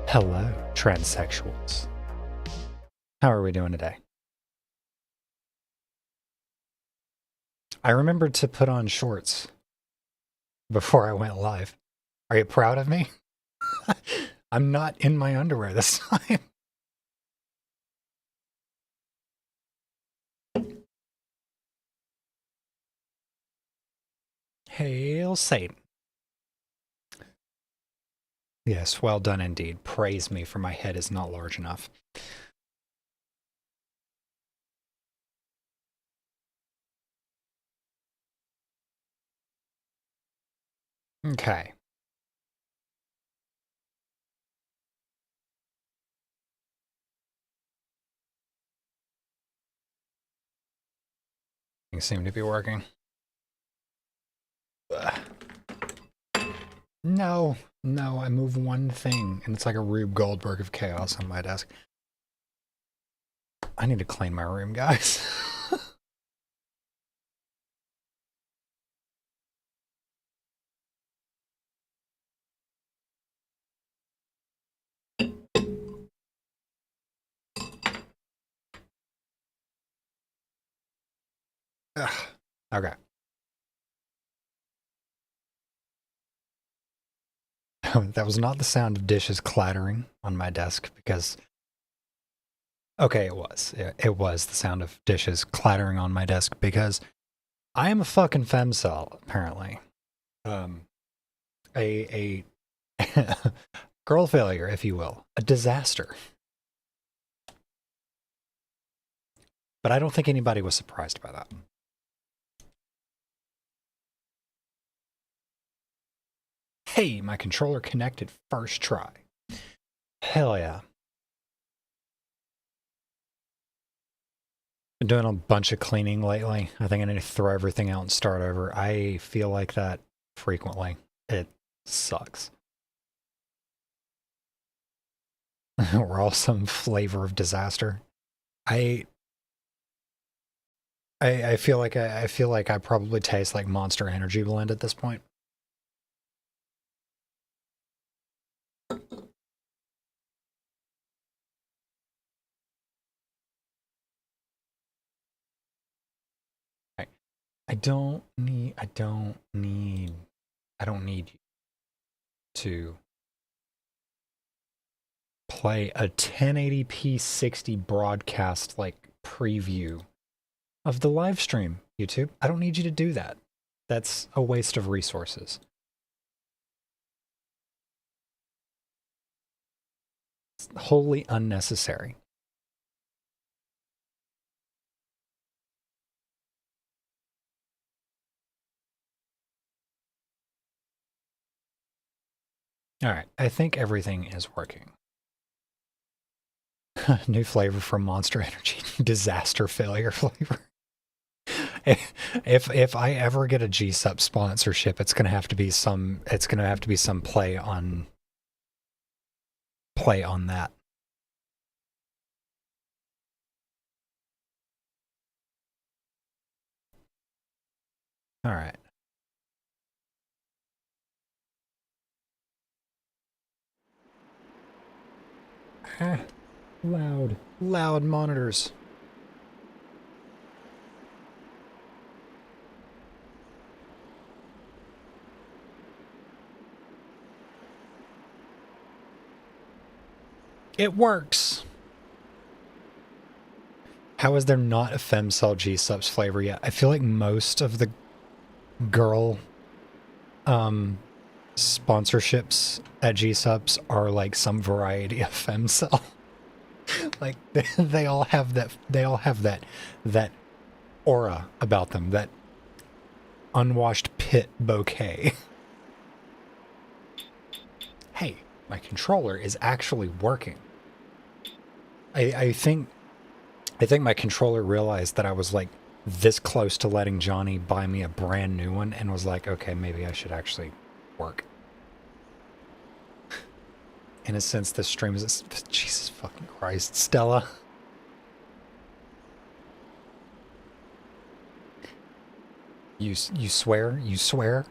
Hello, transsexuals. How are we doing today? I remembered to put on shorts before I went live. Are you proud of me? I'm not in my underwear this time. Hail Satan. Yes, well done indeed. Praise me, for my head is not large enough. Okay. Things seem to be working. Ugh. No, I move one thing, and it's like a Rube Goldberg of chaos on my desk. I need to clean my room, guys. Ugh. Okay. That was not the sound of dishes clattering on my desk because... Okay, it was. It was the sound of dishes clattering on my desk because I am a fucking femcel, apparently. A girl failure, if you will. A disaster. But I don't think anybody was surprised by that. Hey, my controller connected first try. Hell yeah. Been doing a bunch of cleaning lately. I think I need to throw everything out and start over. I feel like that frequently. It sucks. We're all some flavor of disaster. I feel like I feel like I probably taste like Monster Energy blend at this point. I don't need you to play a 1080p 60 broadcast like preview of the live stream, YouTube. I don't need you to do that. That's a waste of resources. It's wholly unnecessary. All right, I think everything is working. New flavor from Monster Energy. Disaster failure flavor. If I ever get a G-Sup sponsorship, it's gonna have to be some play on that. All right. Loud monitors. It works. How is there not a femcel G-Subs flavor yet? I feel like most of the girl sponsorships at G-Subs are like some variety of femcel. Like they all have that aura about them, that unwashed pit bouquet. Hey, my controller is actually working. I think my controller realized that I was like this close to letting Johnny buy me a brand new one and was like, okay, maybe I should actually work. In a sense, this stream is... Jesus fucking Christ, Stella. You swear? You swear?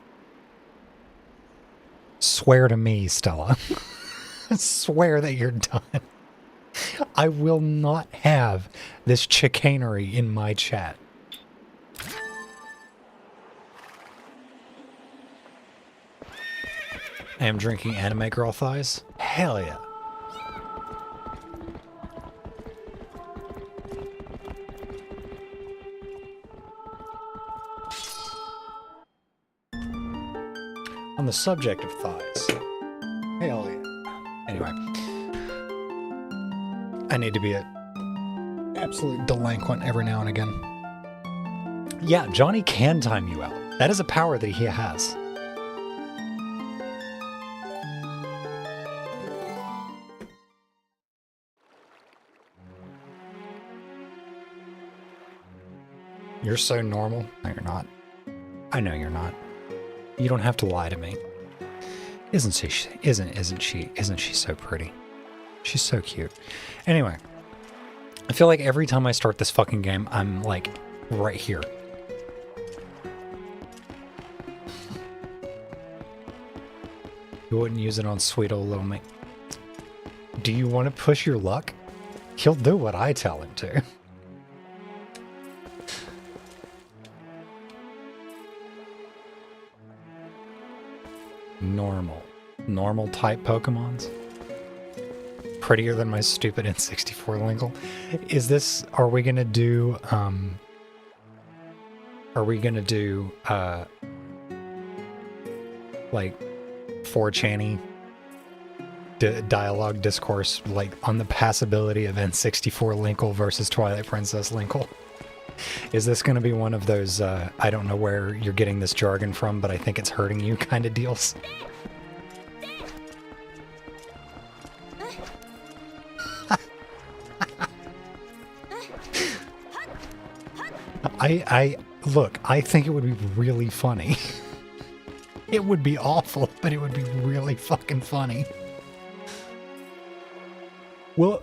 Swear to me, Stella. swear that you're done. I will not have this chicanery in my chat. I am drinking anime girl thighs. Hell yeah. On the subject of thighs. Hell yeah. Anyway. I need to be an absolute delinquent every now and again. Yeah, Johnny can time you out. That is a power that he has. You're so normal. No, you're not. I know you're not. You don't have to lie to me. Isn't she so pretty? She's so cute. Anyway, I feel like every time I start this fucking game, I'm like right here. You wouldn't use it on sweet old little me. Do you want to push your luck? He'll do what I tell him to. Normal type Pokemons. Prettier than my stupid N64 Linkle. Is this, are we gonna do, like 4channy dialogue discourse, like on the passability of N64 Linkle versus Twilight Princess Linkle? Is this gonna be one of those, I don't know where you're getting this jargon from, but I think it's hurting you kind of deals? Look, I think it would be really funny. It would be awful, but it would be really fucking funny. We'll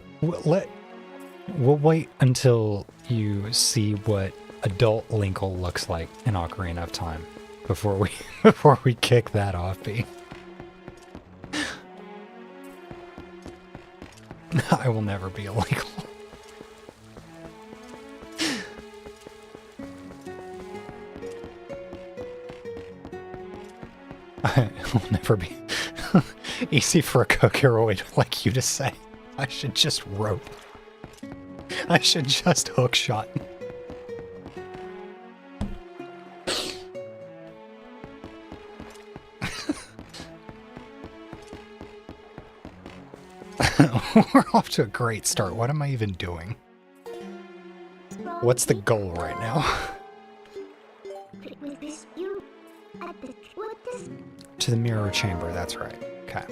wait until you see what adult Linkle looks like in Ocarina of Time before we kick that off, B. I will never be a Linkle. I will never be easy for a Kokiroid like you to say. I should just rope. I should just hook shot. We're off to a great start. What am I even doing? What's the goal right now? To the mirror chamber, that's right. Okay.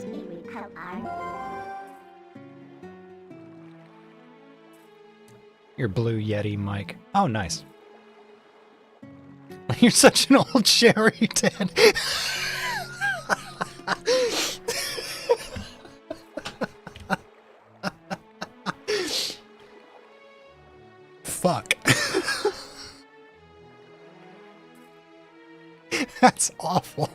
Your blue Yeti mic. Oh, nice. You're such an old cherry, Dad. Fuck. That's awful.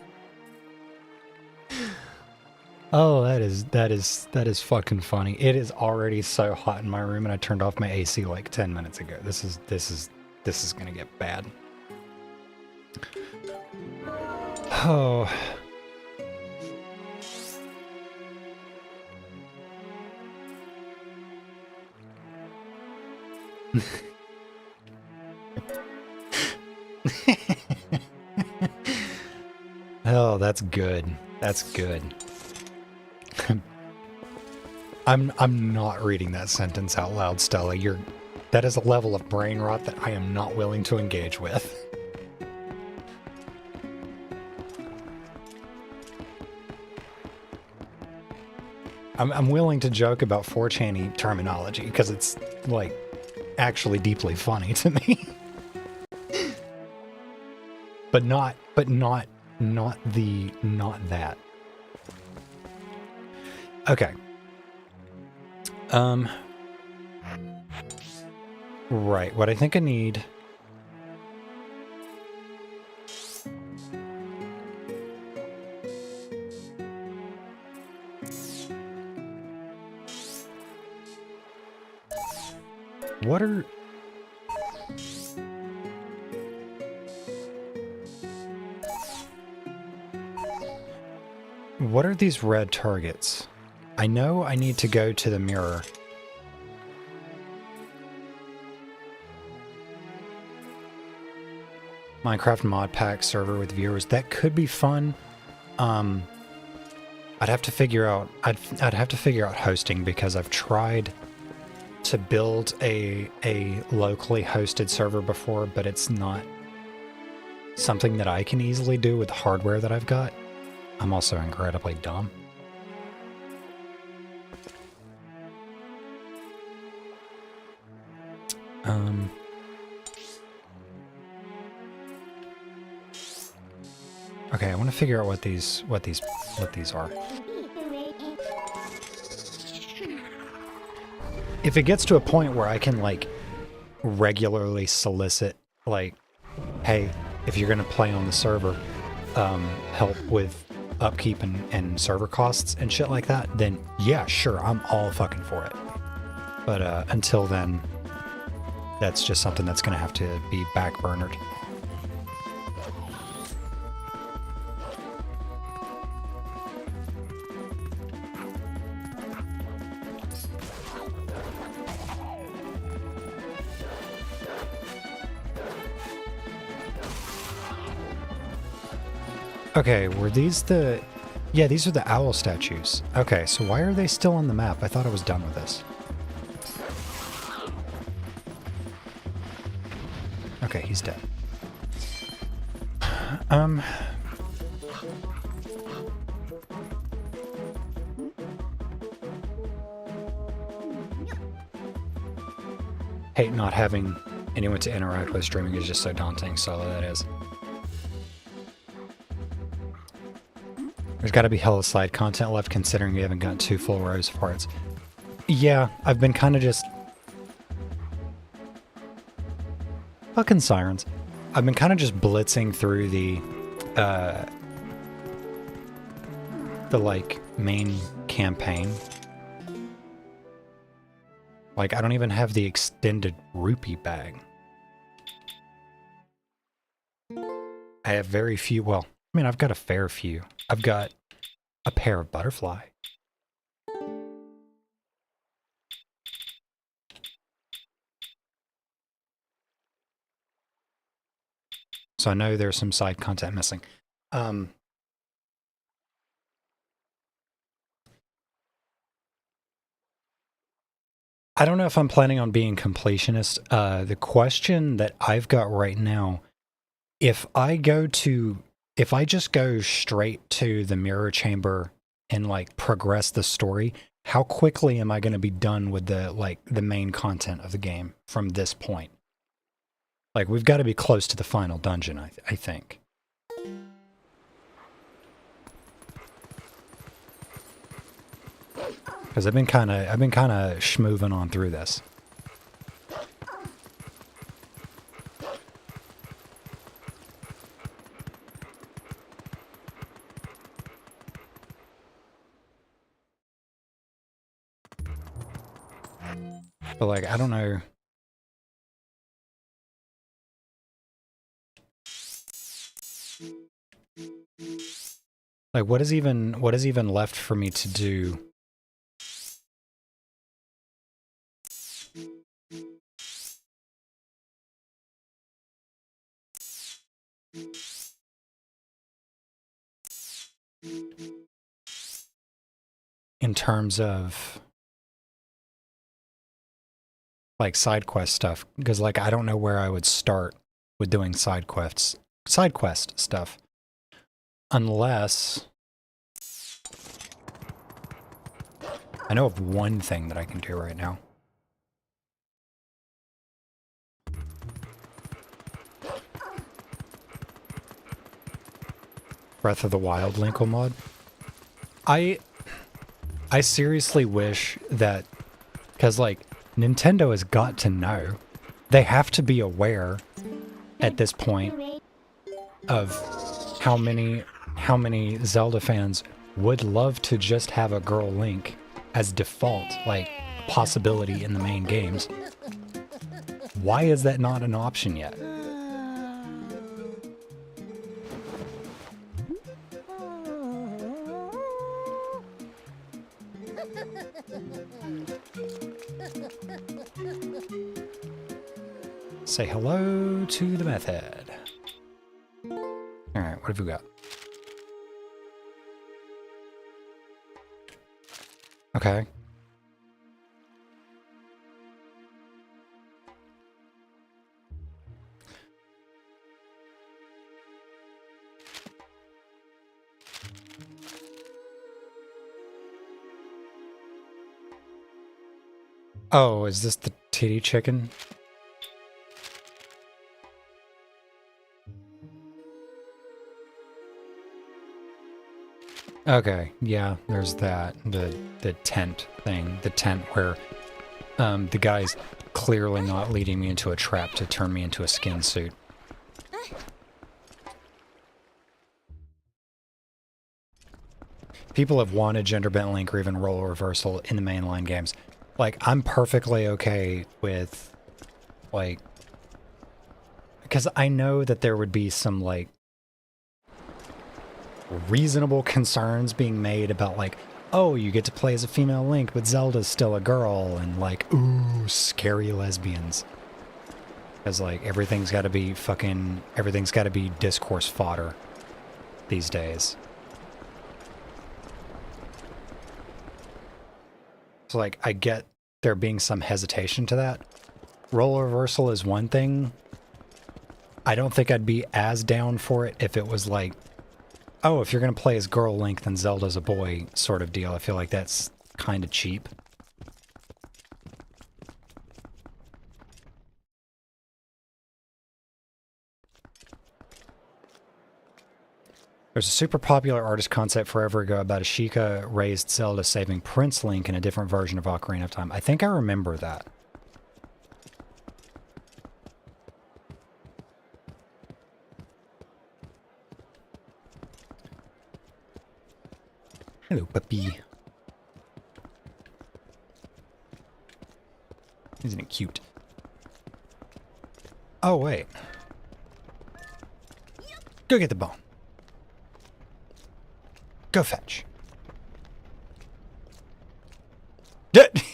Oh, that is fucking funny. It is already so hot in my room, and I turned off my AC like 10 minutes ago. This is gonna get bad. Oh. Oh, that's good. That's good. I'm not reading that sentence out loud, Stella. That is a level of brain rot that I am not willing to engage with. I'm willing to joke about 4channy terminology because it's like actually deeply funny to me. but not that. Okay. Right, what I think I need... What are... What are these red targets? I know I need to go to the mirror. Minecraft mod pack server with viewers. That could be fun. I'd have to figure out I'd have to figure out hosting, because I've tried to build a locally hosted server before, but it's not something that I can easily do with the hardware that I've got. I'm also incredibly dumb. Okay, I want to figure out what these are. If it gets to a point where I can like regularly solicit, like, hey, if you're gonna play on the server, help with upkeep and server costs and shit like that, then yeah, sure, I'm all fucking for it. But until then, that's just something that's gonna have to be backburnered. Okay, were these the... Yeah, these are the owl statues. Okay, so why are they still on the map? I thought I was done with this. Okay, he's dead. Hate not having anyone to interact with. Streaming is just so daunting, so that is. There's got to be hella side content left, considering we haven't gotten 2 full rows of parts. Yeah, I've been kind of just... Fucking sirens. I've been kind of just blitzing through the like, main campaign. Like, I don't even have the extended rupee bag. I have very few, well, I mean, I've got a fair few. I've got a pair of butterfly. So I know there's some side content missing. I don't know if I'm planning on being completionist. The question that I've got right now, if I just go straight to the mirror chamber and like progress the story, how quickly am I going to be done with the main content of the game from this point? Like, we've got to be close to the final dungeon, I think. Because I've been kind of schmooving on through this. But like, I don't know. Like, what is even left for me to do? In terms of like side quest stuff, because like I don't know where I would start with doing side quest stuff, unless I know of one thing that I can do right now. Breath of the Wild Linkle mod. I seriously wish that, because like Nintendo has got to know, they have to be aware at this point of how many Zelda fans would love to just have a girl Link as default, like, possibility in the main games. Why is that not an option yet? Say hello to the meth head. Alright, what have we got? Okay. Oh, is this the titty chicken? Okay, yeah, there's that. The tent thing. The tent where the guy's clearly not leading me into a trap to turn me into a skin suit. People have wanted gender bent Link or even role reversal in the mainline games. Like, I'm perfectly okay with, like, because I know that there would be some, like, reasonable concerns being made about, like, oh, you get to play as a female Link, but Zelda's still a girl, and, like, ooh, scary lesbians. Because, like, everything's got to be discourse fodder these days. So, like, I get there being some hesitation to that. Role reversal is one thing. I don't think I'd be as down for it if it was like, oh, if you're going to play as girl Link, then Zelda's a boy sort of deal. I feel like that's kind of cheap. There's a super popular artist concept forever ago about a Sheikah raised Zelda saving Prince Link in a different version of Ocarina of Time. I think I remember that. Hello, puppy. Isn't it cute? Oh, wait. Go get the bone. Go fetch.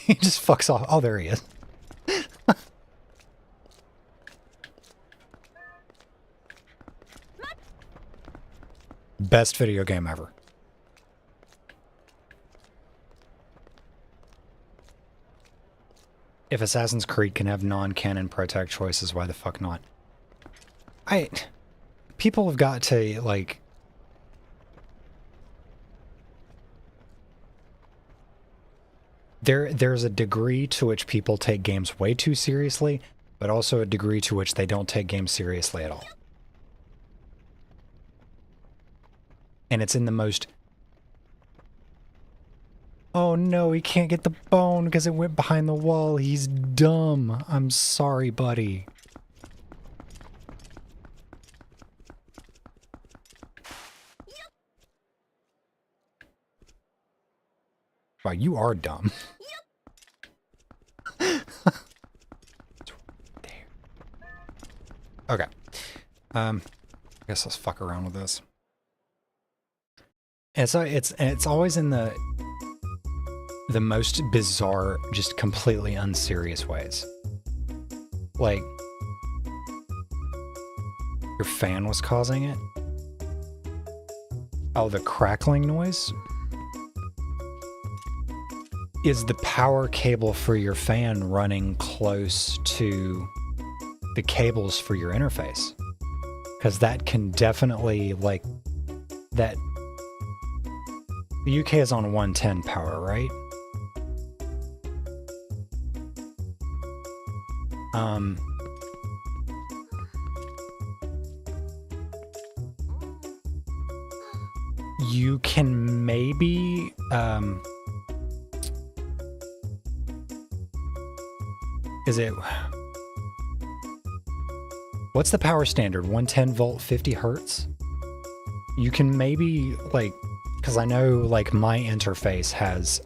He just fucks off. Oh, there he is. Best video game ever. If Assassin's Creed can have non-canon protag choices, why the fuck not? People have got to, like... There's a degree to which people take games way too seriously, but also a degree to which they don't take games seriously at all. And it's in the most... Oh no, he can't get the bone because it went behind the wall. He's dumb. I'm sorry, buddy. Wow, you are dumb. Okay. I guess let's fuck around with this. And so it's always in the most bizarre, just completely unserious ways. Like, your fan was causing it? Oh, the crackling noise? Is the power cable for your fan running close to the cables for your interface? Because that can definitely, like, that... The UK is on 110 power, right? You can maybe, is it... What's the power standard? 110 volt, 50 hertz? You can maybe, like... Because I know, like, my interface has,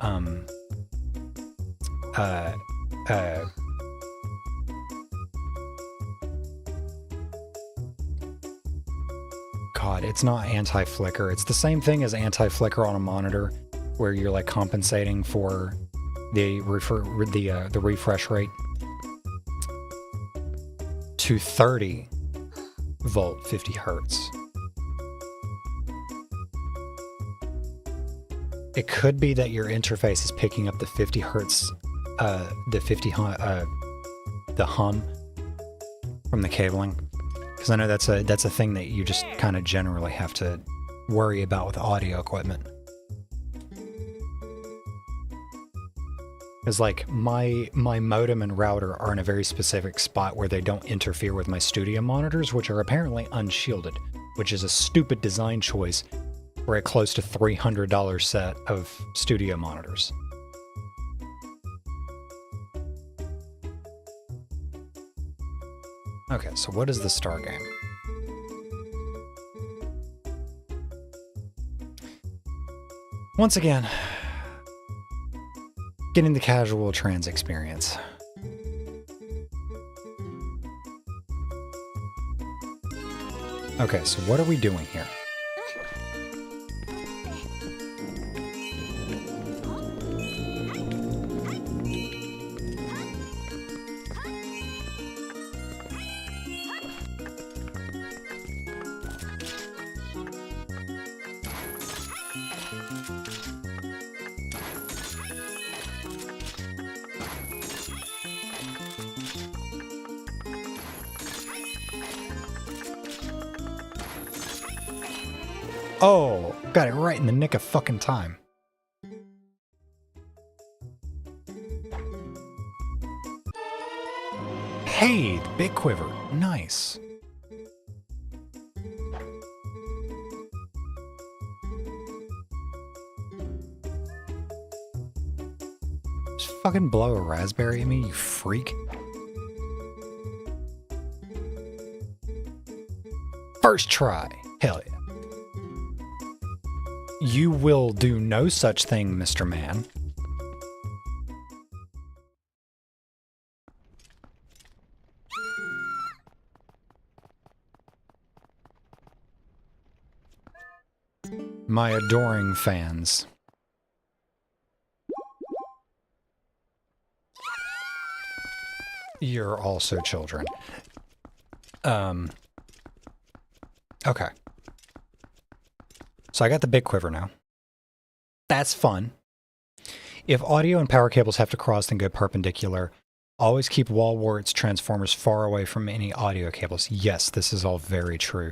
God, it's not anti-flicker. It's the same thing as anti-flicker on a monitor, where you're like compensating for the refresh rate to 30 volt 50 hertz. It could be that your interface is picking up the 50 hertz, the hum from the cabling. Because I know that's a thing that you just kind of generally have to worry about with audio equipment. Because like my modem and router are in a very specific spot where they don't interfere with my studio monitors, which are apparently unshielded, which is a stupid design choice for a close to $300 set of studio monitors. Okay, so what is the Star game? Once again, getting the casual trans experience. Okay, so what are we doing here? Oh, got it right in the nick of fucking time. Hey, the big quiver. Nice. Just fucking blow a raspberry at me, you freak. First try. Hell yeah. You will do no such thing, Mr. Man. My adoring fans. You're also children. Okay. So I got the big quiver now. That's fun. If audio and power cables have to cross, then go perpendicular. Always keep wall warts transformers far away from any audio cables. Yes, this is all very true.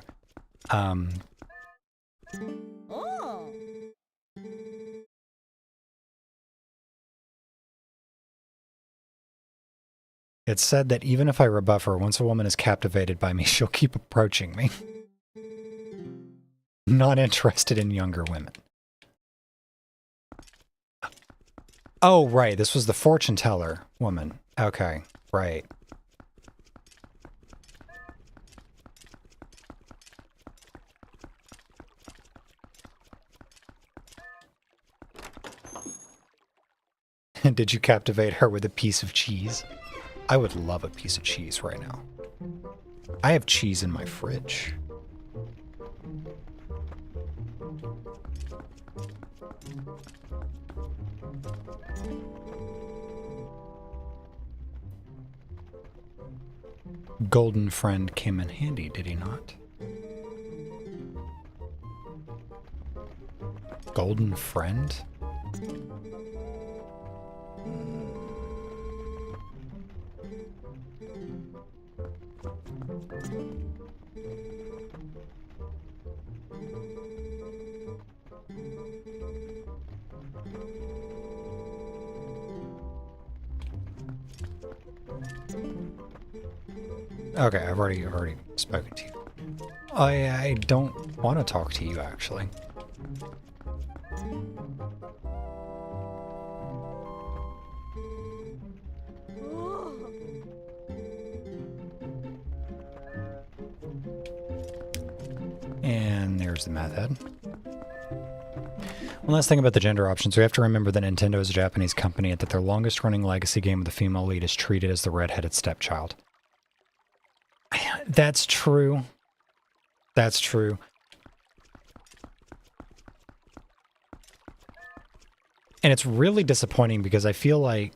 It's said that even if I rebuff her, once a woman is captivated by me, she'll keep approaching me. Not interested in younger women. Oh, right. This was the fortune teller woman. Okay, right. Did you captivate her with a piece of cheese? I would love a piece of cheese right now. I have cheese in my fridge. Golden friend came in handy, did he not? Golden friend? Okay, I've already spoken to you. I don't want to talk to you, actually. And there's the math head. One last thing about the gender options. We have to remember that Nintendo is a Japanese company and that their longest running legacy game with the female lead is treated as the red-headed stepchild. That's true. That's true. And it's really disappointing because I feel like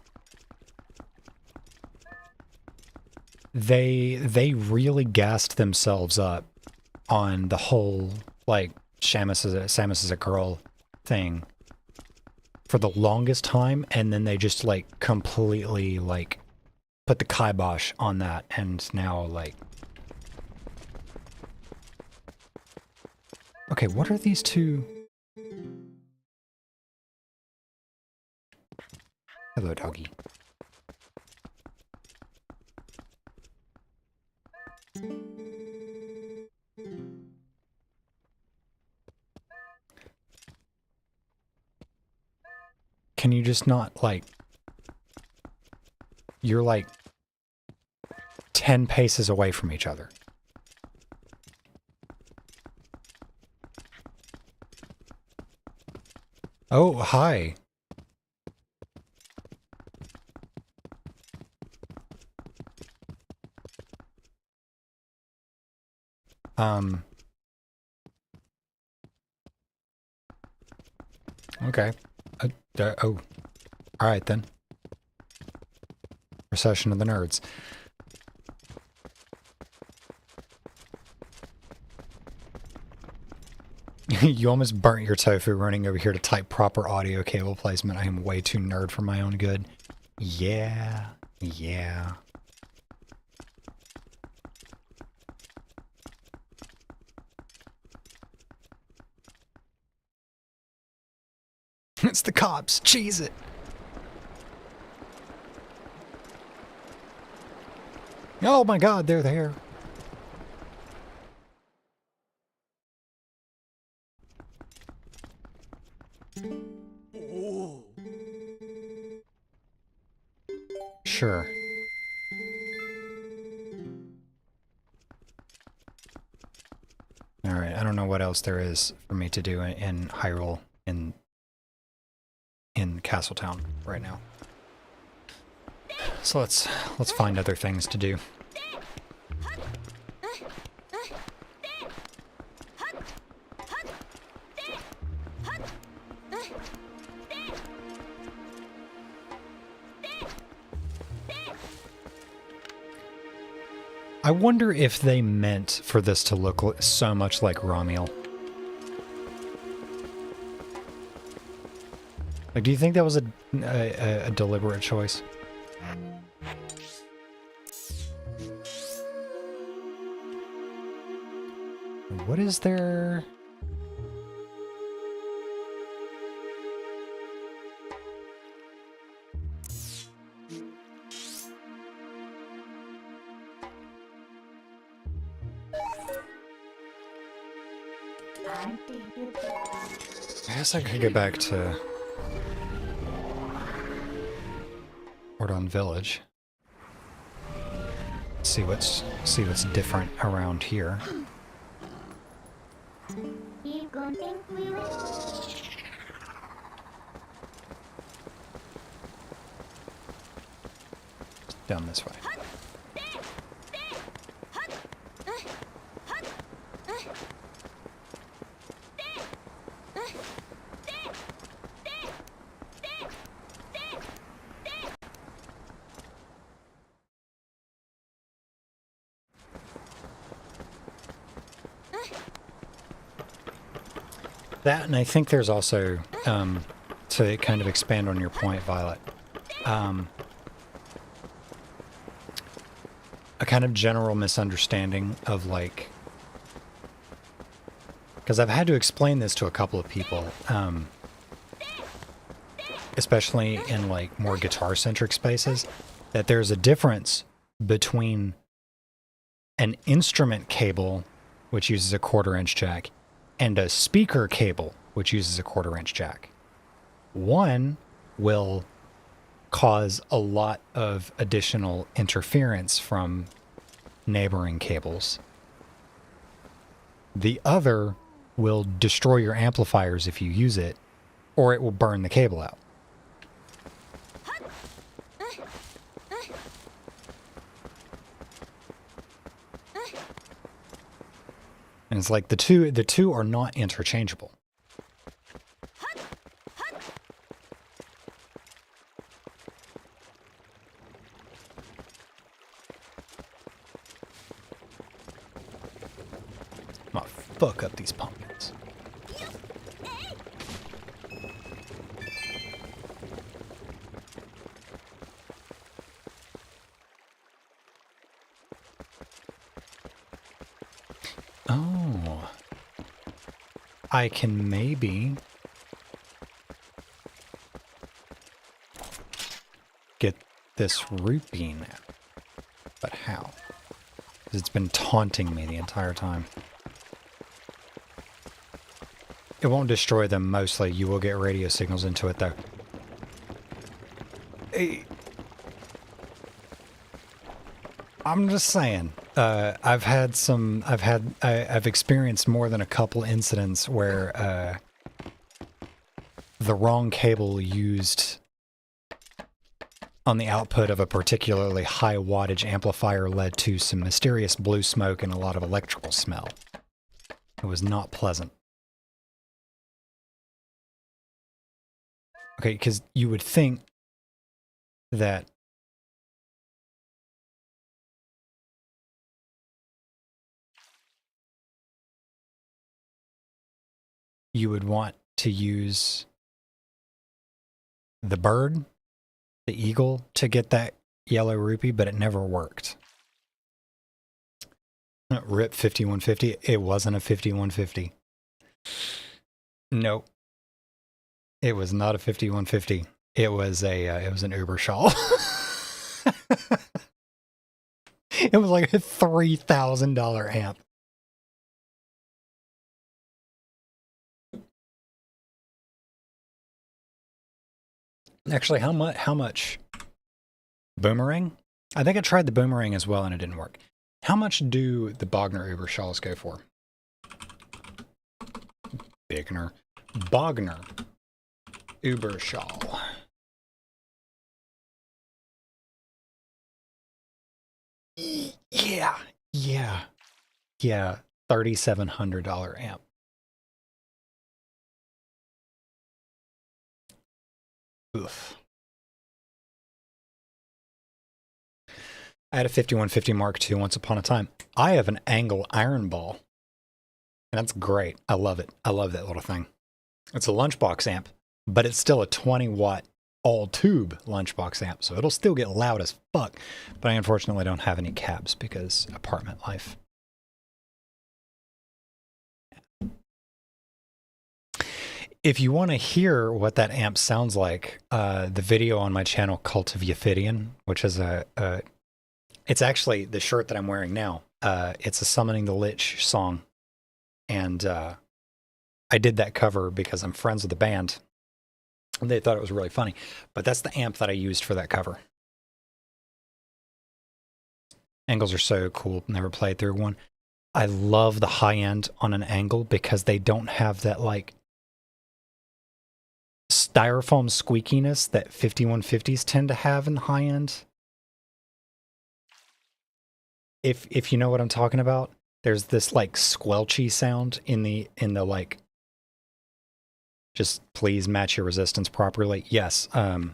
they really gassed themselves up on the whole, like, Samus is a girl thing for the longest time, and then they just, like, completely, like, put the kibosh on that, and now, like... Okay, what are these two? Hello, doggy. Can you just not, like... You're, like, 10 paces away from each other. Oh, hi. Okay. Oh. Alright then. Recession of the Nerds. You almost burnt your tofu running over here to type proper audio cable placement. I am way too nerd for my own good. Yeah. Yeah. It's the cops. Cheese it. Oh my god, they're there. Sure. Alright, I don't know what else there is for me to do in Hyrule in Castletown right now. So let's find other things to do. I wonder if they meant for this to look so much like Romiel. Like, do you think that was a deliberate choice? What is there? I guess I could go back to Ordon Village. See what's different around here. Down this way. That, and I think there's also, to kind of expand on your point, Violet, a kind of general misunderstanding of, like, because I've had to explain this to a couple of people, especially in, like, more guitar-centric spaces, that there's a difference between an instrument cable, which uses a 1/4-inch jack, and a speaker cable, which uses a 1/4-inch jack. One will cause a lot of additional interference from neighboring cables. The other will destroy your amplifiers if you use it, or it will burn the cable out. And it's like the two are not interchangeable. fuck up these pumpkins. Oh. I can maybe get this root bean, but how? Because it's been taunting me the entire time. It won't destroy them mostly. You will get radio signals into it though. I'm just saying. I've experienced more than a couple incidents where the wrong cable used on the output of a particularly high wattage amplifier led to some mysterious blue smoke and a lot of electrical smell. It was not pleasant. Okay, because you would think that you would want to use the bird, the eagle, to get that yellow rupee, but it never worked. RIP 5150. It wasn't a 5150. Nope. It was not a 5150. It was an Uber shawl. It was like a $3,000 amp. Actually, how much? Boomerang? I think I tried the boomerang as well and it didn't work. How much do the Bogner Uber shawls go for? Bogner Uber shawl. Yeah. $3,700 amp. Oof. I had a 5150 Mark II once upon a time. I have an angle iron ball. And that's great. I love it. I love that little thing. It's a lunchbox amp, but it's still a 20-watt all-tube lunchbox amp, so it'll still get loud as fuck. But I unfortunately don't have any cabs because apartment life. If you want to hear what that amp sounds like, the video on my channel, Cult of Yophidian, which is it's actually the shirt that I'm wearing now. It's a Summoning the Lich song. And I did that cover because I'm friends with the band. And they thought it was really funny. But that's the amp that I used for that cover. Angles are so cool. Never played through one. I love the high end on an angle because they don't have that like styrofoam squeakiness that 5150s tend to have in high end. If you know what I'm talking about, there's this like squelchy sound in the like, just please match your resistance properly. Yes, I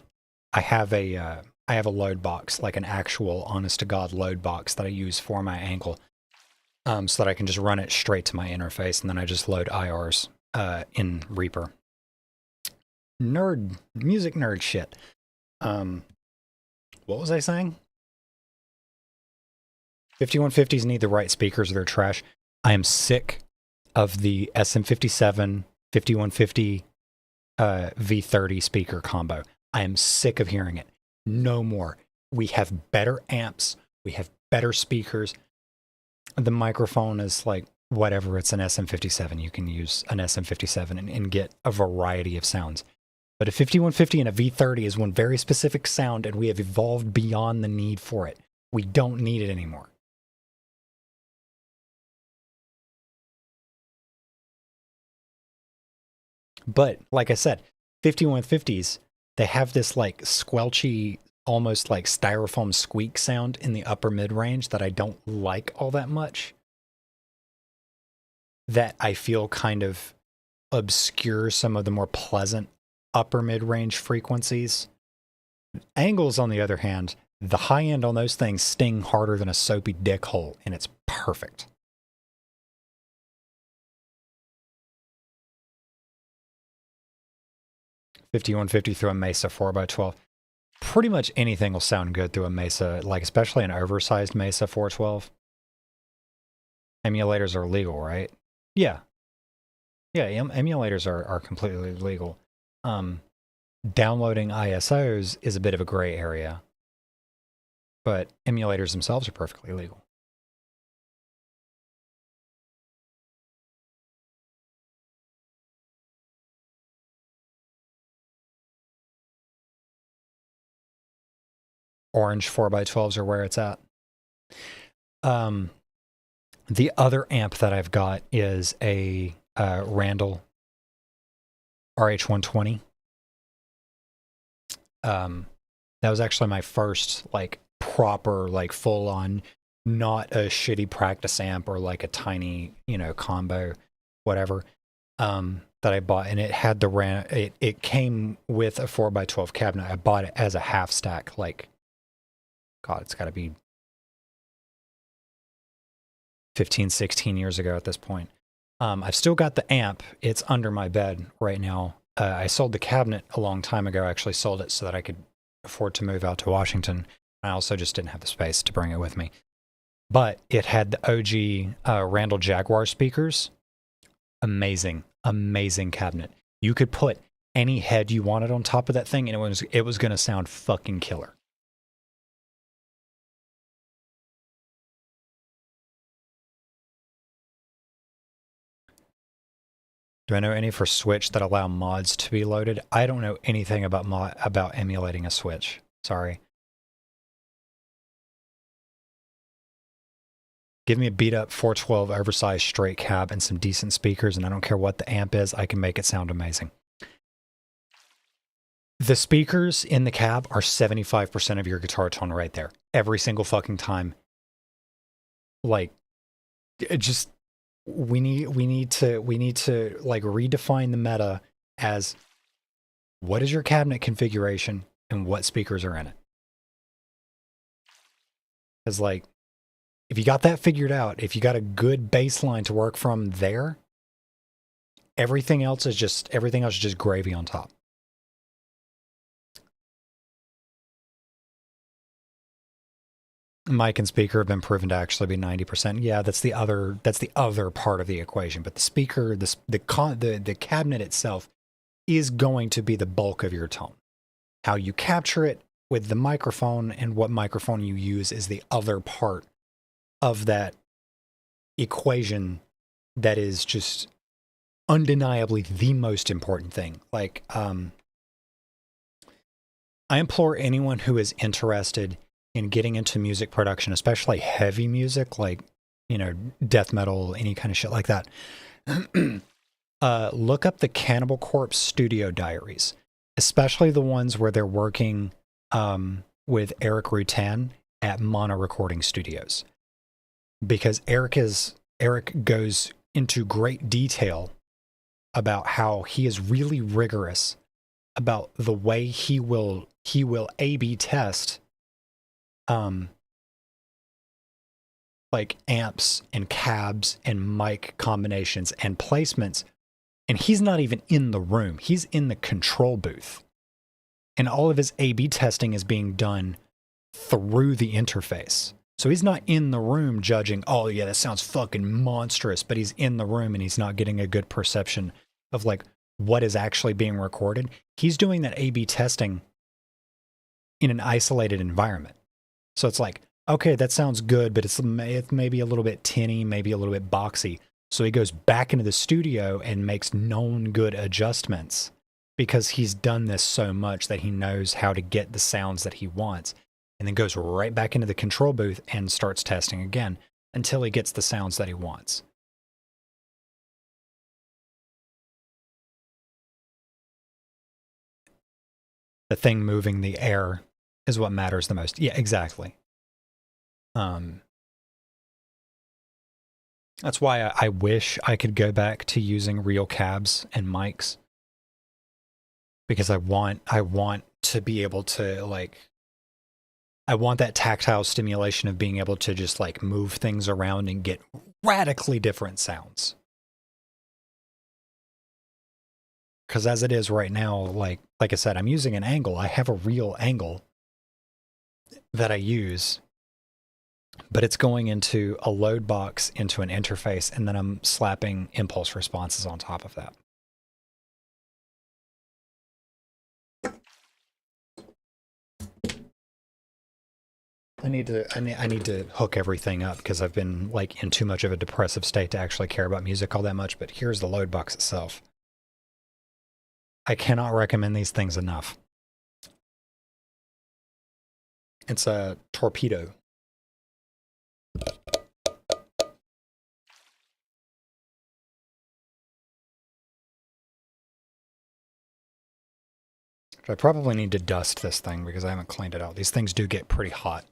have a load box, like an actual honest to God load box that I use for my angle, so that I can just run it straight to my interface, and then I just load IRs in Reaper. Music nerd shit. What was I saying? 5150s need the right speakers or they're trash. I am sick of the SM57 5150 V30 speaker combo. I am sick of hearing it. No more. We have better amps. We have better speakers. The microphone is like whatever. It's an SM57. You can use an SM57 and get a variety of sounds. But a 5150 and a V30 is one very specific sound, and we have evolved beyond the need for it. We don't need it anymore. But like I said, 5150s, they have this like squelchy, almost like styrofoam squeak sound in the upper mid range that I don't like all that much. That I feel kind of obscures some of the more pleasant upper mid range frequencies. Angles, on the other hand, the high end on those things sting harder than a soapy dick hole, and it's perfect. 5150 through a Mesa 4x12. Pretty much anything will sound good through a Mesa, like especially an oversized Mesa 412. Emulators are legal, right? Yeah. Yeah, emulators are completely legal. Downloading ISOs is a bit of a gray area, but emulators themselves are perfectly legal. Orange 4x12s are where it's at. The other amp that I've got is a Randall RH120. That was actually my first like proper, like full on, not a shitty practice amp or like a tiny, combo, whatever, that I bought. And it had it came with a 4x12 cabinet. I bought it as a half stack, like, God, it's got to be 15, 16 years ago at this point. I've still got the amp. It's under my bed right now. I sold the cabinet a long time ago. I actually sold it so that I could afford to move out to Washington. I also just didn't have the space to bring it with me. But it had the OG Randall Jaguar speakers. Amazing, amazing cabinet. You could put any head you wanted on top of that thing, and it was going to sound fucking killer. Do I know any for Switch that allow mods to be loaded? I don't know anything about emulating a Switch. Sorry. Give me a beat up 412 oversized straight cab and some decent speakers, and I don't care what the amp is, I can make it sound amazing. The speakers in the cab are 75% of your guitar tone right there. Every single fucking time. Like, it just... We need to like redefine the meta as what is your cabinet configuration and what speakers are in it. Because like, if you got that figured out, if you got a good baseline to work from there, everything else is just gravy on top. Mic and speaker have been proven to actually be 90%. Yeah, that's the other part of the equation. But the speaker, the cabinet itself is going to be the bulk of your tone. How you capture it with the microphone and what microphone you use is the other part of that equation that is just undeniably the most important thing. Like, I implore anyone who is interested in getting into music production, especially heavy music, like, death metal, any kind of shit like that, look up the Cannibal Corpse studio diaries, especially the ones where they're working with Eric Rutan at Mono Recording Studios. Because Eric goes into great detail about how he is really rigorous about the way he will A/B test like amps and cabs and mic combinations and placements, and he's not even in the room. He's in the control booth, and all of his A/B testing is being done through the interface. So he's not in the room judging, oh yeah, that sounds fucking monstrous, but he's in the room and he's not getting a good perception of like what is actually being recorded. He's doing that A/B testing in an isolated environment. So it's like, okay, that sounds good, but it's maybe a little bit tinny, maybe a little bit boxy. So he goes back into the studio and makes known good adjustments because he's done this so much that he knows how to get the sounds that he wants, and then goes right back into the control booth and starts testing again until he gets the sounds that he wants. The thing moving the air is what matters the most. Yeah, exactly. That's why I wish I could go back to using real cabs and mics, because I want to be able to like, I want that tactile stimulation of being able to just like move things around and get radically different sounds. because as it is right now, like I said, I'm using an angle. I have a real angle that I use, but it's going into a load box into an interface, and then I'm slapping impulse responses on top of that. I need to hook everything up because I've been like in too much of a depressive state to actually care about music all that much. But here's the load box itself. I cannot recommend these things enough. It's a torpedo. I probably need to dust this thing because I haven't cleaned it out. These things do get pretty hot.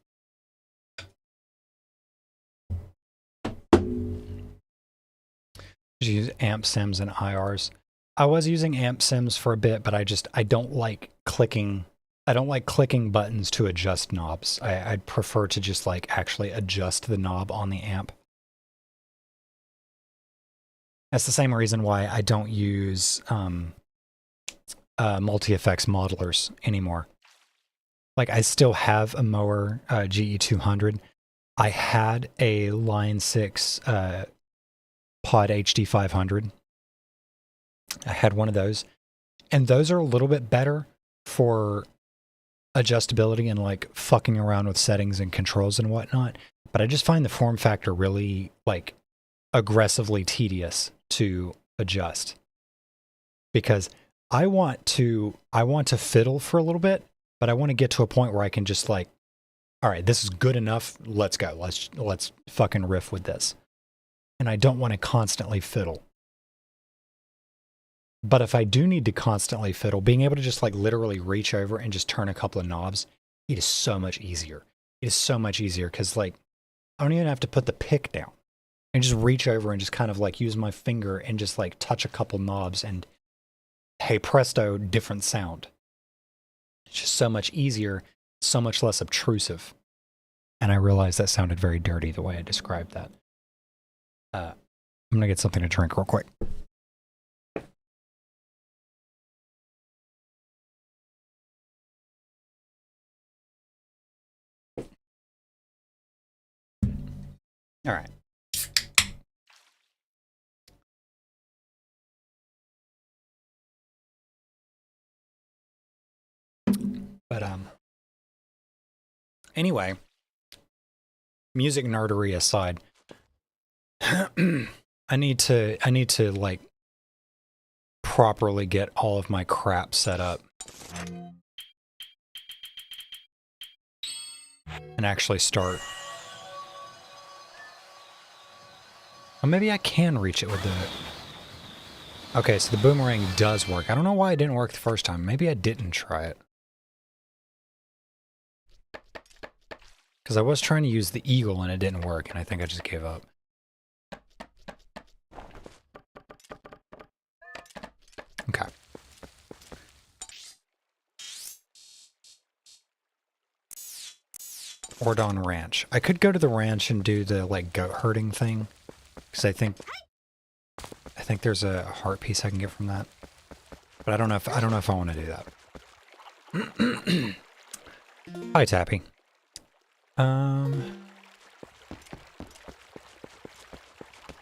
Use amp sims and IRs. I was using amp sims for a bit, but I don't like clicking. I don't like clicking buttons to adjust knobs. I'd prefer to just like actually adjust the knob on the amp. That's the same reason why I don't use multi-effects modelers anymore. Like I still have a Mower GE200. I had a Line 6 Pod HD 500. I had one of those, and those are a little bit better for adjustability and like fucking around with settings and controls and whatnot. But I just find the form factor really like aggressively tedious to adjust because I want to fiddle for a little bit, but I want to get to a point where I can just like, all right, this is good enough. Let's go. Let's fucking riff with this. And I don't want to constantly fiddle. But if I do need to constantly fiddle, being able to just like literally reach over and just turn a couple of knobs, it is so much easier. It is so much easier because like I don't even have to put the pick down. I just reach over and just kind of like use my finger and just like touch a couple knobs and hey presto, different sound. It's just so much easier, so much less obtrusive. And I realized that sounded very dirty the way I described that. I'm going to get something to drink real quick. All right. But anyway, music nerdery aside, I need to like properly get all of my crap set up and actually start. Or maybe I can reach it with the... Okay, so the boomerang does work. I don't know why it didn't work the first time. Maybe I didn't try it. Because I was trying to use the eagle and it didn't work, and I think I just gave up. Okay. Ordon Ranch. I could go to the ranch and do the like goat herding thing, because I think there's a heart piece I can get from that. But I don't know if I want to do that. Hi, Tappy.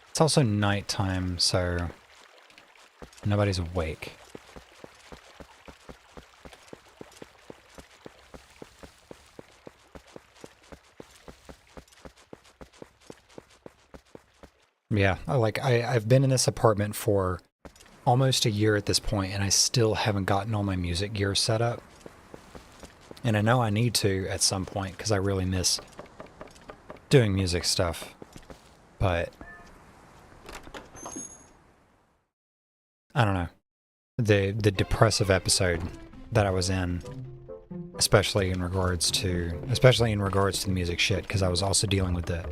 It's also nighttime, so nobody's awake. Yeah, I've been in this apartment for almost a year at this point, and I still haven't gotten all my music gear set up. And I know I need to at some point, because I really miss doing music stuff. But I don't know. The depressive episode that I was in, especially in regards to the music shit, because I was also dealing with the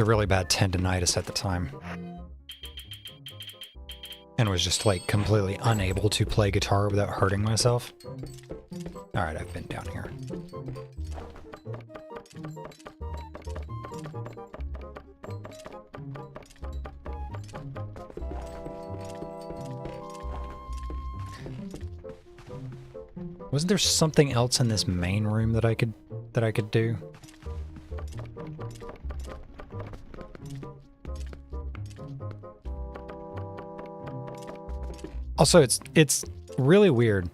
really bad tendonitis at the time. And was just like completely unable to play guitar without hurting myself. Alright, I've been down here. Wasn't there something else in this main room that I could do? Also, it's really weird.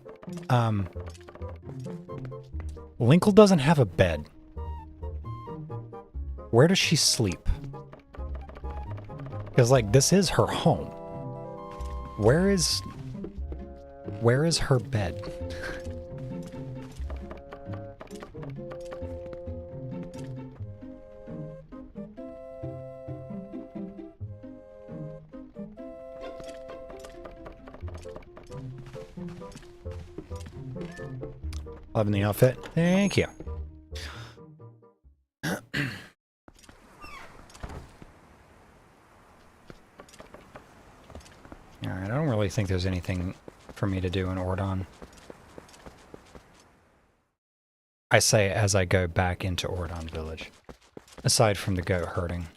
Linkle doesn't have a bed. Where does she sleep? Because, like, this is her home. Where is her bed? Loving the outfit. Thank you. Alright, I don't really think there's anything for me to do in Ordon. I say as I go back into Ordon Village. Aside from the goat herding.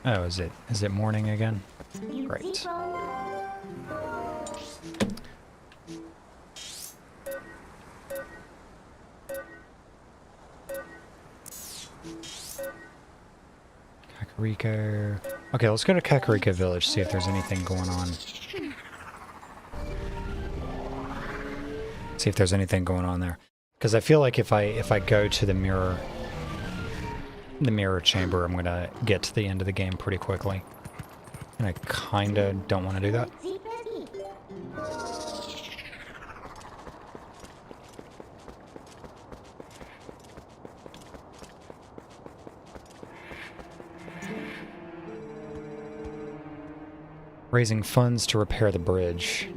Oh, is it morning again? Great. Kakariko. Okay, let's go to Kakariko Village, see if there's anything going on. See if there's anything going on there. Because I feel like if I go to the mirror chamber, I'm gonna get to the end of the game pretty quickly. And I kinda don't want to do that. Raising funds to repair the bridge.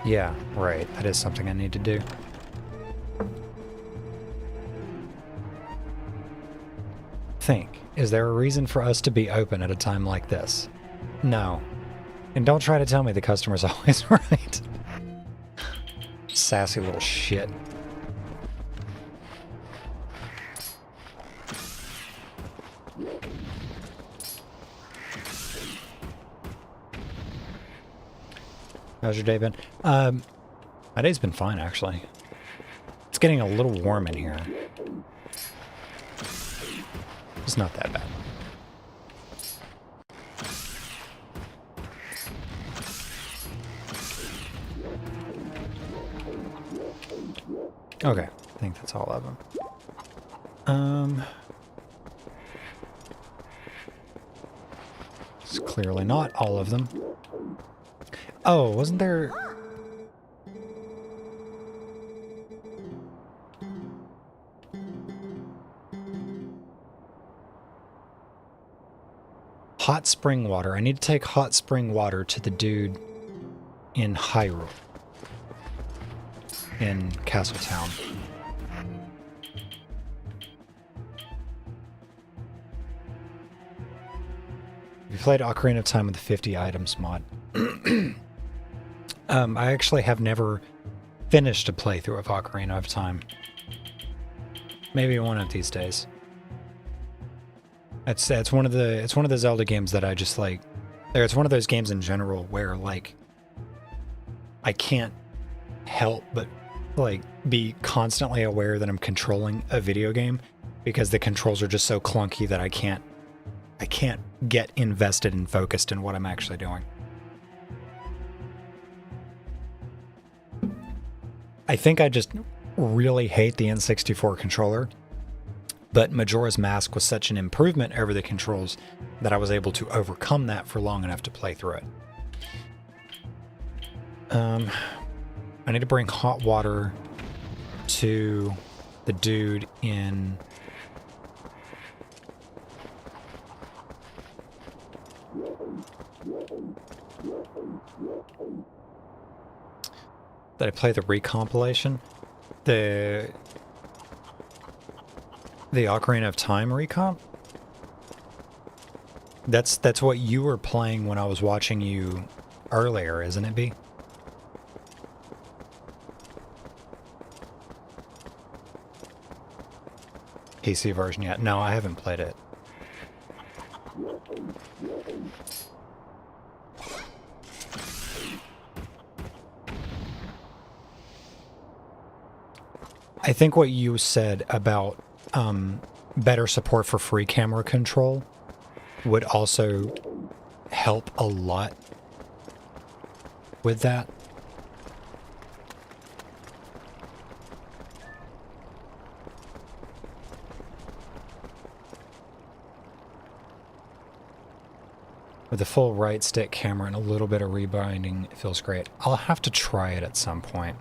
Yeah, right. That is something I need to do. Think, is there a reason for us to be open at a time like this? No. And don't try to tell me the customer's always right. Sassy little shit. How's your day been? My day's been fine, actually. It's getting a little warm in here. It's not that bad. Okay, I think that's all of them. It's clearly not all of them. Oh, wasn't there... Hot spring water. I need to take hot spring water to the dude in Hyrule. In Castletown. We played Ocarina of Time with the 50 items mod. I actually have never finished a playthrough of Ocarina of Time. Maybe one of these days. It's one of the Zelda games that I just like. It's one of those games in general where like I can't help but like be constantly aware that I'm controlling a video game because the controls are just so clunky that I can't get invested and focused in what I'm actually doing. I think I just really hate the N64 controller, but Majora's Mask was such an improvement over the controls that I was able to overcome that for long enough to play through it. I need to bring hot water to the dude in... Did I play the recompilation? The Ocarina of Time recomp? That's what you were playing when I was watching you earlier, isn't it, B? PC version yet? No, I haven't played it. I think what you said about better support for free camera control would also help a lot with that. With a full right stick camera and a little bit of rebinding, it feels great. I'll have to try it at some point.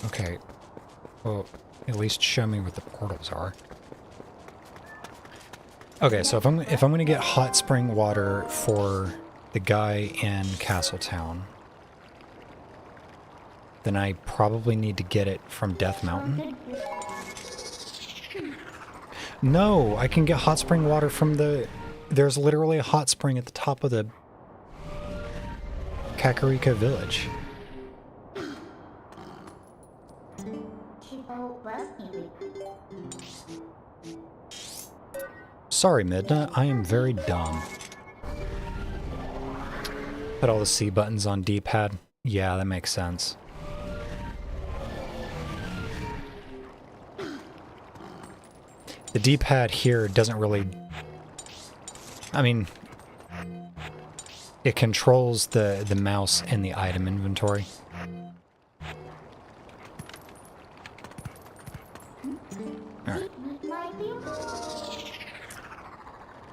Okay, well, at least show me what the portals are. Okay, so if I'm gonna get hot spring water for the guy in Castletown, then I probably need to get it from Death Mountain. No, I can get hot spring water from the... There's literally a hot spring at the top of the Kakariko village. Sorry, Midna, I am very dumb. Put all the C buttons on D-pad. Yeah, that makes sense. The D-pad here doesn't really... I mean... It controls the mouse in the item inventory. Alright.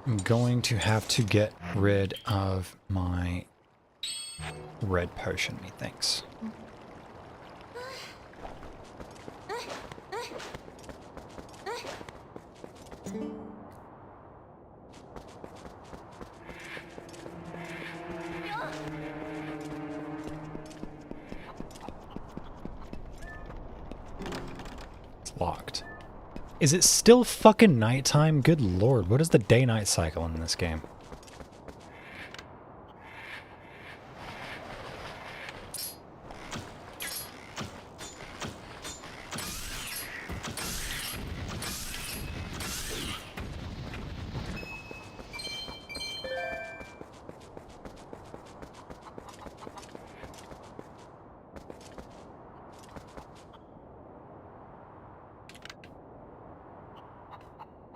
I'm going to have to get rid of my red potion, methinks. It's locked. Is it still fucking nighttime? Good lord, what is the day-night cycle in this game?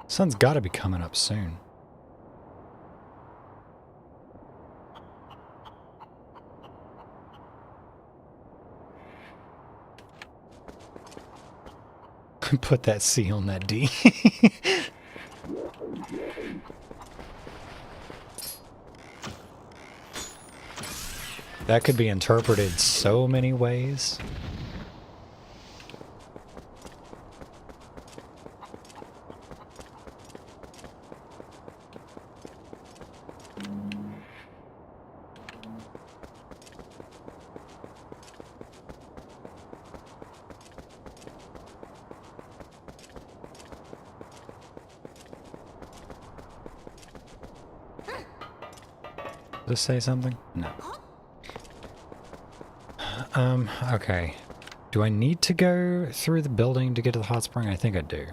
Sun's gotta be coming up soon. Put that C on that D. That could be interpreted so many ways. Does it say something? No. Okay. Do I need to go through the building to get to the hot spring? I think I do.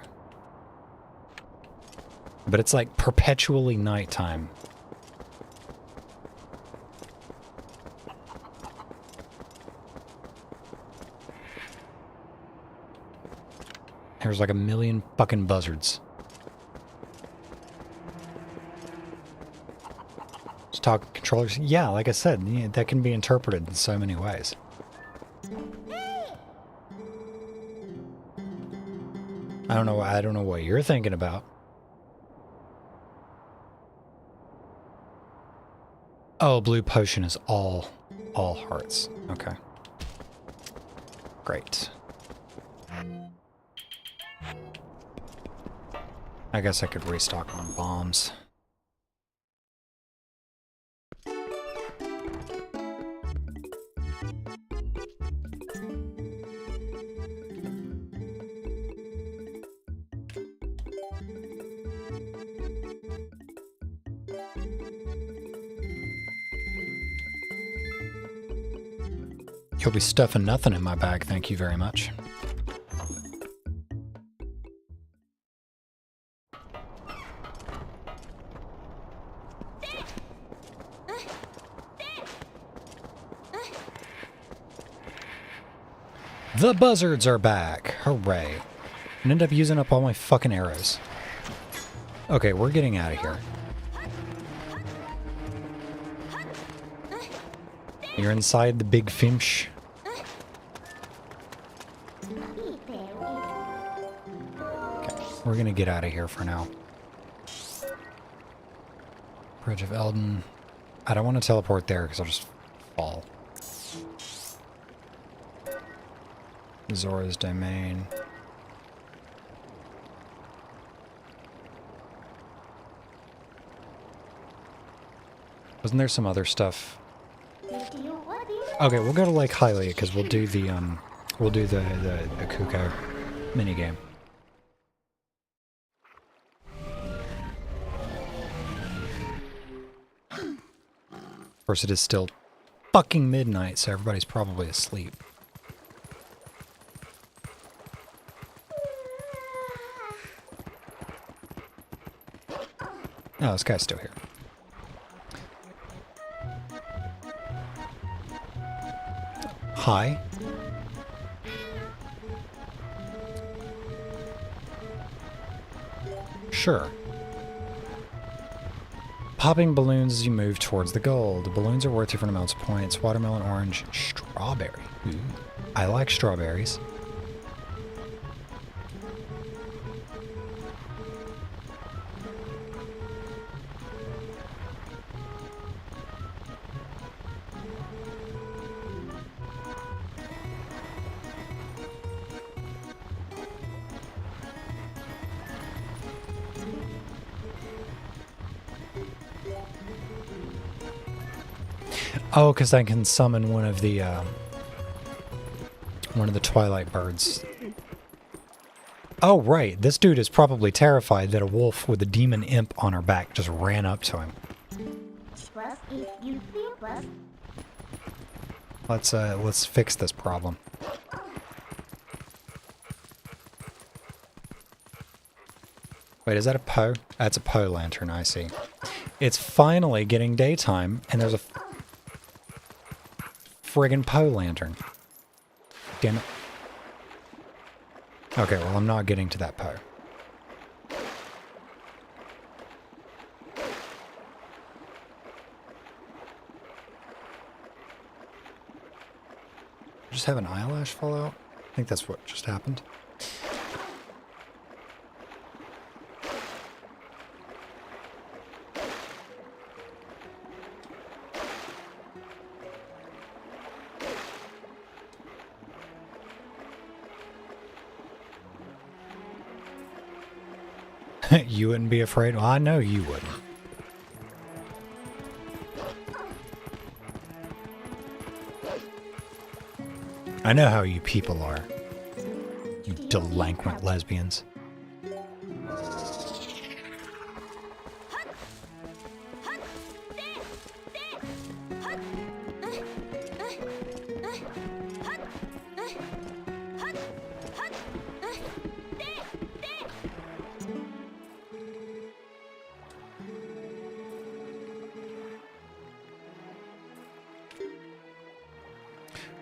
But it's like perpetually nighttime. There's like a million fucking buzzards. Just talk controllers. Yeah, like I said, yeah, that can be interpreted in so many ways. I don't know what you're thinking about. Oh, blue potion is all hearts. Okay. Great. I guess I could restock on bombs. You'll be stuffing nothing in my bag, thank you very much. The buzzards are back! Hooray. And end up using up all my fucking arrows. Okay, we're getting out of here. You're inside the big finch. Okay, we're gonna get out of here for now. Bridge of Elden. I don't want to teleport there because I'll just fall. Zora's Domain. Wasn't there some other stuff? Okay, we'll go to Lake Hylia because we'll do the Kuko minigame. Of course, it is still fucking midnight, so everybody's probably asleep. Oh, this guy's still here. Hi. Sure. Popping balloons as you move towards the goal. The balloons are worth different amounts of points. Watermelon, orange, strawberry. Ooh. I like strawberries. Oh, because I can summon one of the Twilight birds. Oh, right. This dude is probably terrified that a wolf with a demon imp on her back just ran up to him. Let's fix this problem. Wait, is that a Poe? That's a Poe lantern, I see. It's finally getting daytime, and there's a friggin' Poe lantern. Damn it. Okay, well, I'm not getting to that Poe. Just have an eyelash fall out? I think that's what just happened. You wouldn't be afraid? Well, I know you wouldn't. I know how you people are. You delinquent lesbians.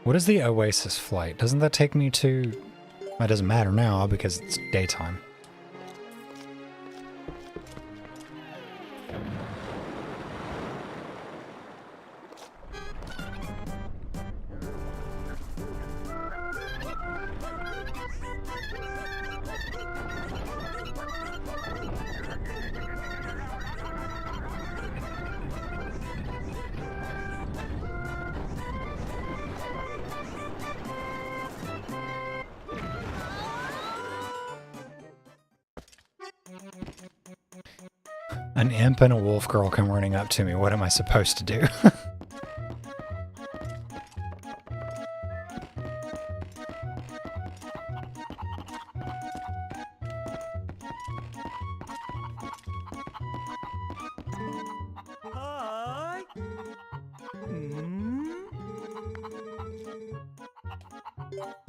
What is the Oasis flight? Doesn't that take me to... It doesn't matter now because it's daytime. An imp and a wolf girl come running up to me. What am I supposed to do? Hi.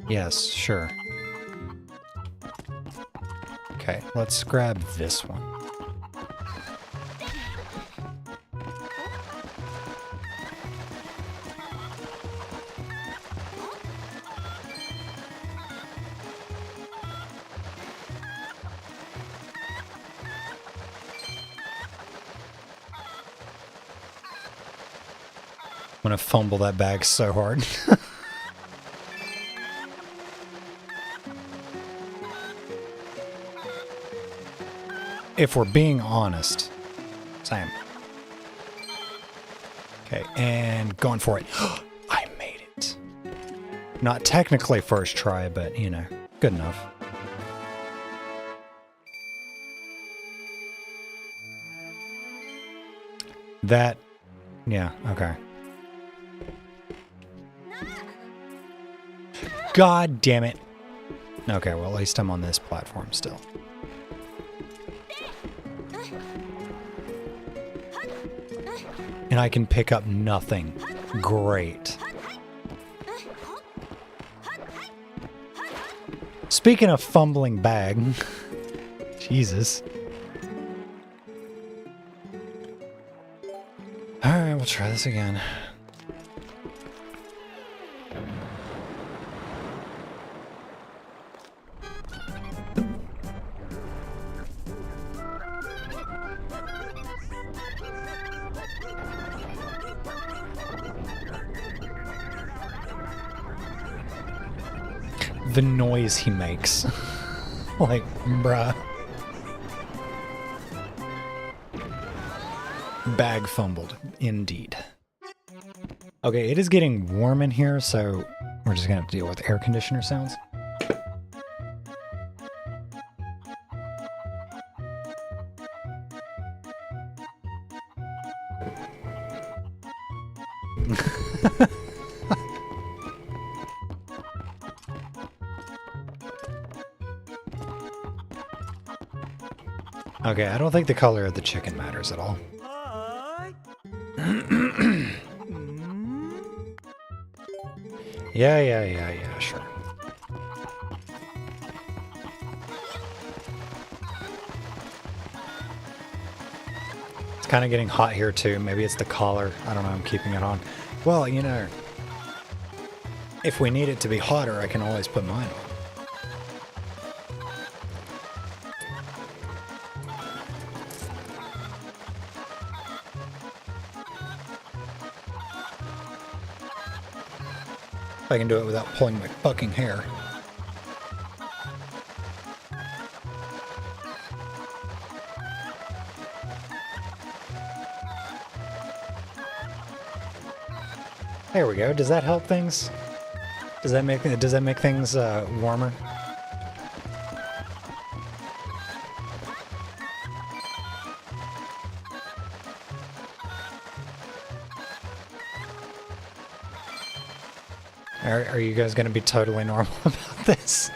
Yes, sure. Okay, let's grab this one. I'm gonna fumble that bag so hard. If we're being honest. Same. Okay, and going for it. I made it. Not technically first try, but, you know, good enough. That, yeah, okay. God damn it. Okay, well, at least I'm on this platform still. And I can pick up nothing. Great. Speaking of fumbling bag. Jesus. Alright, we'll try this again. The noise he makes. Like, bruh. Bag fumbled, indeed. Okay, it is getting warm in here, so we're just gonna have to deal with air conditioner sounds. Okay, I don't think the color of the chicken matters at all. Yeah, sure. It's kind of getting hot here too. Maybe it's the collar. I don't know, I'm keeping it on. Well, you know, if we need it to be hotter, I can always put mine on. I can do it without pulling my fucking hair. There we go. Does that help things? Does that make things warmer? Are you guys going to be totally normal about this?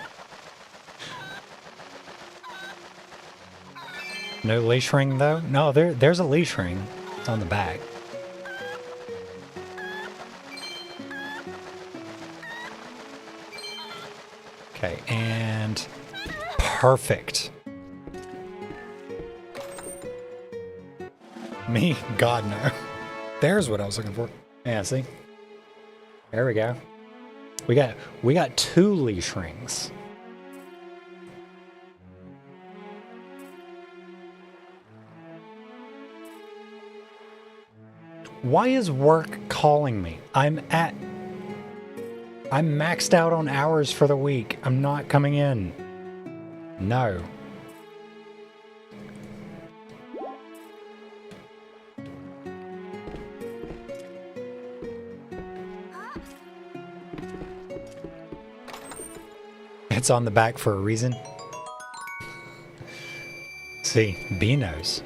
No leash ring, though? No, there's a leash ring. It's on the back. Okay, and perfect. Me? God, no. There's what I was looking for. Yeah, see? There we go. We got 2 leash rings. Why is work calling me? I'm maxed out on hours for the week. I'm not coming in. No. It's on the back for a reason. See, B knows.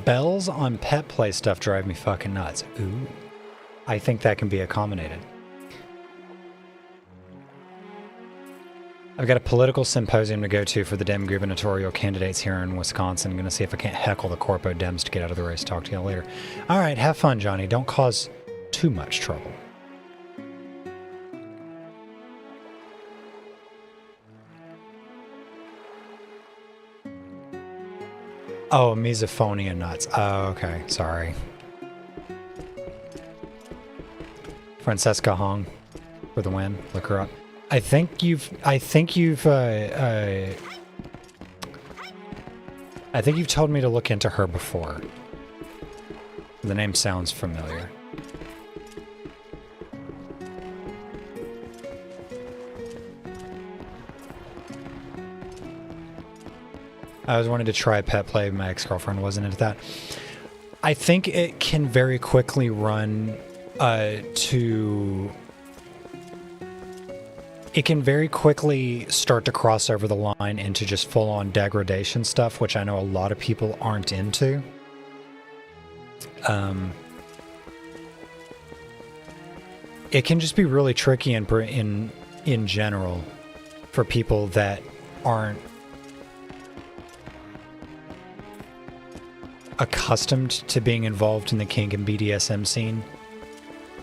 Spells on pet play stuff drive me fucking nuts. Ooh. I think that can be accommodated. I've got a political symposium to go to for the Dem gubernatorial candidates here in Wisconsin. I'm going to see if I can't heckle the Corpo Dems to get out of the race. Talk to you later. All right, have fun, Johnny. Don't cause too much trouble. Oh, misophonia nuts. Oh, okay. Sorry. Francesca Hong for the win. Look her up. I think you've told me to look into her before. The name sounds familiar. I was wanting to try pet play. My ex-girlfriend wasn't into that. I think it can very quickly run It can very quickly start to cross over the line into just full-on degradation stuff, which I know a lot of people aren't into. It can just be really tricky in general for people that aren't accustomed to being involved in the kink and BDSM scene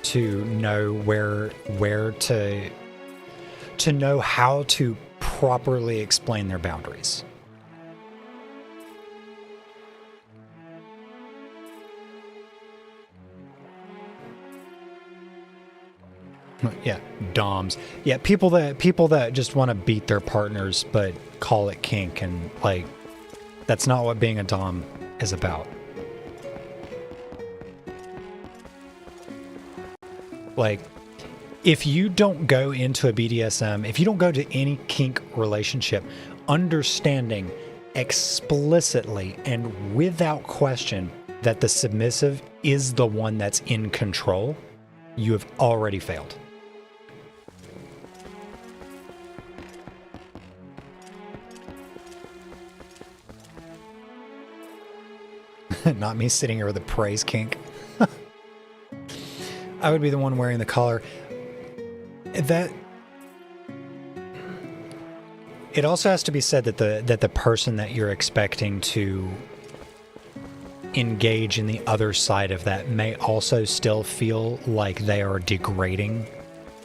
to know where to know how to properly explain their boundaries. Yeah, doms. Yeah, people that just want to beat their partners but call it kink, and like that's not what being a dom is about. Like, if you don't go into a BDSM, if you don't go to any kink relationship understanding explicitly and without question that the submissive is the one that's in control, you have already failed. Not me sitting here with a praise kink. I would be the one wearing the collar. That it also has to be said that the person that you're expecting to engage in the other side of that may also still feel like they are degrading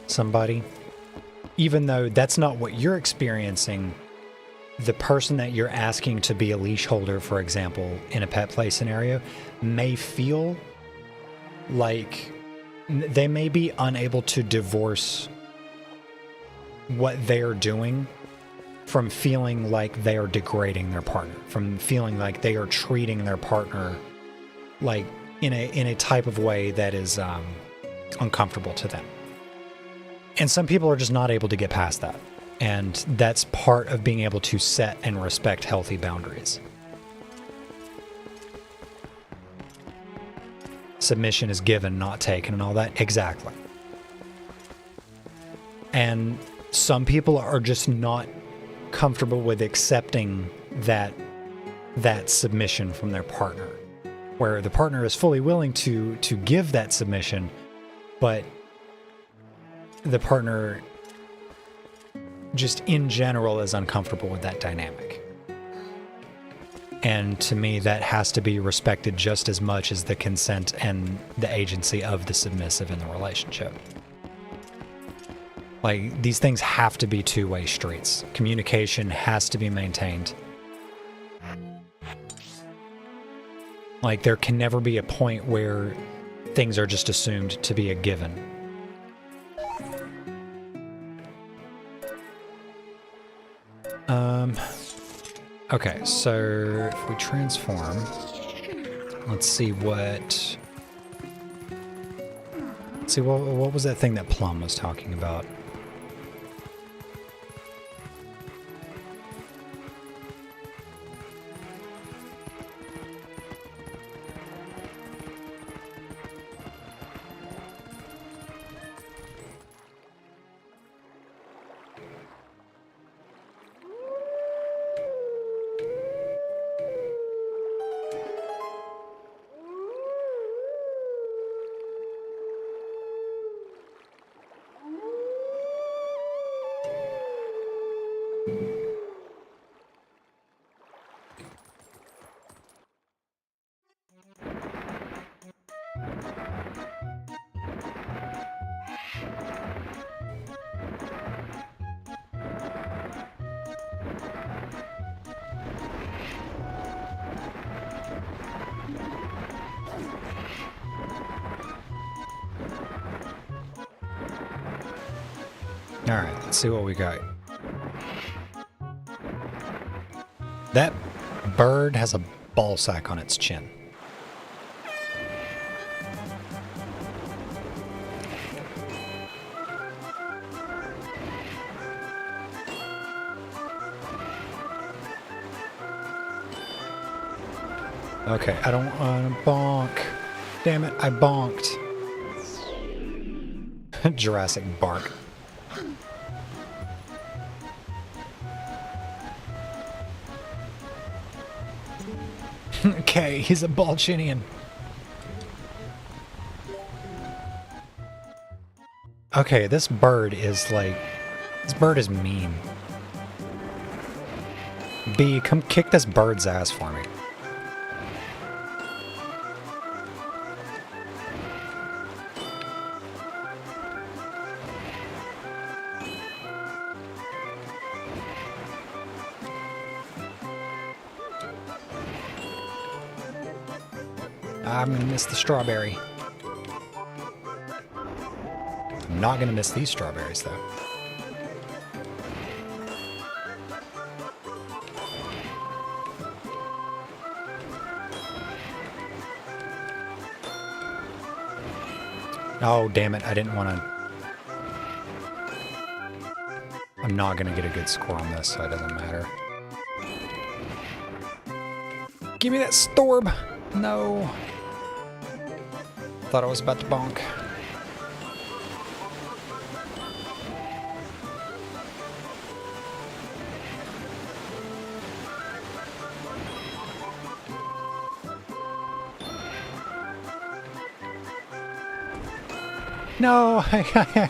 somebody, even though that's not what you're experiencing. The person that you're asking to be a leash holder, for example, in a pet play scenario, may feel like they may be unable to divorce what they are doing from feeling like they are degrading their partner, from feeling like they are treating their partner like in a type of way that is uncomfortable to them. And some people are just not able to get past that. And that's part of being able to set and respect healthy boundaries. Submission is given, not taken, and all that. Exactly. And some people are just not comfortable with accepting that submission from their partner, where the partner is fully willing to give that submission, but the partner just in general is uncomfortable with that dynamic. And to me, that has to be respected just as much as the consent and the agency of the submissive in the relationship. Like, these things have to be two-way streets. Communication has to be maintained. Like, there can never be a point where things are just assumed to be a given. Okay, so if we transform, let's see what was that thing that Plum was talking about? Alright, let's see what we got. That bird has a ball sack on its chin. Okay, I don't want to bonk. Damn it, I bonked. Jurassic bark. Okay, he's a Balchinian. Okay, this bird is like... This bird is mean. B, come kick this bird's ass for me. I'm gonna miss the strawberry. I'm not gonna miss these strawberries, though. Oh, damn it, I didn't want to... I'm not gonna get a good score on this, so it doesn't matter. Give me that storb! No. Thought I was about to bonk. No,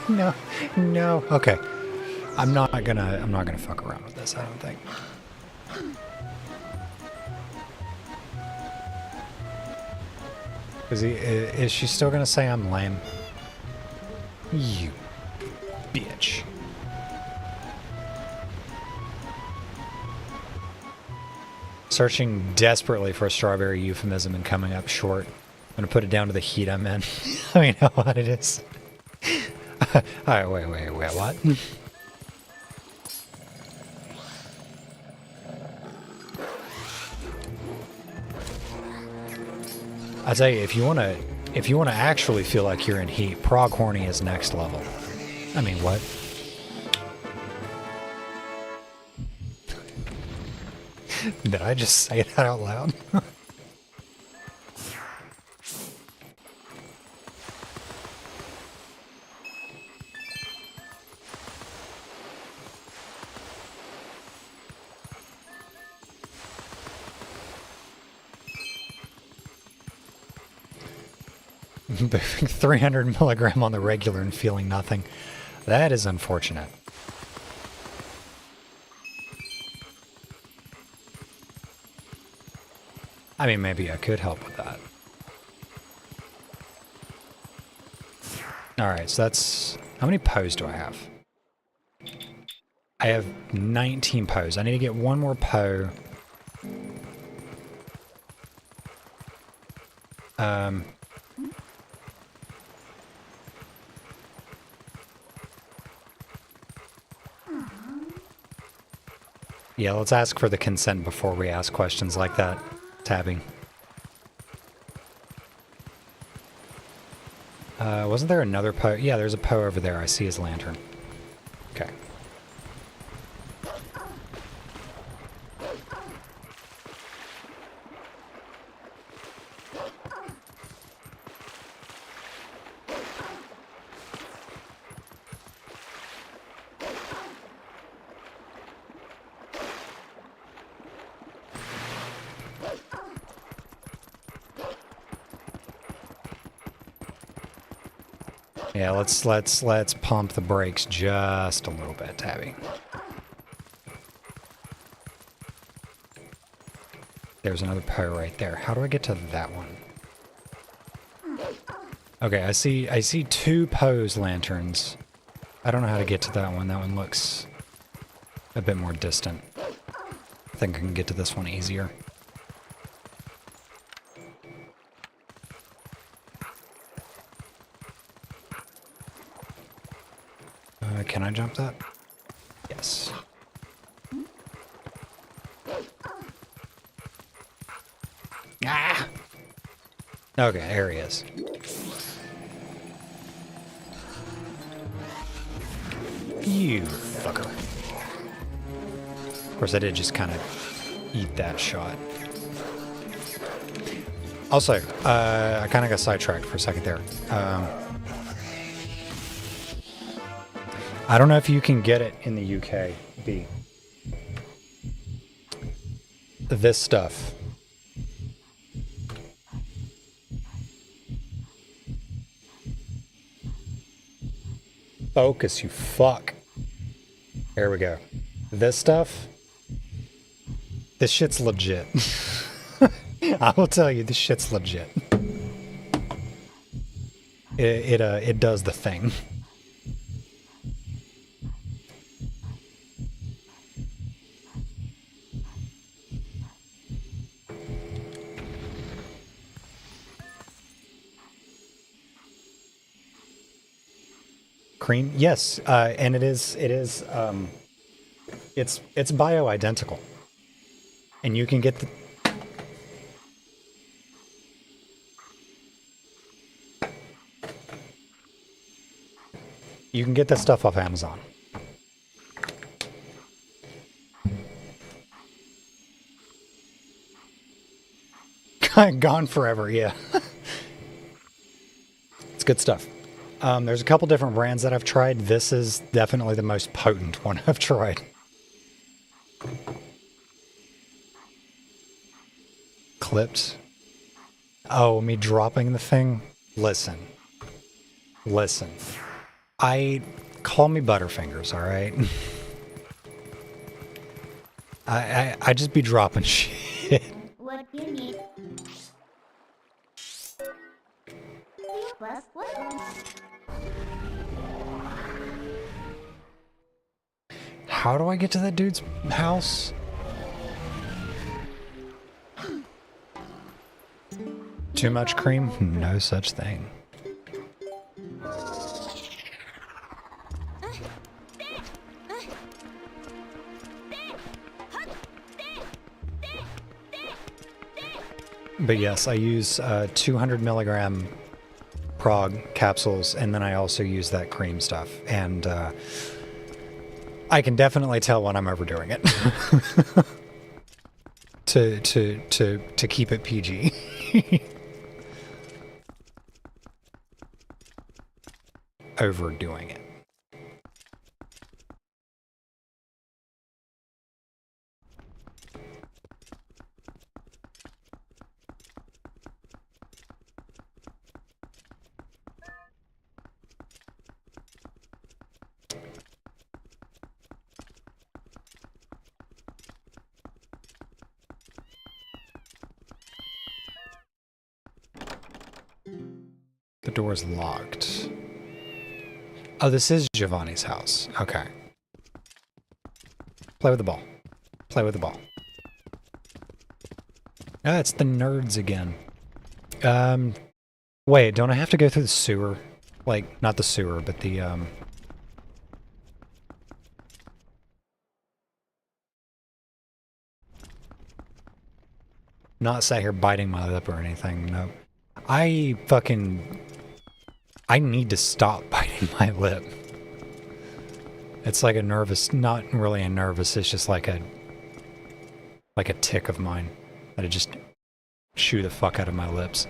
no, no. Okay, I'm not gonna fuck around with this. I don't think. Is she still gonna say I'm lame? You bitch. Searching desperately for a strawberry euphemism and coming up short. I'm gonna put it down to the heat I'm in. I mean, how hot it is. Alright, wait, what? I tell you, if you wanna actually feel like you're in heat, Prog Horny is next level. I mean, what? Did I just say that out loud? Moving 300 milligram on the regular and feeling nothing. That is unfortunate. I mean, maybe I could help with that. Alright, so that's... How many Poes do I have? I have 19 Poes. I need to get one more Poe. Yeah, let's ask for the consent before we ask questions like that, Tabby. Wasn't there another Poe? Yeah, there's a Poe over there. I see his lantern. Okay. Yeah, let's pump the brakes just a little bit, Tabby. There's another Poe right there. How do I get to that one? Okay, I see two Poe's lanterns. I don't know how to get to that one. That one looks a bit more distant. I think I can get to this one easier. Can I jump that? Yes. Ah! Okay, there he is. You fucker. Of course, I did just kind of eat that shot. Also, I kind of got sidetracked for a second there. I don't know if you can get it in the UK, B. This stuff. Focus, you fuck. There we go. This stuff. This shit's legit. I will tell you, this shit's legit. It does the thing. Cream, yes, and it's bioidentical, and you can get the. You can get this stuff off Amazon. Gone forever, yeah. It's good stuff. There's a couple different brands that I've tried. This is definitely the most potent one I've tried. Clipped. Oh, me dropping the thing? Listen. Listen. Call me Butterfingers, alright? I just be dropping shit. What you need? How do I get to that dude's house? Too much cream? No such thing. But yes, I use 200 milligram prog capsules, and then I also use that cream stuff. And I can definitely tell when I'm overdoing it. to keep it PG. Overdoing it. The door's locked. Oh, this is Giovanni's house. Okay. Play with the ball. Play with the ball. Ah, it's the nerds again. Wait, don't I have to go through the sewer? Like, not the sewer, but the, Not sat here biting my lip or anything, no. I need to stop biting my lip. It's like a nervous, not really a nervous, it's just like a tick of mine. That I just chew the fuck out of my lips.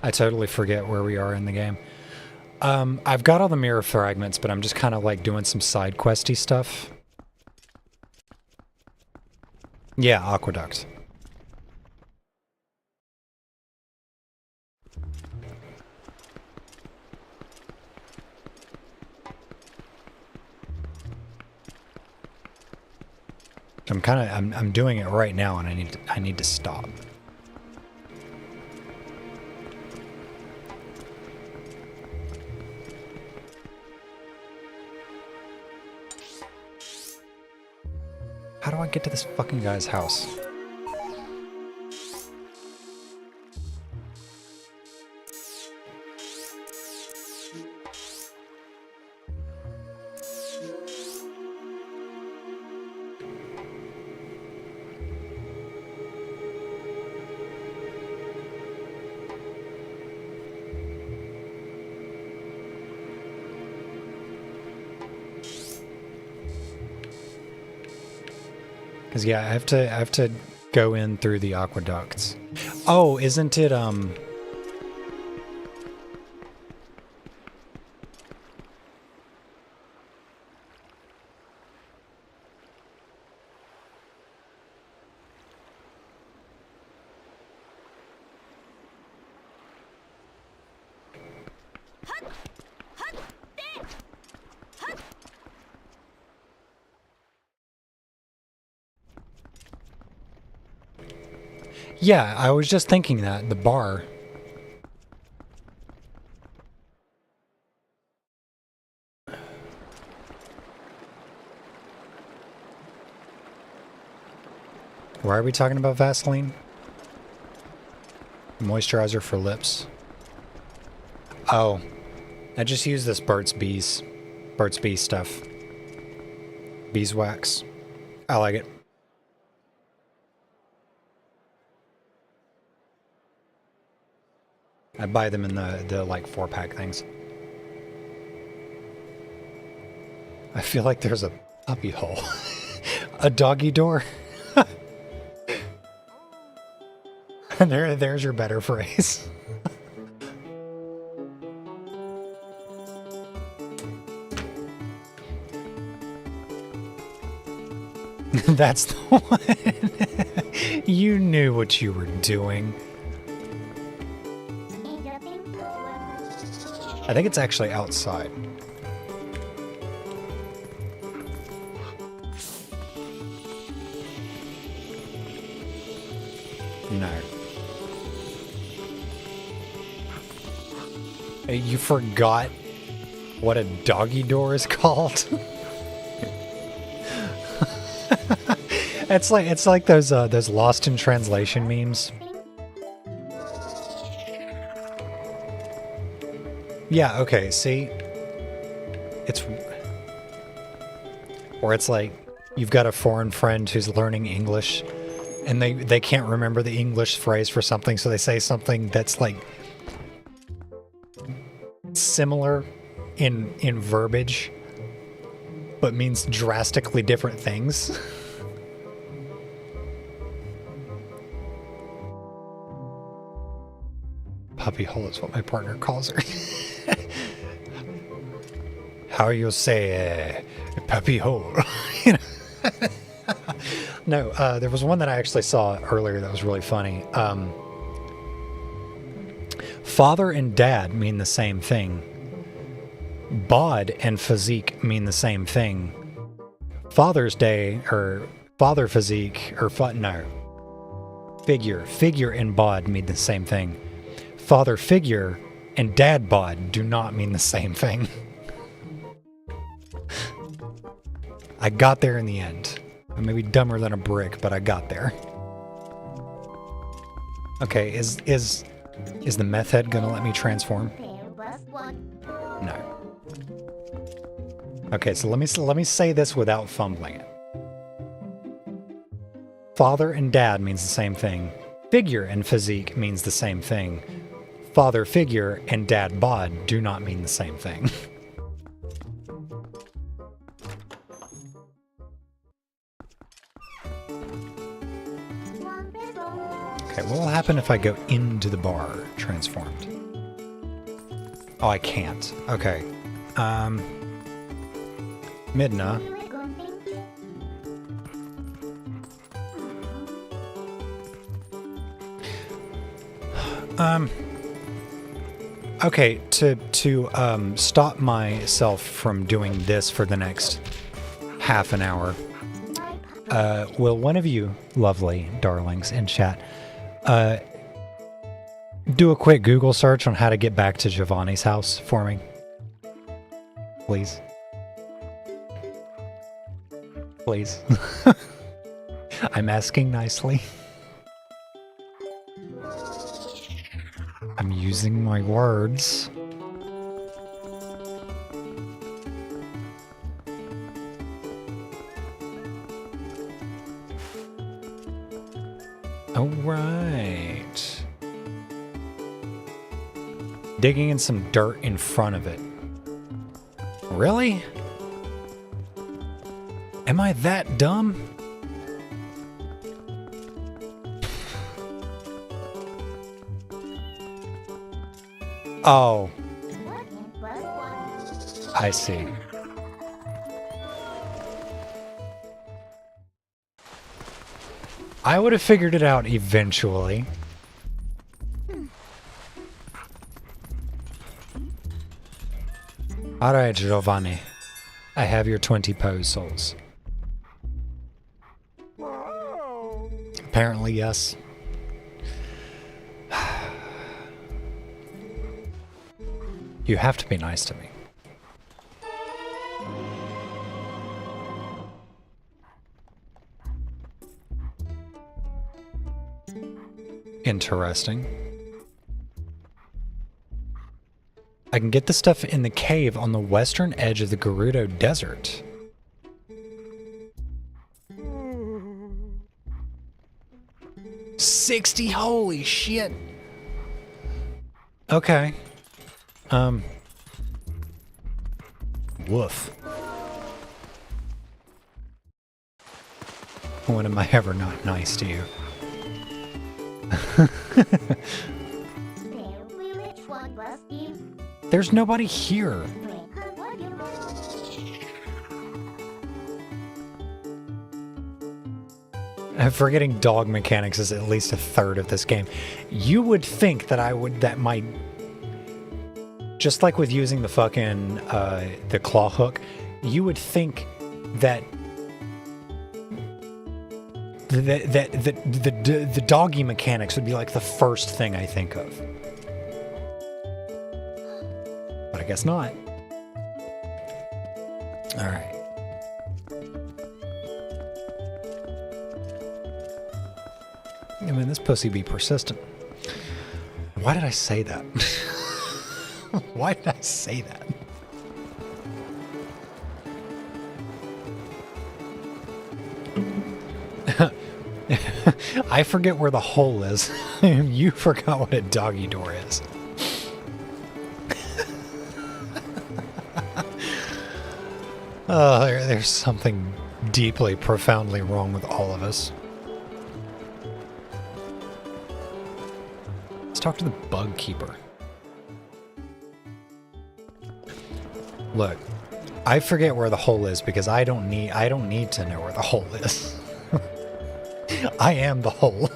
I totally forget where we are in the game. I've got all the mirror fragments, but I'm just kind of like doing some side questy stuff. Yeah, aqueduct. I'm doing it right now, and I need to stop. How do I get to this fucking guy's house? Cause yeah, I have to go in through the aqueducts. Oh, isn't it yeah, I was just thinking that, the bar. Why are we talking about Vaseline? Moisturizer for lips. Oh, I just use this Burt's Bees stuff. Beeswax. I like it. I buy them in the like 4-pack things. I feel like there's a puppy hole. A doggy door. There's your better phrase. That's the one. You knew what you were doing. I think it's actually outside. No. You forgot what a doggy door is called? It's like those Lost in Translation memes. Yeah, okay, see? It's like you've got a foreign friend who's learning English and they can't remember the English phrase for something, so they say something that's like similar in verbiage but means drastically different things. Puppy hole is what my partner calls her. How you say puppy hole? You know? No, there was one that I actually saw earlier that was really funny. Father and dad mean the same thing. Bod and physique mean the same thing. Father's Day or father physique or figure and bod mean the same thing. Father figure and dad bod do not mean the same thing. I got there in the end. I may be dumber than a brick, but I got there. Okay, is the meth head gonna let me transform? No. Okay, so let me say this without fumbling it. Father and dad means the same thing. Figure and physique means the same thing. Father figure and dad bod do not mean the same thing. Okay, what will happen if I go into the bar transformed? Oh, I can't. Okay. Midna. Okay, to stop myself from doing this for the next half an hour, will one of you lovely darlings in chat do a quick Google search on how to get back to Giovanni's house for me? Please. Please. I'm asking nicely. I'm using my words. All right. Digging in some dirt in front of it. Really? Am I that dumb? Oh. I see. I would have figured it out eventually. Alright, Giovanni. I have your 20 pose souls. Apparently, yes. You have to be nice to me. Interesting. I can get the stuff in the cave on the western edge of the Gerudo Desert. $60, holy shit. Okay. Woof. When am I ever not nice to you? There's nobody here. I'm forgetting dog mechanics is at least a third of this game. You would think that just like with using the fucking, the claw hook, you would think that the doggy mechanics would be like the first thing I think of. But I guess not. Alright. I mean, this pussy be persistent. Why did I say that? Why did I say that? I forget where the hole is. You forgot what a doggy door is. Oh, there's something deeply, profoundly wrong with all of us. Let's talk to the bug keeper. Look, I forget where the hole is because I don't need to know where the hole is. I am the hole.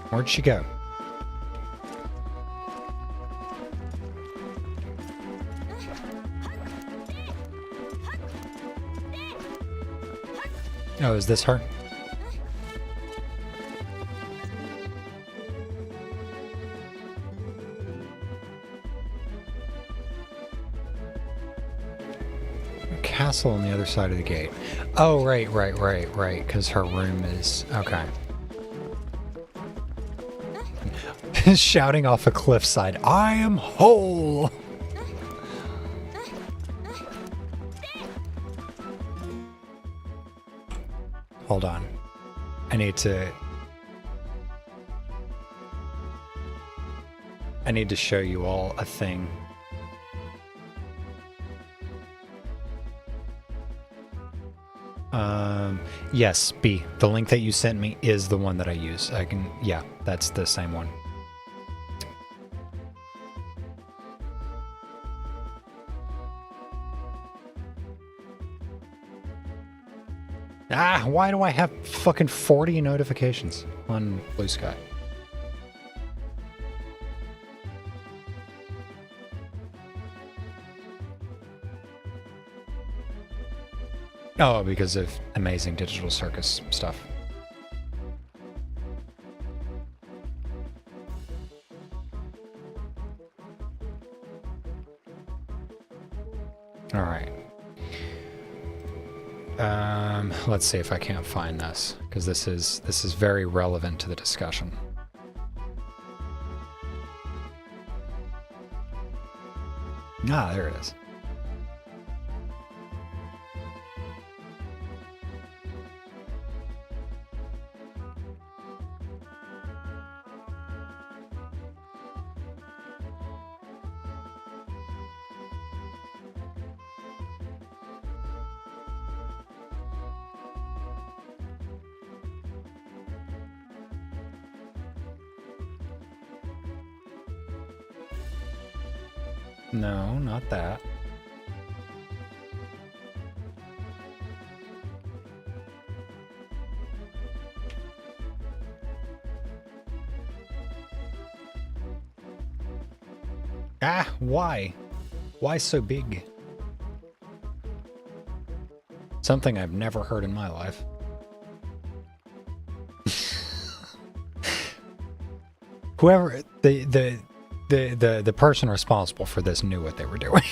Where'd she go? Oh, is this her? A castle on the other side of the gate. Oh, right, because her room is... Okay. Shouting off a cliffside, I am whole! Hold on. I need to show you all a thing. Yes, B. The link that you sent me is the one that I use. Yeah, that's the same one. Ah, why do I have fucking 40 notifications on Blue Sky? Oh, because of amazing Digital Circus stuff. All right. Let's see if I can't find this, because this is very relevant to the discussion. Ah, there it is. No, not that. Ah, why? Why so big? Something I've never heard in my life. Whoever the person responsible for this knew what they were doing.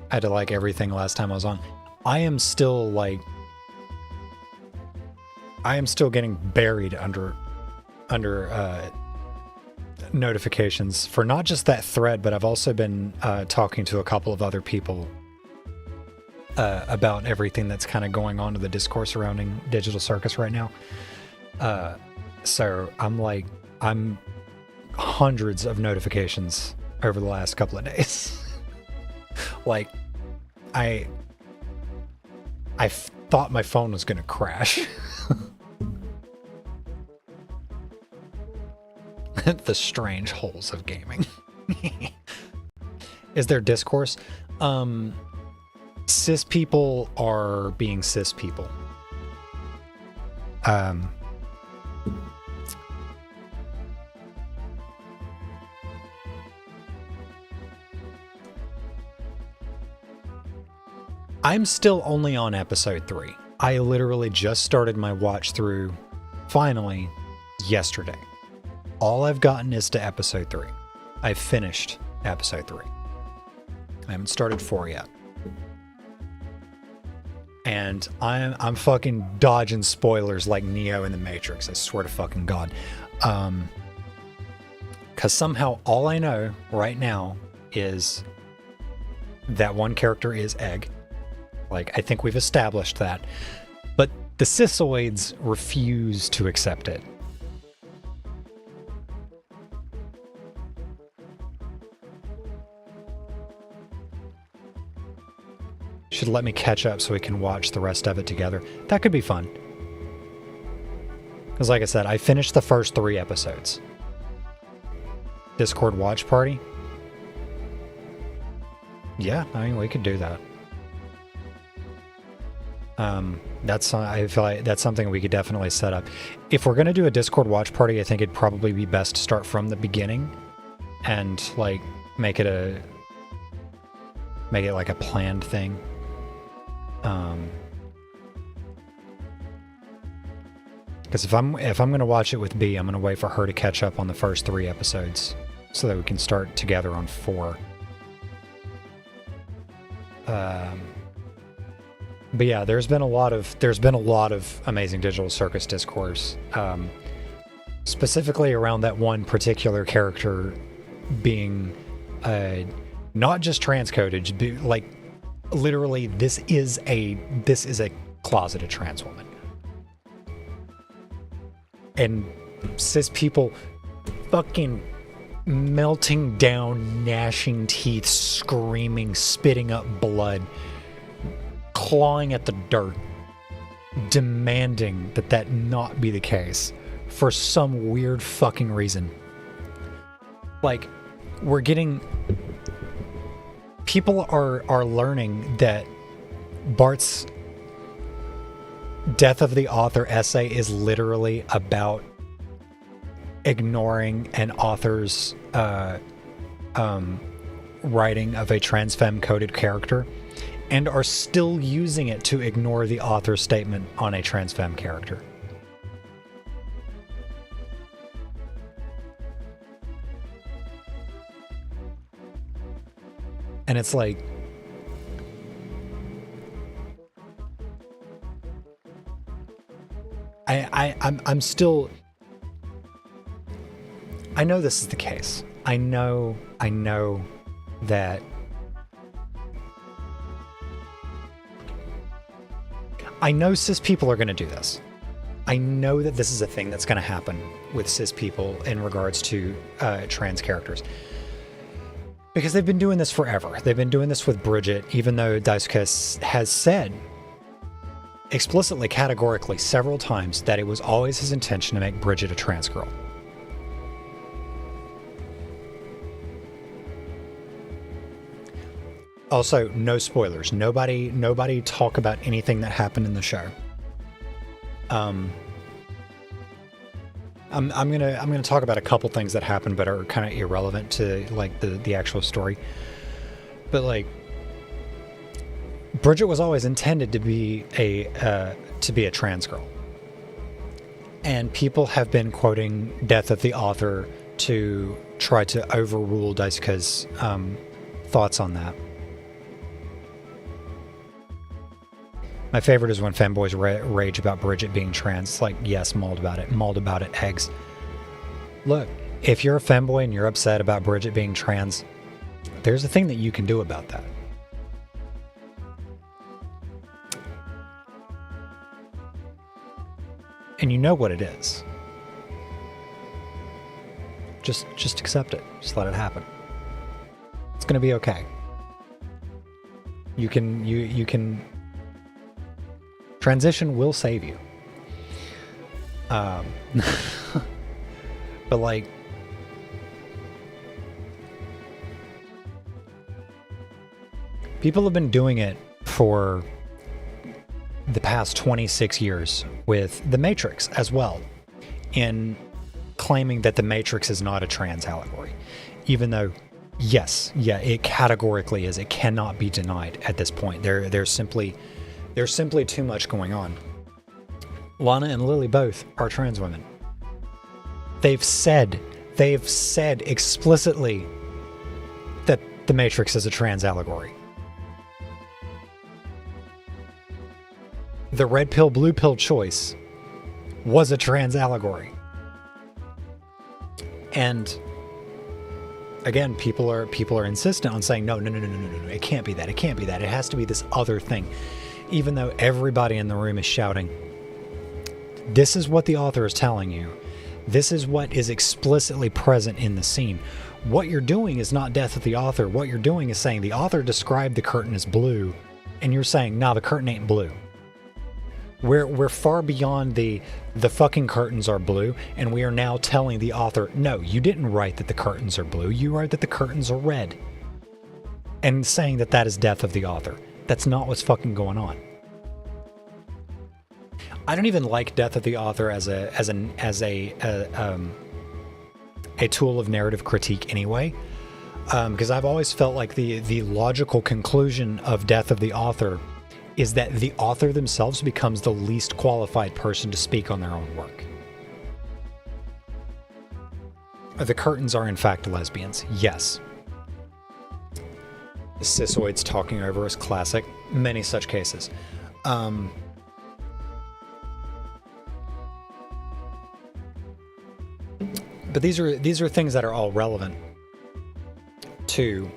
I had to like everything last time I was on. I am still getting buried under notifications for not just that thread, but I've also been talking to a couple of other people about everything that's kind of going on in the discourse surrounding Digital Circus right now. So I'm hundreds of notifications over the last couple of days. Like, I thought my phone was going to crash. The strange holes of gaming. Is there discourse? Cis people are being cis people. I'm still only on episode 3. I literally just started my watch through, finally, yesterday. All I've gotten is to episode 3. I've finished episode 3. I haven't started 4 yet. And I'm fucking dodging spoilers like Neo in the Matrix, I swear to fucking God. Because somehow all I know right now is that one character is Egg. Like, I think we've established that. But the Cisoids refuse to accept it. Should let me catch up so we can watch the rest of it together. That could be fun. Because like I said, I finished the first 3 episodes. Discord watch party? Yeah, I mean, we could do that. I feel like that's something we could definitely set up. If we're going to do a Discord watch party, I think it'd probably be best to start from the beginning and like make it like a planned thing. Because if I'm going to watch it with B, I'm going to wait for her to catch up on the first 3 episodes so that we can start together on 4. But yeah, there's been a lot of amazing Digital Circus discourse, specifically around that one particular character being not just transcoded, like literally this is a closeted trans woman, and cis people fucking melting down, gnashing teeth, screaming, spitting up blood, clawing at the dirt, demanding that not be the case for some weird fucking reason. Like, we're getting... People are learning that Bart's Death of the Author essay is literally about ignoring an author's writing of a trans femme coded character, and are still using it to ignore the author's statement on a trans femme character. And it's like, I'm still, I know this is the case. I know that I know cis people are going to do this. I know that this is a thing that's going to happen with cis people in regards to trans characters. Because they've been doing this forever. They've been doing this with Bridget, even though Dusklight has said explicitly, categorically, several times that it was always his intention to make Bridget a trans girl. Also, no spoilers. Nobody talk about anything that happened in the show. I'm gonna talk about a couple things that happened, but are kind of irrelevant to like the actual story. But like, Bridget was always intended to be a trans girl, and people have been quoting Death of the Author to try to overrule Daisuke's thoughts on that. My favorite is when fanboys rage about Bridget being trans. It's like, yes, mauled about it, eggs. Look, if you're a fanboy and you're upset about Bridget being trans, there's a thing that you can do about that. And you know what it is. Just accept it. Just let it happen. It's gonna be okay. You can transition will save you. But like, people have been doing it for the past 26 years with The Matrix as well, in claiming that The Matrix is not a trans allegory, even though, yes, yeah, it categorically is. It cannot be denied at this point. There's simply too much going on. Lana and Lily both are trans women. They've said explicitly that The Matrix is a trans allegory. The red pill, blue pill choice was a trans allegory. And again, people are insistent on saying, no, it can't be that. It can't be that. It has to be this other thing. Even though everybody in the room is shouting, this is what the author is telling you. This is what is explicitly present in the scene. What you're doing is not Death of the Author. What you're doing is saying the author described the curtain as blue, and you're saying, nah, the curtain ain't blue. We're far beyond the fucking curtains are blue, and we are now telling the author, no, you didn't write that the curtains are blue. You wrote that the curtains are red. And saying that is Death of the Author. That's not what's fucking going on. I don't even like Death of the Author as a tool of narrative critique anyway, because I've always felt like the logical conclusion of Death of the Author is that the author themselves becomes the least qualified person to speak on their own work. The curtains are in fact lesbians, yes. Cisoids talking over is classic. Many such cases. But these are things that are all relevant to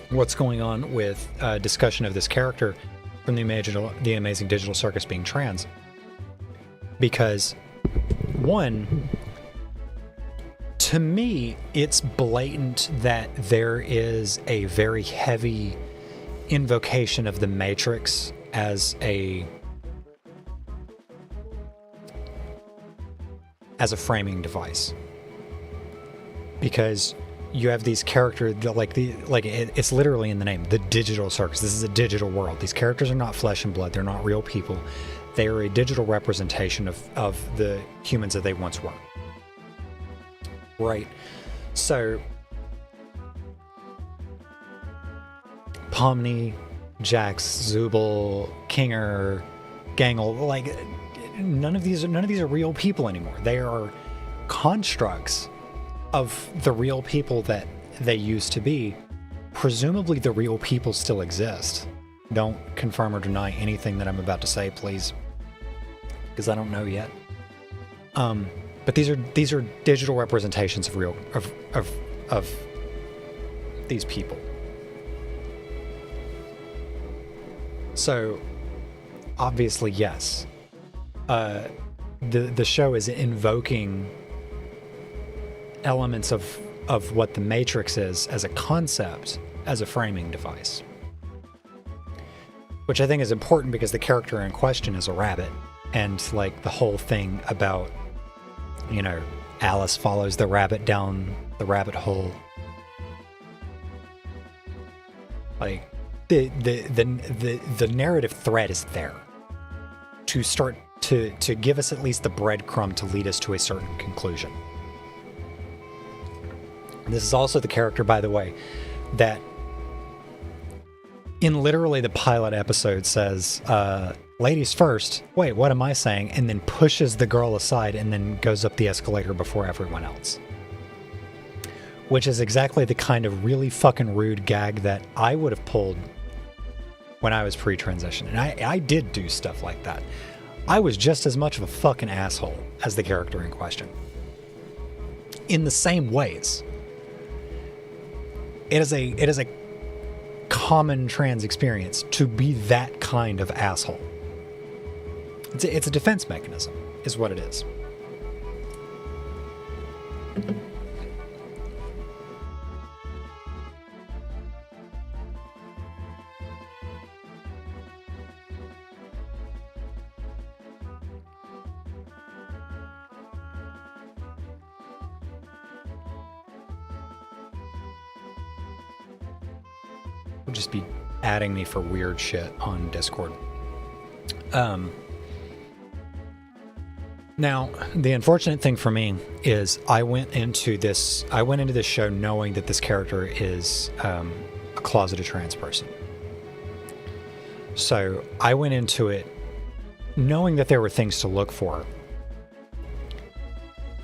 what's going on with discussion of this character from the Amazing Digital Circus being trans. Because, one, to me, it's blatant that there is a very heavy invocation of the Matrix as a framing device. Because you have these characters that it's literally in the name, the digital circus. This is a digital world. These characters are not flesh and blood. They're not real people. They are a digital representation of the humans that they once were. Right. So Pomni, Jax, Zubul, Kinger, Gangle, like none of these are real people anymore. They are constructs of the real people that they used to be. Presumably the real people still exist. Don't confirm or deny anything that I'm about to say, please, because I don't know yet. But these are digital representations of real of these people. So obviously, yes, the show is invoking elements of of what the Matrix is as a concept, as a framing device. Which I think is important because the character in question is a rabbit. And like the whole thing about, you know, Alice follows the rabbit down the rabbit hole. Like the narrative thread is there to start to give us at least the breadcrumb to lead us to a certain conclusion. This is also the character, by the way, that in literally the pilot episode says, ladies first, wait, what am I saying? And then pushes the girl aside and then goes up the escalator before everyone else. Which is exactly the kind of really fucking rude gag that I would have pulled when I was pre-transition. And I did do stuff like that. I was just as much of a fucking asshole as the character in question. In the same ways. It is a common trans experience to be that kind of asshole. It's a defense mechanism, is what it is. Will just be adding me for weird shit on Discord. Now, the unfortunate thing for me is I went into this show knowing that this character is a closeted trans person. So I went into it knowing that there were things to look for.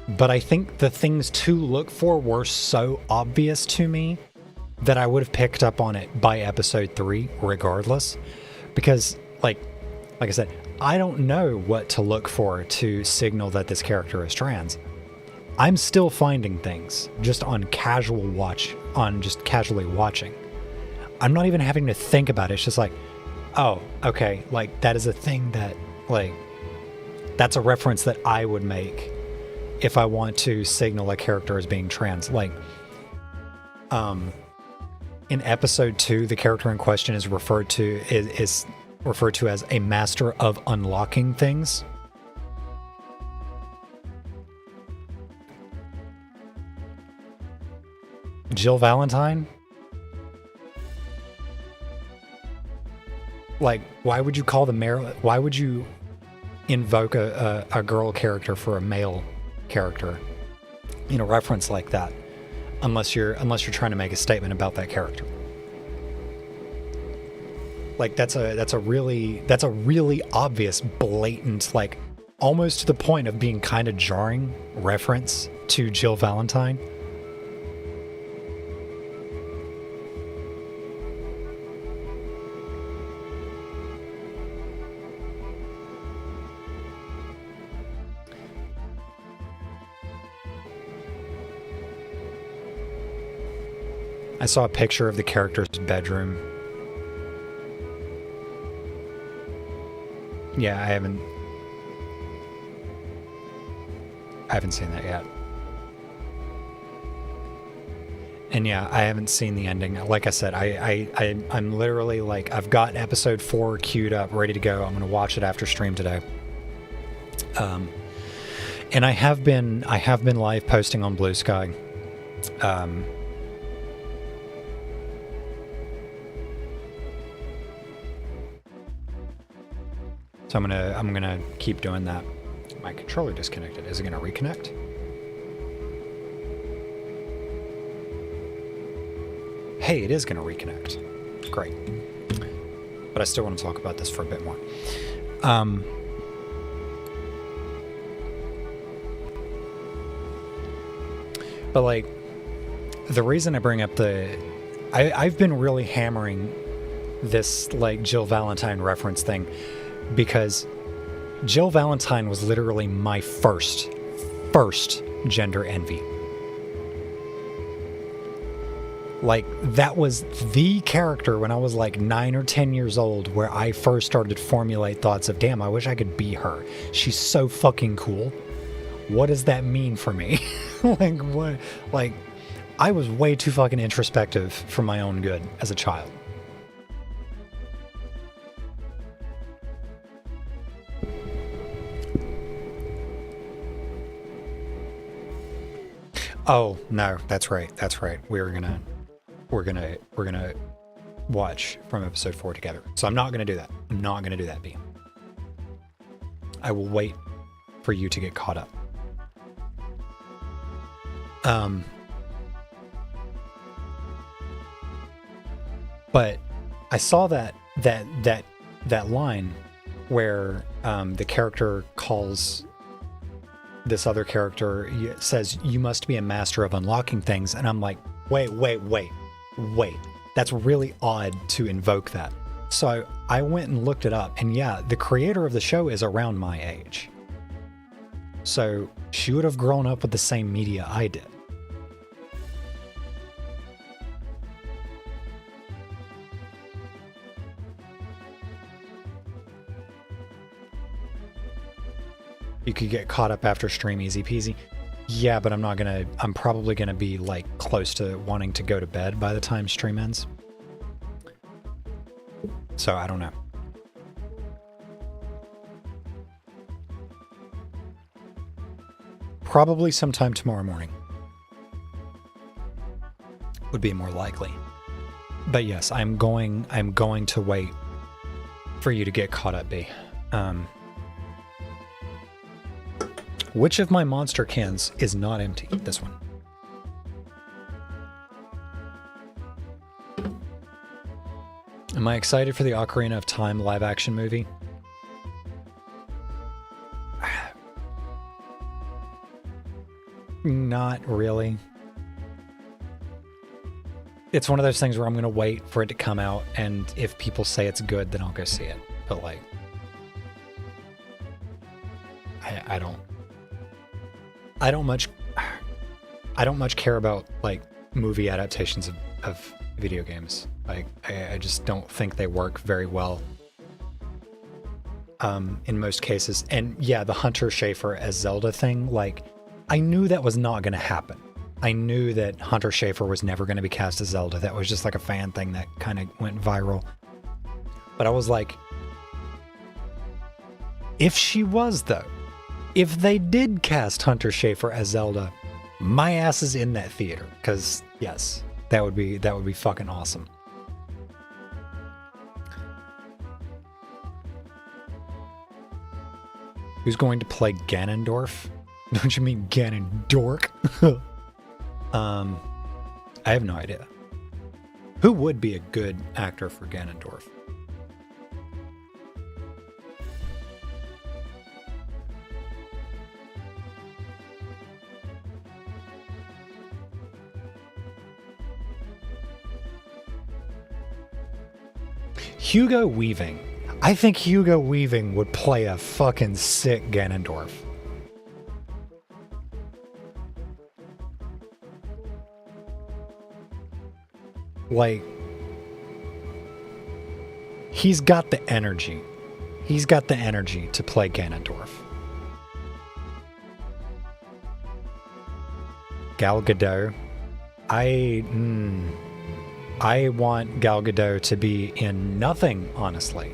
But I think the things to look for were so obvious to me that I would have picked up on it by episode 3 regardless. Because, like I said, I don't know what to look for to signal that this character is trans. I'm still finding things just on casually watching. I'm not even having to think about it. It's just like, oh, okay, like that is a thing that, like, that's a reference that I would make if I want to signal a character as being trans. Like, in episode 2, the character in question is referred to as a master of unlocking things. Jill Valentine? Like, why would you call why would you invoke a girl character for a male character in a reference like that? Unless you're trying to make a statement about that character. Like that's a really obvious, blatant, like almost to the point of being kind of jarring reference to Jill Valentine. I saw a picture of the character's bedroom. Yeah, I haven't seen that yet. And yeah, I haven't seen the ending. Like I said, I'm literally like, I've got episode 4 queued up, ready to go. I'm going to watch it after stream today. And I have been live posting on Blue Sky. So I'm gonna keep doing that. My controller disconnected. Is it gonna reconnect? Hey, it is gonna reconnect. Great. But I still want to talk about this for a bit more. But like, the reason I bring up I've been really hammering this like Jill Valentine reference thing, because Jill Valentine was literally my first gender envy. Like, that was the character when I was like 9 or 10 years old where I first started to formulate thoughts of, damn, I wish I could be her. She's so fucking cool. What does that mean for me? Like, what? Like, I was way too fucking introspective for my own good as a child. Oh, no, that's right. That's right. We're gonna watch from episode 4 together. So I'm not gonna do that. I'm not gonna do that, B. I will wait for you to get caught up. But I saw that line where the character calls this other character, says, "You must be a master of unlocking things," and I'm like, wait. That's really odd to invoke that. So I went and looked it up, and yeah, the creator of the show is around my age. So she would have grown up with the same media I did. You could get caught up after stream easy peasy. Yeah, but I'm probably gonna be like close to wanting to go to bed by the time stream ends. So I don't know. Probably sometime tomorrow morning would be more likely. But yes, I'm going to wait for you to get caught up, B. Which of my monster cans is not empty? This one. Am I excited for the Ocarina of Time live action movie? Not really. It's one of those things where I'm going to wait for it to come out, and if people say it's good, then I'll go see it. But like, I don't much care about like movie adaptations of video games. Like I just don't think they work very well in most cases. And yeah, the Hunter Schafer as Zelda thing, like I knew that was not going to happen. I knew that Hunter Schafer was never going to be cast as Zelda. That was just like a fan thing that kind of went viral. But I was like, if she was though, if they did cast Hunter Schafer as Zelda, my ass is in that theater. Because yes, that would be fucking awesome. Who's going to play Ganondorf? Don't you mean Ganondork? I have no idea. Who would be a good actor for Ganondorf? Hugo Weaving. I think Hugo Weaving would play a fucking sick Ganondorf. Like, he's got the energy. He's got the energy to play Ganondorf. Gal Gadot. I want Gal Gadot to be in nothing, honestly.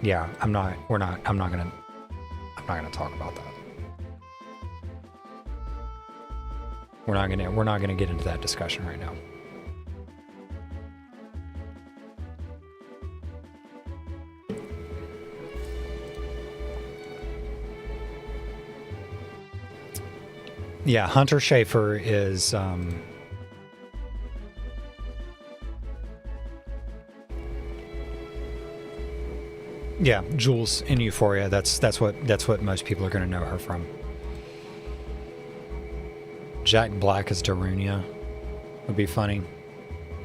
Yeah, I'm not gonna talk about that. We're not gonna get into that discussion right now. Yeah, Hunter Schafer is yeah, Jules in Euphoria. That's what most people are going to know her from. Jack Black as Darunia would be funny.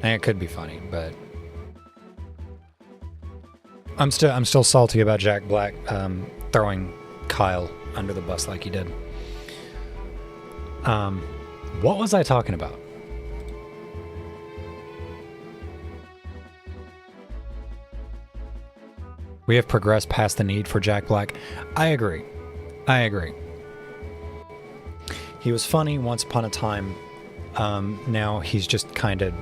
And it could be funny, but I'm still salty about Jack Black throwing Kyle under the bus like he did. What was I talking about? We have progressed past the need for Jack Black. I agree. He was funny once upon a time. Now he's just kind of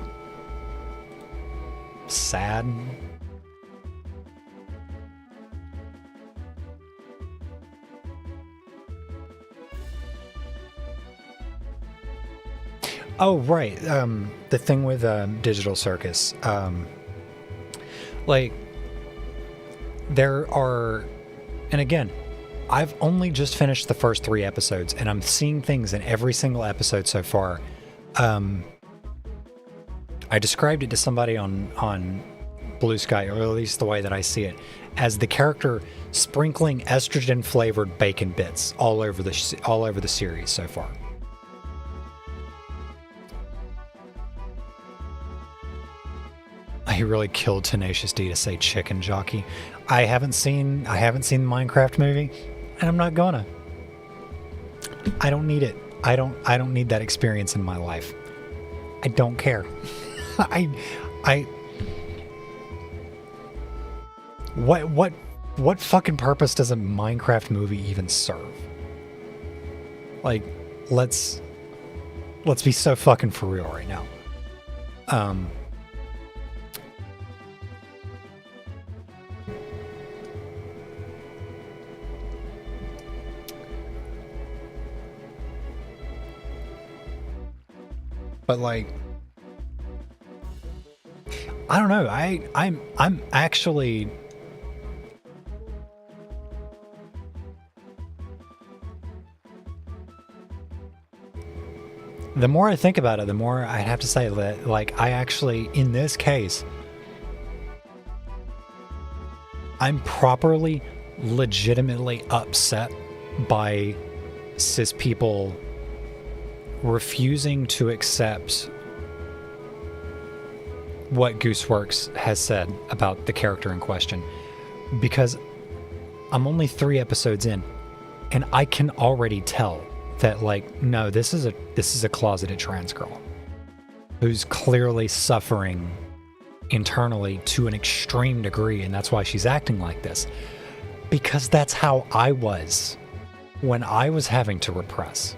sad. Oh, right. The thing with Digital Circus. Like, there are... And again, I've only just finished the first 3 episodes, and I'm seeing things in every single episode so far. I described it to somebody on Blue Sky, or at least the way that I see it, as the character sprinkling estrogen-flavored bacon bits all over the series so far. He really killed Tenacious D to say chicken jockey. I haven't seen the Minecraft movie, and I'm not gonna. I don't need it. I don't need that experience in my life. I don't care. What fucking purpose does a Minecraft movie even serve? Like, let's be so fucking for real right now. But like, I don't know. I'm actually, the more I think about it, the more I'd have to say that, like, I actually, in this case, I'm properly, legitimately upset by cis people refusing to accept what Gooseworks has said about the character in question, because I'm only 3 episodes in, and I can already tell that, like, no, this is a closeted trans girl who's clearly suffering internally to an extreme degree, and that's why she's acting like this, because that's how I was when I was having to repress.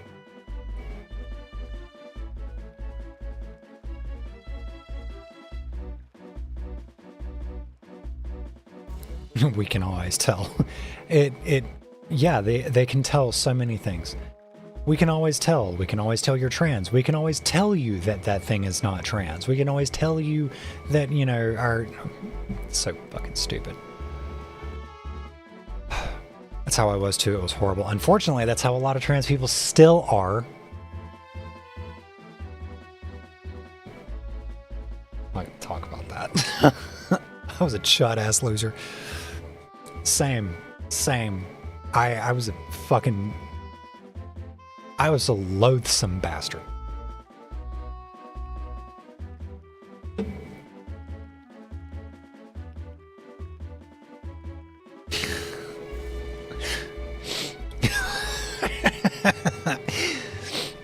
We can always tell. Yeah, they can tell so many things. We can always tell. We can always tell you're trans. We can always tell you that that thing is not trans. We can always tell you that, you know, are so fucking stupid. That's how I was too. It was horrible. Unfortunately, that's how a lot of trans people still are. I can talk about that. I was a chud-ass loser. Same. I was a loathsome bastard.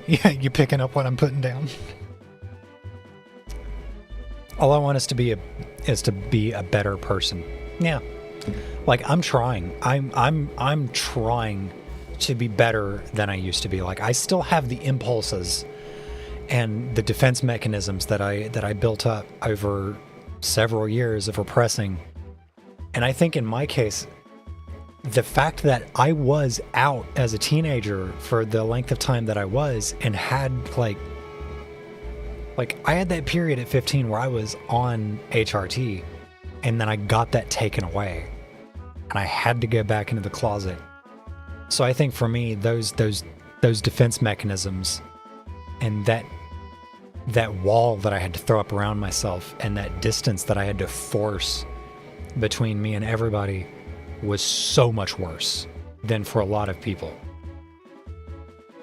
Yeah, you picking up what I'm putting down? All I want is to be a better person. Yeah. Like, I'm trying. I'm trying to be better than I used to be. Like, I still have the impulses and the defense mechanisms that I built up over several years of repressing. And I think in my case, the fact that I was out as a teenager for the length of time that I was, and had like I had that period at 15 where I was on HRT, and then I got that taken away, and I had to go back into the closet. So I think for me, those defense mechanisms and that wall that I had to throw up around myself, and that distance that I had to force between me and everybody, was so much worse than for a lot of people.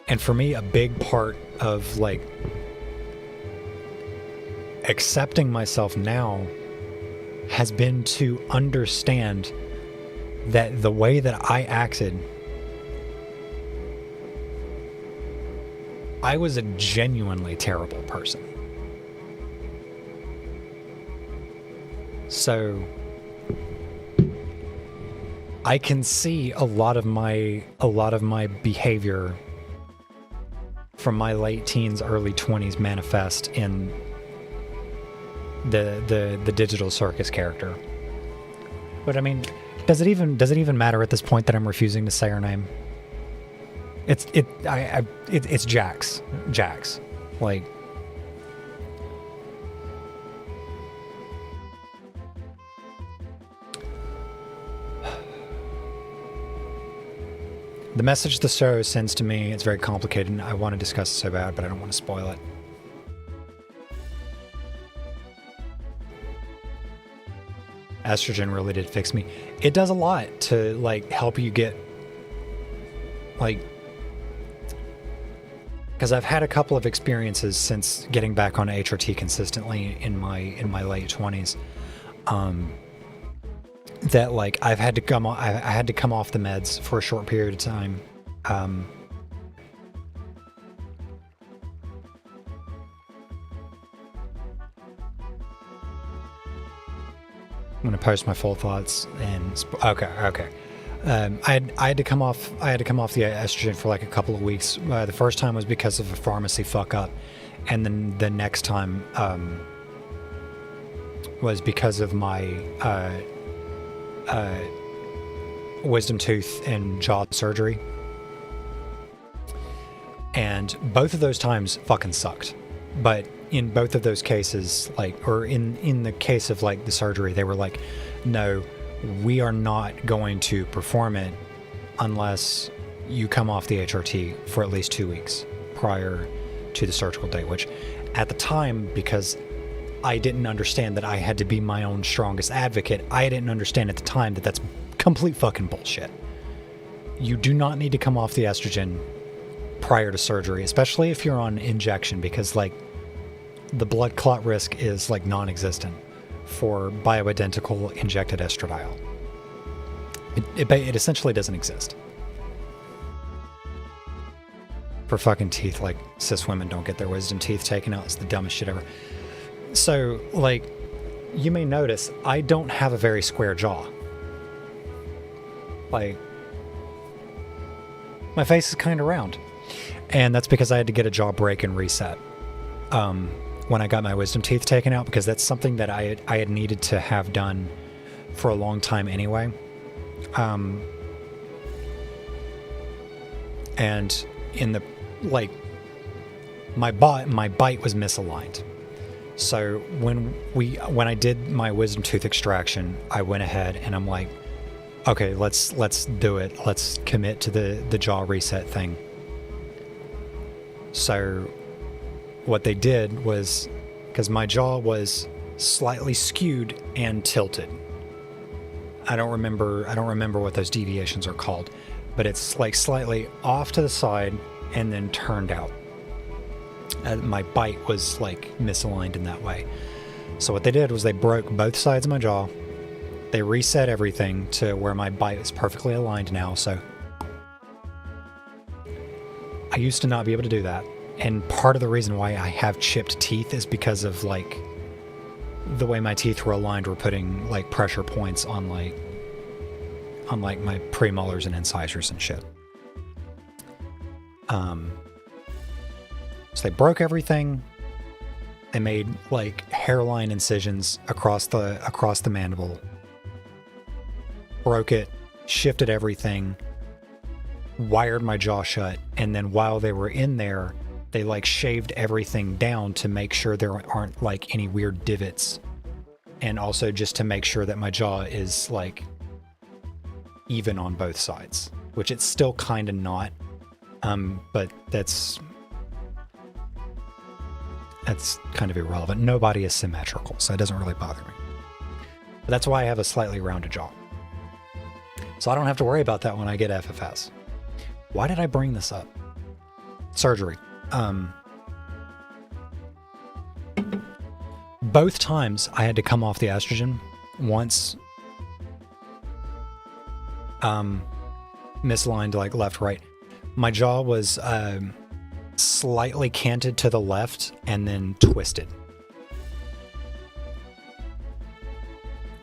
And for me, a big part of like accepting myself now has been to understand that the way that I acted, I was a genuinely terrible person. So I can see a lot of my behavior from my late teens, early 20s manifest in the digital circus character. But I mean, does it even matter at this point that I'm refusing to say her name? It's Jax. Jax. Like, the message the show sends to me, it's very complicated, and I want to discuss it so bad, but I don't want to spoil it. Estrogen really did fix me. It does a lot to, like, help you get, like, because I've had a couple of experiences since getting back on HRT consistently in my late 20s, that, like, I had to come off the meds for a short period of time. I'm gonna post my full thoughts and okay. I had to come off the estrogen for like a couple of weeks. The first time was because of a pharmacy fuck up, and then the next time was because of my wisdom tooth and jaw surgery. And both of those times fucking sucked. But in both of those cases, like, or in the case of like the surgery, they were like, no, we are not going to perform it unless you come off the HRT for at least 2 weeks prior to the surgical date, which at the time, because I didn't understand that I had to be my own strongest advocate, I didn't understand at the time that that's complete fucking bullshit. You do not need to come off the estrogen prior to surgery, especially if you're on injection, because like the blood clot risk is like non-existent for bioidentical injected estradiol. It essentially doesn't exist. For fucking teeth, like, cis women don't get their wisdom teeth taken out. It's the dumbest shit ever. So, like, you may notice I don't have a very square jaw. Like, my face is kind of round. And that's because I had to get a jaw break and reset when I got my wisdom teeth taken out, because that's something that I had needed to have done for a long time anyway. And in the, like, my bite was misaligned. So when I did my wisdom tooth extraction, I went ahead and I'm like, okay, let's do it. Let's commit to the jaw reset thing. So what they did was, because my jaw was slightly skewed and tilted. I don't remember what those deviations are called, but it's like slightly off to the side and then turned out. My bite was like misaligned in that way. So what they did was they broke both sides of my jaw. They reset everything to where my bite is perfectly aligned now. So I used to not be able to do that. And part of the reason why I have chipped teeth is because of like the way my teeth were aligned were putting like pressure points on like my premolars and incisors and shit. So they broke everything. They made like hairline incisions across the mandible. Broke it, shifted everything, wired my jaw shut, and then while they were in there, they like shaved everything down to make sure there aren't like any weird divots, and also just to make sure that my jaw is like even on both sides, which it's still kind of not, but that's kind of irrelevant. Nobody is symmetrical, so it doesn't really bother me. But that's why I have a slightly rounded jaw. So I don't have to worry about that when I get FFS. Why did I bring this up? Surgery. Both times I had to come off the estrogen. Once misaligned like left, right. My jaw was slightly canted to the left and then twisted.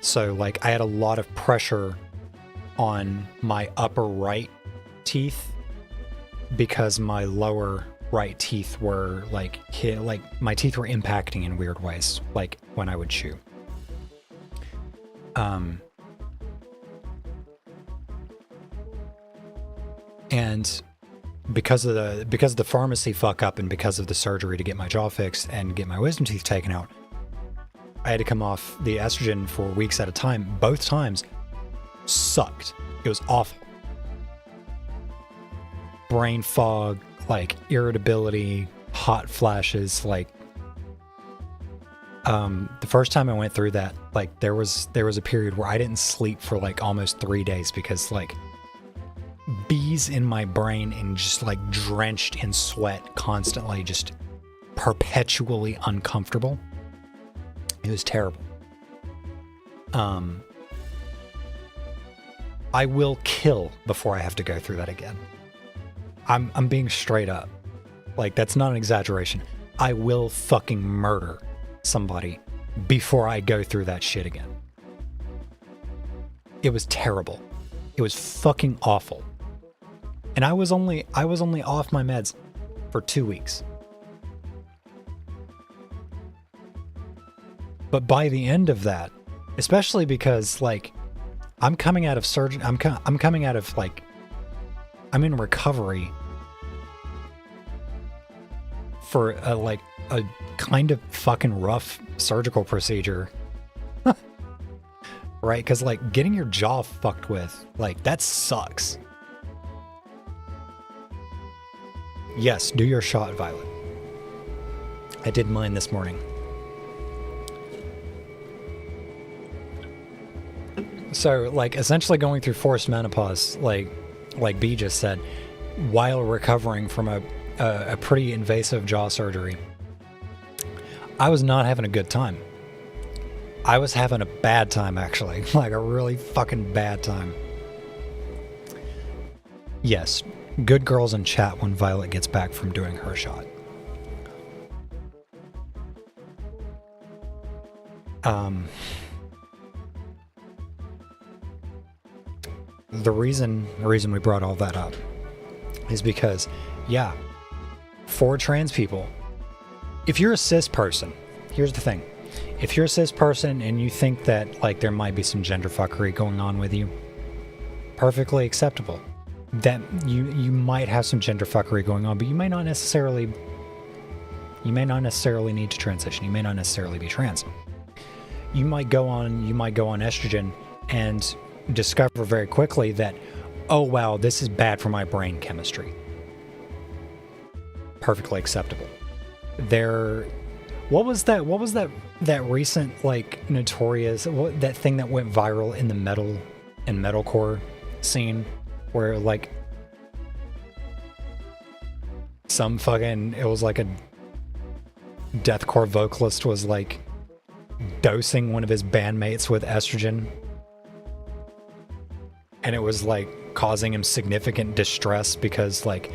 So like I had a lot of pressure on my upper right teeth because my lower right teeth were like my teeth were impacting in weird ways, like when I would chew. And because of the pharmacy fuck up and because of the surgery to get my jaw fixed and get my wisdom teeth taken out, I had to come off the estrogen for weeks at a time. Both times sucked. It was awful. Brain fog, like irritability, hot flashes, like the first time I went through that, like there was a period where I didn't sleep for like almost 3 days because like bees in my brain and just like drenched in sweat constantly, just perpetually uncomfortable. It was terrible. I will kill before I have to go through that again. I'm being straight up. Like, that's not an exaggeration. I will fucking murder somebody before I go through that shit again. It was terrible. It was fucking awful. And I was only off my meds for 2 weeks. But by the end of that, especially because like I'm coming out of surgery, I'm coming out of like, I'm in recovery for a kind of fucking rough surgical procedure. Right? Because like getting your jaw fucked with, like that sucks. Yes, do your shot, Violet. I did mine this morning. So, like, essentially going through forced menopause, like B just said, while recovering from a pretty invasive jaw surgery, I was not having a good time. I was having a bad time, actually. Like, a really fucking bad time. Yes, good girls in chat when Violet gets back from doing her shot. The reason we brought all that up is because, yeah, for trans people, if you're a cis person, here's the thing. If you're a cis person and you think that, like, there might be some gender fuckery going on with you, perfectly acceptable. That you might have some gender fuckery going on, but you may not necessarily need to transition. You may not necessarily be trans. You might go on estrogen and discover very quickly that, oh wow, this is bad for my brain chemistry. Perfectly acceptable. What was that recent, like, notorious, that thing that went viral in the metalcore scene where like it was like a deathcore vocalist was like dosing one of his bandmates with estrogen, and it was like causing him significant distress because like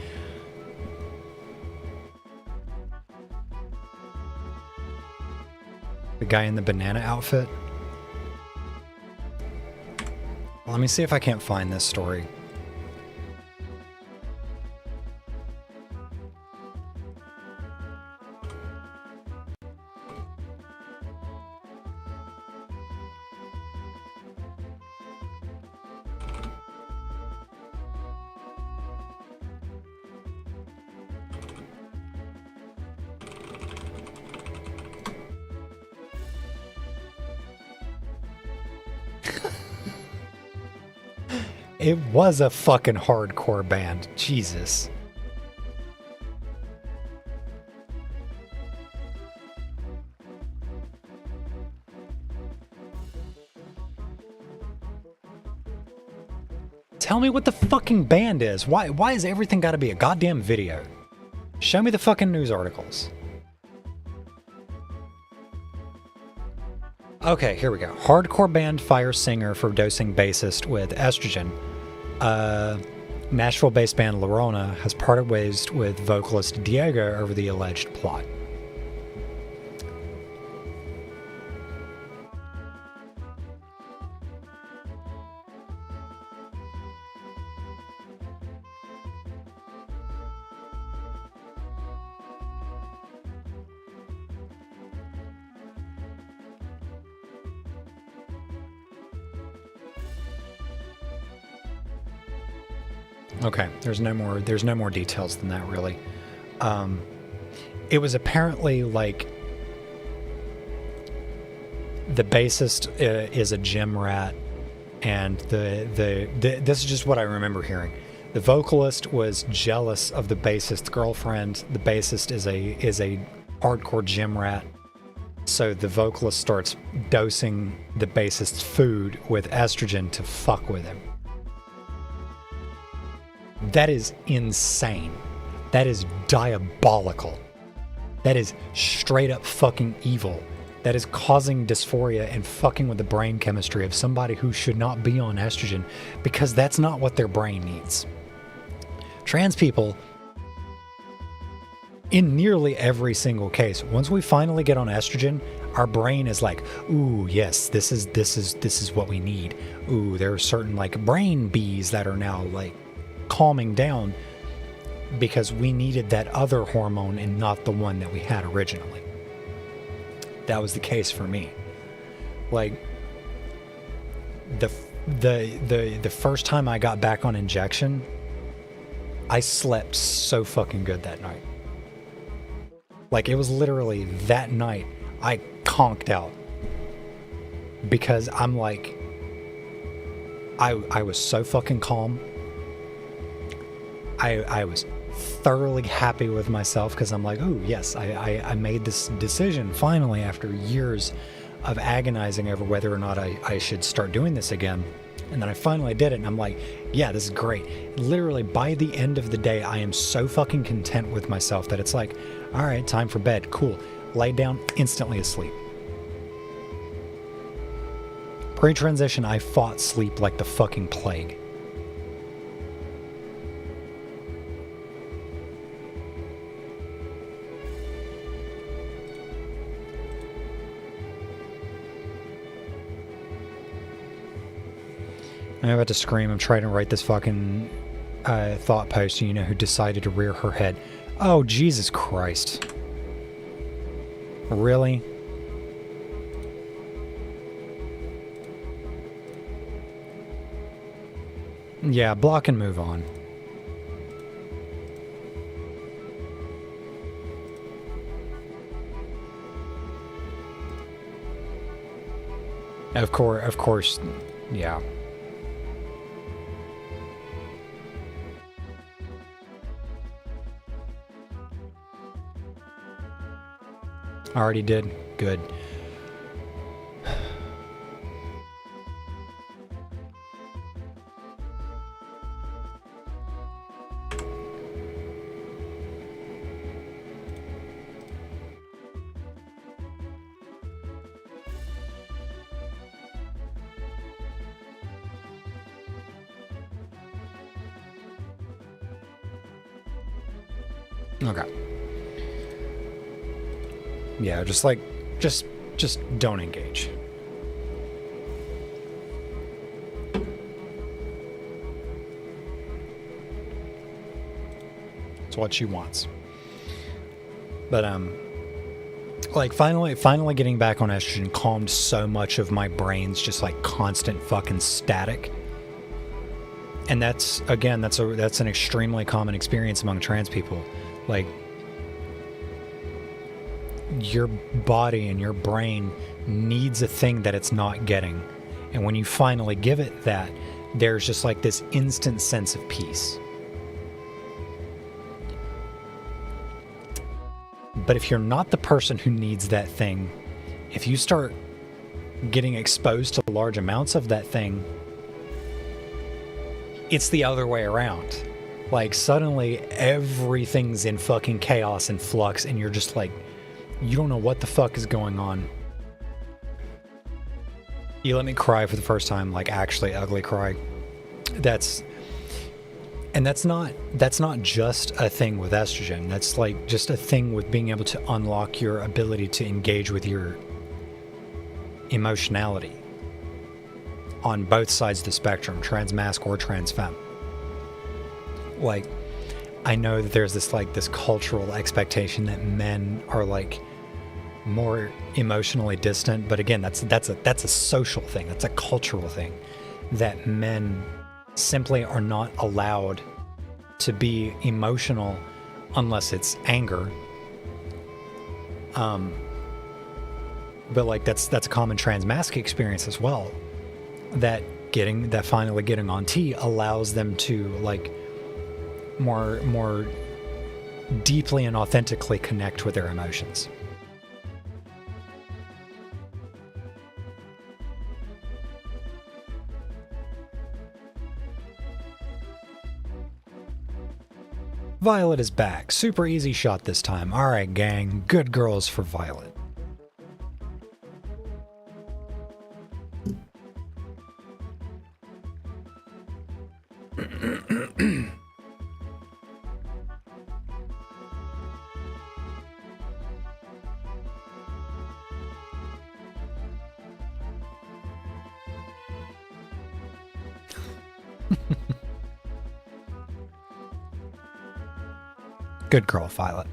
the guy in the banana outfit. Let me see if I can't find this story. It was a fucking hardcore band. Jesus. Tell me what the fucking band is. Why has everything got to be a goddamn video? Show me the fucking news articles. Okay, here we go. Hardcore band fires singer for dosing bassist with estrogen. Nashville-based band Lorona has parted ways with vocalist Diego over the alleged plot. Okay, there's no more details than that, really. It was apparently like the bassist is a gym rat, and this is just what I remember hearing. The vocalist was jealous of the bassist's girlfriend. The bassist is a hardcore gym rat, so the vocalist starts dosing the bassist's food with estrogen to fuck with him. That is insane. That is diabolical. That is straight up fucking evil. That is causing dysphoria and fucking with the brain chemistry of somebody who should not be on estrogen, because that's not what their brain needs. Trans people, in nearly every single case, once we finally get on estrogen, our brain is like, ooh, yes, this is what we need. Ooh, there are certain like brain bees that are now like calming down because we needed that other hormone and not the one that we had originally. That was the case for me. Like the first time I got back on injection, I slept so fucking good that night. Like, it was literally that night I conked out because I'm like, I was so fucking calm. I was thoroughly happy with myself because I'm like, oh yes, I made this decision finally after years of agonizing over whether or not I should start doing this again. And then I finally did it, and I'm like, yeah, this is great. Literally, by the end of the day, I am so fucking content with myself that it's like, all right, time for bed. Cool. Lay down, instantly asleep. Pre-transition, I fought sleep like the fucking plague. I'm about to scream. I'm trying to write this fucking thought post, you know, who decided to rear her head. Oh, Jesus Christ. Really? Yeah, block and move on. Of course, yeah. Already did? Good. Okay. Yeah, just don't engage. It's what she wants. But like finally getting back on estrogen calmed so much of my brain's just like constant fucking static. And that's an extremely common experience among trans people. Like, your body and your brain needs a thing that it's not getting. And when you finally give it that, there's just like this instant sense of peace. But if you're not the person who needs that thing, if you start getting exposed to large amounts of that thing, it's the other way around. Like, suddenly everything's in fucking chaos and flux, and you're just like, you don't know what the fuck is going on. You let me cry for the first time, like actually ugly cry. That's not just a thing with estrogen. That's like just a thing with being able to unlock your ability to engage with your emotionality on both sides of the spectrum, trans masc or trans femme. Like, I know that there's this cultural expectation that men are like more emotionally distant, but again, that's a social thing. That's a cultural thing, that men simply are not allowed to be emotional unless it's anger. But like that's a common transmasc experience as well. That finally getting on T allows them to like more deeply and authentically connect with their emotions. Violet is back. Super easy shot this time. Alright, gang. Good girls for Violet. Good girl, Violet.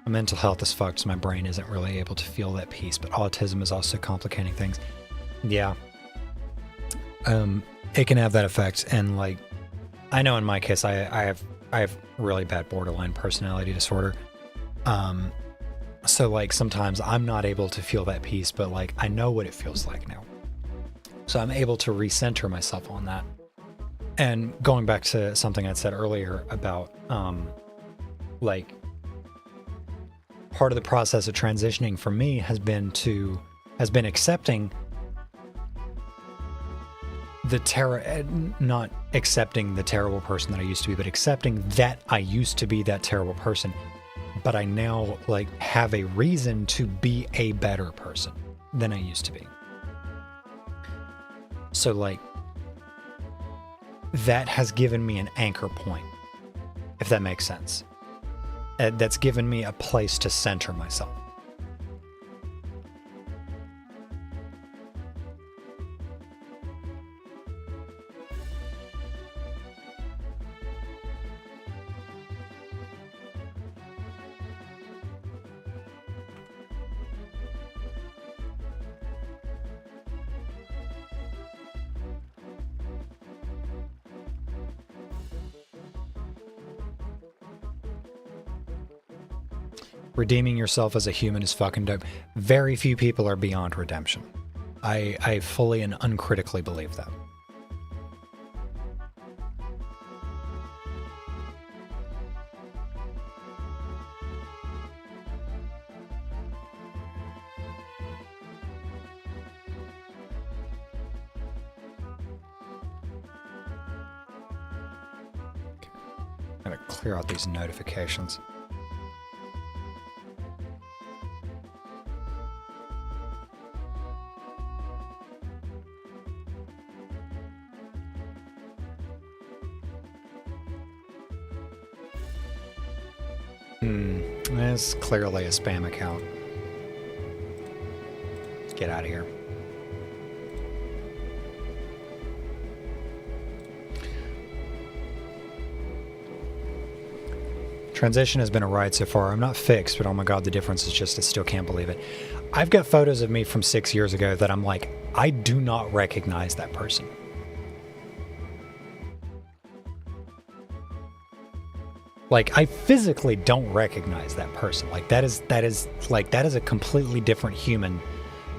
My mental health is fucked, so my brain isn't really able to feel that peace, but autism is also complicating things. Yeah. It can have that effect, and like, I know in my case, I have really bad borderline personality disorder. So like sometimes I'm not able to feel that peace, but like I know what it feels like now. So I'm able to recenter myself on that. And going back to something I'd said earlier about like part of the process of transitioning for me has been accepting not accepting the terrible person that I used to be, but accepting that I used to be that terrible person. But I now like have a reason to be a better person than I used to be. So like that has given me an anchor point, if that makes sense. That's given me a place to center myself. Redeeming yourself as a human is fucking dope. Very few people are beyond redemption. I fully and uncritically believe that. Gotta clear out these notifications. It's clearly a spam account. Get out of here. Transition has been a ride so far. I'm not fixed, but oh my god, the difference is just I still can't believe it. I've got photos of me from 6 years ago that I'm like, I do not recognize that person. Like, I physically don't recognize that person. Like, that is a completely different human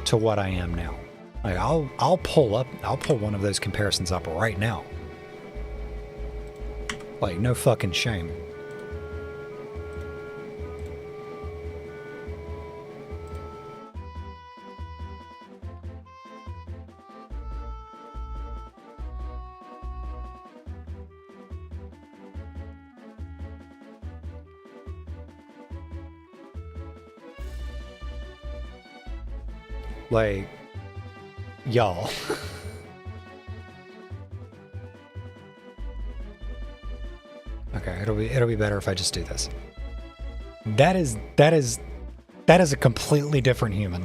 to what I am now. Like, I'll pull one of those comparisons up right now. Like, no fucking shame. Like, y'all. Okay, it'll be better if I just do this. That is a completely different human.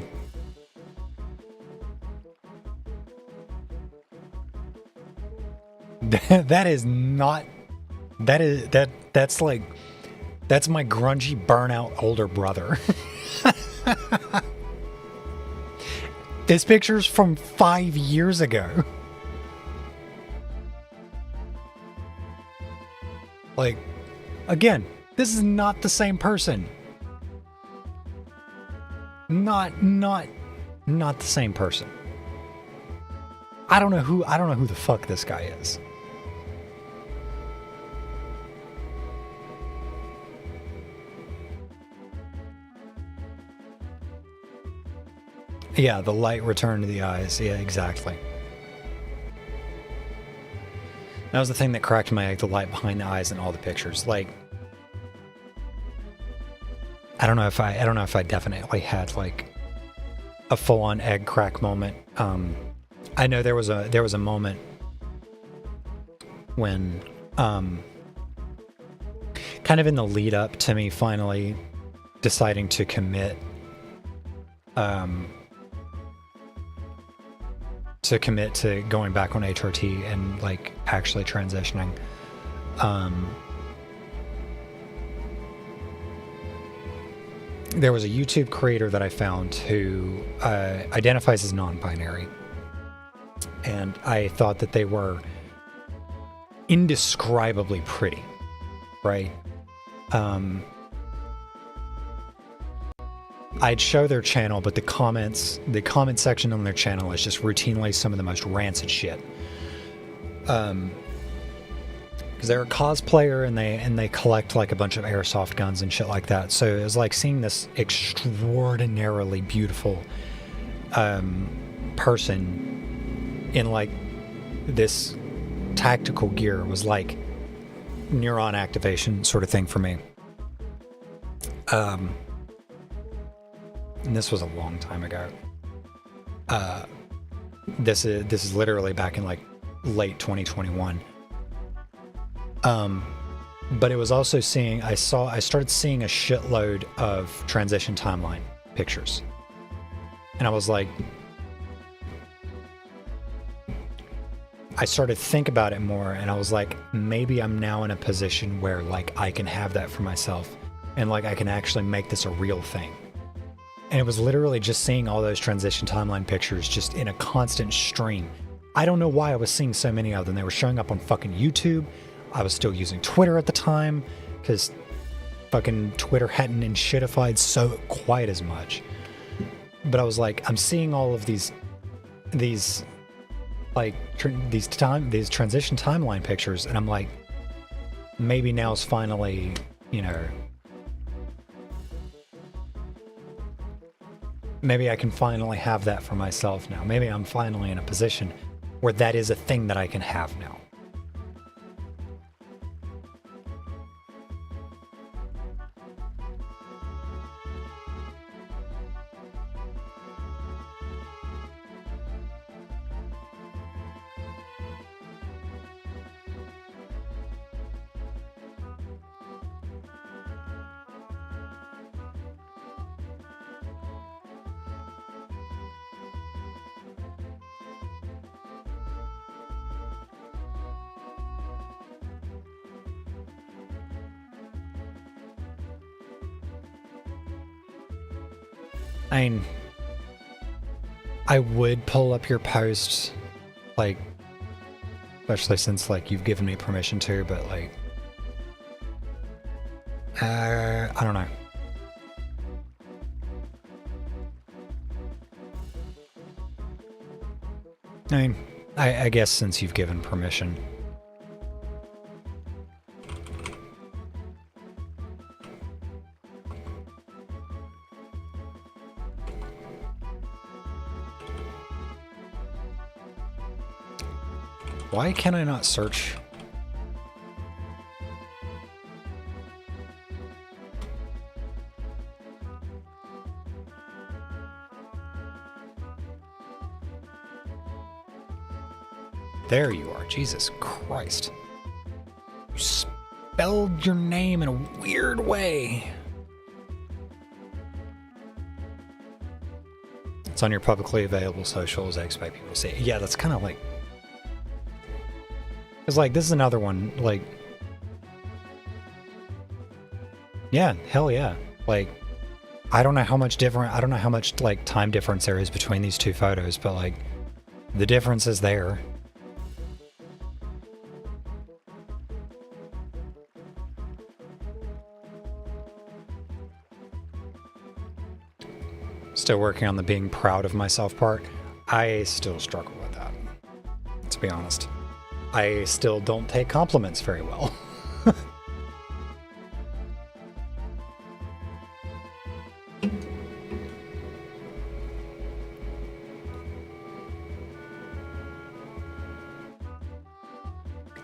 That's like That's my grungy, burnout older brother. This picture's from 5 years ago. Like, again, this is not the same person. Not the same person. I don't know who the fuck this guy is. Yeah, the light returned to the eyes. Yeah, exactly. That was the thing that cracked my egg, the light behind the eyes in all the pictures. Like, I don't know if I definitely had like a full-on egg crack moment. I know there was a moment when kind of in the lead up to me finally deciding to commit to going back on HRT and like actually transitioning. There was a YouTube creator that I found who identifies as non-binary, and I thought that they were indescribably pretty, right? I'd show their channel, but the comment section on their channel is just routinely some of the most rancid shit. Because they're a cosplayer and they collect like a bunch of airsoft guns and shit like that. So it was like seeing this extraordinarily beautiful person in like this tactical gear was like neuron activation sort of thing for me. And this was a long time ago. This is literally back in like late 2021. But it was also I started seeing a shitload of transition timeline pictures. And I was like, I started to think about it more, and I was like, maybe I'm now in a position where like I can have that for myself, and like I can actually make this a real thing. And it was literally just seeing all those transition timeline pictures just in a constant stream. I don't know why I was seeing so many of them. They were showing up on fucking YouTube. I was still using Twitter at the time because fucking Twitter hadn't shitified so quite as much. But I was like, I'm seeing all of these like these transition timeline pictures, and I'm like, maybe now's finally, you know, maybe I can finally have that for myself now. Maybe I'm finally in a position where that is a thing that I can have now. I mean, I would pull up your posts, like, especially since, like, you've given me permission to, but, like, I don't know. I mean, I guess since you've given permission. Why can I not search? There you are. Jesus Christ. You spelled your name in a weird way. It's on your publicly available socials. I expect people to see it. Yeah, that's kind of like... It's like, this is another one, like... Yeah, hell yeah. Like, I don't know how much like time difference there is between these two photos, but like the difference is there. Still working on the being proud of myself part. I still struggle with that, to be honest. I still don't take compliments very well.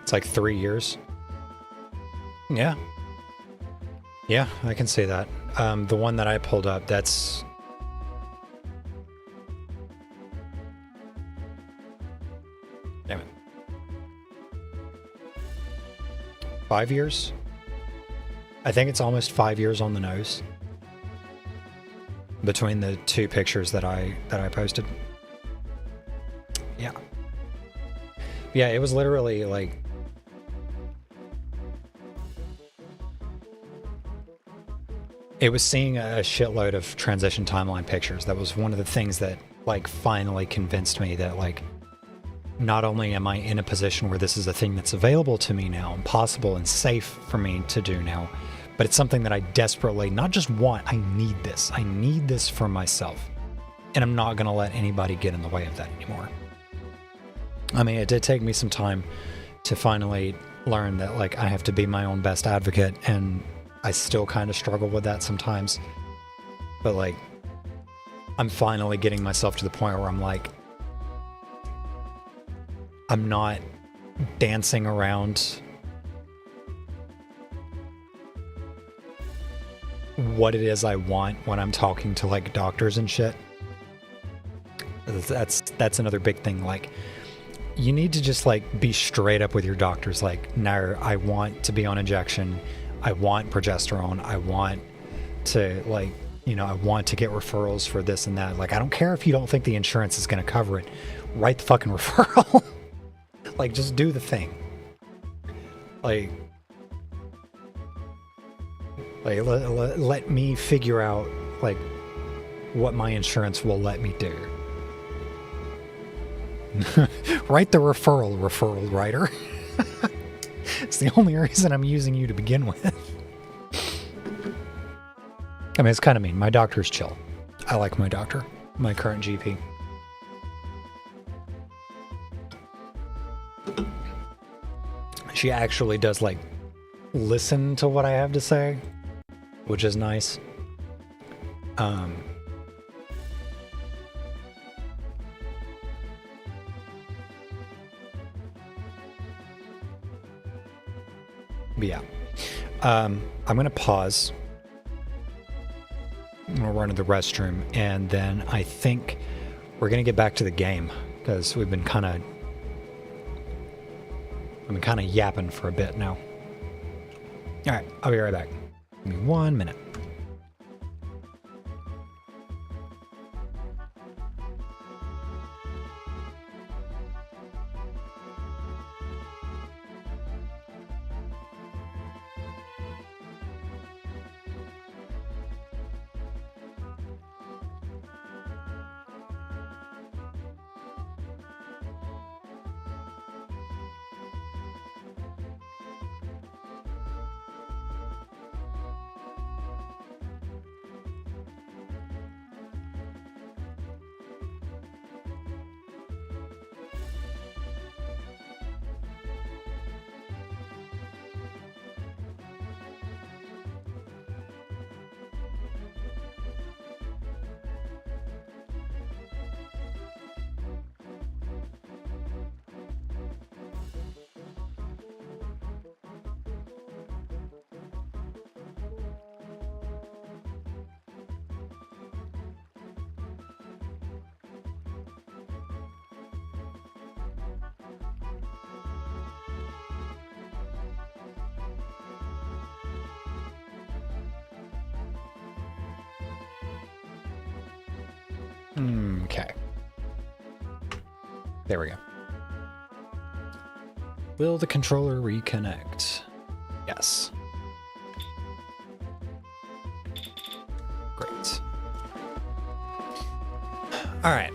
It's like 3 years. Yeah. Yeah, I can see that. The one that I pulled up, that's... Damn it. 5 years? I think it's almost 5 years on the nose between the two pictures that I posted. Yeah. Yeah, it was literally like... It was seeing a shitload of transition timeline pictures. That was one of the things that, like, finally convinced me that, like, not only am I in a position where this is a thing that's available to me now and possible and safe for me to do now, but it's something that I desperately not just want, I need this. I need this for myself. And I'm not going to let anybody get in the way of that anymore. I mean, it did take me some time to finally learn that, like, I have to be my own best advocate, and I still kind of struggle with that sometimes. But, like, I'm finally getting myself to the point where I'm like, I'm not dancing around what it is I want when I'm talking to, like, doctors and shit. That's another big thing. Like, you need to just, like, be straight up with your doctors. Like, no, I want to be on injection. I want progesterone. I want to, like, you know, I want to get referrals for this and that. Like, I don't care if you don't think the insurance is going to cover it. Write the fucking referral. Like, just do the thing. Like let me figure out, like, what my insurance will let me do. Write the referral writer. It's the only reason I'm using you to begin with. I mean, it's kind of mean. My doctor's chill. I like my doctor, my current GP. She actually does, like, listen to what I have to say, which is nice. But yeah, I'm going to pause. I'm going to run to the restroom, and then I think we're going to get back to the game, because we've been kind of yapping for a bit now. All right, I'll be right back. Give me 1 minute. Okay. There we go. Will the controller reconnect? Yes. Great. Alright,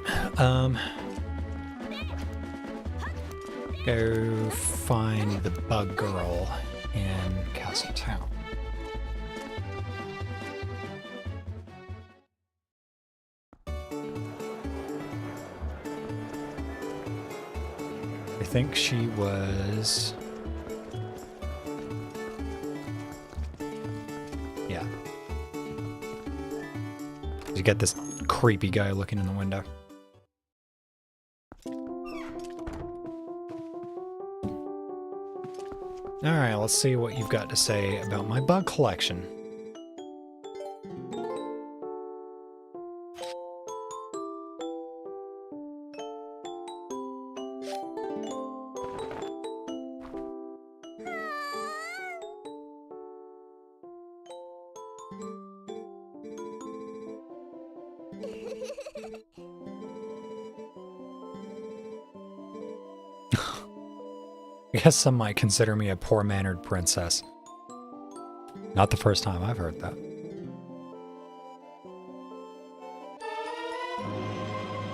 go find the bug girl in Castle Town. I think she was... yeah. You get this creepy guy looking in the window. Alright, let's see what you've got to say about my bug collection. I guess some might consider me a poor-mannered princess. Not the first time I've heard that.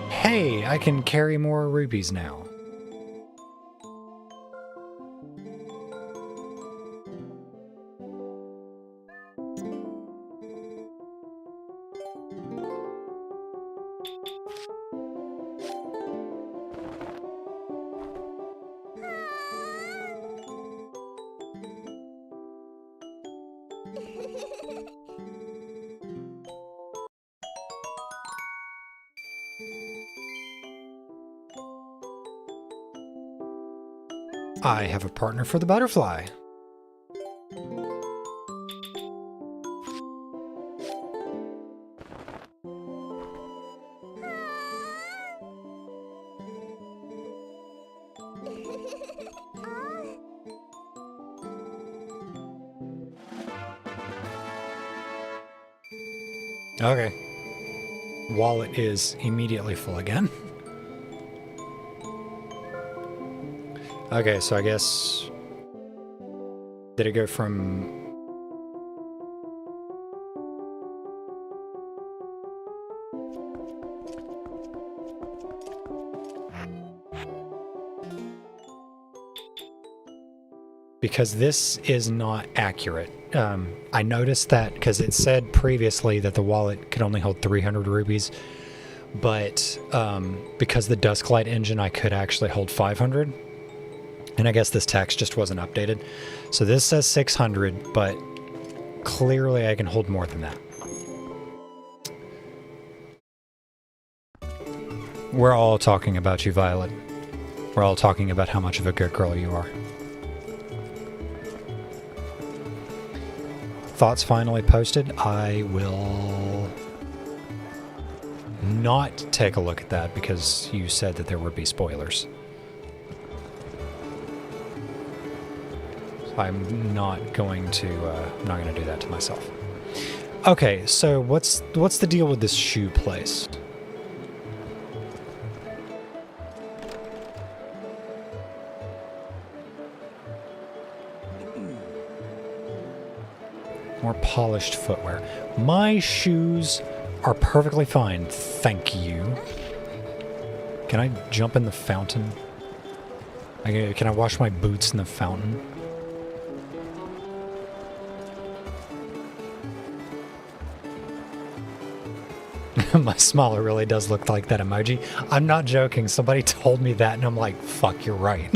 Hey, I can carry more rubies now. I have a partner for the butterfly. Okay. Wallet is immediately full again. Okay, so I guess... did it go from... because this is not accurate. I noticed that because it said previously that the wallet could only hold 300 rubies, but because the Dusklight engine, I could actually hold 500. And I guess this text just wasn't updated. So this says 600, but clearly I can hold more than that. We're all talking about you, Violet. We're all talking about how much of a good girl you are. Thoughts finally posted. I will not take a look at that because you said that there would be spoilers. I'm not going to do that to myself. Okay, so what's the deal with this shoe place? More polished footwear. My shoes are perfectly fine, thank you. Can I jump in the fountain? Can I wash my boots in the fountain? My smaller really does look like that emoji. I'm not joking. Somebody told me that and I'm like, fuck, you're right.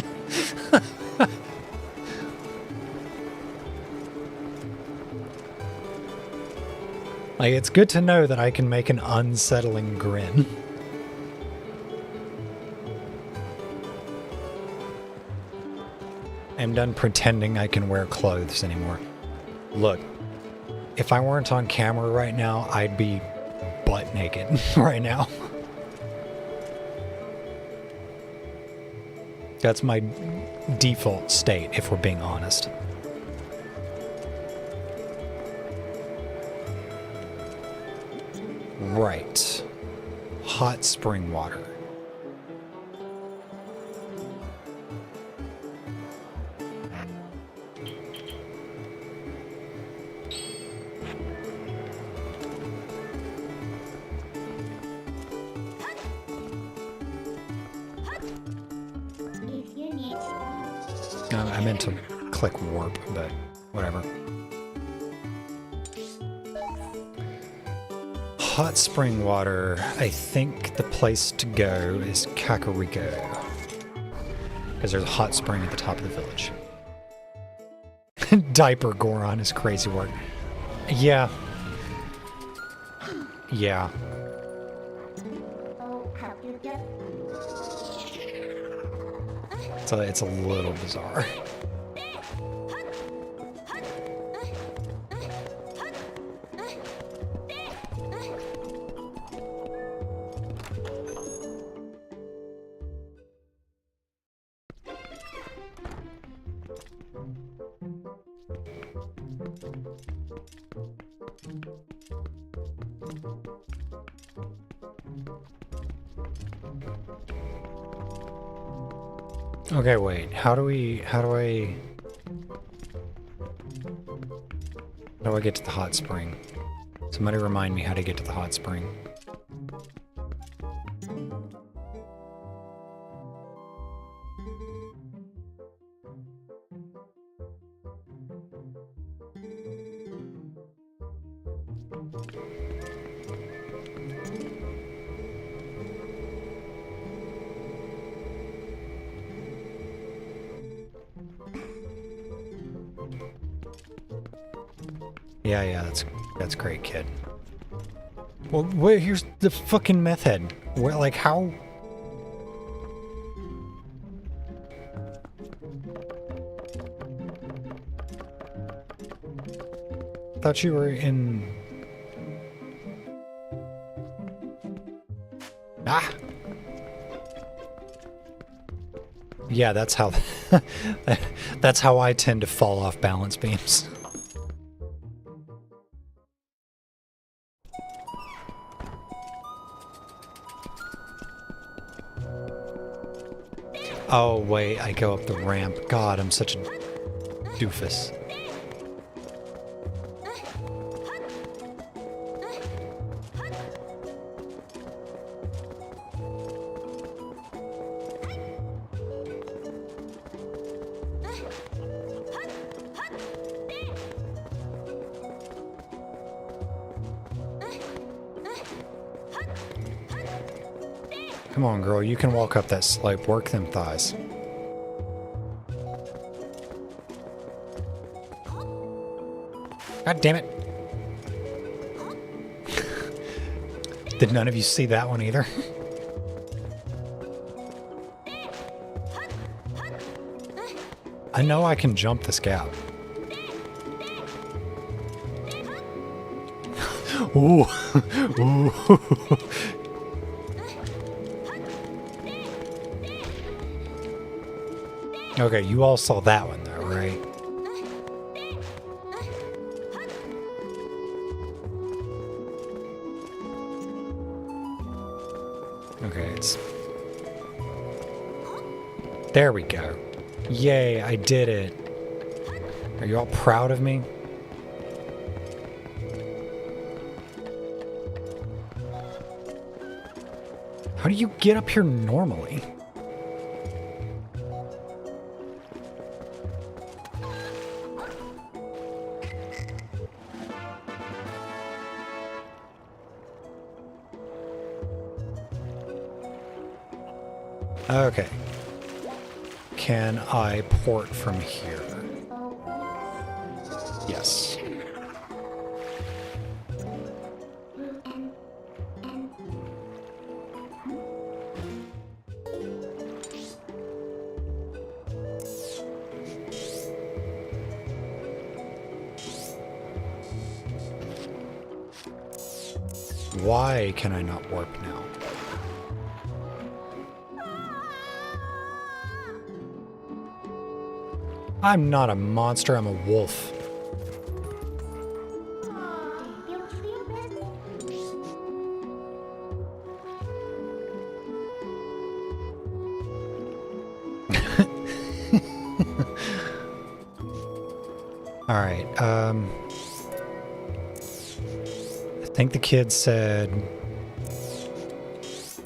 Like, it's good to know that I can make an unsettling grin. I'm done pretending I can wear clothes anymore. Look, if I weren't on camera right now, I'd be butt naked right now. That's my default state, if we're being honest. Right. Hot spring water. I meant to click warp, but whatever. Hot spring water. I think the place to go is Kakariko. Because there's a hot spring at the top of the village. Diaper Goron is crazy work. Yeah. Yeah. So it's a little bizarre. Okay, wait. How do I get to the hot spring? Somebody remind me how to get to the hot spring. Yeah, that's great, kid. Well, wait, here's the fucking meth head. Where, like, how? Thought you were in. Ah. Yeah, that's how. That's how I tend to fall off balance beams. Oh, wait, I go up the ramp. God, I'm such a doofus. Come on, girl, you can walk up that slope. Work them thighs. God damn it. Did none of you see that one either? I know I can jump this gap. Ooh. Ooh. Okay, you all saw that one though, right? Okay, it's... There we go. Yay, I did it. Are you all proud of me? How do you get up here normally? Okay. Can I port from here? Yes. Why can I not warp now? I'm not a monster, I'm a wolf. Alright, I think the kid said,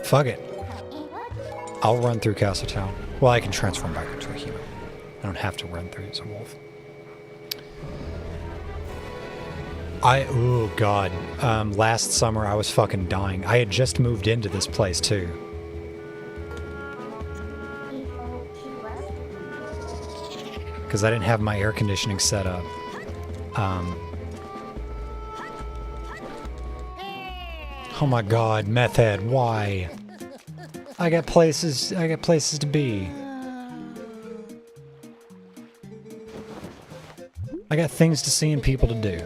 fuck it. I'll run through Castletown. Well, I can transform back into a human. I don't have to run through as a wolf. Oh god, last summer I was fucking dying. I had just moved into this place too. Because I didn't have my air conditioning set up. Oh my god, meth head, why? I got places to be. I got things to see and people to do.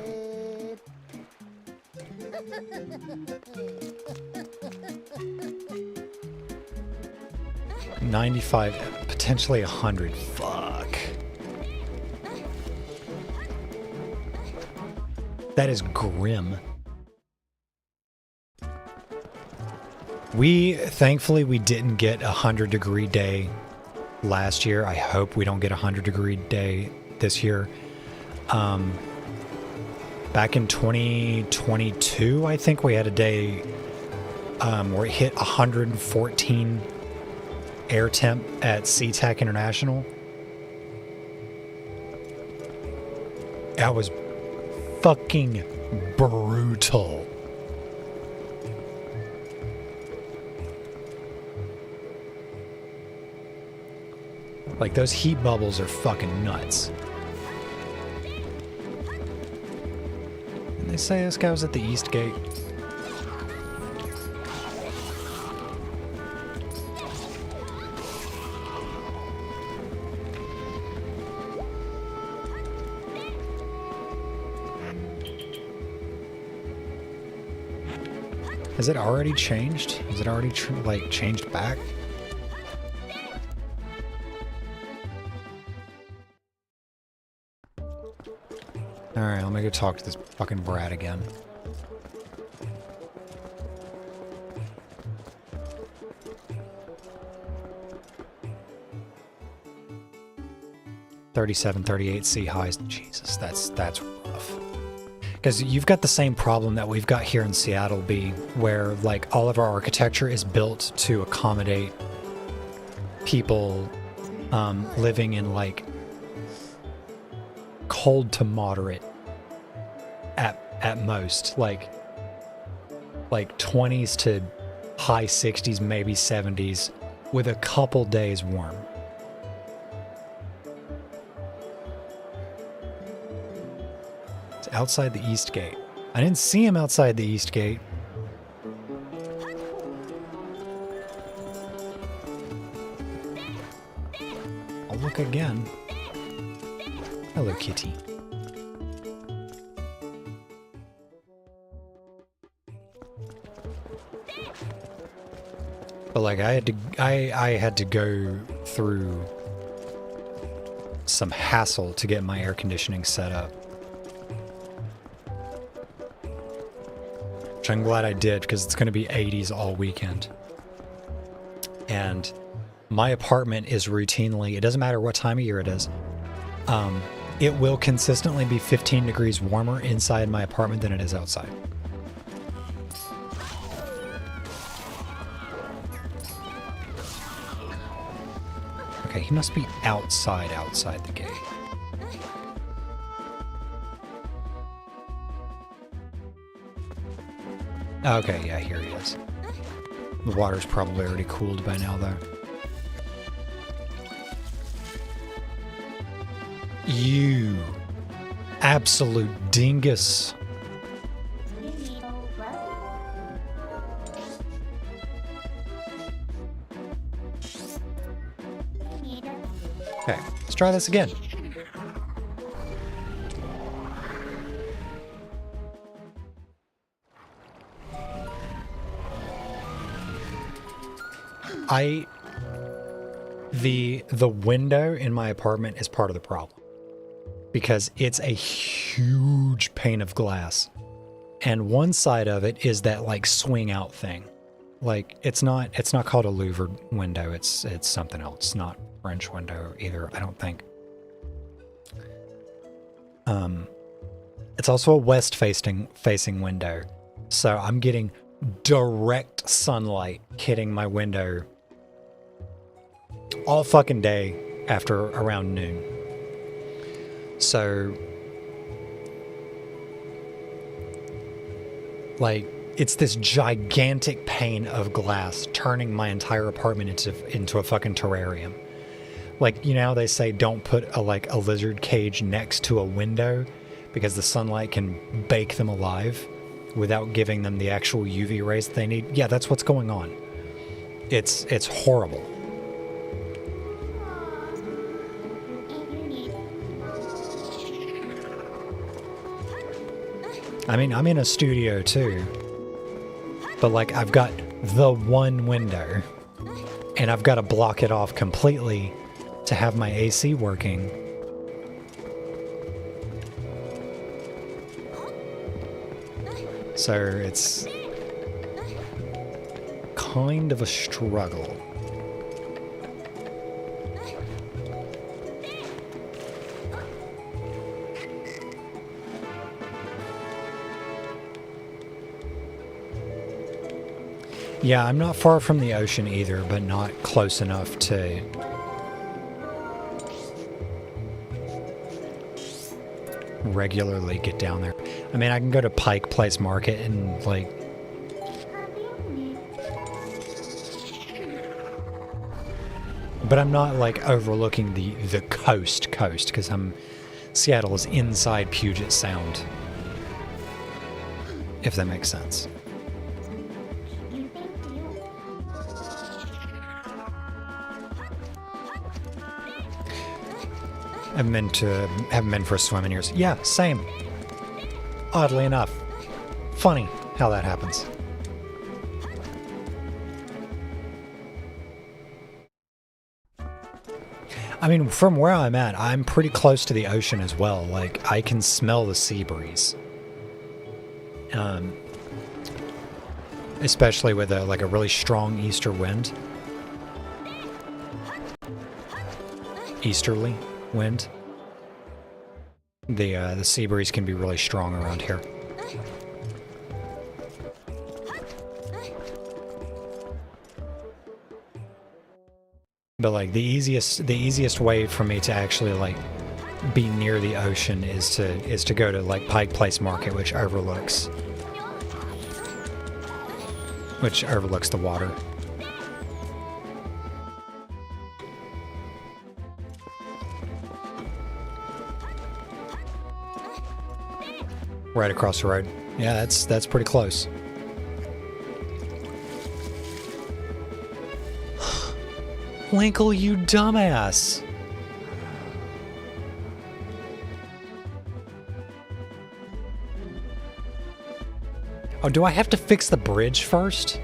$95, potentially $100. Fuck. That is grim. Thankfully, we didn't get a 100-degree day last year. I hope we don't get a 100-degree day this year. Back in 2022, I think we had a day where it hit 114 air temp at SeaTac International. That was fucking brutal. Like, those heat bubbles are fucking nuts. And they say this guy was at the East Gate. Has it already changed? Has it already, like, changed back? Alright, let me go talk to this fucking brat again. $37, sea highs. Jesus, that's rough. Because you've got the same problem that we've got here in Seattle, B, where like all of our architecture is built to accommodate people living in like cold to moderate at most, like 20s to high 60s, maybe 70s, with a couple days warm. It's outside the East Gate. I didn't see him outside the East Gate. I'll look again. Hello, kitty. But like I had to go through some hassle to get my air conditioning set up. Which I'm glad I did, because it's going to be 80s all weekend. And my apartment is routinely, it doesn't matter what time of year it is, it will consistently be 15 degrees warmer inside my apartment than it is outside. Okay, he must be outside the gate. Okay, yeah, here he is. The water's probably already cooled by now, though. You absolute dingus. Okay, let's try this again. The window in my apartment is part of the problem, because it's a huge pane of glass, and one side of it is that like swing out thing. Like it's not called a louvered window. It's something else. It's not French window either, I don't think. It's also a west facing window, so I'm getting direct sunlight hitting my window all fucking day, after around noon. So, like, it's this gigantic pane of glass turning my entire apartment into a fucking terrarium. Like, you know how they say don't put a lizard cage next to a window because the sunlight can bake them alive without giving them the actual UV rays that they need? Yeah, that's what's going on. It's horrible. I mean, I'm in a studio too, but like I've got the one window and I've got to block it off completely to have my AC working. So it's kind of a struggle. Yeah, I'm not far from the ocean either, but not close enough to regularly get down there. I mean, I can go to Pike Place Market and like but I'm not like overlooking the coast because Seattle is inside Puget Sound, if that makes sense. I haven't been for a swim in years. Yeah, same. Oddly enough. Funny how that happens. I mean, from where I'm at, I'm pretty close to the ocean as well. Like, I can smell the sea breeze. Especially with a really strong easter wind. Easterly wind. The sea breeze can be really strong around here. But like the easiest way for me to actually like be near the ocean is to go to like Pike Place Market, which overlooks the water. Right across the road. Yeah, that's pretty close. Linkle, you dumbass. Oh, do I have to fix the bridge first?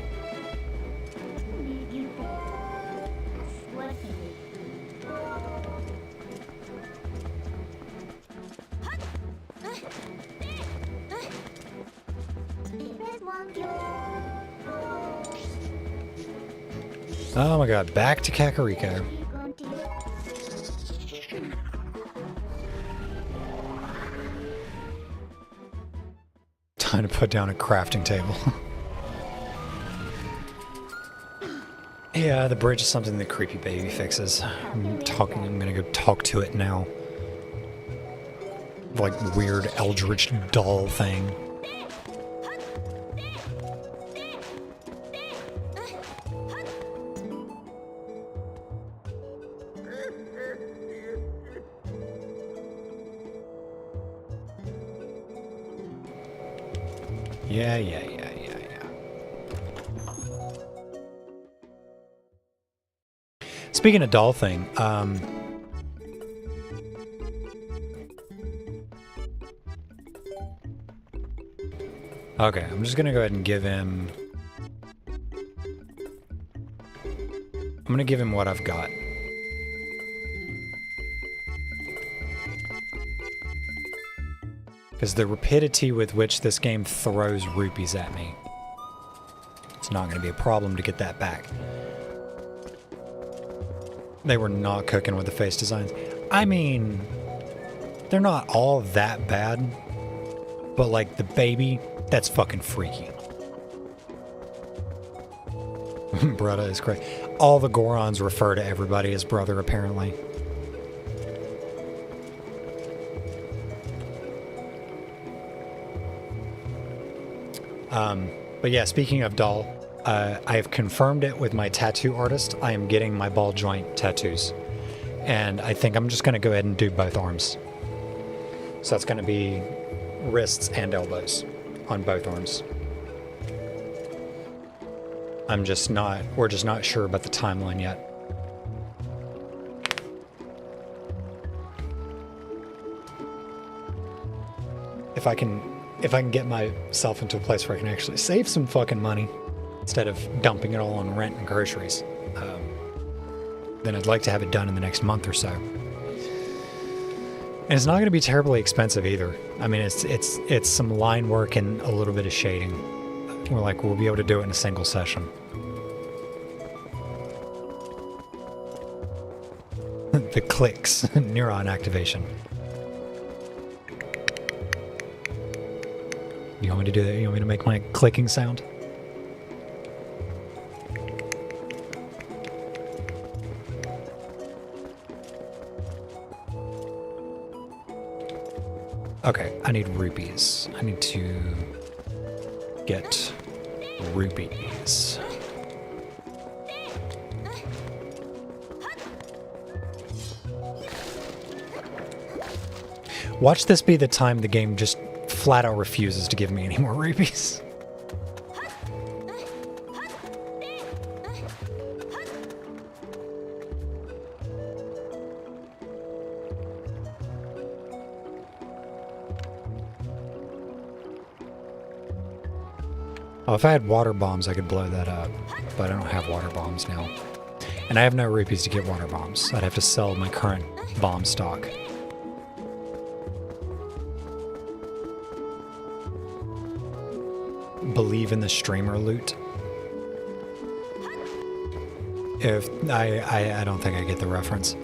Oh my god, back to Kakariko. Time to put down a crafting table. Yeah, the bridge is something the creepy baby fixes. I'm gonna go talk to it now. Like weird eldritch doll thing. Yeah. Speaking of doll thing, okay, I'm just gonna go ahead and give him... I'm gonna give him what I've got. Because the rapidity with which this game throws rupees at me, it's not going to be a problem to get that back. They were not cooking with the face designs. I mean, they're not all that bad, but like the baby, that's fucking freaky. Brother is crazy. All the Gorons refer to everybody as brother, apparently. But yeah, speaking of doll, I have confirmed it with my tattoo artist. I am getting my ball joint tattoos. And I think I'm just going to go ahead and do both arms. So that's going to be wrists and elbows on both arms. We're just not sure about the timeline yet. If I can get myself into a place where I can actually save some fucking money instead of dumping it all on rent and groceries, then I'd like to have it done in the next month or so. And it's not going to be terribly expensive either. I mean, it's some line work and a little bit of shading. We'll be able to do it in a single session. The clicks, neuron activation. You want me to do that? You want me to make my clicking sound? Okay, I need rupees. I need to get rupees. Watch this be the time the game just flat out refuses to give me any more rupees. Oh, if I had water bombs, I could blow that up, but I don't have water bombs now. And I have no rupees to get water bombs. I'd have to sell my current bomb stock. Believe in the streamer loot. If I don't think I get the reference.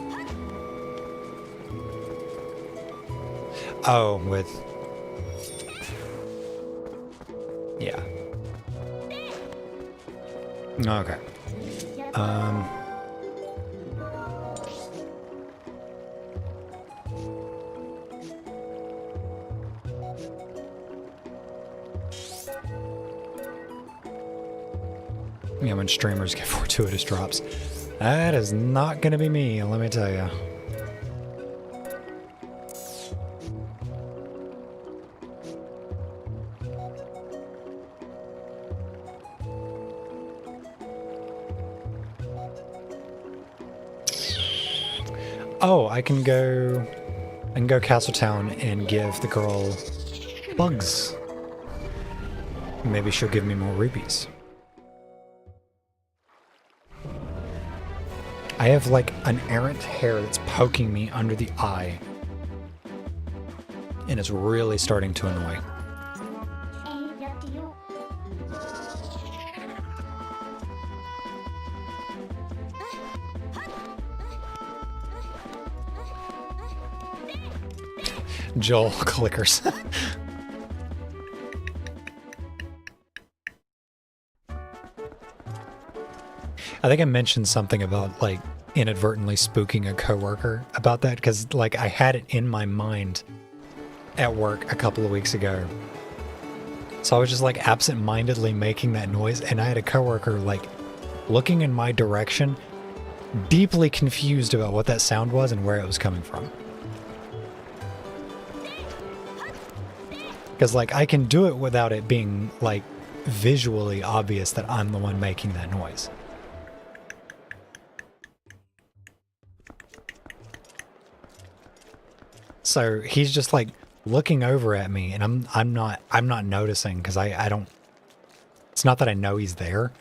Oh, with yeah. Okay. Yeah, when streamers get fortuitous drops. That is not going to be me, let me tell you. Oh, I can go Castletown and give the girl bugs. Maybe she'll give me more rupees. I have like an errant hair that's poking me under the eye. And it's really starting to annoy. Joel clickers. I think I mentioned something about like inadvertently spooking a coworker about that because like I had it in my mind at work a couple of weeks ago. So I was just like absent-mindedly making that noise and I had a coworker like looking in my direction, deeply confused about what that sound was and where it was coming from. Because like I can do it without it being like visually obvious that I'm the one making that noise. So he's just like looking over at me and I'm not noticing because I don't, it's not that I know he's there.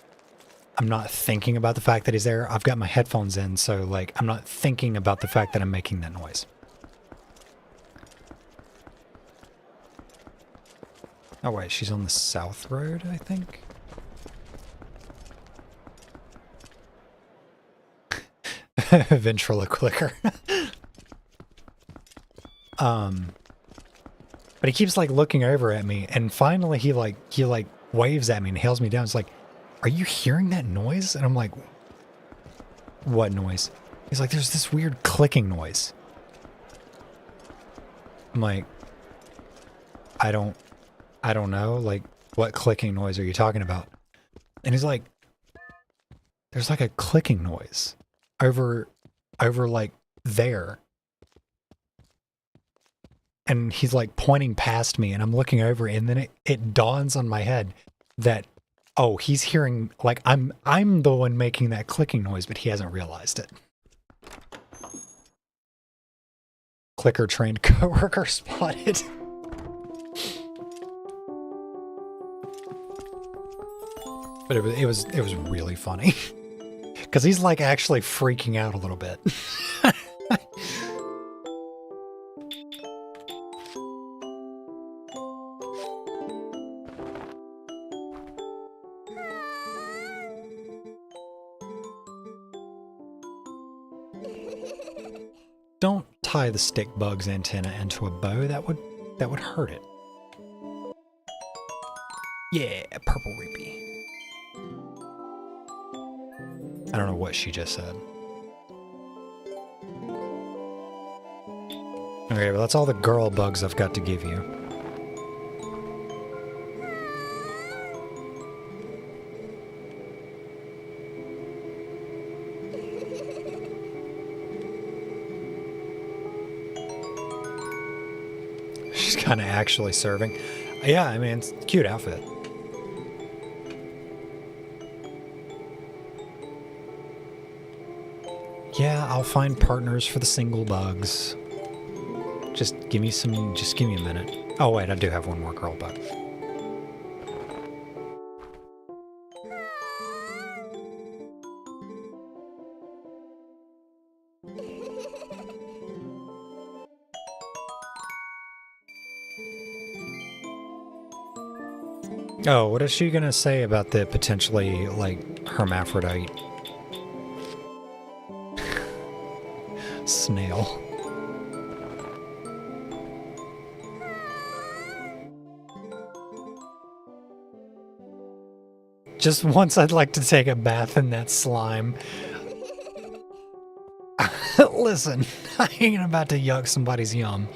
I'm not thinking about the fact that he's there. I've got my headphones in, so like I'm not thinking about the fact that I'm making that noise. Oh wait, she's on the south road, I think. Ventriloquicker. But he keeps like looking over at me and finally he waves at me and hails me down. It's like, are you hearing that noise? And I'm like, what noise? He's like, there's this weird clicking noise. I'm like, I don't know. Like, what clicking noise are you talking about? And he's like, there's like a clicking noise over like there. And he's like pointing past me and I'm looking over and then it dawns on my head that, oh, he's hearing, like I'm the one making that clicking noise, but he hasn't realized it. Clicker trained coworker spotted. But it was really funny. Because he's like actually freaking out a little bit. Don't tie the stick bug's antenna into a bow. That would hurt it. Yeah, purple reapy. I don't know what she just said. Okay, well that's all the girl bugs I've got to give you. She's kind of actually serving. Yeah, I mean, it's a cute outfit. Yeah, I'll find partners for the single bugs. Just give me a minute. Oh wait, I do have one more girl bug. Oh, what is she gonna say about the potentially, like, hermaphrodite snail? Just once I'd like to take a bath in that slime. Listen, I ain't about to yuck somebody's yum.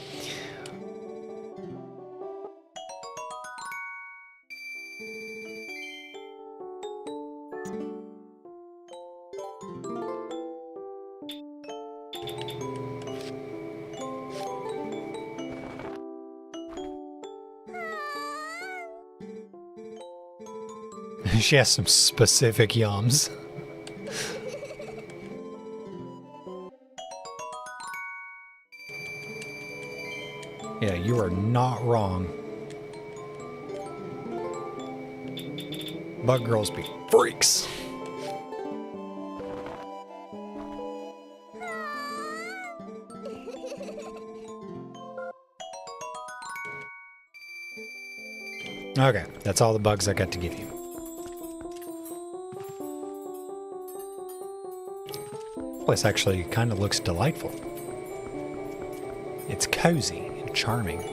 She has some specific yums. Yeah, you are not wrong. Bug girls be freaks. Okay, that's all the bugs I got to give you. This actually kind of looks delightful. It's cozy and charming.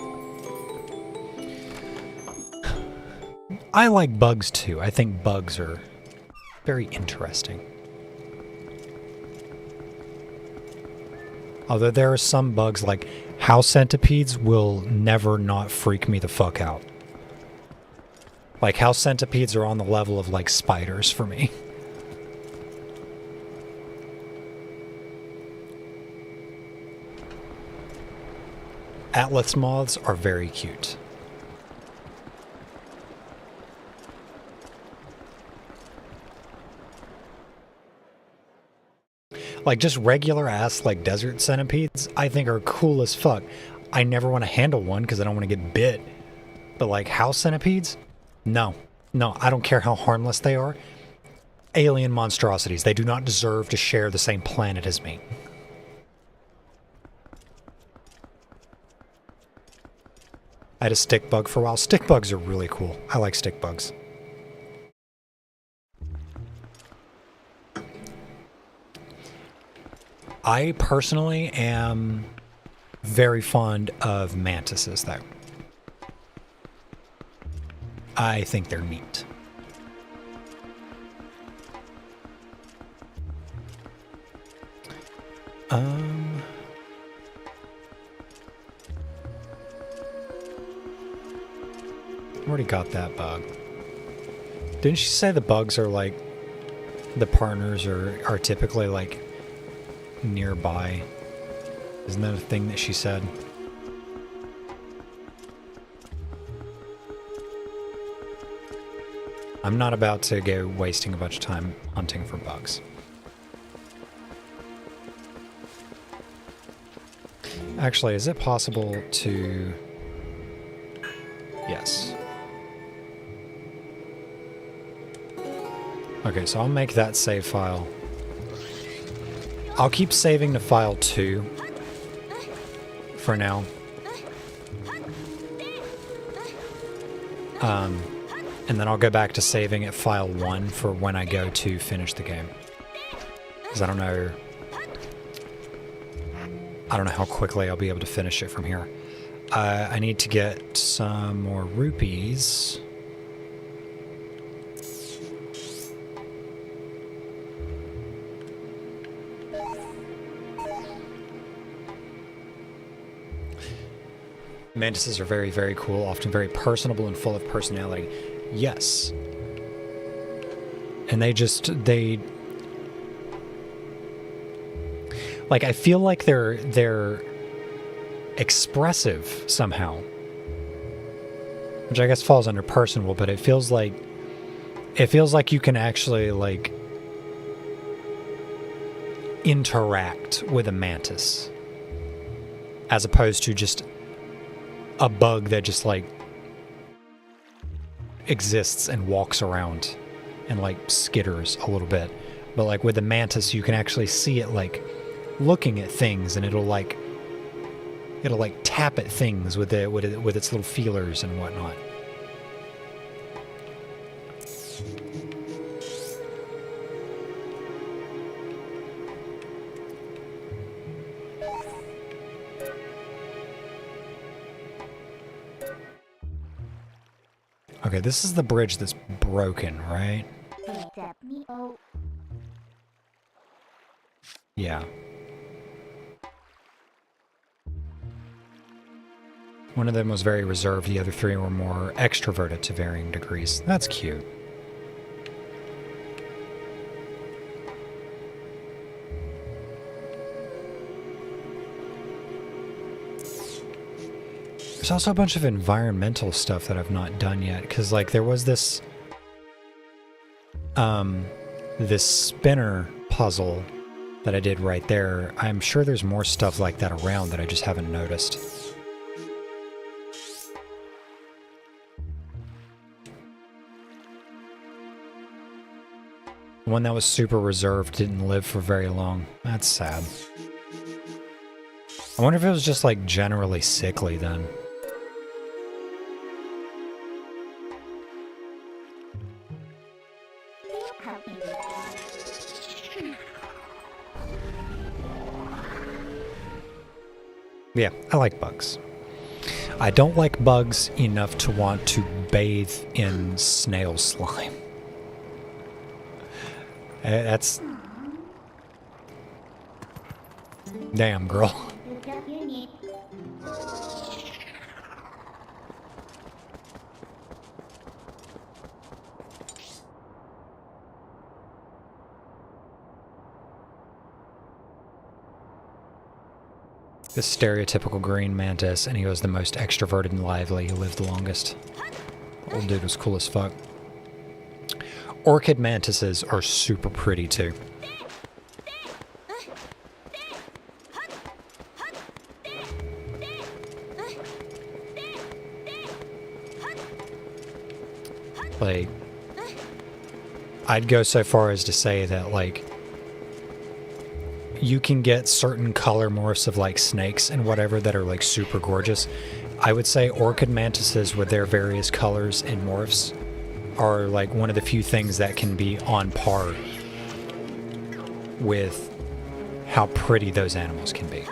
I like bugs too. I think bugs are very interesting. Although there are some bugs, like house centipedes, will never not freak me the fuck out. Like house centipedes are on the level of like spiders for me. Atlas moths are very cute. Like just regular ass like desert centipedes I think are cool as fuck. I never want to handle one because I don't want to get bit. But like house centipedes? No. No, I don't care how harmless they are. Alien monstrosities. They do not deserve to share the same planet as me. I had a stick bug for a while. Stick bugs are really cool. I like stick bugs. I personally am very fond of mantises, though. I think they're neat. Already got that bug. Didn't she say the bugs are like, the partners are typically like nearby? Isn't that a thing that she said? I'm not about to go wasting a bunch of time hunting for bugs. Actually, is it possible to... Yes. Okay, so I'll make that save file. I'll keep saving to file 2 for now. And then I'll go back to saving at file 1 for when I go to finish the game. Because I don't know how quickly I'll be able to finish it from here. I need to get some more rupees. Mantises are very, very cool, often very personable and full of personality. Yes. And they like, I feel like they're expressive somehow. Which I guess falls under personable, but it feels like you can actually like interact with a mantis. As opposed to just a bug that just like exists and walks around and like skitters a little bit. But like with the mantis, you can actually see it like looking at things, and it'll like tap at things with its little feelers and whatnot. Okay, this is the bridge that's broken, right? Yeah. One of them was very reserved, the other 3 were more extroverted to varying degrees. That's cute. There's also a bunch of environmental stuff that I've not done yet, because like there was this this spinner puzzle that I did right there. I'm sure there's more stuff like that around that I just haven't noticed. The one that was super reserved didn't live for very long. That's sad. I wonder if it was just like generally sickly then. Yeah, I like bugs. I don't like bugs enough to want to bathe in snail slime. That's... Damn, girl. The stereotypical green mantis, and he was the most extroverted and lively. He lived the longest. Old dude was cool as fuck. Orchid mantises are super pretty too. Like, I'd go so far as to say that, like, you can get certain color morphs of like snakes and whatever that are like super gorgeous. I would say orchid mantises with their various colors and morphs are like one of the few things that can be on par with how pretty those animals can be.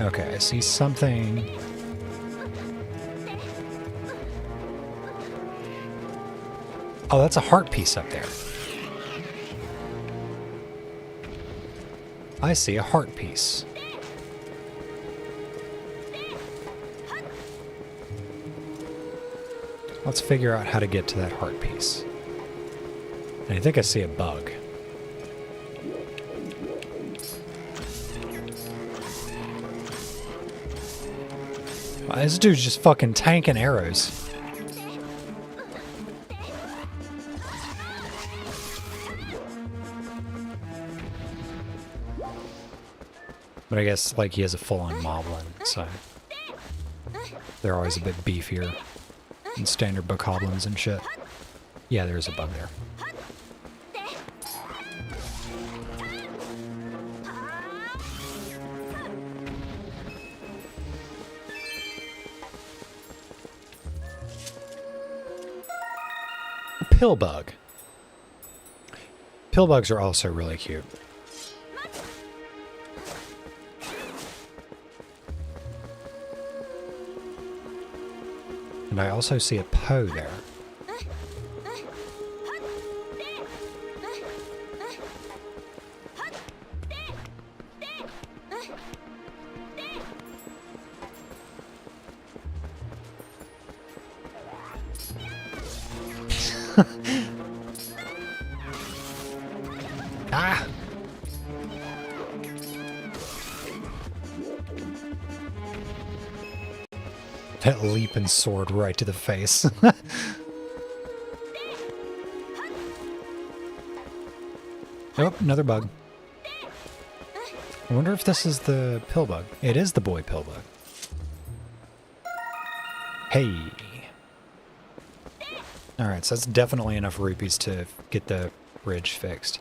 Okay, I see something. Oh, that's a heart piece up there. I see a heart piece. Let's figure out how to get to that heart piece. And I think I see a bug. Wow, this dude's just fucking tanking arrows. But I guess, like, he has a full-on moblin, so they're always a bit beefier than standard bokoblins and shit. Yeah, there's a bug there. Pill bug. Pill bugs are also really cute. And I also see a Poe there. Ah! That leaping sword right to the face. Oh, another bug. I wonder if this is the pill bug. It is the boy pill bug. Hey. Alright, so that's definitely enough rupees to get the bridge fixed.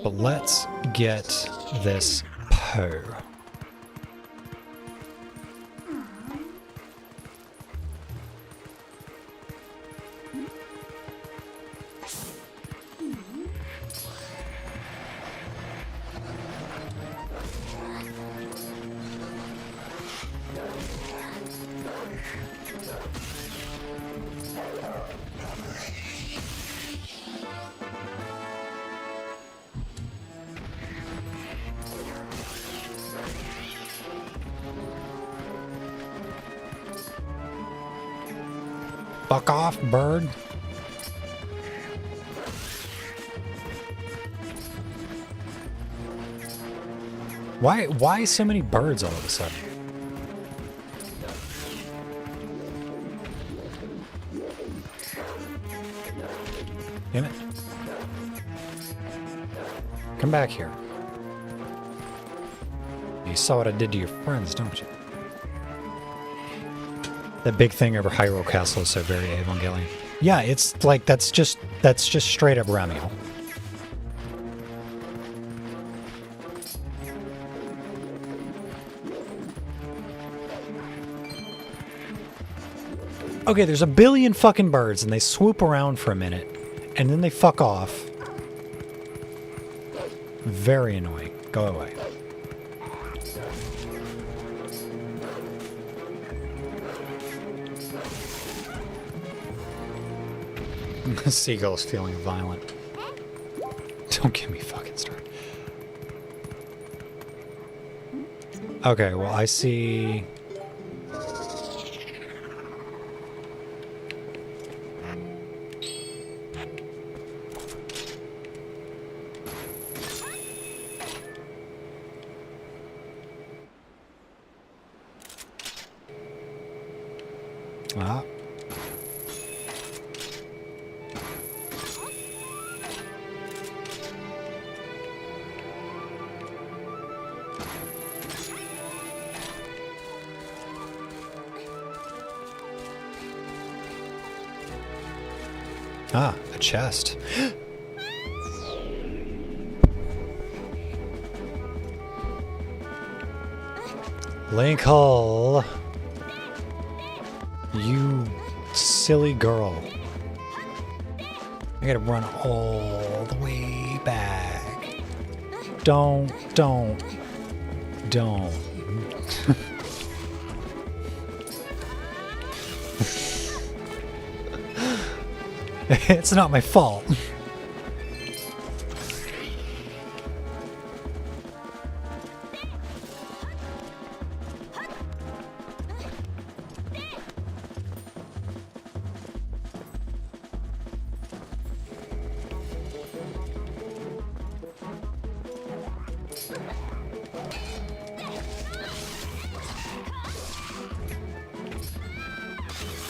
But let's get this Poe. Fuck off, bird. Why so many birds all of a sudden? Damn it. Come back here. You saw what I did to your friends, don't you? That big thing over Hyrule Castle is so very Evangelion. Yeah, it's like that's just straight up Ramiel. Okay, there's a billion fucking birds and they swoop around for a minute and then they fuck off. Very annoying. Go away. The seagull's feeling violent. Don't get me fucking started. Okay, well, I see... Ah. Ah, a chest. Linkle. You silly girl. I gotta run all the way back. Don't. It's not my fault.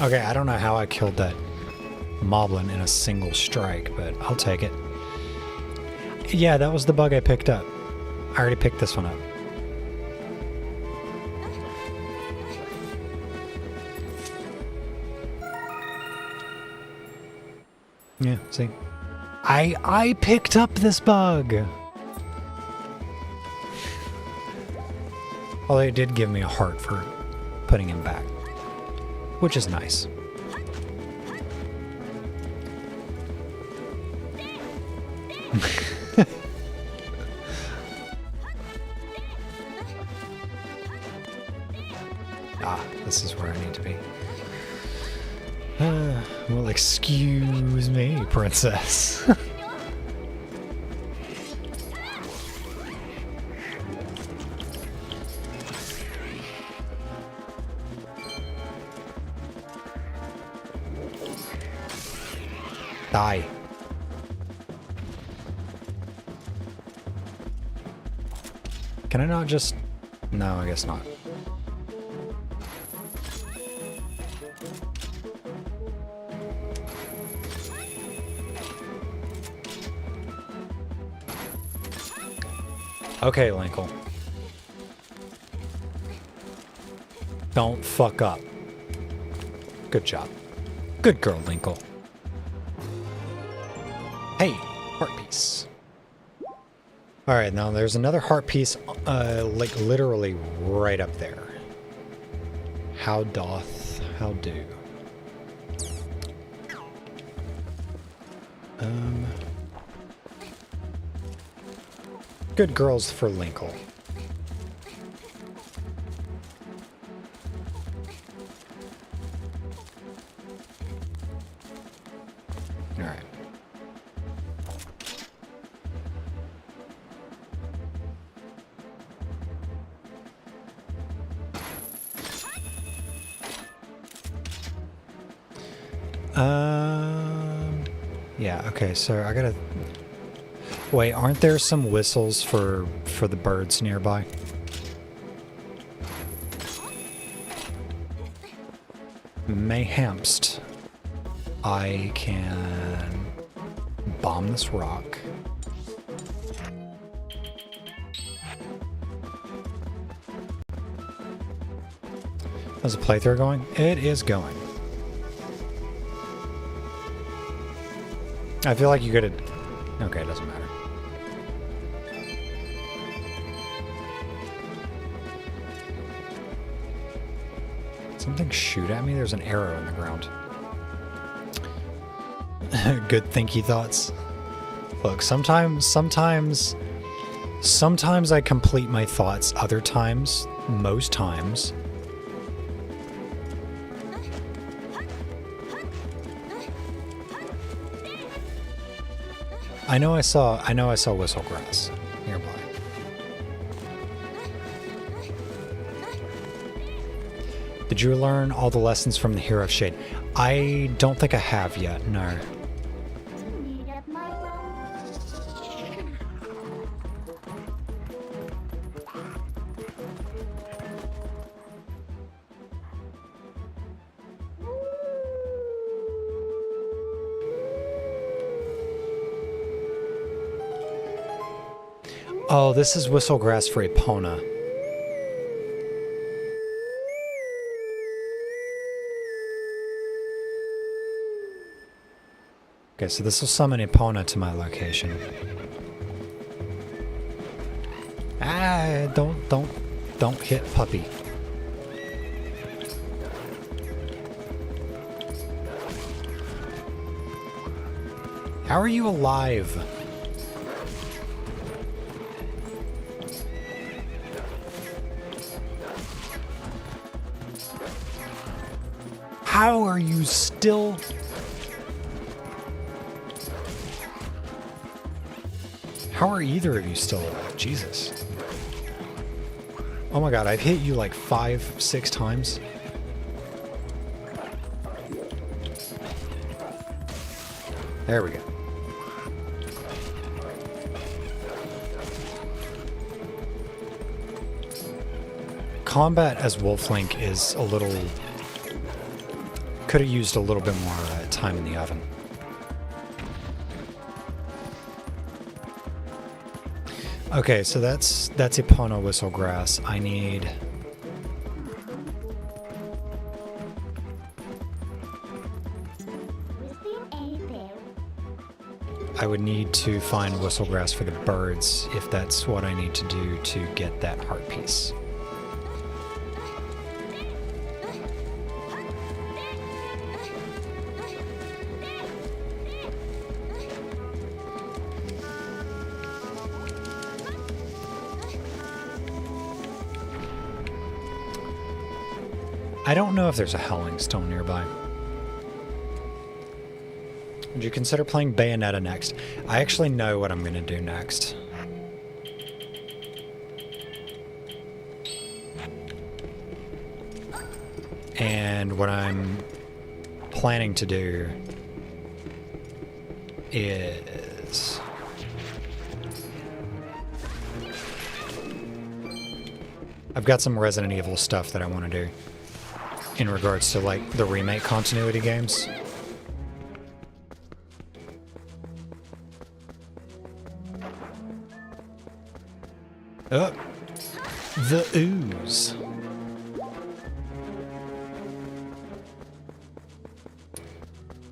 Okay, I don't know how I killed that moblin in a single strike, but I'll take it. Yeah, that was the bug I picked up. I already picked this one up. Yeah, see? I picked up this bug! Although it did give me a heart for putting him back, which is nice. Ah, this is where I need to be. Well, excuse me, princess. Die. Can I not just... No, I guess not. Okay, Linkle. Don't fuck up. Good job. Good girl, Linkle. Hey, heart piece. Alright, now there's another heart piece, like literally right up there. How do? Good girls for Linkle. Alright. Yeah, okay, so I gotta... Wait, aren't there some whistles for the birds nearby? Mayhapst I can bomb this rock. How's the playthrough going? It is going. I feel like you could have... Okay, it doesn't matter. Something shoot at me? There's an arrow in the ground. Good thinky thoughts. Look, sometimes I complete my thoughts. Other times, most times, I know I saw whistlegrass nearby. Did you learn all the lessons from the Hero of Shade? I don't think I have yet, no. Oh, this is whistlegrass for Epona. Okay, so this will summon Epona to my location. Ah, don't hit puppy. How are you alive? How are you still... How are either of you still alive? Jesus. Oh my god, I've hit you like 5-6 times. There we go. Combat as Wolf Link is a little could have used a little bit more time in the oven. Okay, so that's Epona whistlegrass. I need... I would need to find whistlegrass for the birds if that's what I need to do to get that heart piece. I don't know if there's a Howling Stone nearby. Would you consider playing Bayonetta next? I actually know what I'm going to do next. And what I'm planning to do is... I've got some Resident Evil stuff that I want to do in regards to, like, the remake continuity games. Oh, the ooze.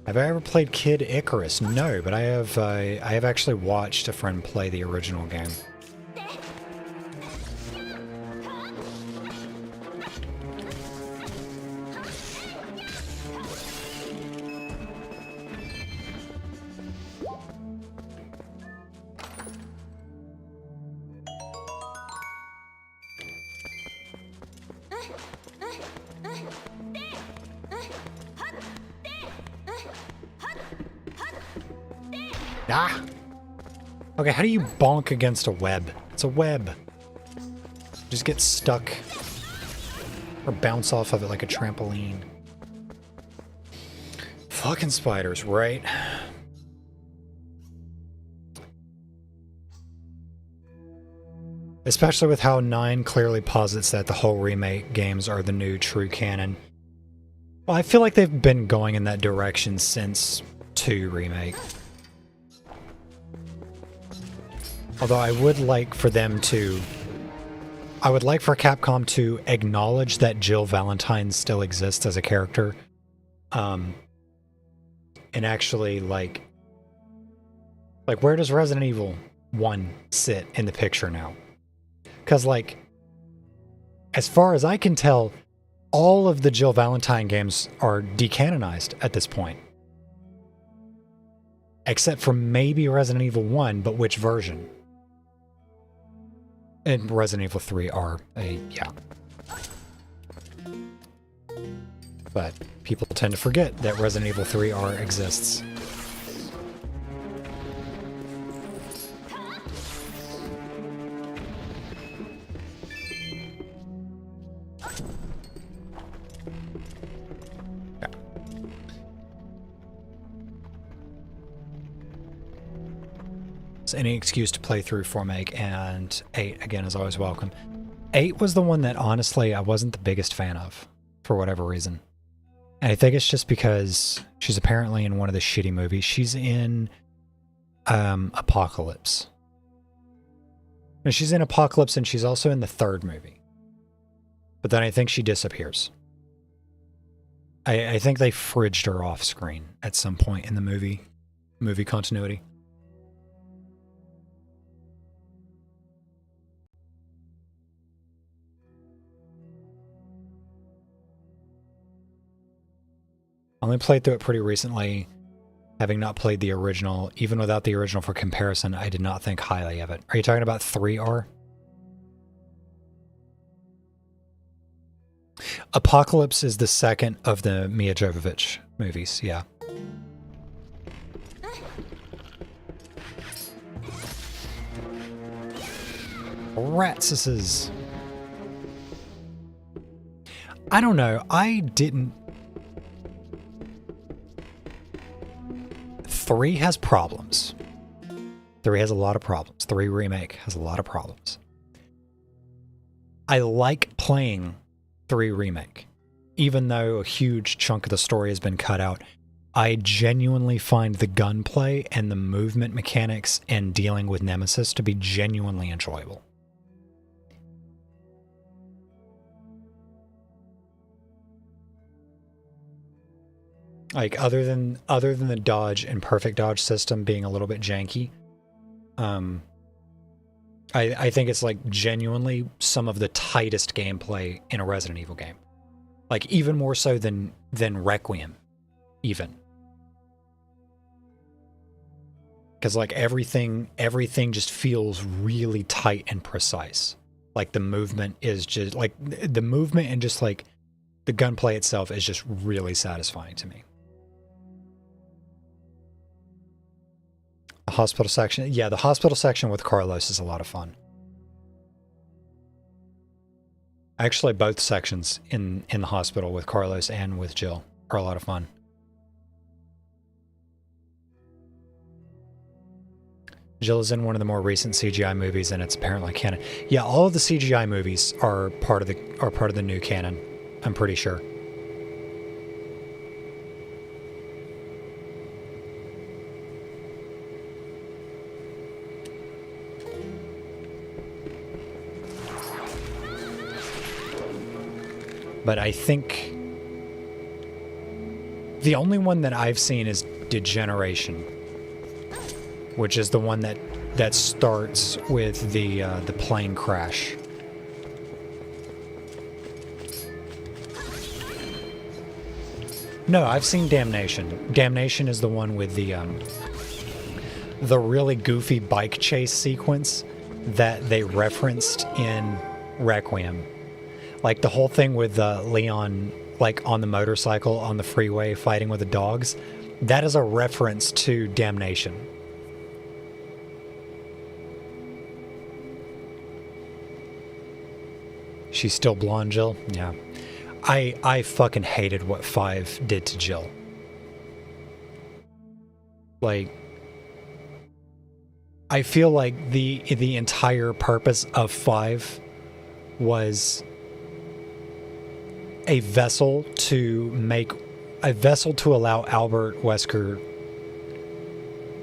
Have I ever played Kid Icarus? No, but I have actually watched a friend play the original game. Ah! Okay, how do you bonk against a web? It's a web. Just get stuck. Or bounce off of it like a trampoline. Fucking spiders, right? Especially with how 9 clearly posits that the whole remake games are the new true canon. Well, I feel like they've been going in that direction since 2 Remake. Although I would like for them to... I would like for Capcom to acknowledge that Jill Valentine still exists as a character. And actually, like, where does Resident Evil 1 sit in the picture now? Because, like, as far as I can tell, all of the Jill Valentine games are decanonized at this point. Except for maybe Resident Evil 1, but which version? And Resident Evil 3 are yeah. But people tend to forget that Resident Evil 3 R exists. Any excuse to play through 4 Make, and 8 again is always welcome. 8 was the one that honestly I wasn't the biggest fan of for whatever reason. And I think it's just because she's apparently in one of the shitty movies. She's in Apocalypse. And she's in Apocalypse, and she's also in the 3rd movie. But then I think she disappears. I think they fridged her off screen at some point in the movie continuity. I only played through it pretty recently, having not played the original. Even without the original for comparison, I did not think highly of it. Are you talking about 3R? Apocalypse is the second of the Mia Jovovich movies, yeah. Ratsises. I don't know. I didn't... 3 has problems. 3 has a lot of problems. 3 Remake has a lot of problems. I like playing 3 Remake. even though a huge chunk of the story has been cut out, I genuinely find the gunplay and the movement mechanics and dealing with Nemesis to be genuinely enjoyable. Like other than the dodge and perfect dodge system being a little bit janky, I think it's like genuinely some of the tightest gameplay in a Resident Evil game. Like even more so than Requiem, even. Because like everything just feels really tight and precise. Like the movement is just like the movement and just like the gunplay itself is just really satisfying to me. The hospital section, yeah, the hospital section with Carlos is a lot of fun. Actually, both sections in the hospital with Carlos and with Jill are a lot of fun. Jill is in one of the more recent CGI movies, and it's apparently canon. Yeah, all of the CGI movies are part of the new canon. I'm pretty sure. But I think the only one that I've seen is Degeneration, which is the one that starts with the plane crash. No, I've seen Damnation. Damnation is the one with the really goofy bike chase sequence that they referenced in Requiem. Like the whole thing with Leon, like on the motorcycle on the freeway fighting with the dogs, that is a reference to Damnation. She's still blonde, Jill? Yeah. I fucking hated what 5 did to Jill. Like, I feel like the entire purpose of 5 was a vessel to allow Albert Wesker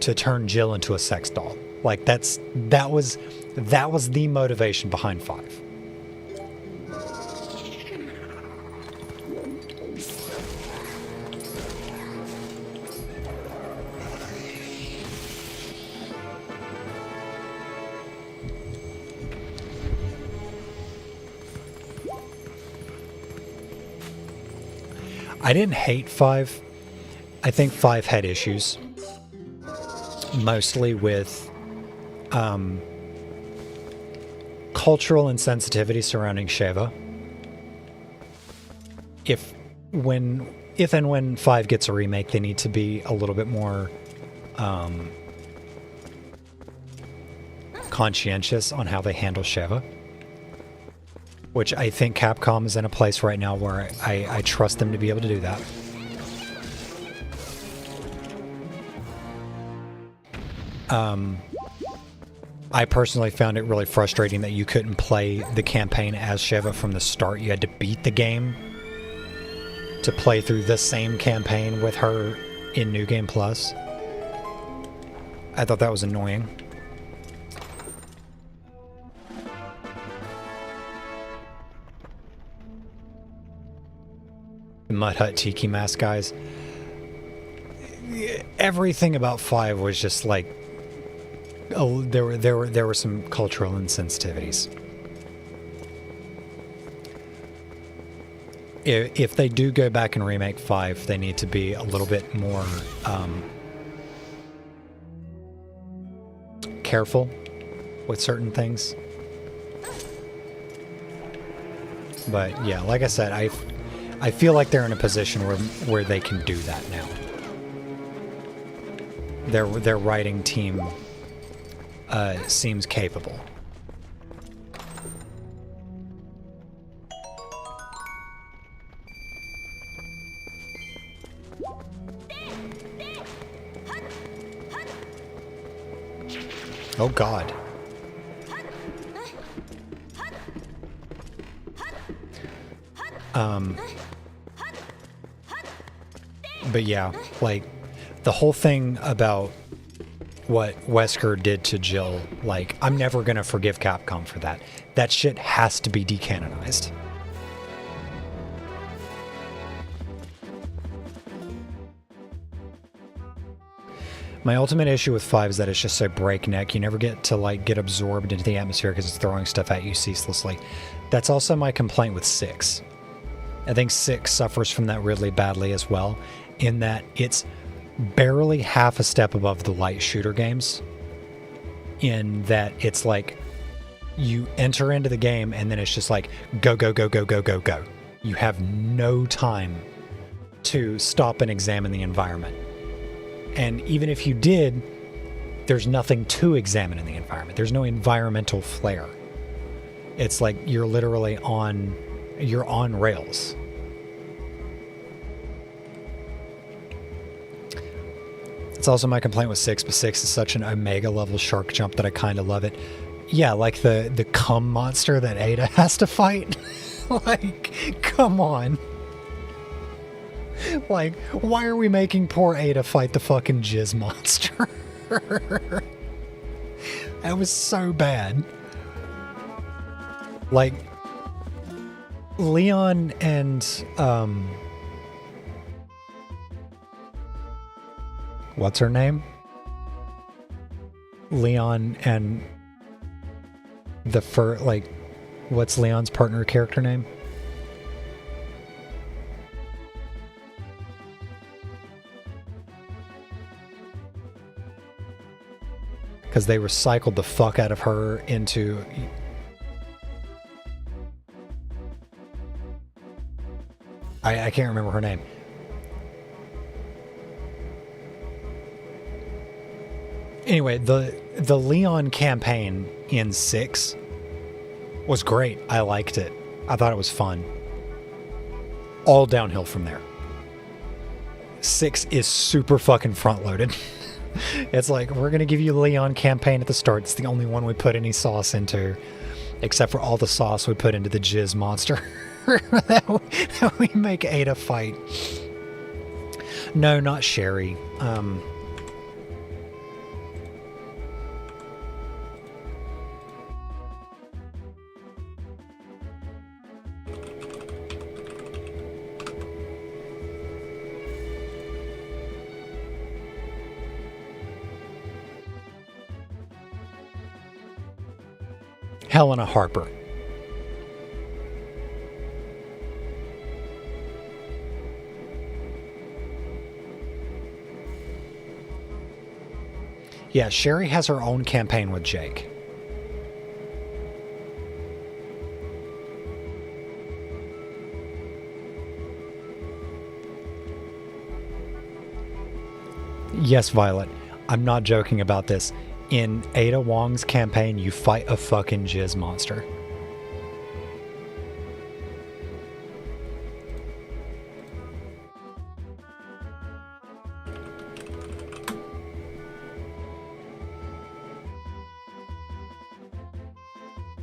to turn Jill into a sex doll. Like that was the motivation behind 5. I didn't hate 5. I think 5 had issues. Mostly with cultural insensitivity surrounding Sheva. If and when 5 gets a remake, they need to be a little bit more conscientious on how they handle Sheva. Which I think Capcom is in a place right now where I trust them to be able to do that. I personally found it really frustrating that you couldn't play the campaign as Sheva from the start. You had to beat the game to play through the same campaign with her in New Game Plus. I thought that was annoying. The Mud Hut Tiki Mask guys. Everything about 5 was just like, oh, there were some cultural insensitivities. If they do go back and remake 5, they need to be a little bit more careful with certain things. But yeah, like I said, I feel like they're in a position where they can do that now. Their writing team seems capable. Oh God. But yeah, like, the whole thing about what Wesker did to Jill, like, I'm never gonna forgive Capcom for that. That shit has to be decanonized. My ultimate issue with 5 is that it's just so breakneck. You never get to, like, get absorbed into the atmosphere because it's throwing stuff at you ceaselessly. That's also my complaint with 6. I think 6 suffers from that really badly as well, in that it's barely half a step above the light shooter games, in that it's like you enter into the game and then it's just like go, go, go, go, go, go, go. You have no time to stop and examine the environment. And even if you did, there's nothing to examine in the environment. There's no environmental flair. It's like you're literally on rails. It's also my complaint with 6, but 6 is such an Omega level shark jump that I kind of love it. Yeah, like the cum monster that Ada has to fight. Like, come on. Like, why are we making poor Ada fight the fucking jizz monster? That was so bad. Like, Leon and, what's her name? Leon and what's Leon's partner character name? Because they recycled the fuck out of her into... I can't remember her name. Anyway, the Leon campaign in 6 was great. I liked it. I thought it was fun. All downhill from there. 6 is super fucking front-loaded. It's like, we're going to give you the Leon campaign at the start. It's the only one we put any sauce into, except for all the sauce we put into the jizz monster that we make Ada fight. No, not Sherry. Helena Harper. Yeah, Sherry has her own campaign with Jake. Yes, Violet. I'm not joking about this. In Ada Wong's campaign, you fight a fucking jizz monster.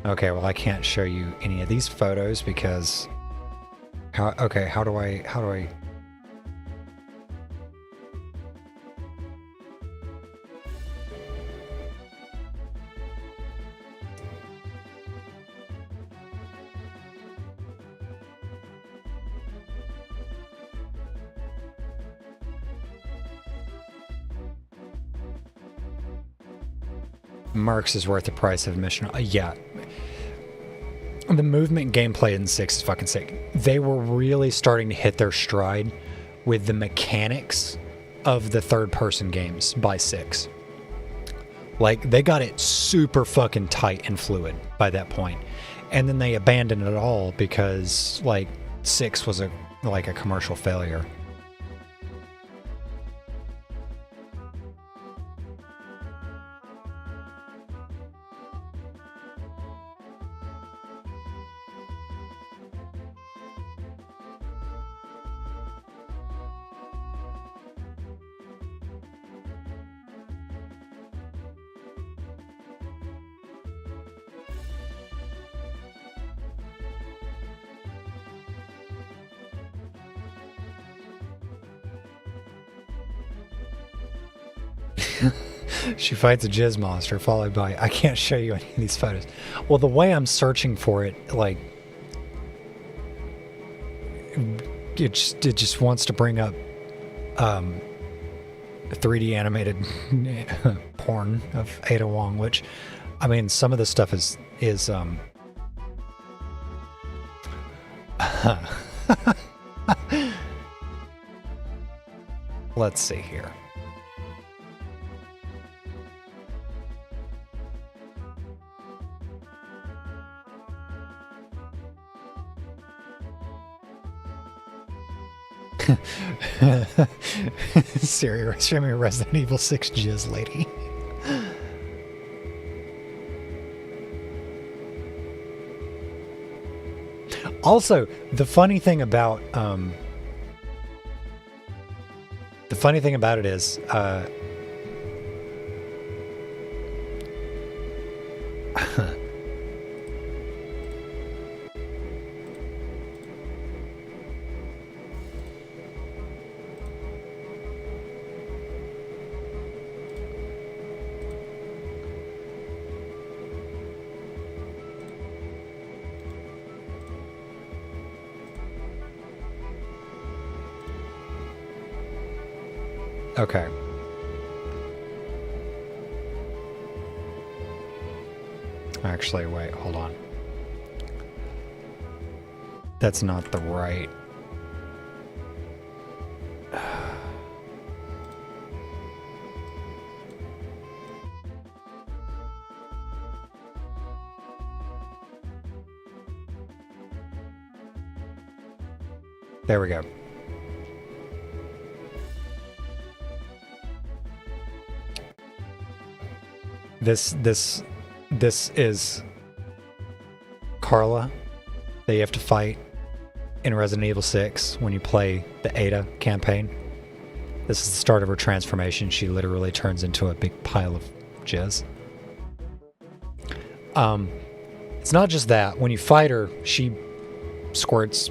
Okay, well, I can't show you any of these photos because... how do I... Mercs is worth the price of admission. Yeah. The movement gameplay in 6 is fucking sick. They were really starting to hit their stride with the mechanics of the third-person games by 6. Like, they got it super fucking tight and fluid by that point. And then they abandoned it all because, like, 6 was a commercial failure. She fights a jizz monster, followed by, I can't show you any of these photos. Well, the way I'm searching for it, like, it just wants to bring up 3D animated porn of Ada Wong, which, I mean, some of the stuff is let's see here. Siri, show me a Resident Evil 6 jizz lady. Also, the funny thing about it is okay. Actually, wait, hold on. That's not the right. There we go. This is Carla that you have to fight in Resident Evil 6 when you play the Ada campaign. This is the start of her transformation. She literally turns into a big pile of jizz. It's not just that. When you fight her, she squirts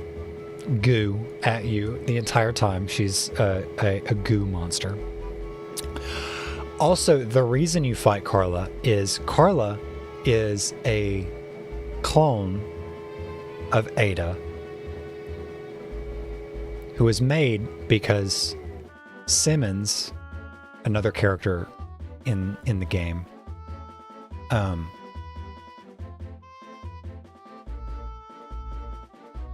goo at you the entire time. She's a goo monster. Also, the reason you fight Carla is a clone of Ada who was made because Simmons, another character in the game,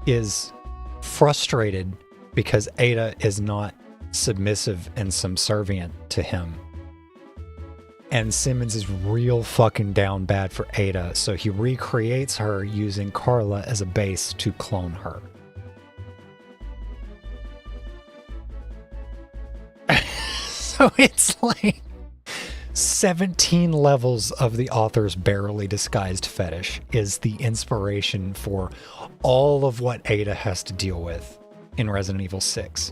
is frustrated because Ada is not submissive and subservient to him. And Simmons is real fucking down bad for Ada, so he recreates her using Carla as a base to clone her. So it's like 17 levels of the author's barely disguised fetish is the inspiration for all of what Ada has to deal with in Resident Evil 6.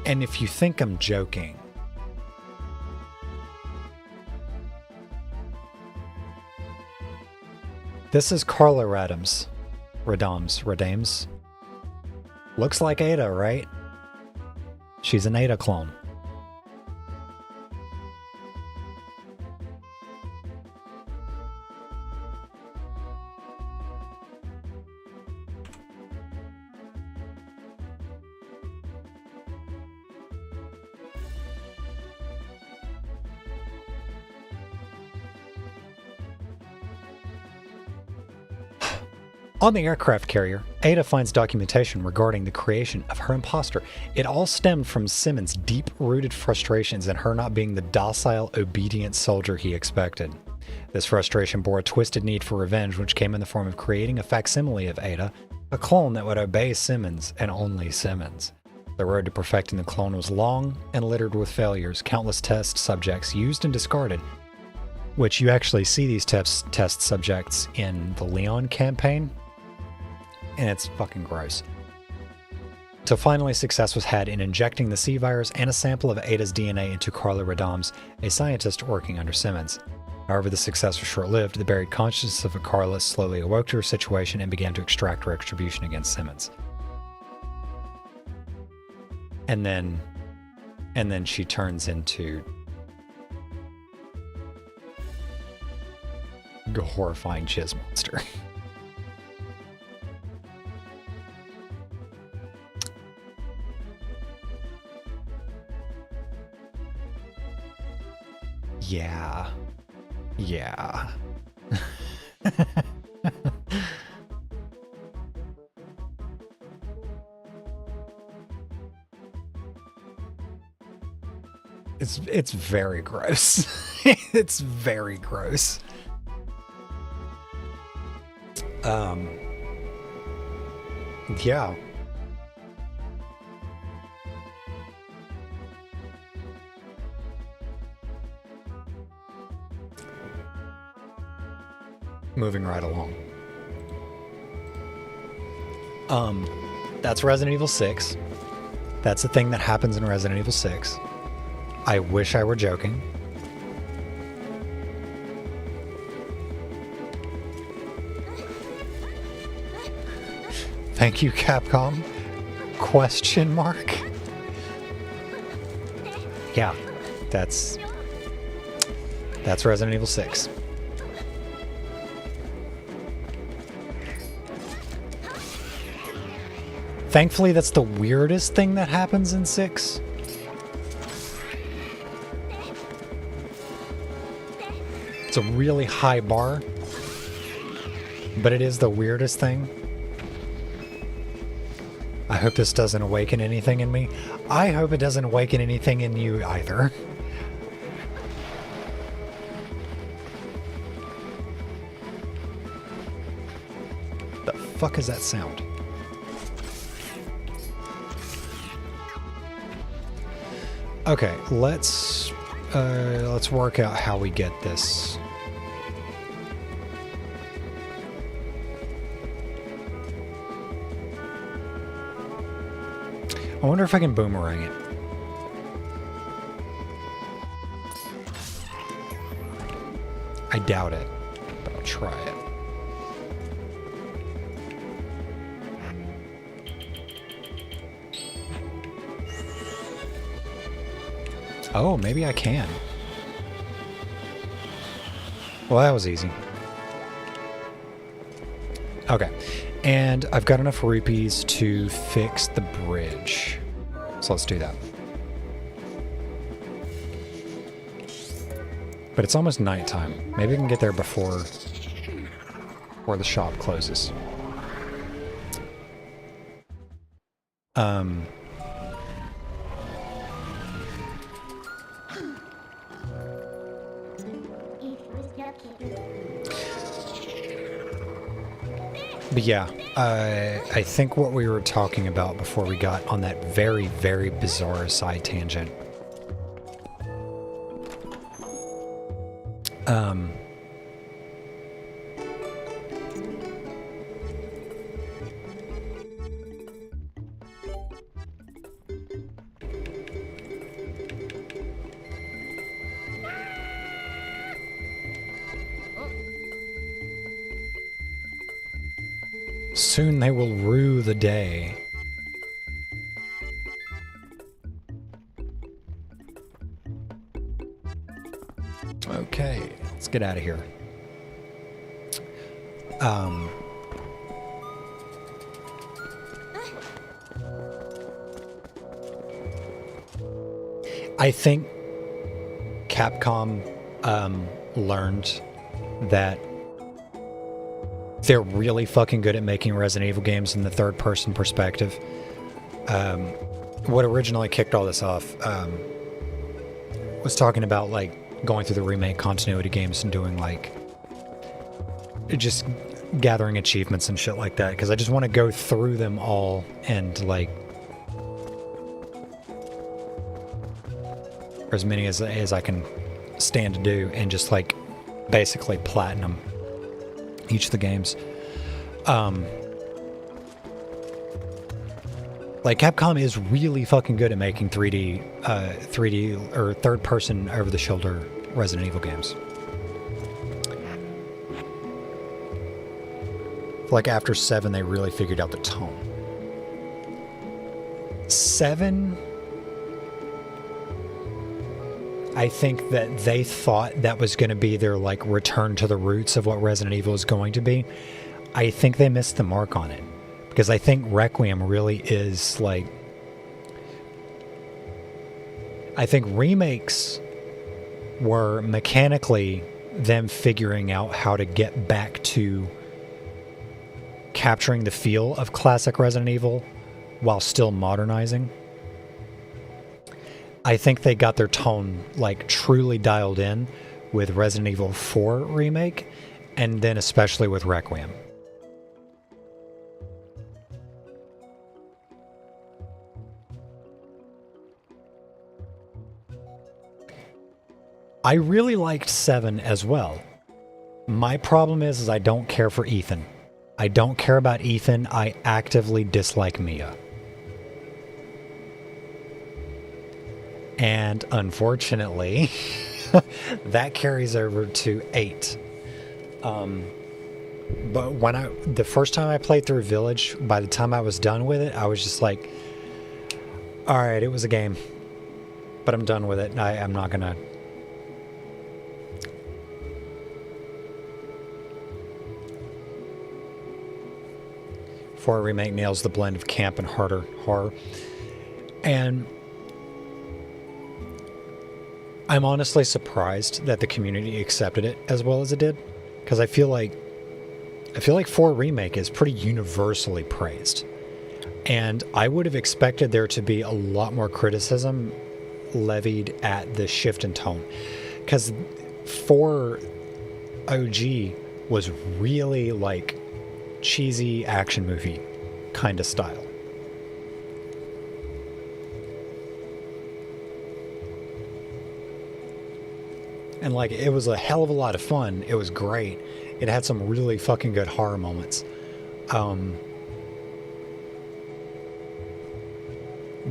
And if you think I'm joking, this is Carla Radams. Looks like Ada, right? She's an Ada clone. On the aircraft carrier, Ada finds documentation regarding the creation of her imposter. It all stemmed from Simmons' deep-rooted frustrations and her not being the docile, obedient soldier he expected. This frustration bore a twisted need for revenge, which came in the form of creating a facsimile of Ada, a clone that would obey Simmons and only Simmons. The road to perfecting the clone was long and littered with failures, countless test subjects used and discarded, which you actually see these test subjects in the Leon campaign. And it's fucking gross. So finally success was had in injecting the C virus and a sample of Ada's DNA into Carla Radams, a scientist working under Simmons. However, the success was short-lived. The buried consciousness of Carla slowly awoke to her situation and began to extract retribution against Simmons. And then she turns into a horrifying chiz monster. Yeah. Yeah. It's very gross. It's very gross. Yeah. Moving right along. That's Resident Evil 6. That's the thing that happens in Resident Evil 6. I wish I were joking. Thank you, Capcom? Question mark? Yeah, that's Resident Evil 6. Thankfully, that's the weirdest thing that happens in 6. It's a really high bar, but it is the weirdest thing. I hope this doesn't awaken anything in me. I hope it doesn't awaken anything in you either. The fuck is that sound? Okay, let's work out how we get this. I wonder if I can boomerang it. I doubt it, but I'll try it. Oh, maybe I can. Well, that was easy. Okay. And I've got enough rupees to fix the bridge. So let's do that. But it's almost nighttime. Maybe we can get there before the shop closes. But yeah, I think what we were talking about before we got on that very, very bizarre side tangent. Soon they will rue the day. Okay, let's get out of here. I think Capcom learned that they're really fucking good at making Resident Evil games in the third-person perspective. What originally kicked all this off was talking about, like, going through the remake continuity games and doing, like, just gathering achievements and shit like that, because I just want to go through them all and, like, or as many as I can stand to do, and just, like, basically platinum each of the games. Like, Capcom is really fucking good at making 3D or third-person over-the-shoulder Resident Evil games. Like after 7, they really figured out the tone. 7, I think that they thought that was going to be their like return to the roots of what Resident Evil is going to be. I think they missed the mark on it, because I think Requiem really is like, I think remakes were mechanically them figuring out how to get back to capturing the feel of classic Resident Evil while still modernizing. I think they got their tone like truly dialed in with Resident Evil 4 remake, and then especially with Requiem. I really liked 7 as well. My problem is I don't care for Ethan. I don't care about Ethan. I actively dislike Mia. And unfortunately, that carries over to 8. But the first time I played through Village, by the time I was done with it, I was just like, all right, it was a game, but I'm done with it. I'm not gonna. 4 remake nails the blend of camp and harder horror. And I'm honestly surprised that the community accepted it as well as it did, because I feel like 4 remake is pretty universally praised. And I would have expected there to be a lot more criticism levied at the shift in tone, because 4 OG was really like cheesy action movie kind of style. And like, it was a hell of a lot of fun. It was great. It had some really fucking good horror moments. The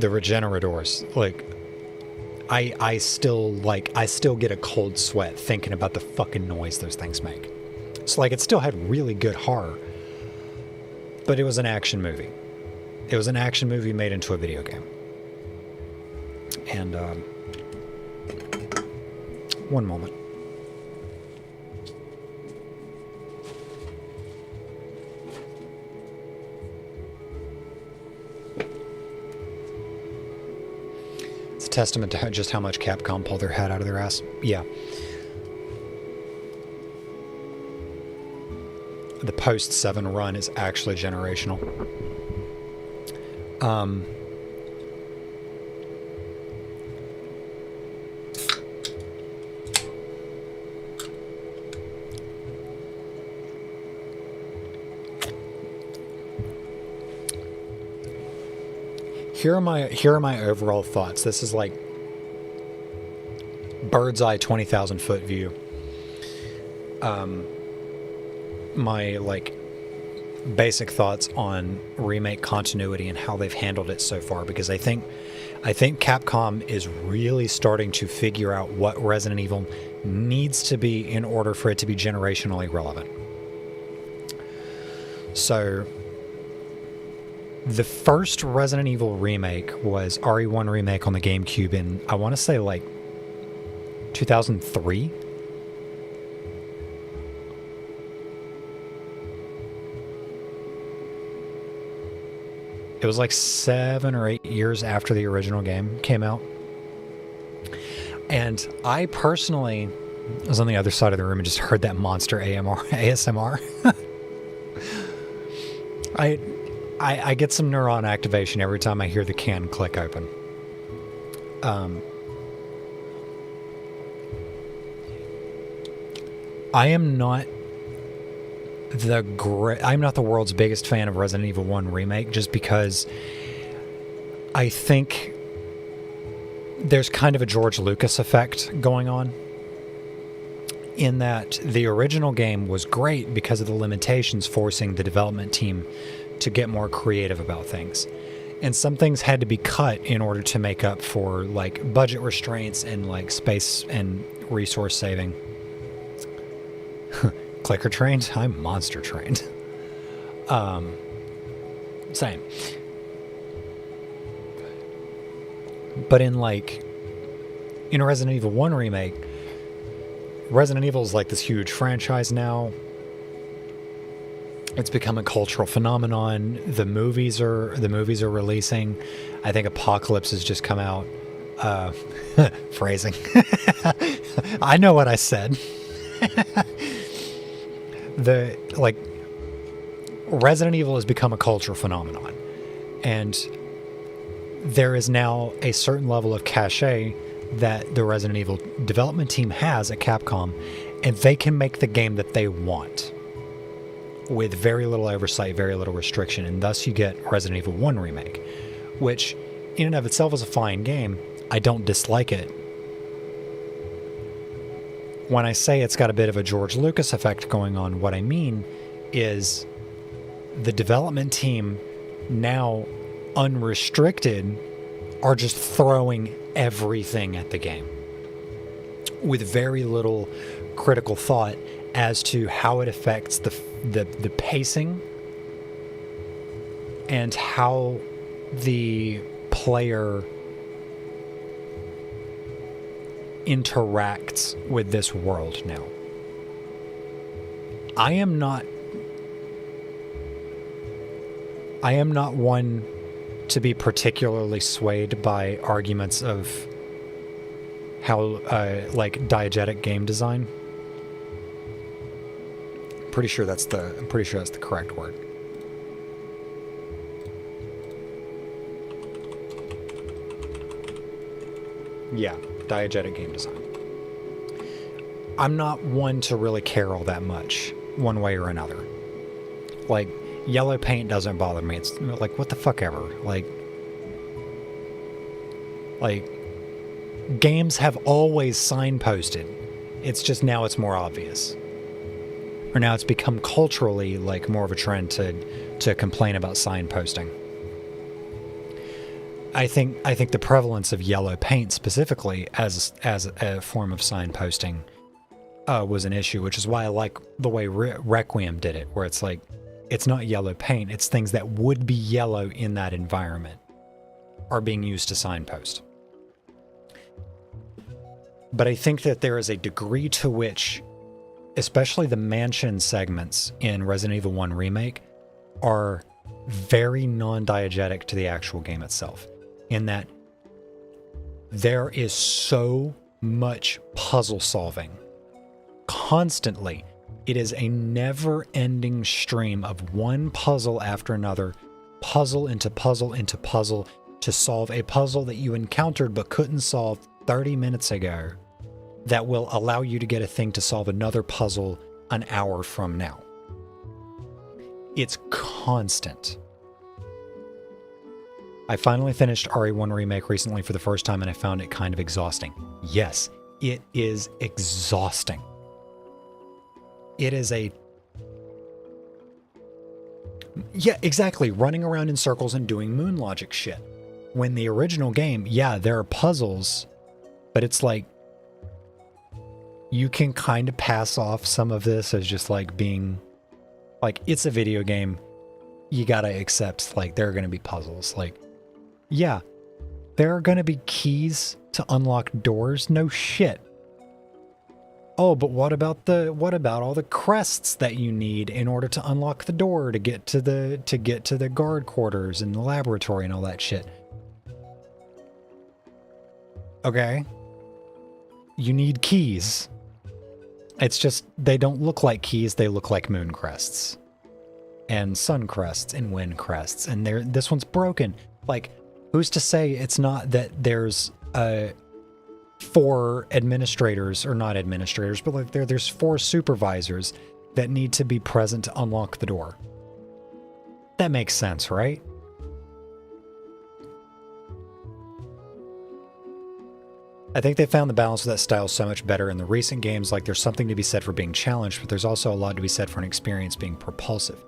Regenerators, like, I still get a cold sweat thinking about the fucking noise those things make. So like, it still had really good horror, but it was an action movie. It was an action movie made into a video game. And one moment. It's a testament to just how much Capcom pulled their hat out of their ass. Yeah. The post-7 run is actually generational. Here are my overall thoughts. This is like bird's eye 20,000 foot view. My like basic thoughts on remake continuity and how they've handled it so far, because I think Capcom is really starting to figure out what Resident Evil needs to be in order for it to be generationally relevant. So the first Resident Evil remake was RE1 remake on the GameCube in, I want to say, like 2003. It was like 7 or 8 years after the original game came out. And I personally was on the other side of the room and just heard that monster ASMR. I get some neuron activation every time I hear the can click open. I'm not the world's biggest fan of Resident Evil 1 Remake, just because I think there's kind of a George Lucas effect going on, in that the original game was great because of the limitations forcing the development team to get more creative about things. And some things had to be cut in order to make up for like budget restraints and like space and resource saving. Clicker trained? I'm monster trained. Same. But in like in Resident Evil 1 remake, Resident Evil is like this huge franchise now. It's become a cultural phenomenon. The movies are releasing. I think Apocalypse has just come out. Phrasing. I know what I said. Resident Evil has become a cultural phenomenon, and there is now a certain level of cachet that the Resident Evil development team has at Capcom, and they can make the game that they want with very little oversight, very little restriction, and thus you get Resident Evil 1 Remake, which in and of itself is a fine game. I don't dislike it. When I say it's got a bit of a George Lucas effect going on, what I mean is the development team, now unrestricted, are just throwing everything at the game with very little critical thought as to how it affects the pacing and how the player interacts with this world now. I am not one to be particularly swayed by arguments of how like diegetic game design. I'm pretty sure that's the correct word. Yeah, diegetic game design. I'm not one to really care all that much, one way or another. Like, yellow paint doesn't bother me. It's like, what the fuck ever. Like, games have always signposted. It's just now it's more obvious. Or now it's become culturally like more of a trend to complain about signposting. I think the prevalence of yellow paint specifically as a form of signposting was an issue, which is why I like the way Requiem did it, where it's like, it's not yellow paint, it's things that would be yellow in that environment are being used to signpost. But I think that there is a degree to which, especially the mansion segments in Resident Evil 1 Remake, are very non-diegetic to the actual game itself, in that there is so much puzzle solving constantly. It is a never-ending stream of one puzzle after another, puzzle into puzzle into puzzle, to solve a puzzle that you encountered but couldn't solve 30 minutes ago, that will allow you to get a thing to solve another puzzle an hour from now. It's constant. I finally finished RE1 Remake recently for the first time, and I found it kind of exhausting. Yes, it is exhausting. It is yeah, exactly, running around in circles and doing moon logic shit. When the original game, yeah, there are puzzles, but it's like, you can kind of pass off some of this as just like being, like, it's a video game. You gotta accept, like, there are gonna be puzzles. Like, yeah, there are gonna be keys to unlock doors. No shit. Oh, but what about all the crests that you need in order to unlock the door to get to the guard quarters and the laboratory and all that shit? Okay. You need keys. It's just, they don't look like keys, they look like moon crests. And sun crests and wind crests. And this one's broken. Like, who's to say it's not that there's 4 administrators, or not administrators, but like there's 4 supervisors that need to be present to unlock the door. That makes sense, right? I think they found the balance of that style so much better in the recent games. Like, there's something to be said for being challenged, but there's also a lot to be said for an experience being propulsive.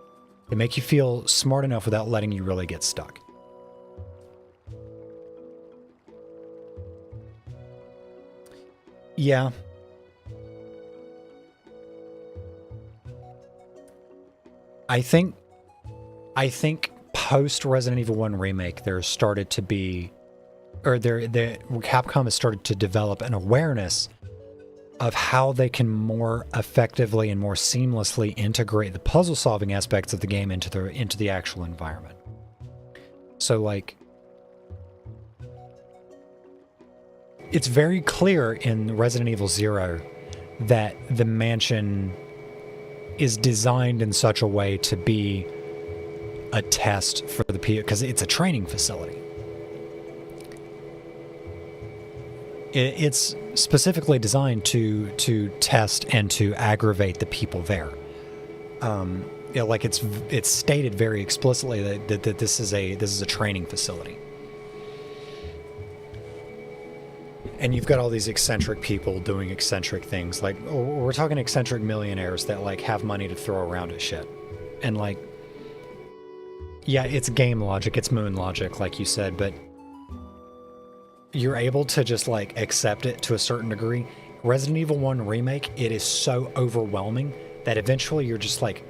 They make you feel smart enough without letting you really get stuck. Yeah. I think I think post Resident Evil 1 remake, there started to be, or Capcom has started to develop an awareness of how they can more effectively and more seamlessly integrate the puzzle solving aspects of the game into the actual environment. So like, it's very clear in Resident Evil 0 that the mansion is designed in such a way to be a test for the people, because it's a training facility. It's specifically designed to test and to aggravate the people there. Like it's stated very explicitly that this is a training facility. And you've got all these eccentric people doing eccentric things. Like, we're talking eccentric millionaires that like have money to throw around at shit. And like, yeah, it's game logic, it's moon logic, like you said, but you're able to just like accept it to a certain degree. Resident Evil 1 Remake, it is so overwhelming that eventually you're just like,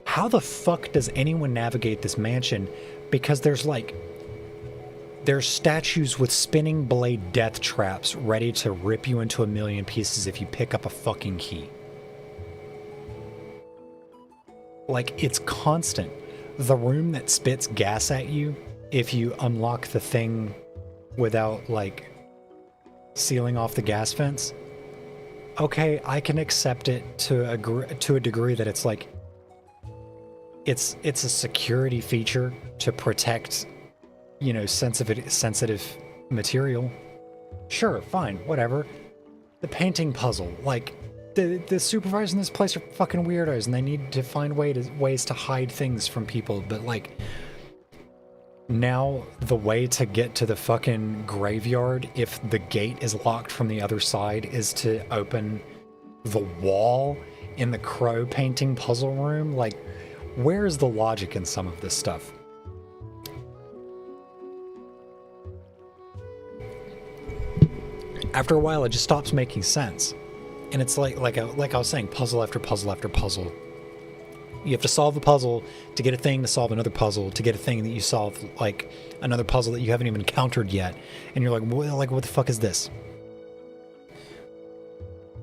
how the fuck does anyone navigate this mansion? Because there's statues with spinning blade death traps ready to rip you into a million pieces if you pick up a fucking key. Like, it's constant. The room that spits gas at you if you unlock the thing without, like, sealing off the gas vents. Okay, I can accept it to a degree that it's like, it's a security feature to protect, you know, sensitive material. Sure, fine, whatever. The painting puzzle, like, the supervisors in this place are fucking weirdos, and they need to find ways to hide things from people, but like, now the way to get to the fucking graveyard, if the gate is locked from the other side, is to open the wall in the crow painting puzzle room. Like, where is the logic in some of this stuff? After a while, it just stops making sense. And it's like I was saying, puzzle after puzzle after puzzle. You have to solve a puzzle to get a thing to solve another puzzle to get a thing that you solve, like another puzzle that you haven't even encountered yet. And you're like, well, like, what the fuck is this?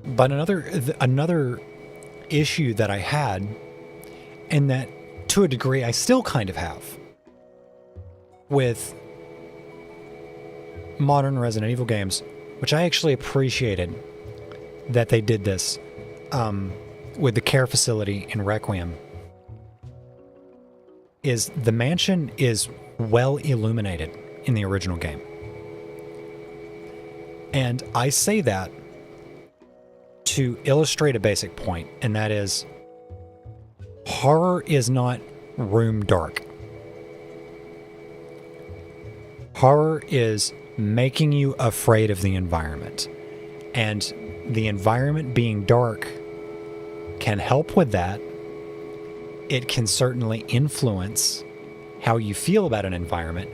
But another issue that I had, and that to a degree I still kind of have, with modern Resident Evil games, which I actually appreciated that they did this with the care facility in Requiem, is the mansion is well illuminated in the original game. And I say that to illustrate a basic point, and that is, horror is not room dark. Horror is making you afraid of the environment. And the environment being dark can help with that. It can certainly influence how you feel about an environment.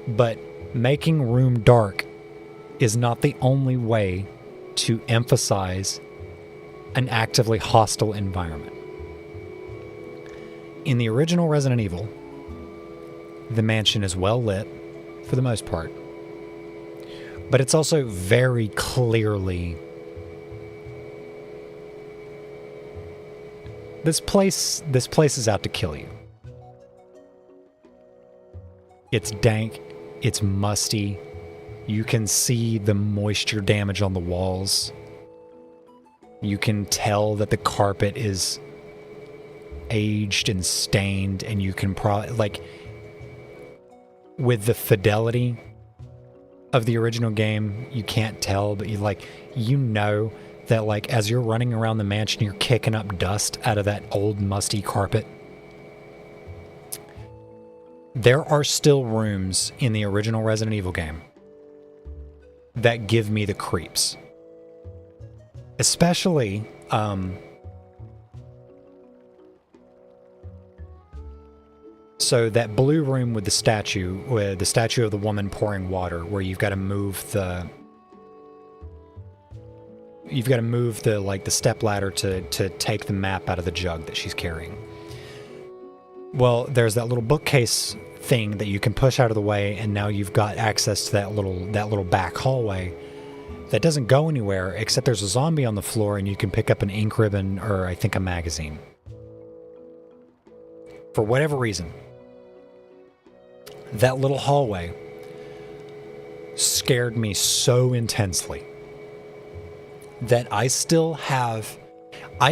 But making room dark is not the only way to emphasize an actively hostile environment. In the original Resident Evil, the mansion is well lit for the most part, but it's also very clearly, this place is out to kill you. It's dank, it's musty, you can see the moisture damage on the walls. You can tell that the carpet is aged and stained, and you can probably, like, with the fidelity of the original game, you can't tell, but you know that, like, as you're running around the mansion, you're kicking up dust out of that old musty carpet. There are still rooms in the original Resident Evil game that give me the creeps. Especially, so that blue room with the statue of the woman pouring water, where you've got to move the like the step ladder to take the map out of the jug that she's carrying. Well, there's that little bookcase thing that you can push out of the way, and now you've got access to that little back hallway that doesn't go anywhere, except there's a zombie on the floor, and you can pick up an ink ribbon or I think a magazine. For whatever reason, that little hallway scared me so intensely that I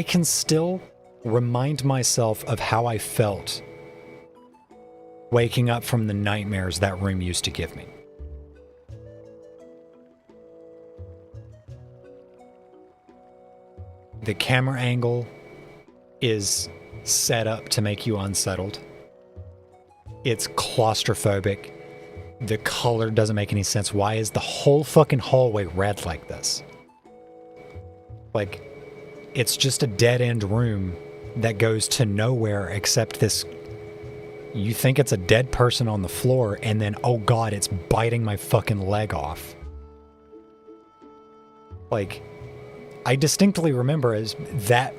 can still remind myself of how I felt waking up from the nightmares that room used to give me. The camera angle is set up to make you unsettled. It's claustrophobic. The color doesn't make any sense. Why is the whole fucking hallway red like this? Like, it's just a dead-end room that goes to nowhere except this. You think it's a dead person on the floor, and then, oh god, it's biting my fucking leg off. Like, I distinctly remember as that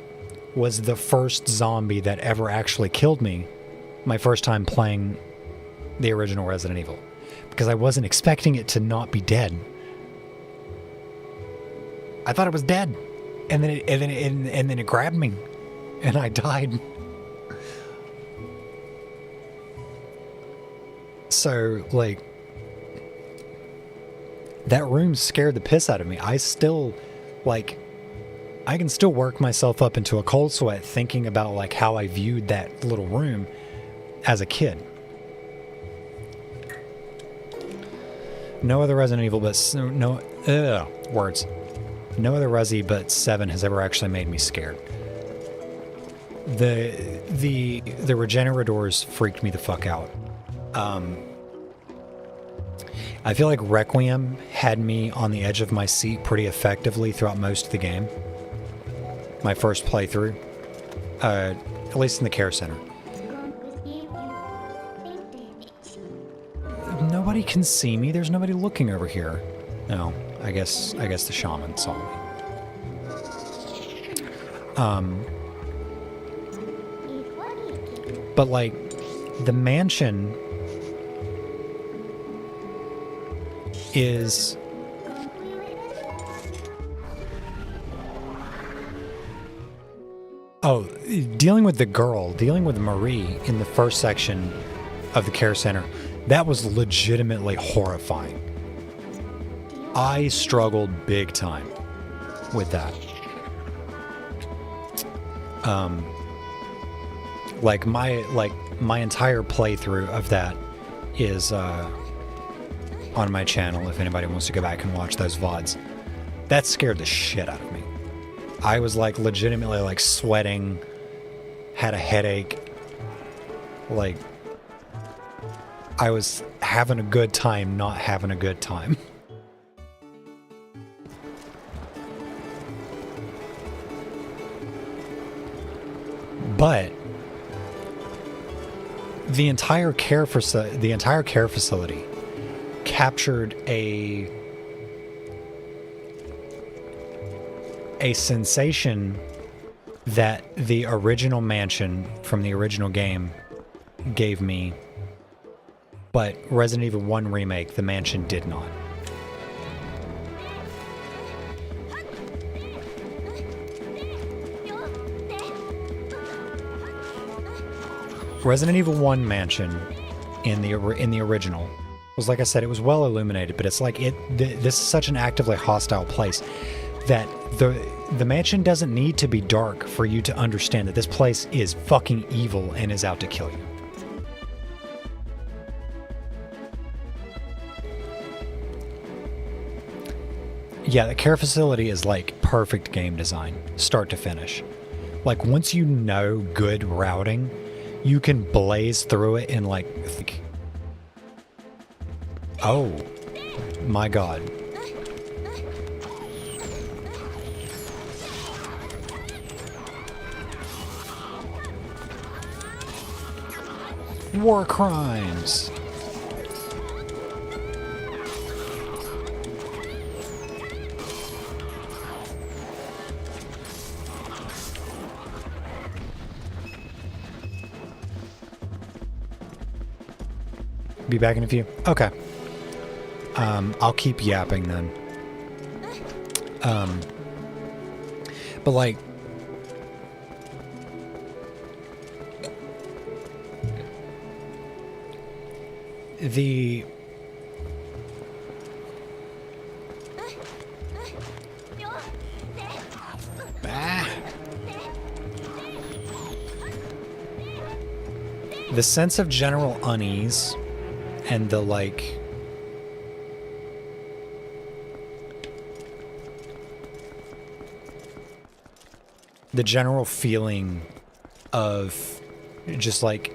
was the first zombie that ever actually killed me my first time playing the original Resident Evil. Because I wasn't expecting it to not be dead. I thought it was dead. And then it grabbed me. And I died. So, like, that room scared the piss out of me. I can still work myself up into a cold sweat thinking about, like, how I viewed that little room as a kid. No other Resident Evil but no other Resi but 7 has ever actually made me scared. The Regenerators freaked me the fuck out. I feel like Requiem had me on the edge of my seat pretty effectively throughout most of the game. My first playthrough, at least in the care center. Nobody can see me. There's nobody looking over here. No, I guess the shaman saw me. But like the mansion is dealing with Marie in the first section of the care center, that was legitimately horrifying. I struggled big time with that. My entire playthrough of that is on my channel if anybody wants to go back and watch those VODs. That scared the shit out of me. I was like legitimately like sweating, had a headache, like I was having a good time not having a good time. But the entire care facility captured a sensation that the original mansion from the original game gave me, but Resident Evil 1 Remake, the mansion did not. Resident Evil 1 mansion in the original was, like I said, it was well illuminated, but it's like this is such an actively hostile place that the mansion doesn't need to be dark for you to understand that this place is fucking evil and is out to kill you. Yeah, the care facility is like perfect game design, start to finish. Like once you know good routing, you can blaze through it in like, oh my god. War crimes. Be back in a few? Okay. I'll keep yapping then. But like, the sense of general unease and the like the general feeling of just like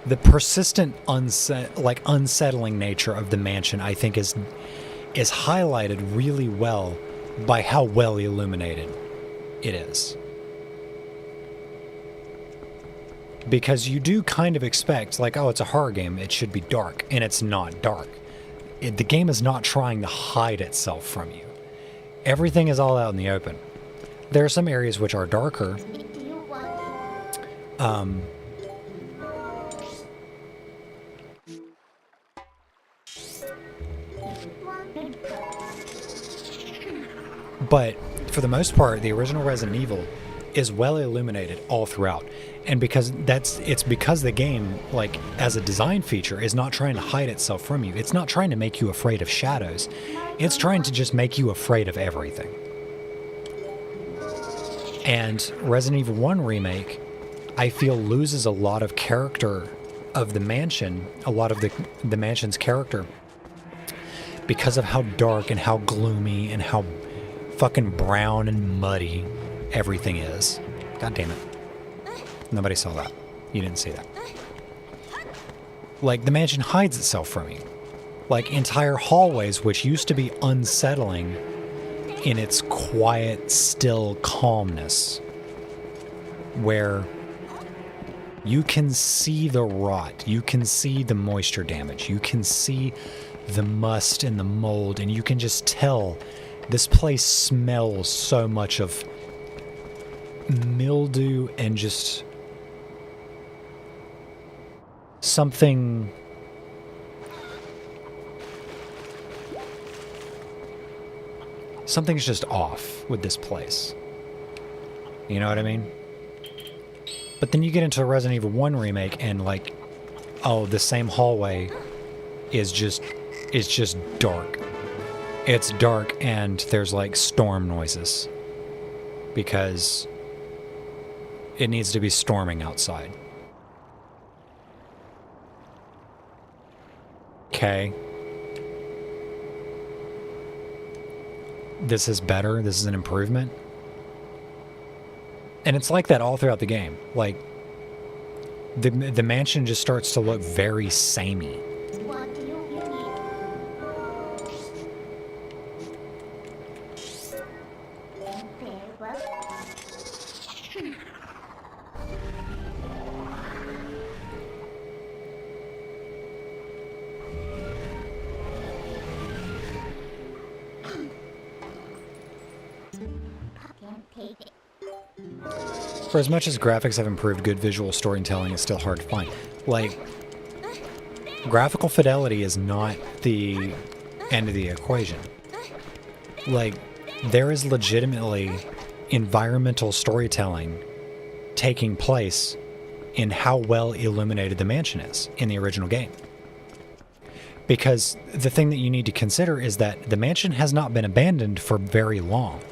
the persistent unsettling nature of the mansion, I think is highlighted really well by how well illuminated it is. Because you do kind of expect, like, oh, it's a horror game, it should be dark, and it's not dark. The game is not trying to hide itself from you. Everything is all out in the open. There are some areas which are darker. But for the most part, the original Resident Evil is well illuminated all throughout. And because it's because the game, like, as a design feature, is not trying to hide itself from you. It's not trying to make you afraid of shadows. It's trying to just make you afraid of everything. And Resident Evil 1 Remake, I feel, loses a lot of character of the mansion, a lot of the mansion's character, because of how dark and how gloomy and how fucking brown and muddy everything is. God damn it. Nobody saw that. You didn't see that. Like, the mansion hides itself from you. Like, entire hallways, which used to be unsettling in its quiet, still calmness, where you can see the rot, you can see the moisture damage, you can see the must and the mold, and you can just tell this place smells so much of mildew and just something's just off with this place. You know what I mean? But then you get into Resident Evil 1 Remake and, like, oh, the same hallway is just dark. It's dark and there's, like, storm noises because it needs to be storming outside. Okay. This is better. This is an improvement. And it's like that all throughout the game. Like, the mansion just starts to look very samey. For as much as graphics have improved, good visual storytelling is still hard to find. Like, graphical fidelity is not the end of the equation. Like, there is legitimately environmental storytelling taking place in how well illuminated the mansion is in the original game. Because the thing that you need to consider is that the mansion has not been abandoned for very long.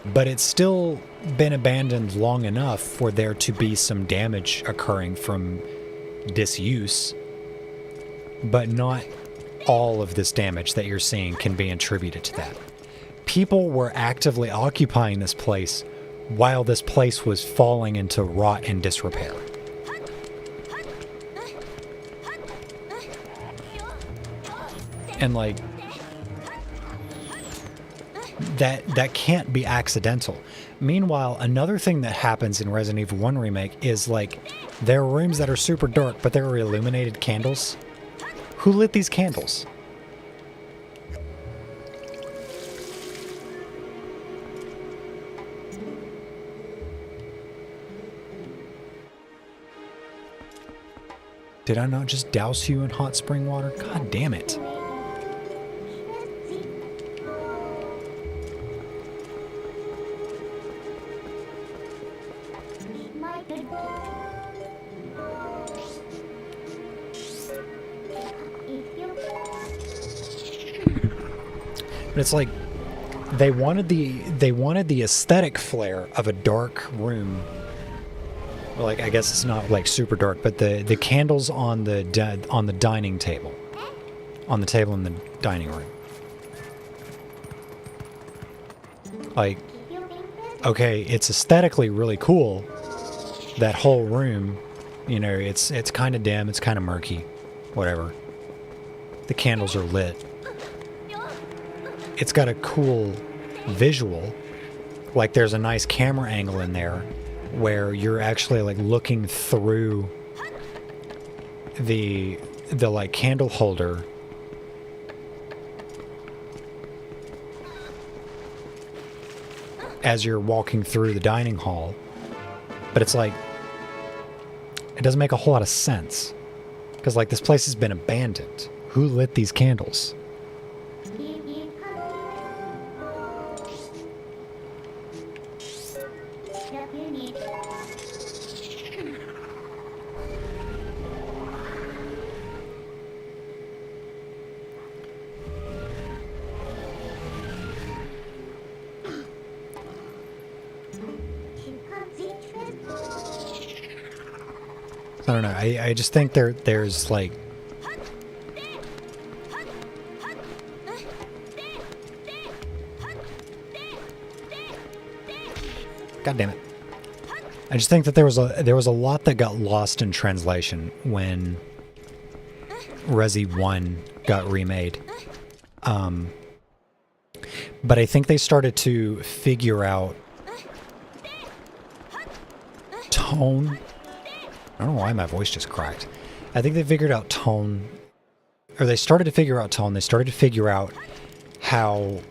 But it's still been abandoned long enough for there to be some damage occurring from disuse. But not all of this damage that you're seeing can be attributed to that. People were actively occupying this place while this place was falling into rot and disrepair. And, like, that can't be accidental. Meanwhile, another thing that happens in Resident Evil 1 Remake is, like, there are rooms that are super dark, but there are illuminated candles. Who lit these candles? Did I not just douse you in hot spring water? God damn it. But it's like they wanted the aesthetic flair of a dark room. Well, like, I guess it's not like super dark, but the candles on the dining table, on the table in the dining room. Like, okay, it's aesthetically really cool. That whole room, you know, it's kind of dim, it's kind of murky, whatever. The candles are lit. It's got a cool visual. Like, there's a nice camera angle in there where you're actually like looking through the like candle holder as you're walking through the dining hall. But it's like, it doesn't make a whole lot of sense. Because, like, this place has been abandoned. Who lit these candles? I don't know. I just think there's like... God damn it. I just think that there was a lot that got lost in translation when Resi 1 got remade. But I think they started to figure out tone. I don't know why my voice just cracked. I think they figured out tone, or they started to figure out tone. They started to figure out how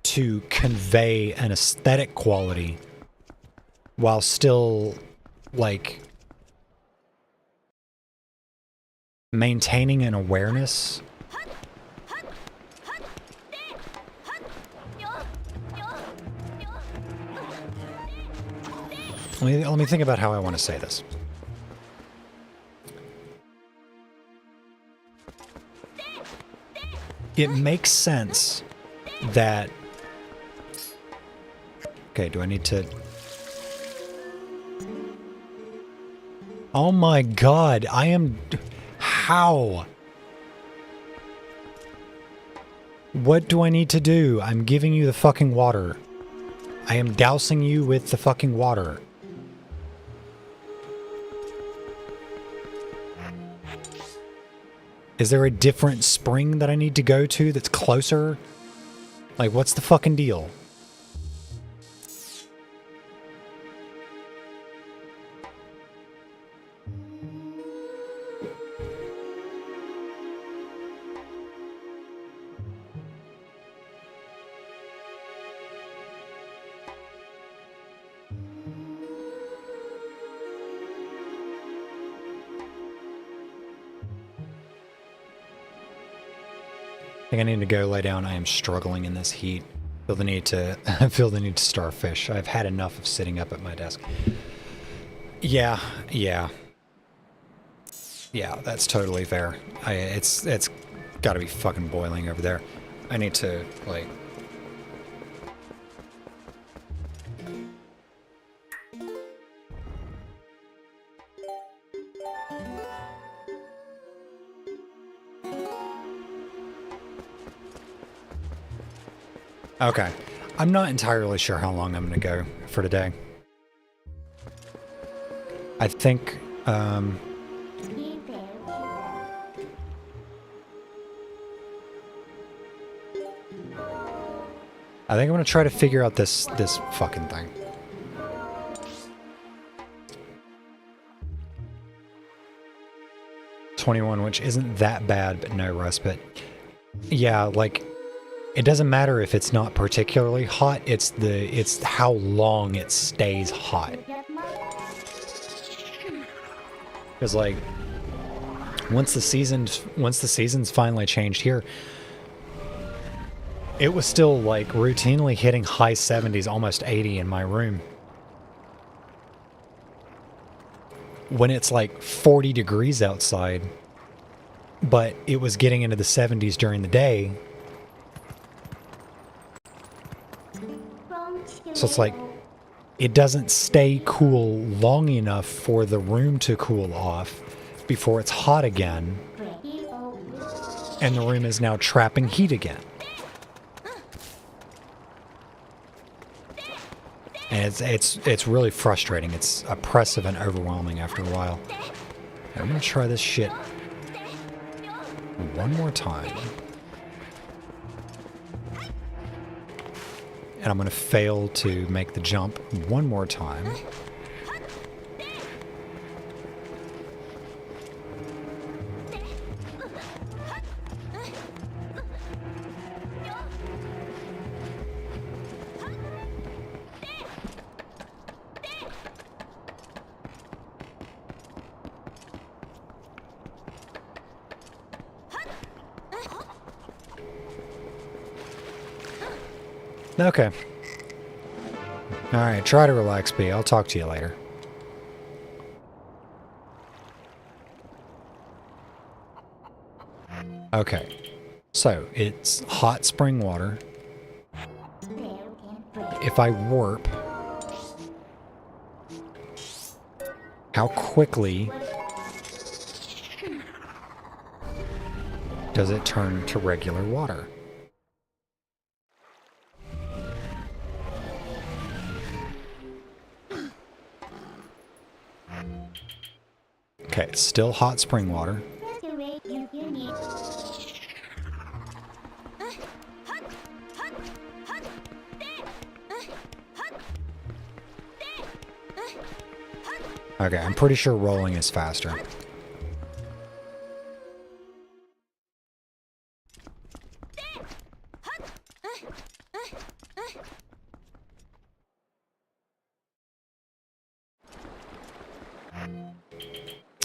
to convey an aesthetic quality while still, like, maintaining an awareness. Let me think about how I want to say this. It makes sense that... Okay, do I need to... Oh my god, I am... How? What do I need to do? I'm giving you the fucking water. I am dousing you with the fucking water. Is there a different spring that I need to go to that's closer? Like, what's the fucking deal? I think I need to go lay down. I am struggling in this heat. I feel the need to starfish. I've had enough of sitting up at my desk. Yeah, that's totally fair. It's got to be fucking boiling over there. I need to, like... Okay. I'm not entirely sure how long I'm going to go for today. I think, I think I'm going to try to figure out this fucking thing. $21, which isn't that bad, but no respite. Yeah, like... It doesn't matter if it's not particularly hot, it's how long it stays hot. Because, like, Once the seasons finally changed here, it was still like routinely hitting high 70s, almost 80 in my room. When it's like 40 degrees outside, but it was getting into the 70s during the day. So it's like, it doesn't stay cool long enough for the room to cool off before it's hot again. And the room is now trapping heat again. And it's really frustrating. It's oppressive and overwhelming after a while. I'm gonna try this shit one more time. And I'm gonna fail to make the jump one more time. Okay. Alright, try to relax, B. I'll talk to you later. Okay. So, it's hot spring water. If I warp, how quickly does it turn to regular water? Okay, it's still hot spring water. Okay, I'm pretty sure rolling is faster.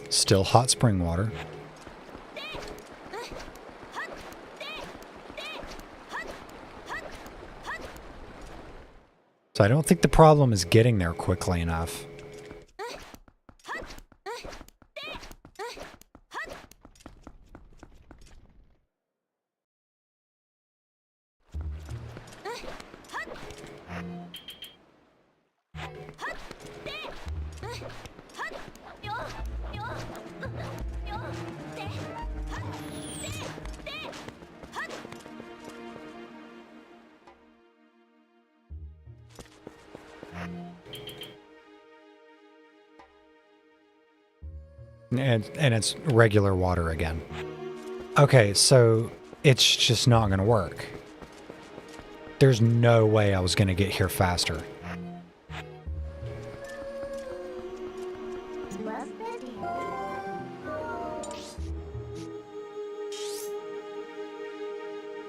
Still hot spring water. So I don't think the problem is getting there quickly enough. And it's regular water again. Okay, so it's just not going to work. There's no way I was going to get here faster.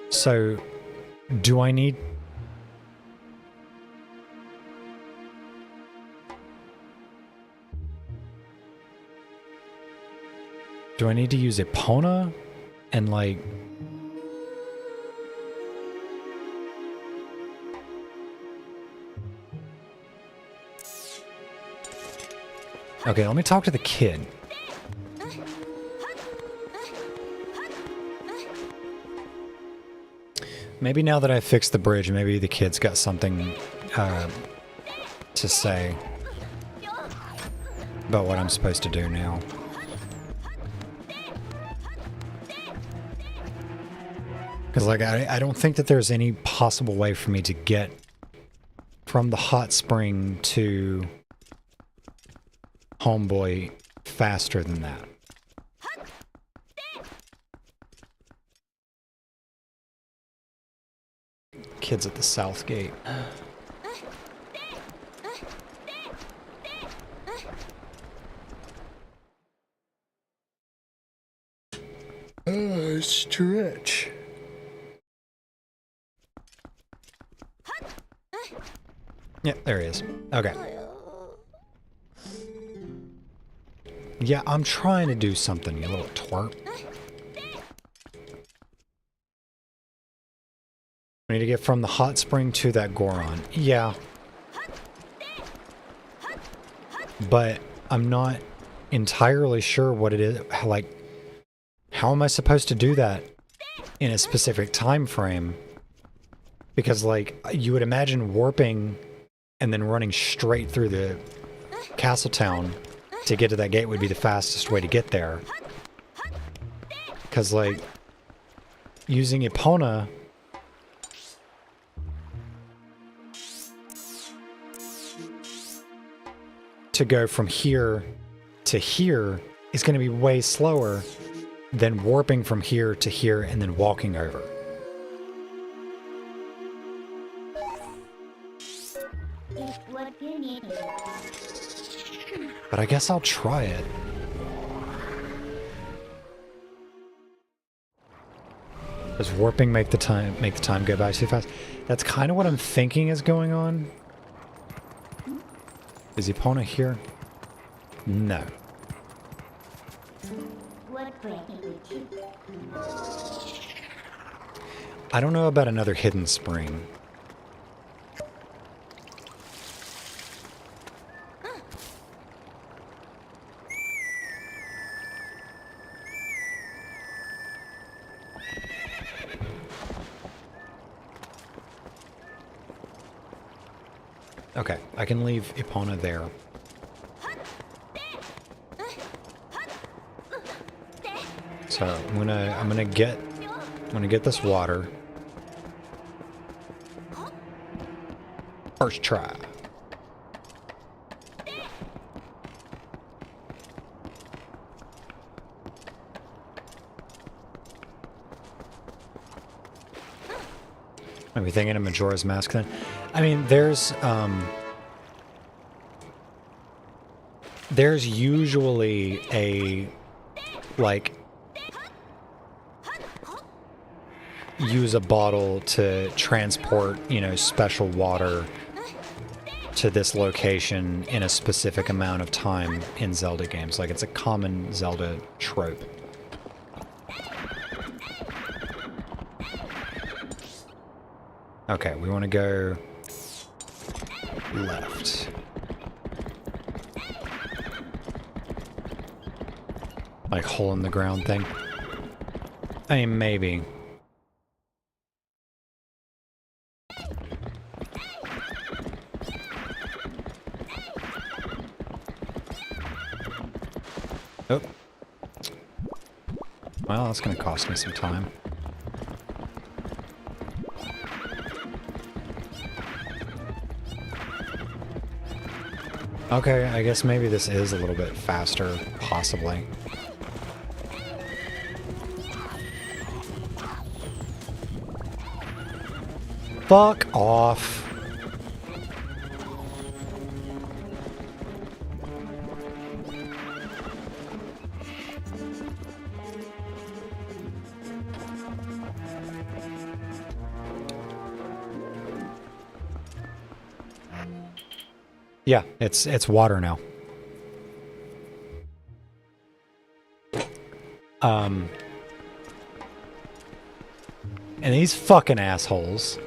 So, do I need... Do I need to use Epona and like... Okay, let me talk to the kid. Maybe now that I fixed the bridge, maybe the kid's got something to say about what I'm supposed to do now. Because, like, I don't think that there's any possible way for me to get from the hot spring to Homeboy faster than that. Kids at the south gate. Stretch. Yeah, there he is. Okay. Yeah, I'm trying to do something, you little twerp. We need to get from the hot spring to that Goron. Yeah. But I'm not entirely sure what it is. Like, how am I supposed to do that in a specific time frame? Because, like, you would imagine warping and then running straight through the castle town to get to that gate would be the fastest way to get there. Because, like, using Epona to go from here to here is going to be way slower than warping from here to here and then walking over. But I guess I'll try it. Does warping make the time go by too fast? That's kind of what I'm thinking is going on. Is Epona here? No. I don't know about another hidden spring. Okay, I can leave Epona there. So I'm gonna get this water. First try. Are we thinking of Majora's Mask then? I mean, there's usually a, like, use a bottle to transport, you know, special water to this location in a specific amount of time in Zelda games. Like, it's a common Zelda trope. Okay, we want to go left. Like hole in the ground thing. I mean, maybe. Oh. Well, that's going to cost me some time. Okay, I guess maybe this is a little bit faster, possibly. Fuck off. Yeah, it's water now. And these fucking assholes.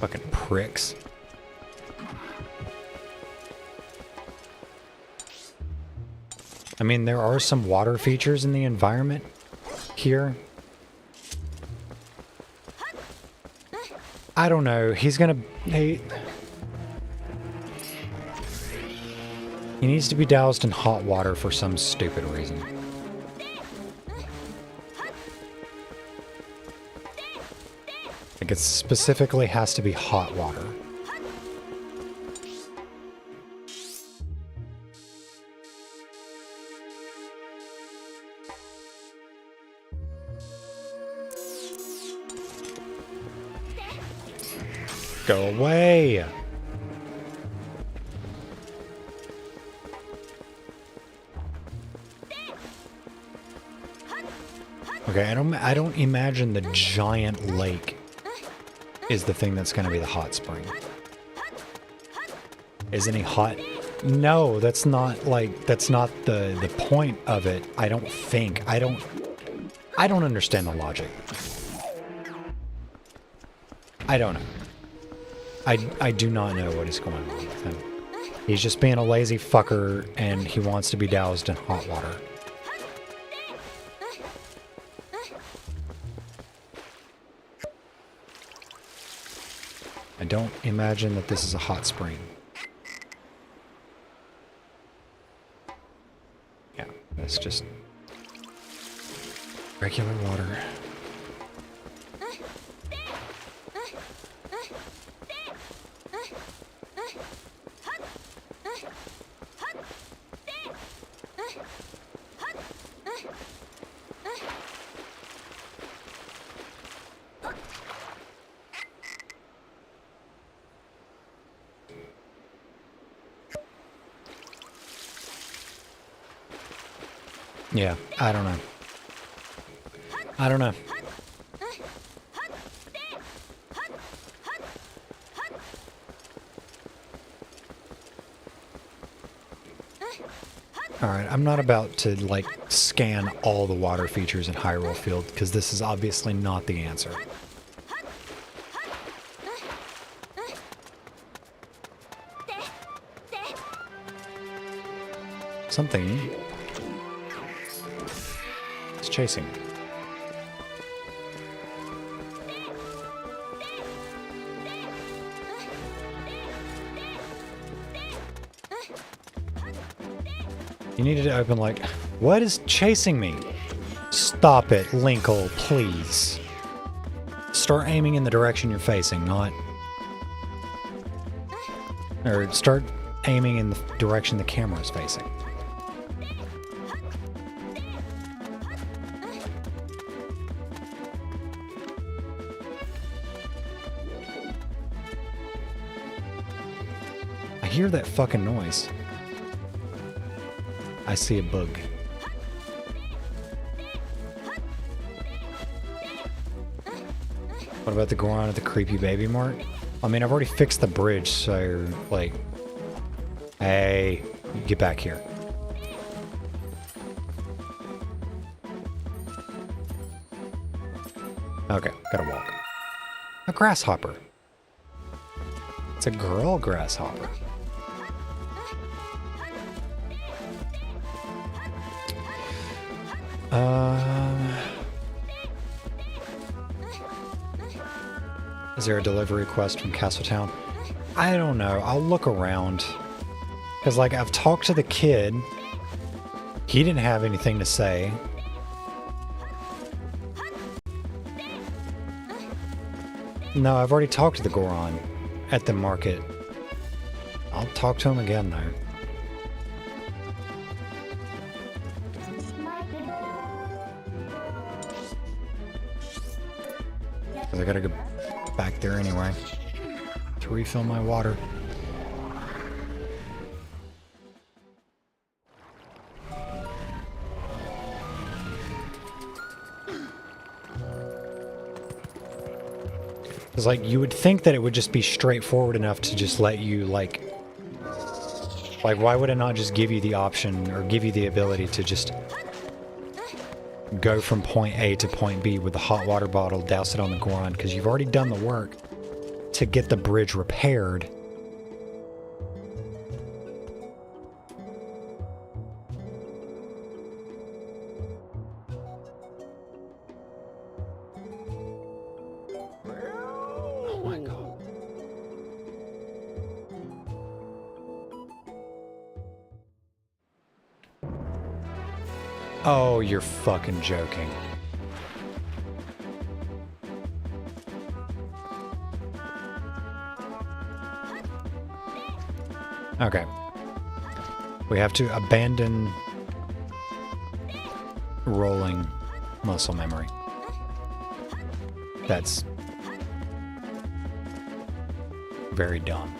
Fucking pricks. I mean, there are some water features in the environment here. I don't know. He's gonna... He needs to be doused in hot water for some stupid reason. Like, it specifically has to be hot water. Go away! Okay, I don't imagine the giant lake is the thing that's going to be the hot spring. Is any hot? No, that's not like, that's not the point of it. I don't think. I don't understand the logic. I don't know. I do not know what is going on with him. He's just being a lazy fucker and he wants to be doused in hot water. I don't imagine that this is a hot spring. Yeah, that's just regular water. Yeah, I don't know. I don't know. Alright, I'm not about to, like, scan all the water features in Hyrule Field, because this is obviously not the answer. Something is chasing me. You needed to open like, what is chasing me? Stop it, Linkle, please. Start aiming in the direction you're facing, not... Or start aiming in the direction the camera is facing. I hear that fucking noise. I see a bug. What about the Goron at the creepy baby mart? I mean, I've already fixed the bridge, so, like... Hey, get back here. Okay, gotta walk. A grasshopper. It's a girl grasshopper. Is there a delivery quest from Castletown? I don't know. I'll look around. Because, like, I've talked to the kid. He didn't have anything to say. No, I've already talked to the Goron at the market. I'll talk to him again, though. Because I gotta go back there anyway to refill my water. It's like, you would think that it would just be straightforward enough to just let you, like, why would it not just give you the option or give you the ability to just go from point A to point B with the hot water bottle, douse it on the Goron, because you've already done the work to get the bridge repaired. Oh my god. Oh, you're fucking joking. Okay. We have to abandon rolling muscle memory. That's very dumb.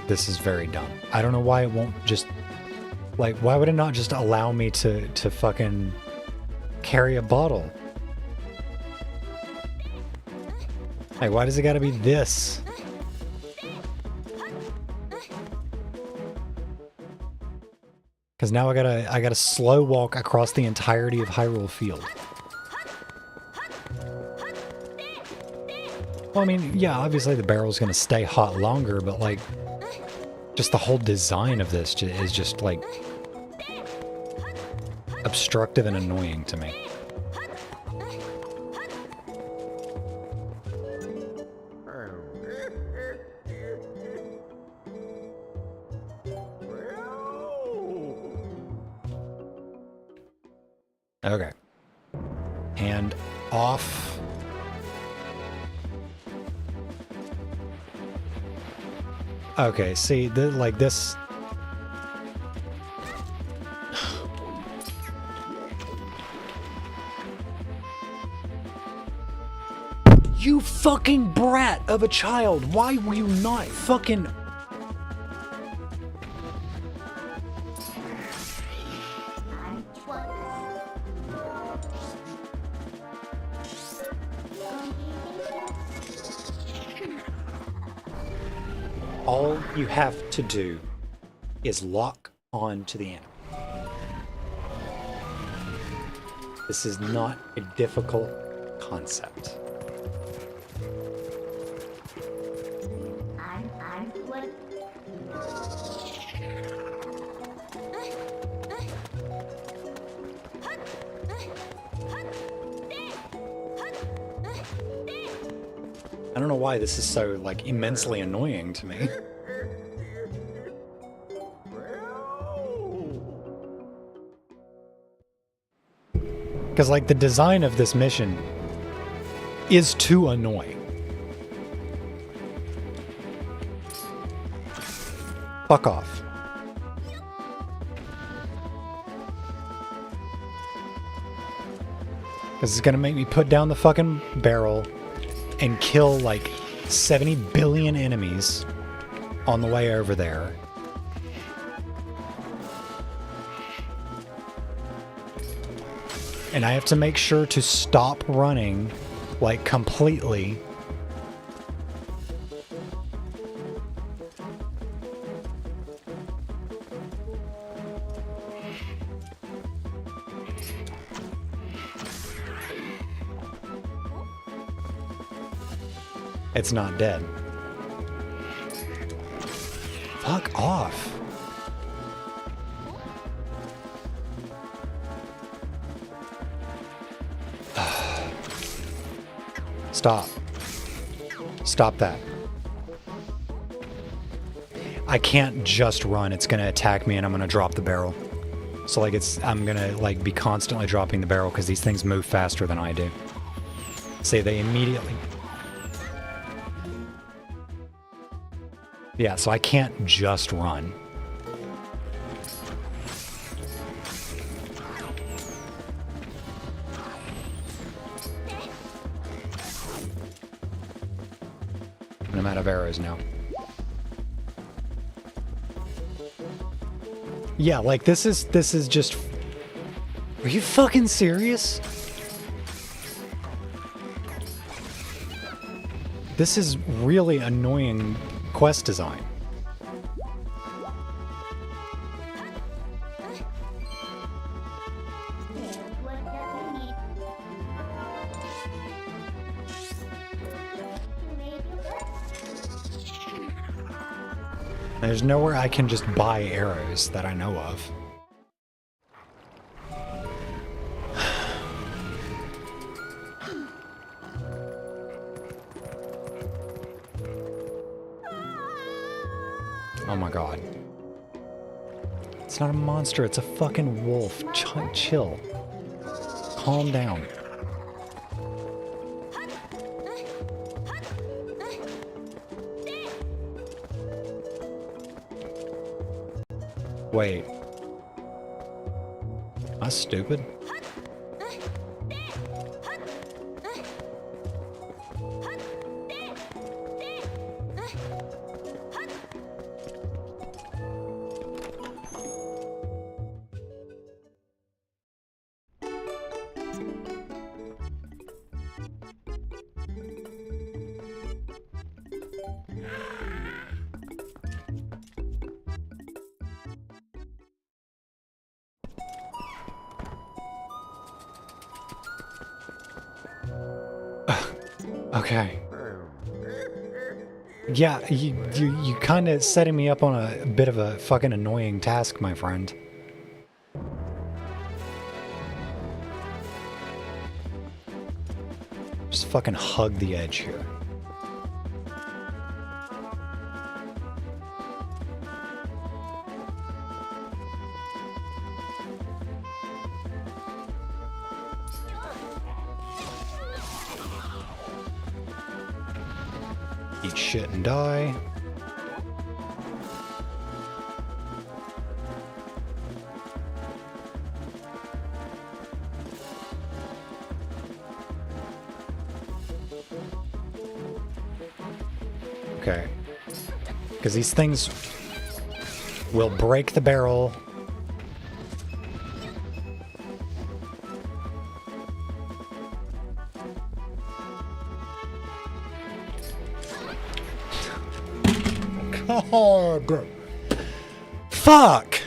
This is very dumb. I don't know why it won't just... Like, why would it not just allow me to fucking carry a bottle? Like, why does it gotta be this? Because now I gotta slow walk across the entirety of Hyrule Field. Well, I mean, yeah, obviously the barrel's gonna stay hot longer, but like, just the whole design of this is just like obstructive and annoying to me. Okay. And off. Okay, see, like this. You fucking brat of a child! Why were you not fucking... All you have to do is lock on to the animal. This is not a difficult concept. I don't know why this is so, like, immensely annoying to me. Because, like, the design of this mission is too annoying. Fuck off. This is gonna make me put down the fucking barrel and kill like 70 billion enemies on the way over there. And I have to make sure to stop running, like, completely. It's not dead. Fuck off. Stop. Stop that. I can't just run. It's gonna attack me and I'm gonna drop the barrel. So like I'm gonna like be constantly dropping the barrel because these things move faster than I do. See, they immediately... Yeah, so I can't just run. I'm out of arrows now. Yeah, like this is just... Are you fucking serious? This is really annoying quest design. There's nowhere I can just buy arrows that I know of. Oh my god. It's not a monster, it's a fucking wolf. Chill. Calm down. Wait. Am I stupid? Okay. Yeah, you kind of setting me up on a bit of a fucking annoying task, my friend. Just fucking hug the edge here. Eat shit and die. Okay. Because these things will break the barrel. God. Fuck.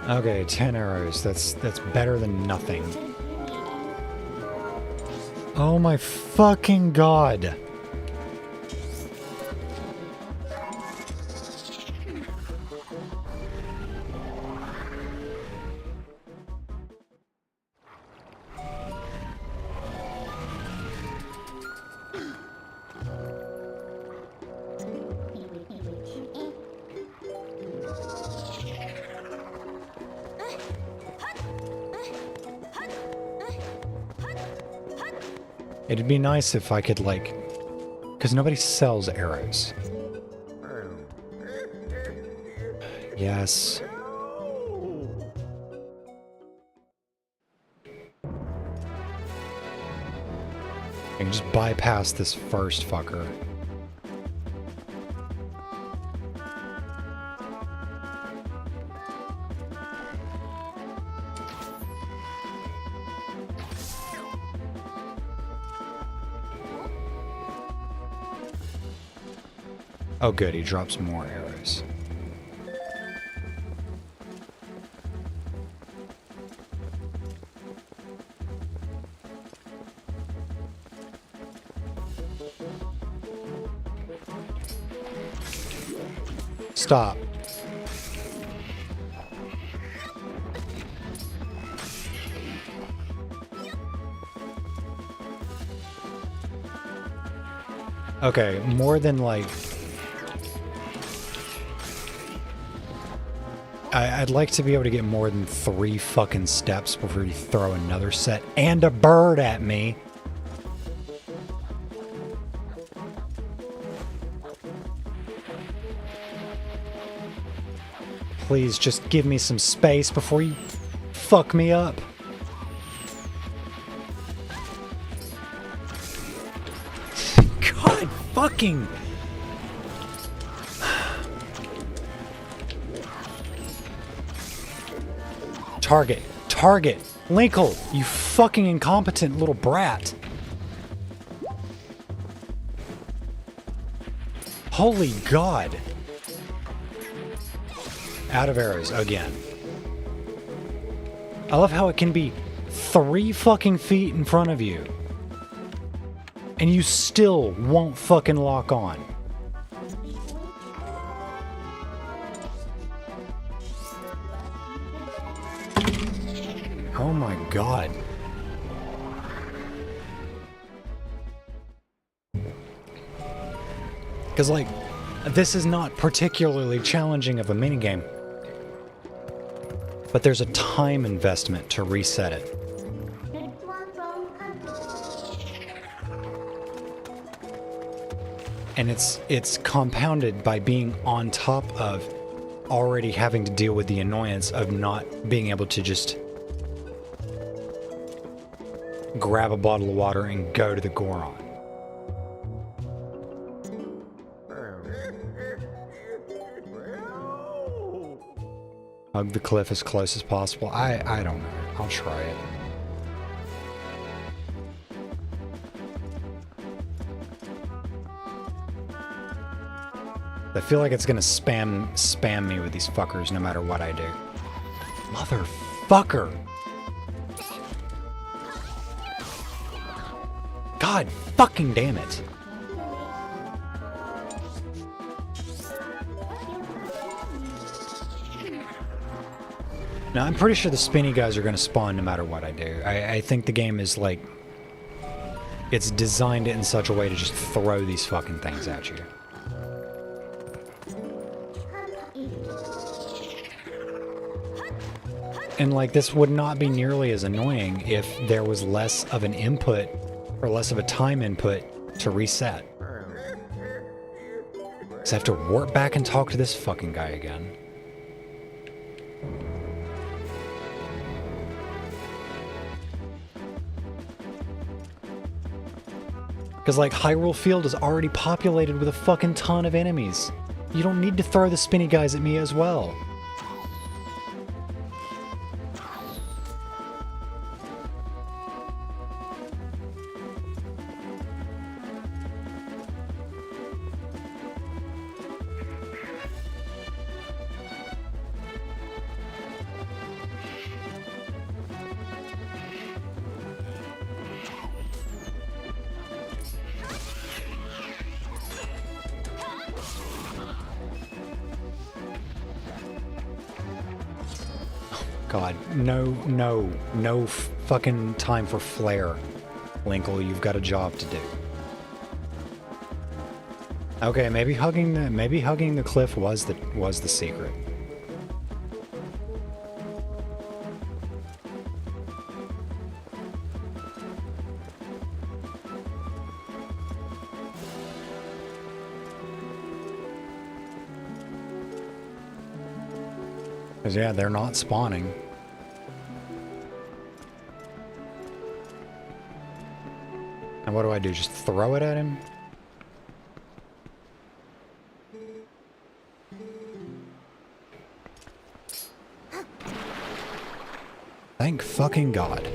Okay, 10 arrows. That's better than nothing. Oh my fucking god. It'd be nice if I could, like... Because nobody sells arrows. Yes. I can just bypass this first fucker. Oh good, he drops more arrows. Stop. Okay, more than like... I'd like to be able to get more than 3 fucking steps before you throw another set and a bird at me. Please just give me some space before you fuck me up. God fucking... Target. Target. Linkle, you fucking incompetent little brat. Holy God. Out of arrows again. I love how it can be 3 fucking feet in front of you. And you still won't fucking lock on. Oh my God. Because, like, this is not particularly challenging of a minigame. But there's a time investment to reset it. And it's compounded by being on top of already having to deal with the annoyance of not being able to just grab a bottle of water and go to the Goron. Hug the cliff as close as possible. I don't know. I'll try it. I feel like it's gonna spam me with these fuckers no matter what I do. Motherfucker! God fucking damn it! Now, I'm pretty sure the spinny guys are going to spawn no matter what I do. I think the game is, like... It's designed it in such a way to just throw these fucking things at you. And, like, this would not be nearly as annoying if there was less of an input, or less of a time input to reset. Because I have to warp back and talk to this fucking guy again. Because, like, Hyrule Field is already populated with a fucking ton of enemies. You don't need to throw the spinny guys at me as well. God, no fucking time for flair. Linkle, you've got a job to do. Okay, maybe hugging the cliff was the secret. Because, yeah, they're not spawning. And what do I do? Just throw it at him? Thank fucking God.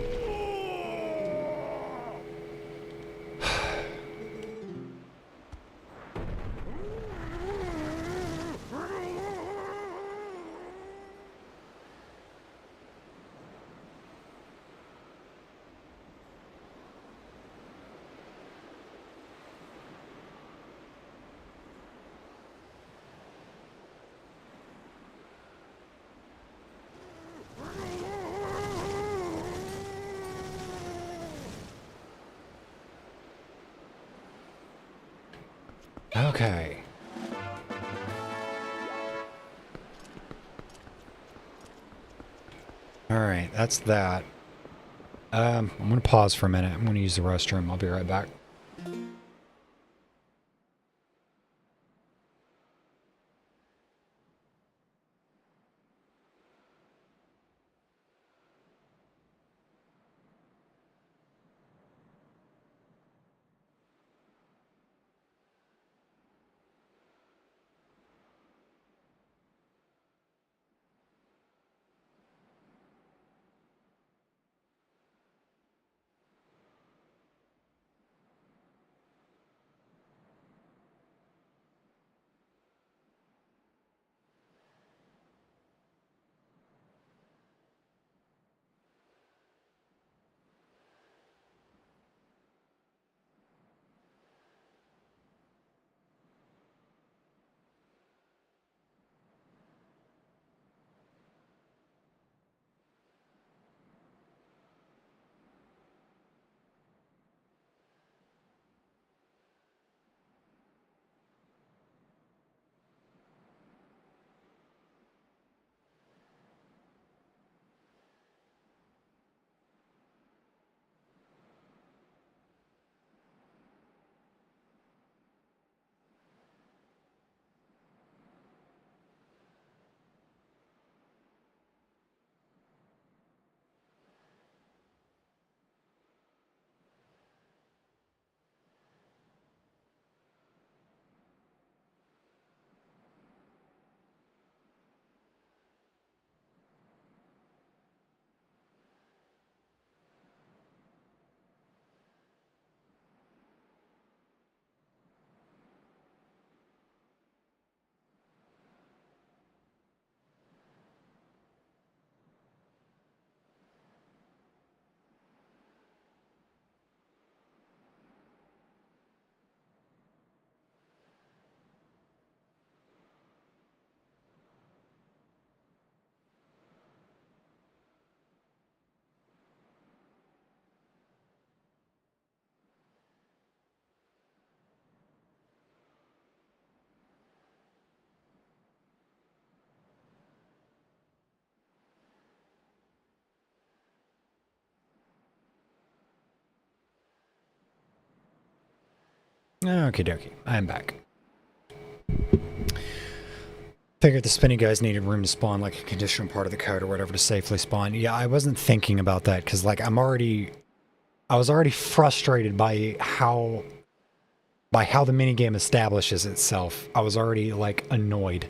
Okay. Alright, that's that. I'm gonna pause for a minute. I'm gonna use the restroom. I'll be right back. Okie dokie, I'm back. Figured the spinny guys needed room to spawn, like a conditional part of the code or whatever to safely spawn. Yeah, I wasn't thinking about that because, like, I was already frustrated by how the minigame establishes itself. I was already, like, annoyed.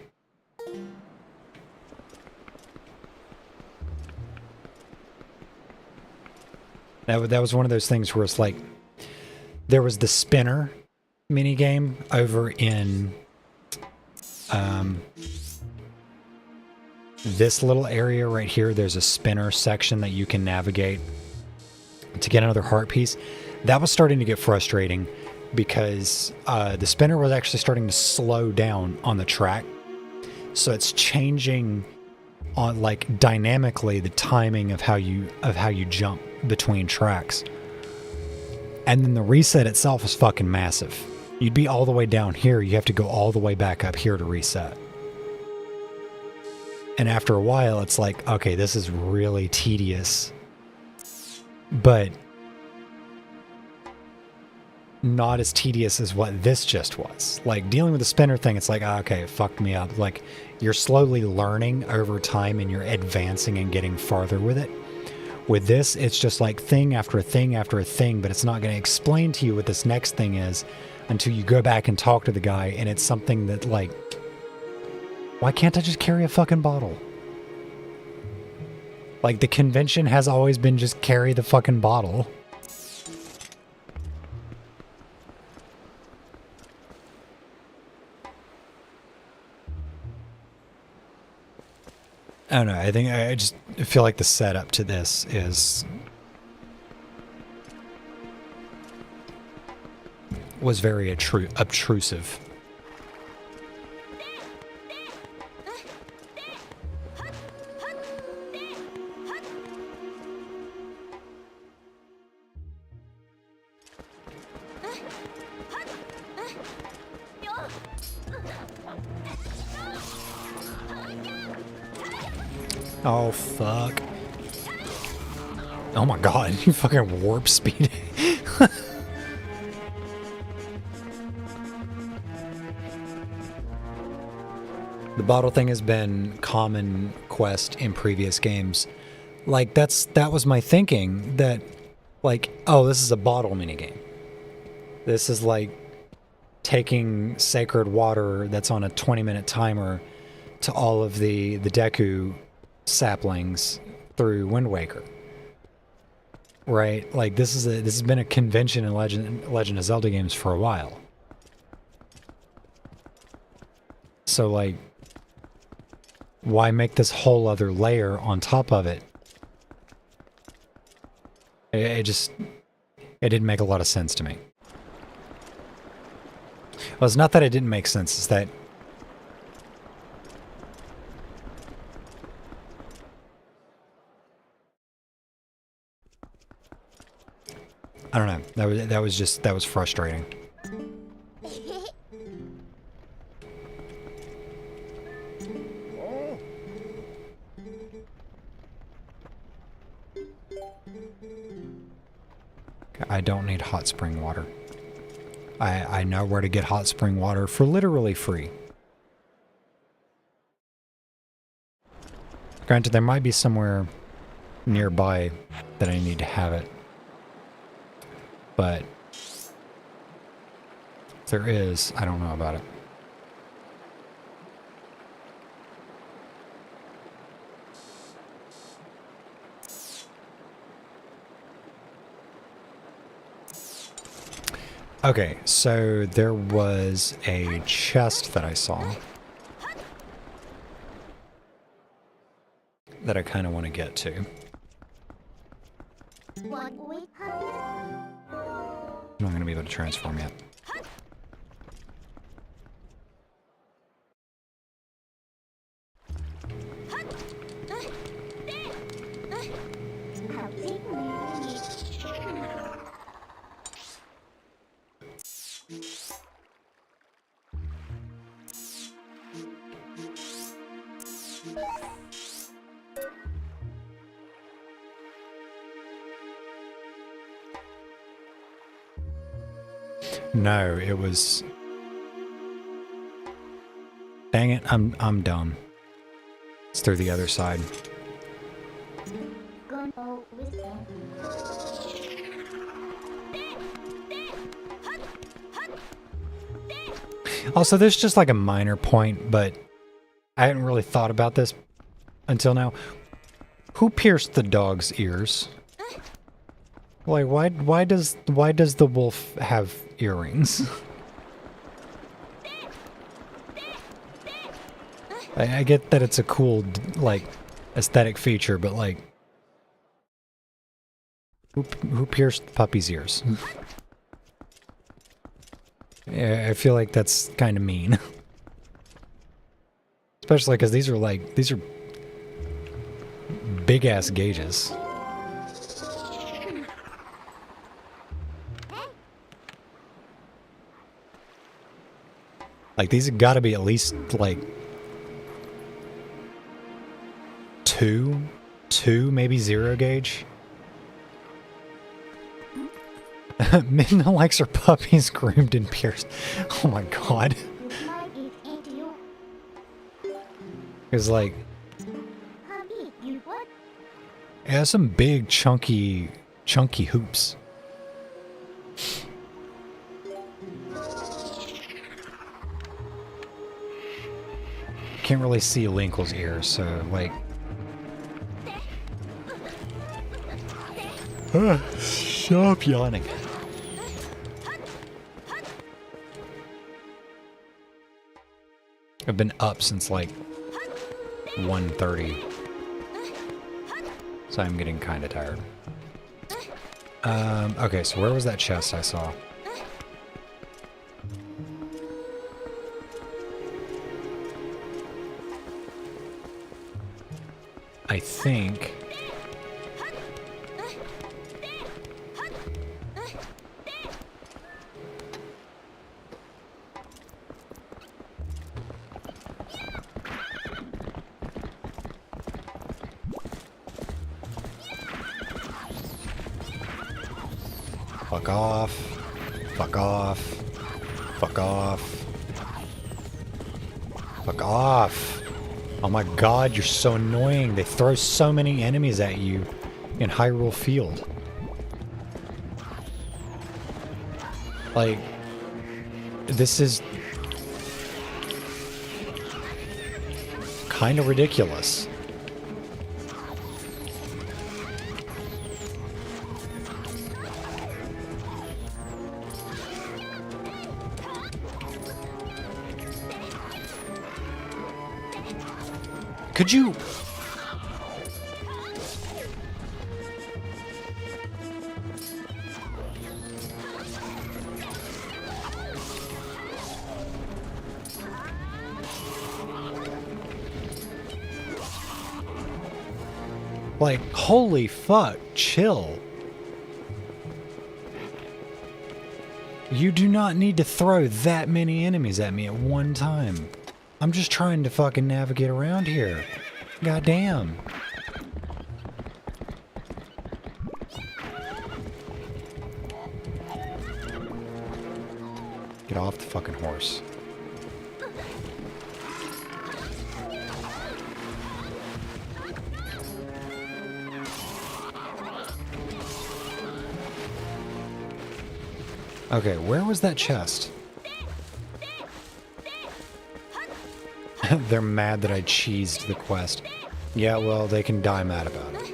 That was one of those things where it's like, there was the spinner minigame over in this little area right here. There's a spinner section that you can navigate to get another heart piece. That was starting to get frustrating because the spinner was actually starting to slow down on the track. So it's changing on, like, dynamically the timing of how you jump between tracks. And then the reset itself is fucking massive. You'd be all the way down here, you have to go all the way back up here to reset. And after a while, it's like, okay, this is really tedious. But not as tedious as what this just was. Like, dealing with the spinner thing, it's like, okay, it fucked me up. Like, you're slowly learning over time and you're advancing and getting farther with it. With this, it's just like thing after a thing after a thing, but it's not going to explain to you what this next thing is until you go back and talk to the guy, and it's something that, like, why can't I just carry a fucking bottle? Like, the convention has always been just carry the fucking bottle. I don't know. I think I just feel like the setup to this was very obtrusive. Oh, fuck. Oh my god, you fucking warp speed. The bottle thing has been common quest in previous games. Like, that was my thinking, that, like, oh, this is a bottle minigame. This is like taking sacred water that's on a 20-minute timer to all of the Deku saplings through Wind Waker. Right? Like, this has been a convention in Legend of Zelda games for a while. So, like, why make this whole other layer on top of it? It didn't make a lot of sense to me. Well, it's not that it didn't make sense, it's that I don't know. That was frustrating. I don't need hot spring water. I know where to get hot spring water for literally free. Granted, there might be somewhere nearby that I need to have it. But if there is, I don't know about it. Okay, so there was a chest that I saw that I kind of want to get to. I'm not going to be able to transform yet. No, it was... Dang it, I'm dumb. It's through the other side. Also, there's just like a minor point, but I hadn't really thought about this until now. Who pierced the dog's ears? Like, why does the wolf have earrings? I get that it's a cool, like, aesthetic feature, but like, who pierced the puppy's ears? Yeah, I feel like that's kind of mean. Especially because these are big ass gauges. Like, these have got to be at least like two, maybe 0 gauge. Midna likes her puppies groomed and pierced. Oh my god. It's like, it has some big chunky hoops. Can't really see Linkle's ears, so like... Stop yawning. I've been up since like 1:30, so I'm getting kind of tired. Okay, so where was that chest I saw? I think... Fuck off. Fuck off. Fuck off. Fuck off. Oh my god, you're so annoying. They throw so many enemies at you in Hyrule Field. Like, this is kind of ridiculous. Could you... Like, holy fuck, chill. You do not need to throw that many enemies at me at one time. I'm just trying to fucking navigate around here. Goddamn. Get off the fucking horse. Okay, where was that chest? They're mad that I cheesed the quest. Yeah, well, they can die mad about it.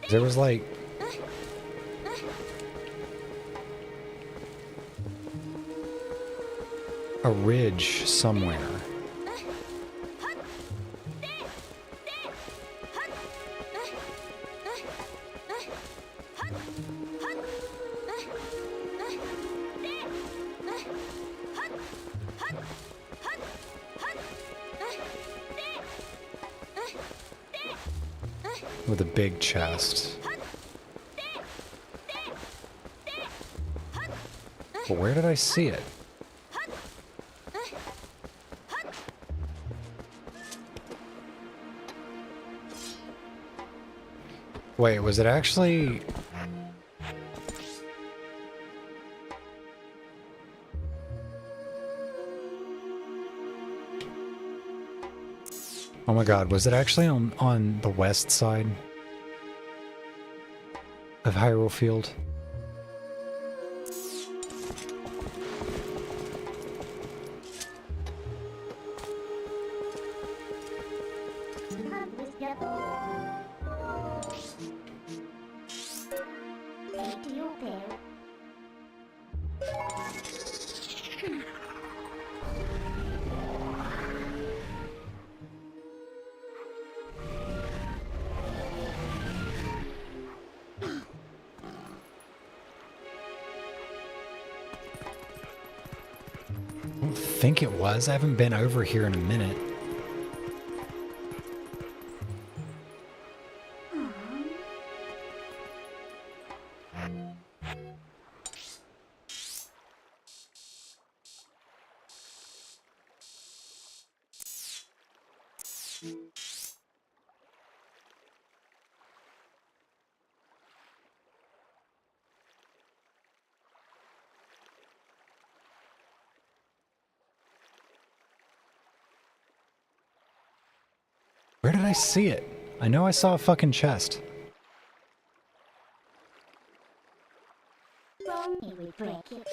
There was like... a ridge somewhere. With a big But where did I see it? Wait, was it actually... Oh my god, was it actually on the west side of Hyrule Field? I think it was. I haven't been over here in a minute. Where did I see it? I know I saw a fucking chest. Only we break it.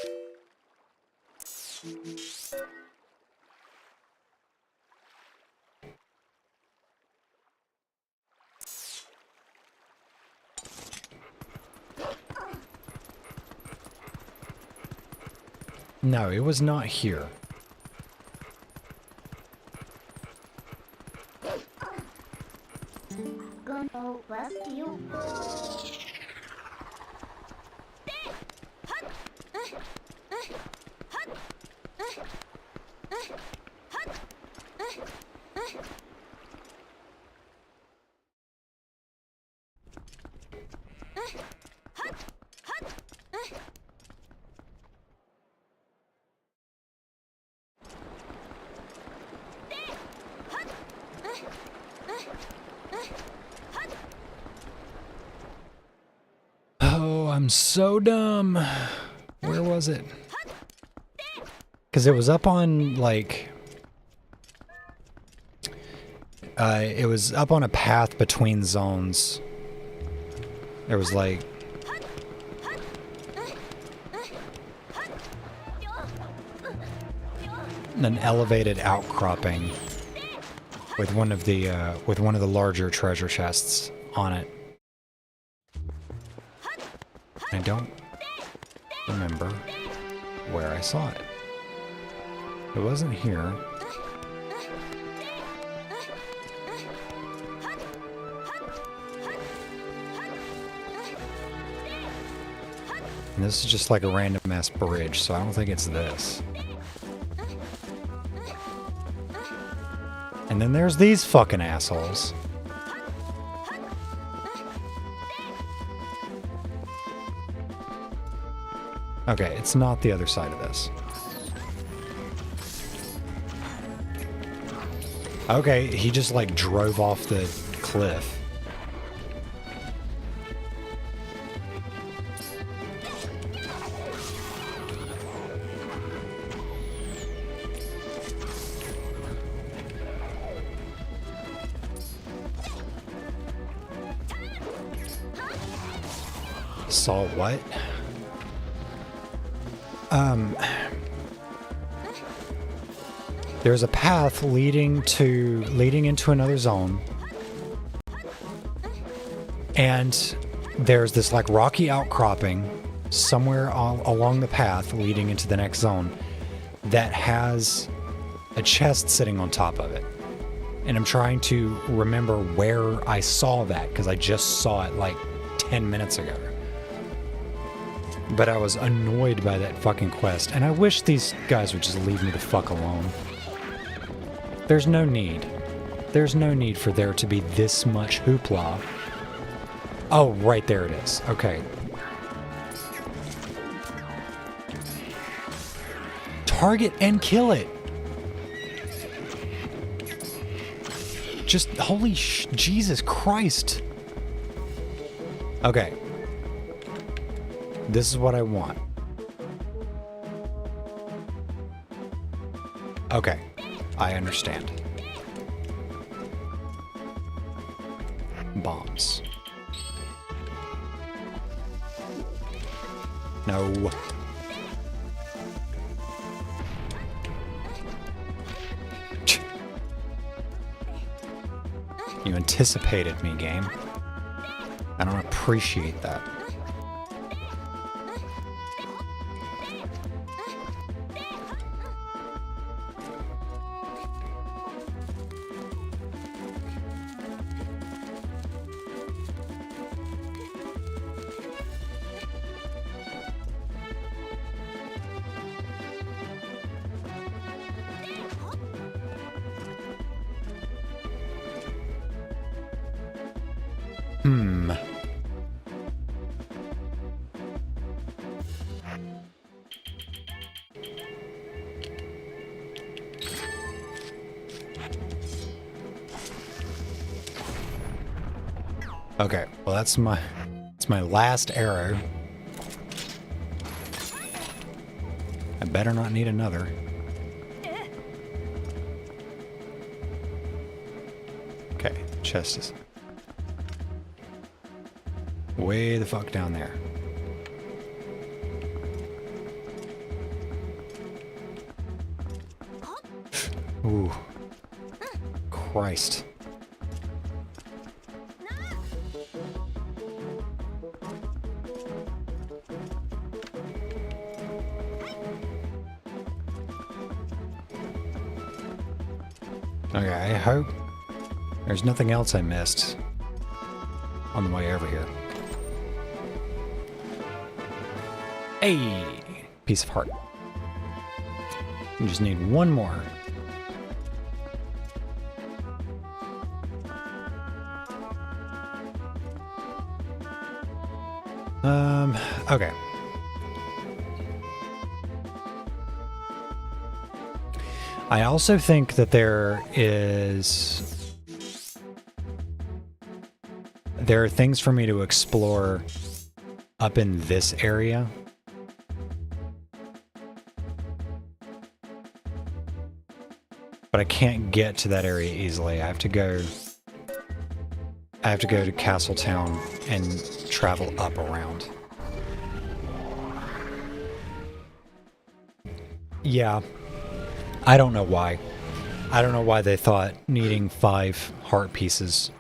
No, it was not here. Gonna bust you. Oh, I'm so dumb. Where was it? Because it was up on, like... it was up on a path between zones. There was, like... an elevated outcropping with one of the larger treasure chests on it. I don't remember where I saw it. It wasn't here. And this is just like a random ass bridge, so I don't think it's this. And then there's these fucking assholes. Okay, it's not the other side of this. Okay, he just like drove off the cliff. Saw what? There's a path leading into another zone. And there's this like rocky outcropping somewhere along the path leading into the next zone that has a chest sitting on top of it. And I'm trying to remember where I saw that because I just saw it like 10 minutes ago. But I was annoyed by that fucking quest, and I wish these guys would just leave me the fuck alone. There's no need. There's no need for there to be this much hoopla. Oh, right there it is. Okay. target and kill it. Just holy Jesus Christ. Okay. This is what I want. Okay. I understand. Bombs. No. You anticipated me, game. I don't appreciate that. Okay, well that's my last arrow. I better not need another. Okay, chest is way the fuck down there. Ooh. Christ. Okay, I hope there's nothing else I missed on the way over here. Hey! Piece of heart. You just need one more. Okay. I also think that there are things for me to explore up in this area. But I can't get to that area easily. I have to go to Castletown and travel up around. Yeah. I don't know why. I don't know why they thought needing 5 heart pieces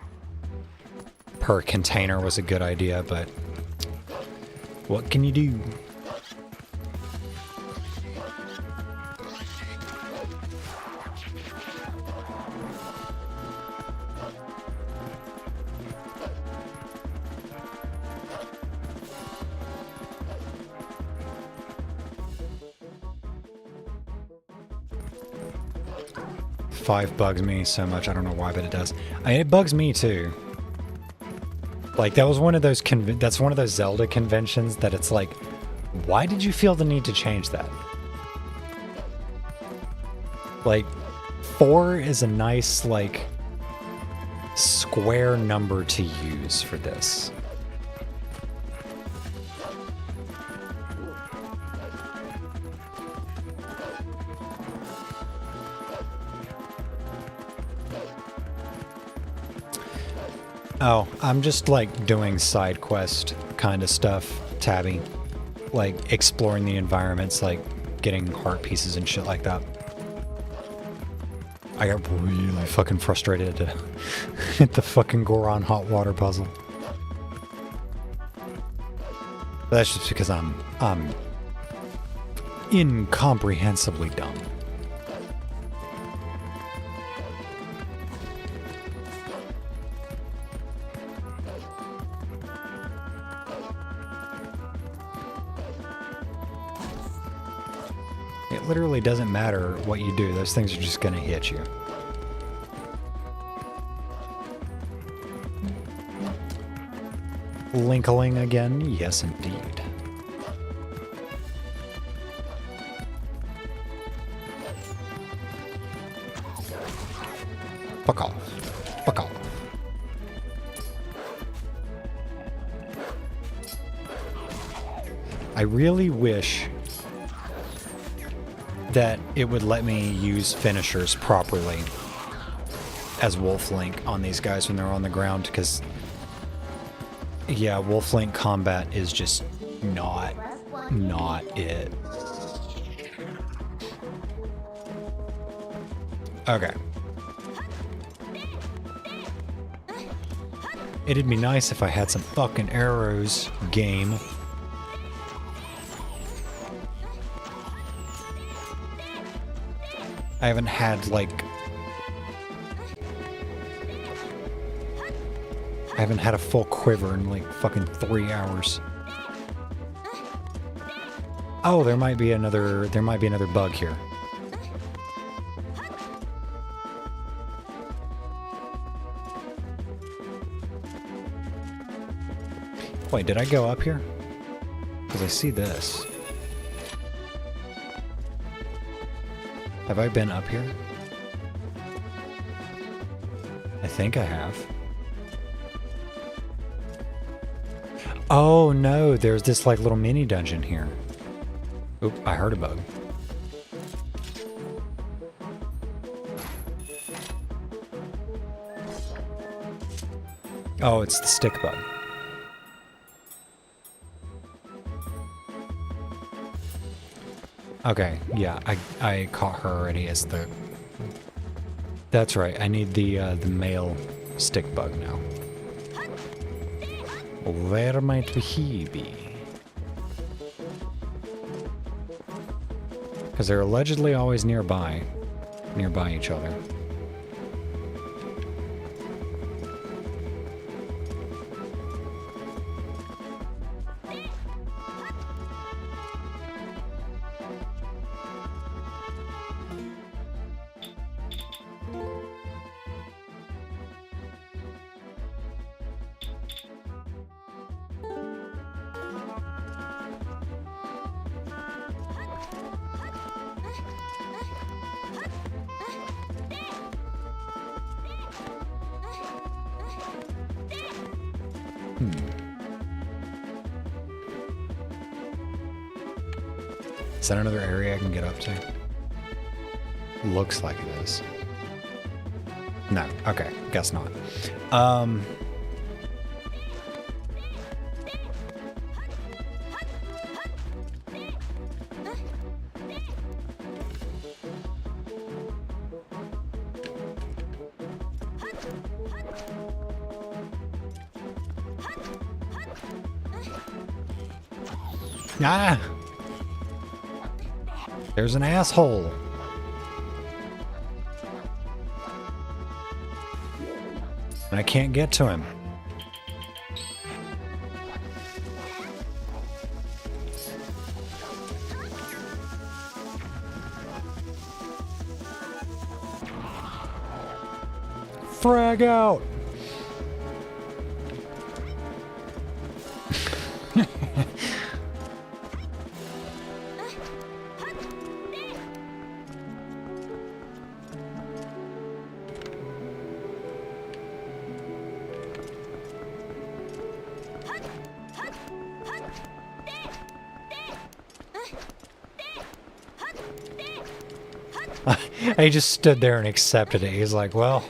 per container was a good idea, but what can you do? Five bugs me so much. I don't know why, but it does. It bugs me too. Like that was one of those that's one of those Zelda conventions that it's like, why did you feel the need to change that? Like 4 is a nice like square number to use for this. Oh, I'm just like doing side quest kind of stuff, Tabby. Like exploring the environments, like getting heart pieces and shit like that. I got really fucking frustrated at the fucking Goron hot water puzzle. But that's just because I'm incomprehensibly dumb. It literally doesn't matter what you do, those things are just gonna hit you. Linkling again? Yes, indeed. I really wish that it would let me use finishers properly as Wolf Link on these guys when they're on the ground, because yeah, Wolf Link combat is just not it. Okay. It'd be nice if I had some fucking arrows, game. I haven't had, like... I haven't had a full quiver in, like, fucking 3 hours. Oh, there might be another bug here. Wait, did I go up here? Because I see this. Have I been up here? I think I have. Oh no, there's this like little mini dungeon here. Oop, I heard a bug. Oh, it's the stick bug. Okay, yeah, I caught her already as the... That's right, I need the male stick bug now. Where might he be? Because they're allegedly always nearby each other. Is that another area I can get up to? Looks like it is. No, okay, guess not. Ah! There's an asshole. And I can't get to him. Frag out. He just stood there and accepted it. He's like, well...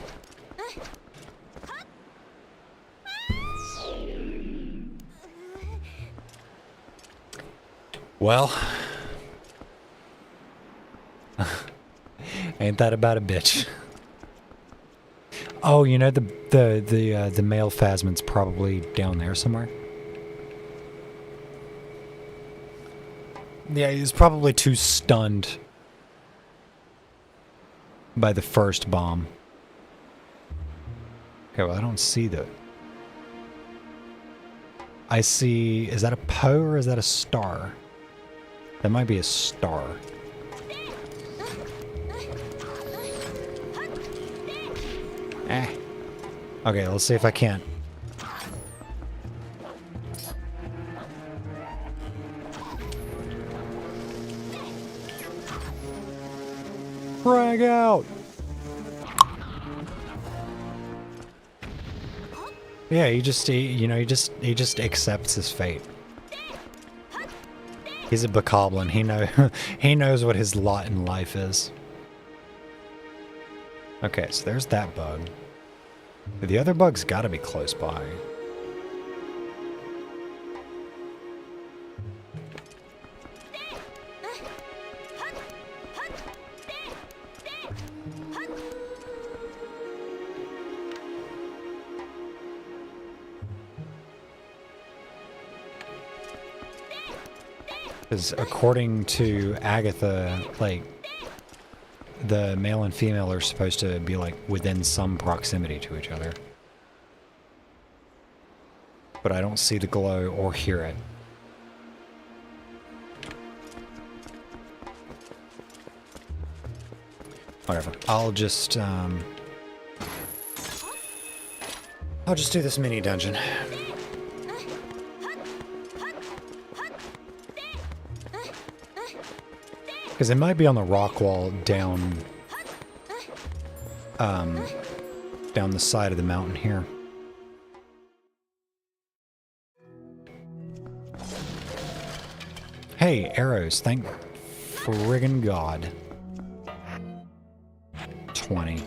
Well... Ain't that about a bitch? Oh, you know, the male Phasmon's probably down there somewhere. Yeah, he's probably too stunned by the first bomb. Okay, well, I don't see the... I see... Is that a Poe or is that a star? That might be a star. Eh. Okay, let's see if I can't. Frag out! Yeah, he just accepts his fate. He's a bokoblin. He knows what his lot in life is. Okay, so there's that bug. The other bug's got to be close by. Because according to Agatha, like, the male and female are supposed to be, like, within some proximity to each other. But I don't see the glow or hear it. Whatever. I'll just do this mini dungeon. Because it might be on the rock wall down the side of the mountain here. Hey, arrows. Thank friggin' God. 20.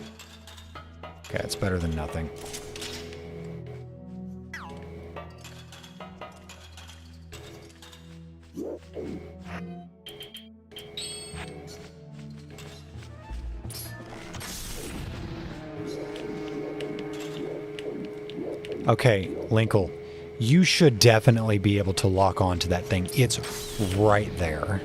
Okay, it's better than nothing. Okay, Linkle, you should definitely be able to lock on to that thing. It's right there.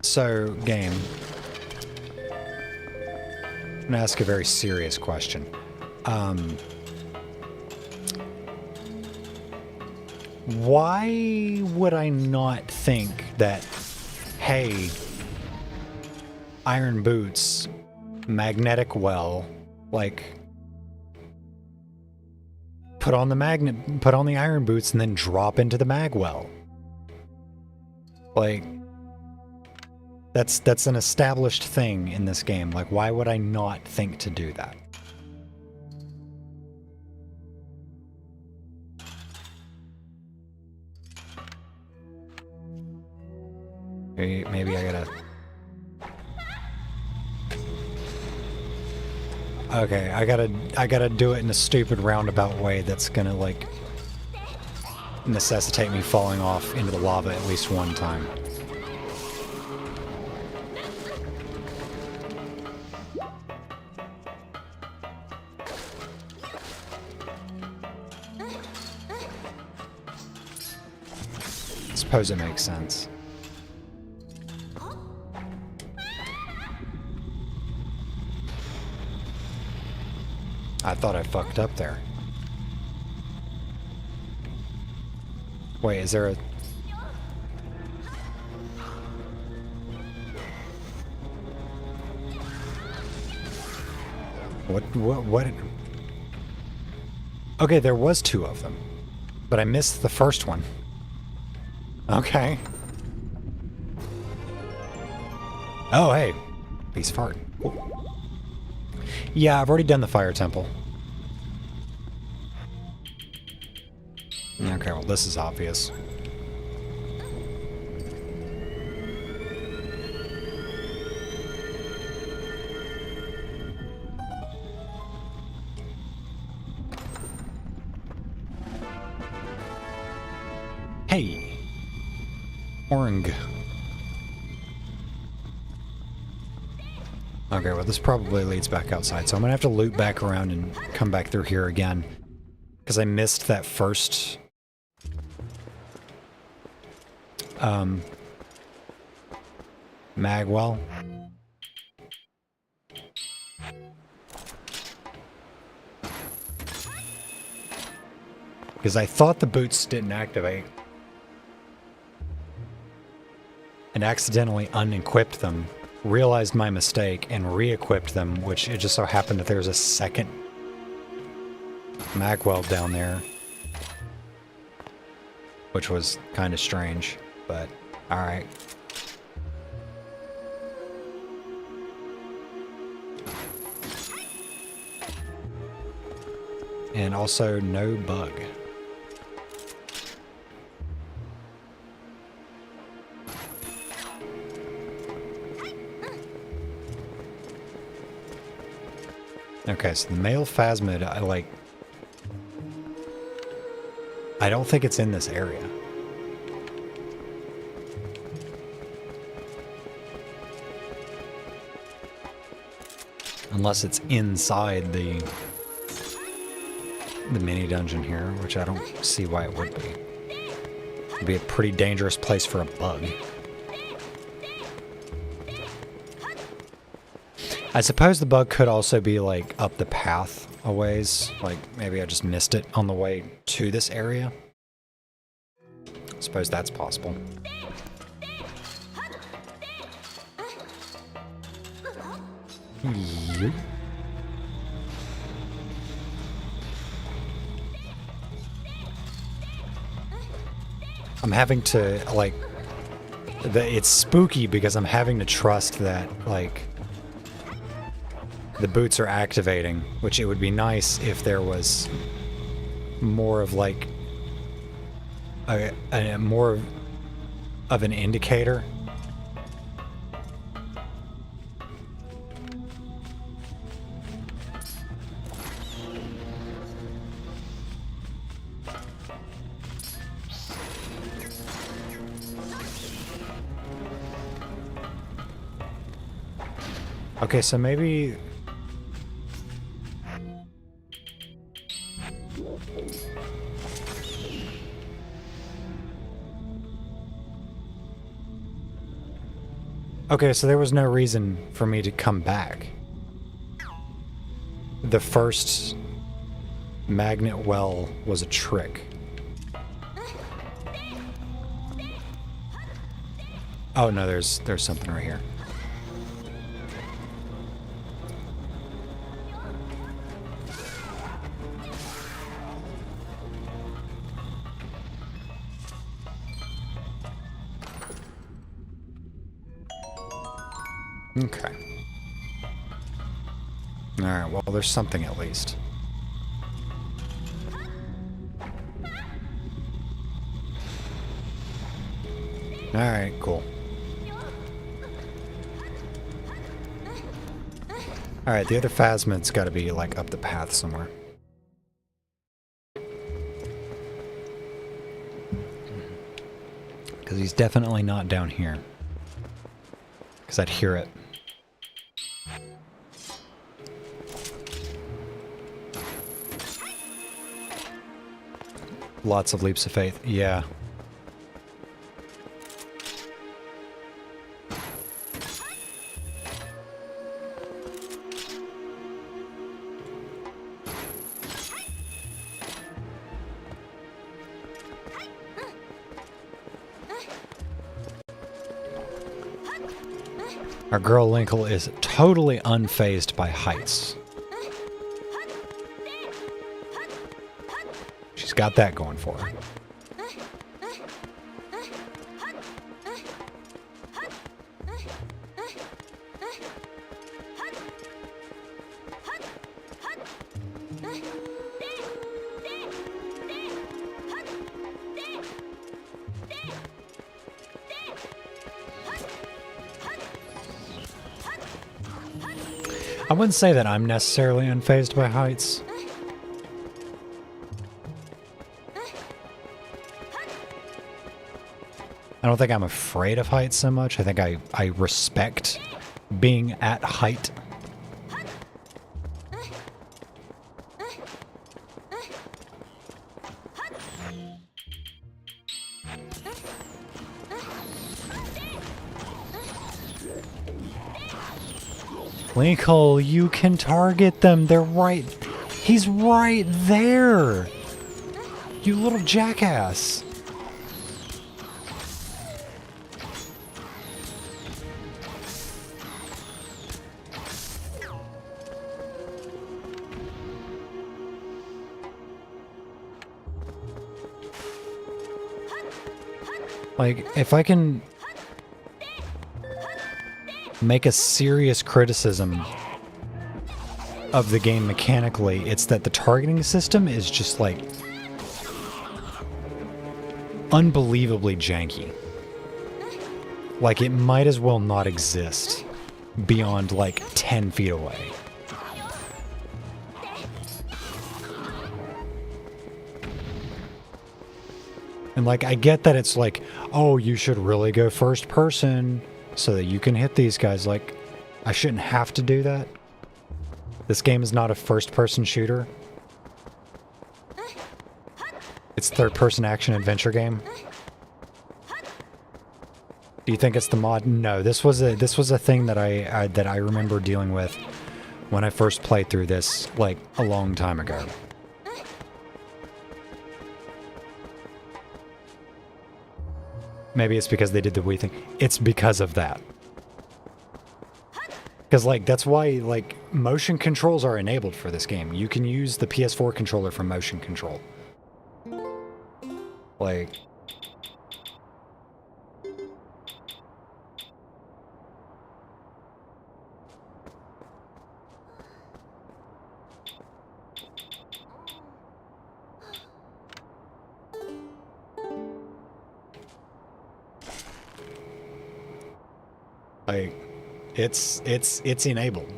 So, game, I'm going to ask a very serious question. Why would I not think that, hey, iron boots, magnetic well, like, put on the iron boots and then drop into the mag well? Like, that's an established thing in this game. Like, why would I not think to do that? Maybe I gotta... Okay, I gotta do it in a stupid roundabout way that's gonna, like, necessitate me falling off into the lava at least one time. I suppose it makes sense. I thought I fucked up there. Wait, is there a... What? Okay, there was two of them, but I missed the first one. Okay. Oh, hey. Peace fart. Yeah, I've already done the fire temple. Okay, well, this is obvious. Hey! Orang. Okay, well, this probably leads back outside, so I'm gonna have to loop back around and come back through here again. Because I missed that first... Magwell. Because I thought the boots didn't activate. And accidentally unequipped them. Realized my mistake and re-equipped them, which it just so happened that there's a second magwell down there. which was kind of strange, but alright. And also no bug. Okay, so the male phasmid, I don't think it's in this area. Unless it's inside the mini dungeon here, which I don't see why it would be. It'd be a pretty dangerous place for a bug. I suppose the bug could also be like up the path a ways. Like maybe I just missed it on the way to this area. I suppose that's possible. Yep. I'm having to, like, it's spooky because I'm having to trust that, like, the boots are activating, which it would be nice if there was more of, like, a more of an indicator. Okay, so maybe... Okay, so there was no reason for me to come back. The first magnet well was a trick. Oh no, there's something right here. Okay. Alright, well, there's something at least. Alright, cool. Alright, the other phasmid's gotta be, like, up the path somewhere. Because he's definitely not down here. Because I'd hear it. Lots of leaps of faith. Yeah. Our girl Linkle is totally unfazed by heights. She's got that going for her. I wouldn't say that I'm necessarily unfazed by heights. I don't think I'm afraid of heights so much. I think I respect being at height. Linkle, you can target them. They're right. He's right there. You little jackass. Like, if I can make a serious criticism of the game mechanically, it's that the targeting system is just, like, unbelievably janky. Like, it might as well not exist beyond, like, 10 feet away. And, like, I get that it's like, oh, you should really go first person so that you can hit these guys. Like, I shouldn't have to do that. This game is not a first-person shooter. It's third-person action-adventure game. Do you think it's the mod? No, this was a thing that I remember dealing with when I first played through this, like, a long time ago. Maybe it's because they did the Wii thing. It's because of that. Because, like, that's why, like, motion controls are enabled for this game. You can use the PS4 controller for motion control. Like... Like, it's enabled.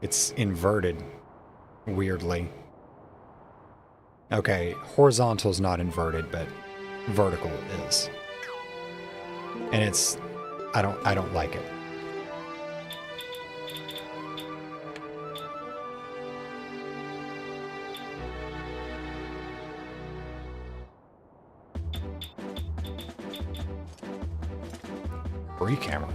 It's inverted, weirdly. Okay, horizontal is not inverted, but vertical is. And it's, I don't like it. Free camera.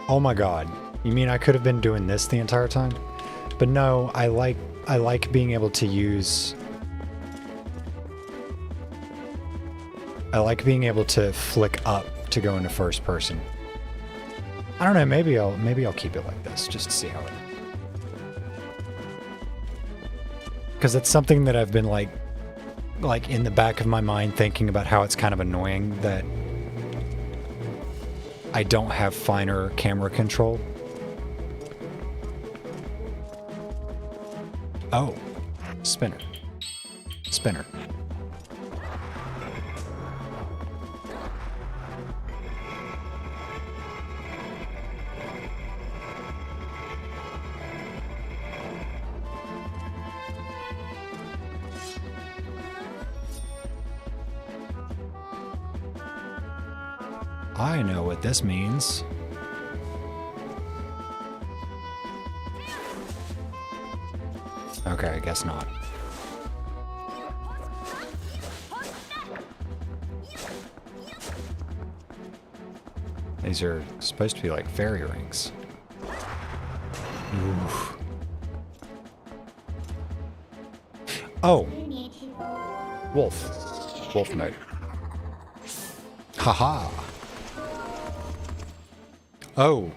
Oh my god. You mean I could have been doing this the entire time? But no, I like being able to use... I like being able to flick up to go into first person. I don't know, maybe I'll keep it like this just to see how it... Because it's something that I've been like in the back of my mind thinking about how it's kind of annoying that I don't have finer camera control. Oh, spinner. Spinner. I know what this means. Okay, I guess not. These are supposed to be like fairy rings. Oof. Oh! Wolf. Wolf mode. Haha! Oh.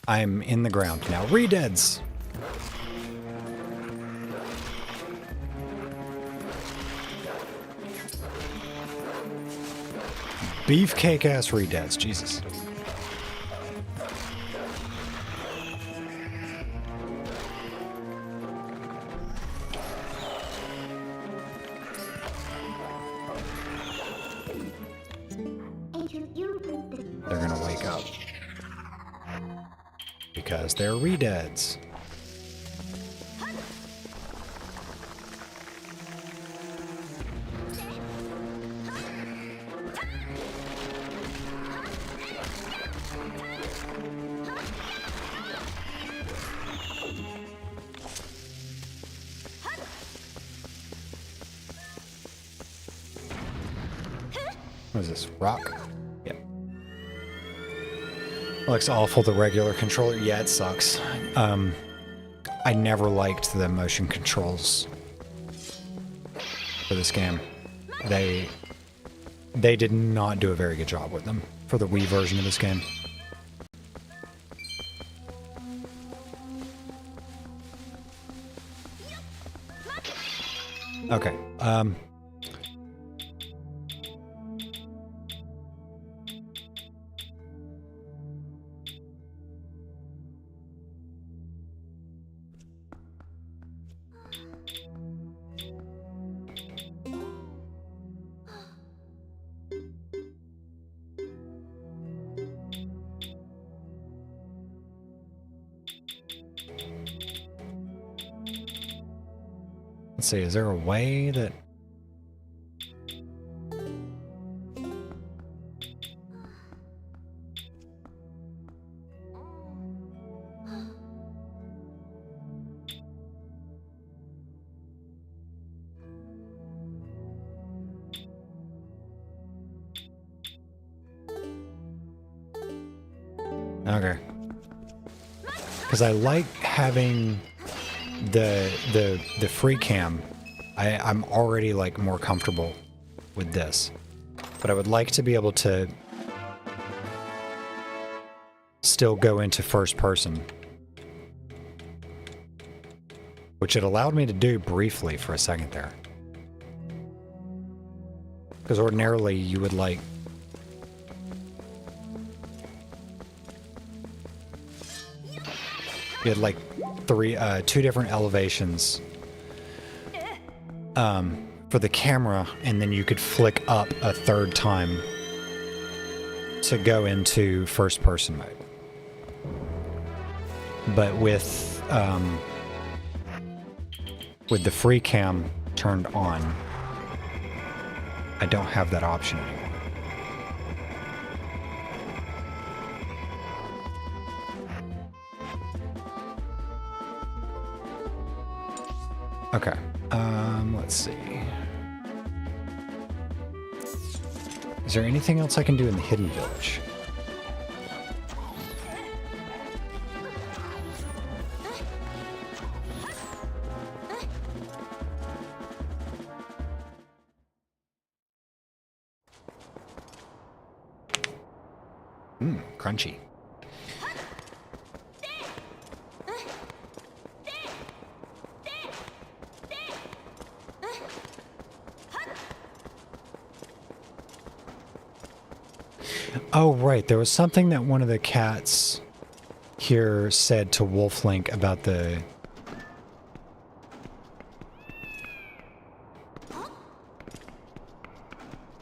I'm in the ground now. Redeads! Beefcake ass redeads, Jesus. They're gonna wake up. Because they're redeads. What is this? Rock? Yep. Looks awful, the regular controller. Yeah, it sucks. I never liked the motion controls for this game. They did not do a very good job with them for the Wii version of this game. Okay. Let's see, is there a way that... Okay. Because I like having the free cam. I'm already like more comfortable with this. But I would like to be able to still go into first person. Which it allowed me to do briefly for a second there. Because ordinarily you would like... You had like two different elevations for the camera, and then you could flick up a third time to go into first person mode. But with the free cam turned on, I don't have that option anymore. Okay, let's see. Is there anything else I can do in the hidden village? Crunchy. Oh, right. There was something that one of the cats here said to Wolf Link about the...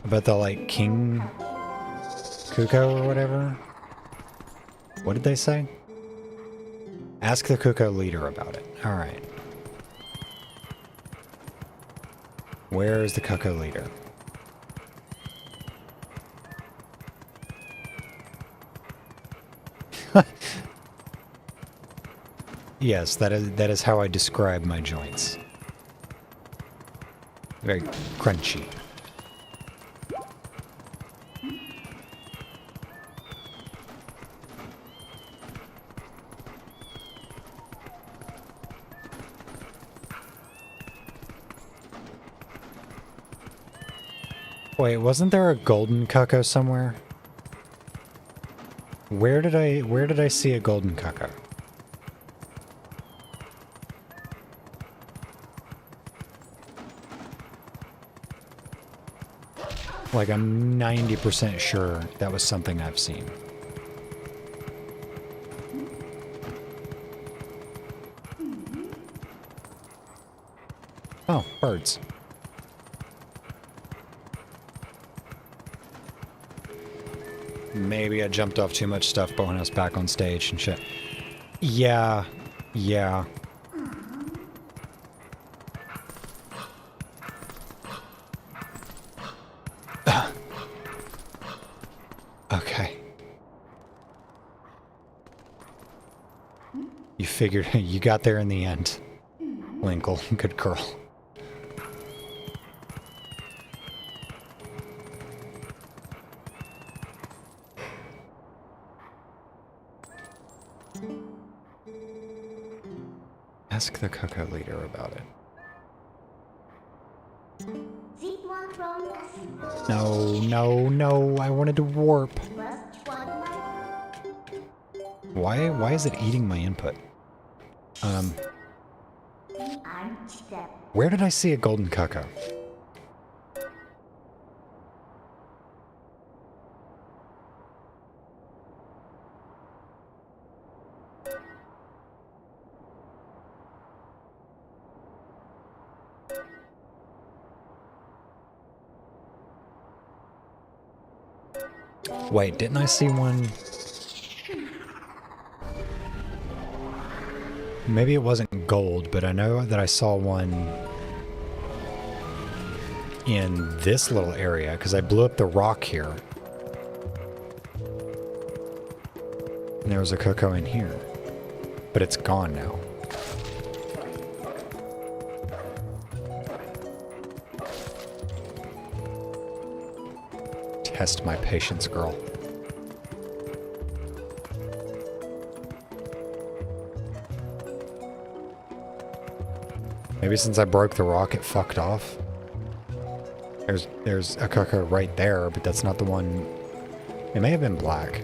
About the, like, king cuckoo or whatever? What did they say? Ask the cuckoo leader about it. Alright. Where is the cuckoo leader? Yes, that is how I describe my joints. Very crunchy. Wait, wasn't there a golden cuckoo somewhere? Where did I see a golden cuckoo? Like, I'm 90% sure that was something I've seen. Oh, birds. Maybe I jumped off too much stuff, but when I was back on stage and shit. Yeah. Yeah. Okay. You figured, you got there in the end. Linkle, good girl. Ask the cuckoo leader about it. No, no, no, I wanted to warp. Why is it eating my input? Where did I see a golden cuckoo? Wait, didn't I see one? Maybe it wasn't gold, but I know that I saw one in this little area because I blew up the rock here. And there was a cuckoo in here, but it's gone now. Test my patience, girl. Maybe since I broke the rock, it fucked off. There's a cuckoo right there, but that's not the one. It may have been black.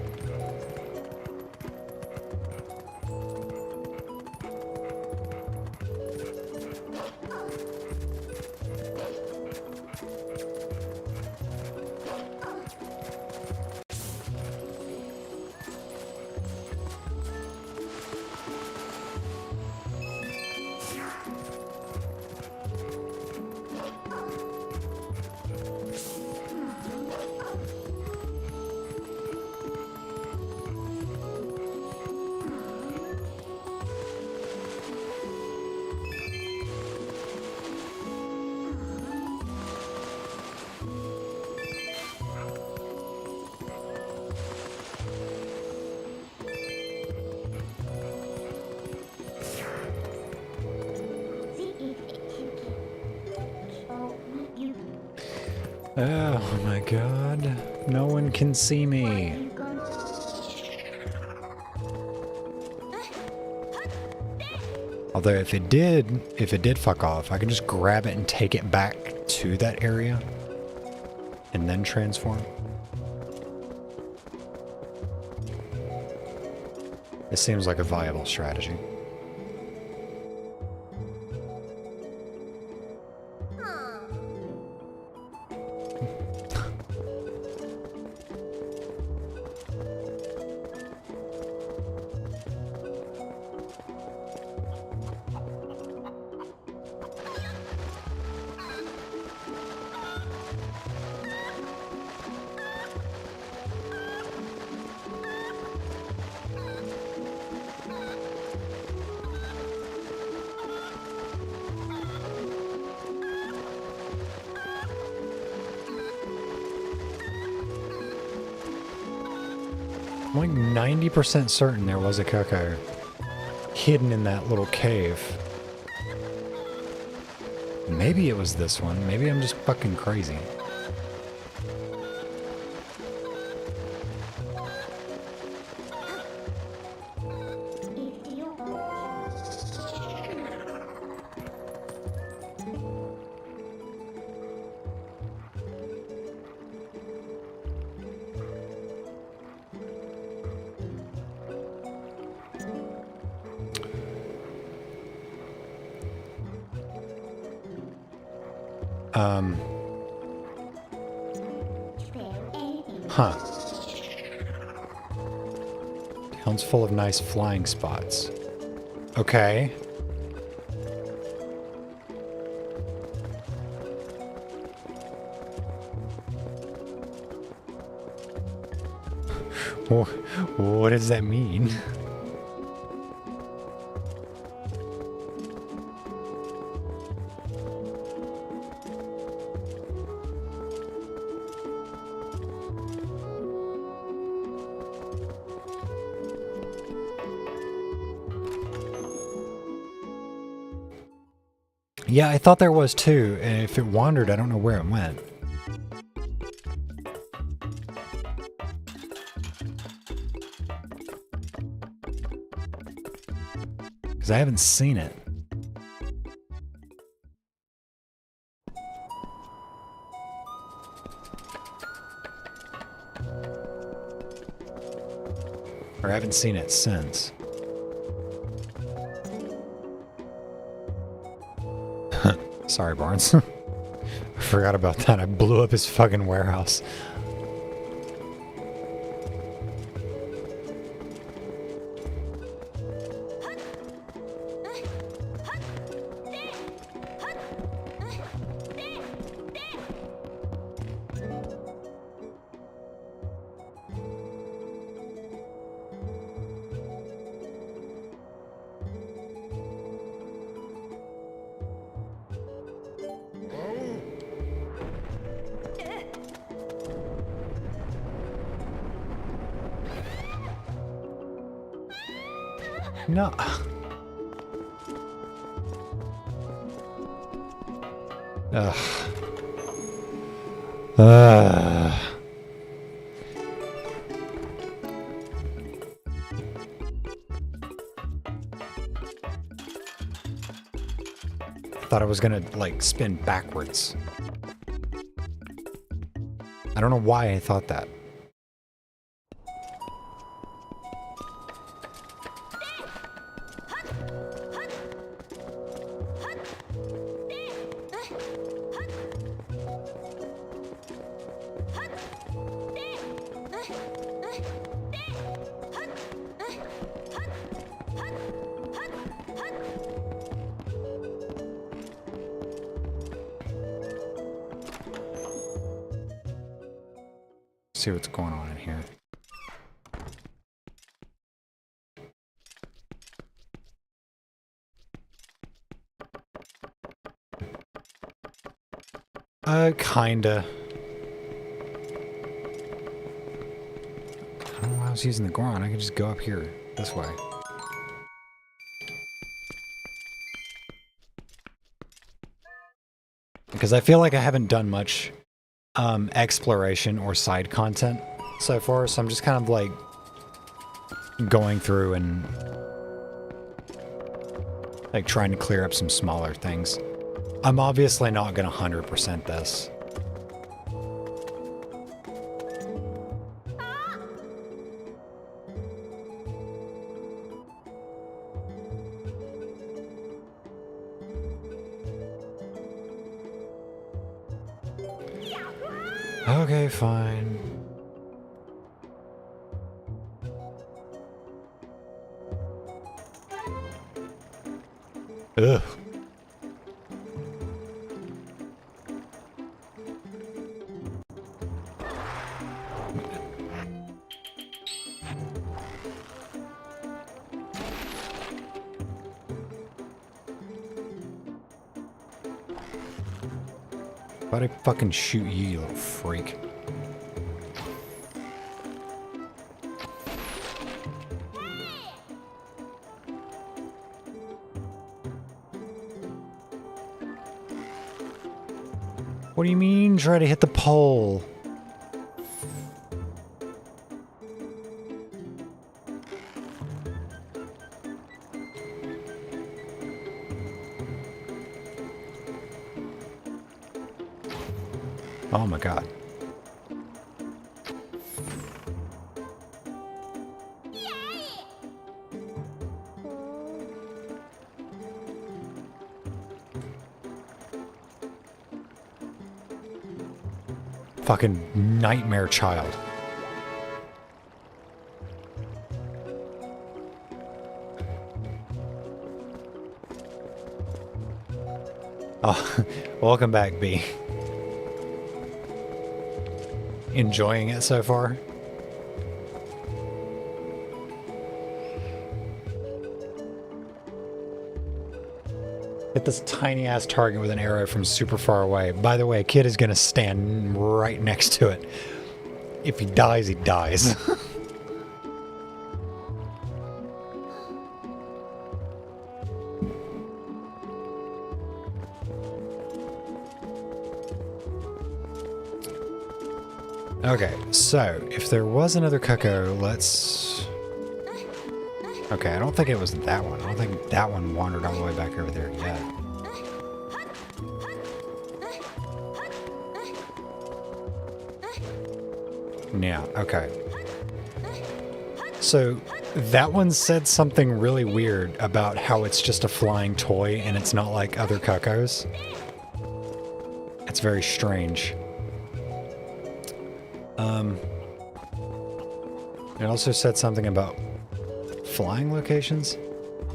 Oh my god. No one can see me. Although if it did fuck off, I can just grab it and take it back to that area and then transform. This seems like a viable strategy. I'm like 90% certain there was a cuckoo hidden in that little cave. Maybe it was this one. Maybe I'm just fucking crazy. Huh. Town's full of nice flying spots. Okay. What does that mean? Yeah, I thought there was too, and if it wandered, I don't know where it went. Because I haven't seen it. Or I haven't seen it since. Sorry, Barnes. I forgot about that. I blew up his fucking warehouse. No. Ugh. Thought I was gonna, like, spin backwards. I don't know why I thought that. See what's going on in here. Kinda. I don't know why I was using the Goron. I could just go up here, this way. Because I feel like I haven't done much exploration or side content so far, so I'm just kind of like going through and like trying to clear up some smaller things. I'm obviously not gonna 100% this. Okay, fine. Ugh. Why'd I fucking shoot you, you little freak? What do you mean, try to hit the pole? Oh my god. Fucking nightmare child. Oh, welcome back, B. Enjoying it so far? Hit this tiny ass target with an arrow from super far away. By the way, Kid is gonna stand right next to it. If he dies, he dies. Okay, so if there was another Cuckoo, let's... Okay, I don't think it was that one. I don't think that one wandered all the way back over there yet. Yeah, okay. So that one said something really weird about how it's just a flying toy and it's not like other Cuckoos. It's very strange. It also said something about flying locations,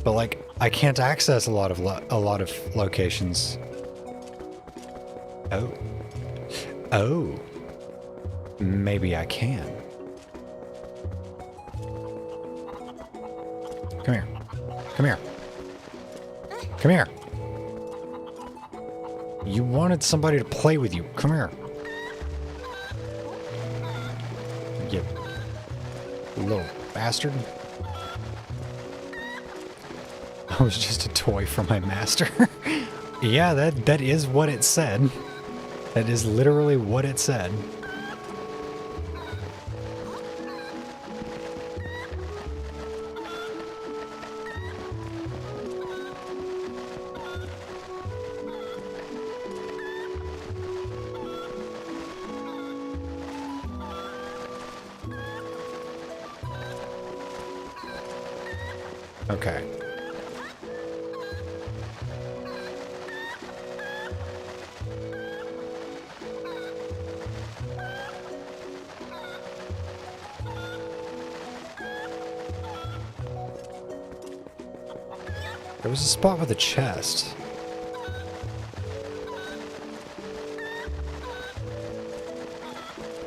but like I can't access a lot of locations. Oh. Oh. Maybe I can. Come here. Come here. Come here. You wanted somebody to play with you. Come here. You little bastard. I was just a toy for my master. Yeah, that is what it said. That is literally what it said. Okay. There was a spot with a chest.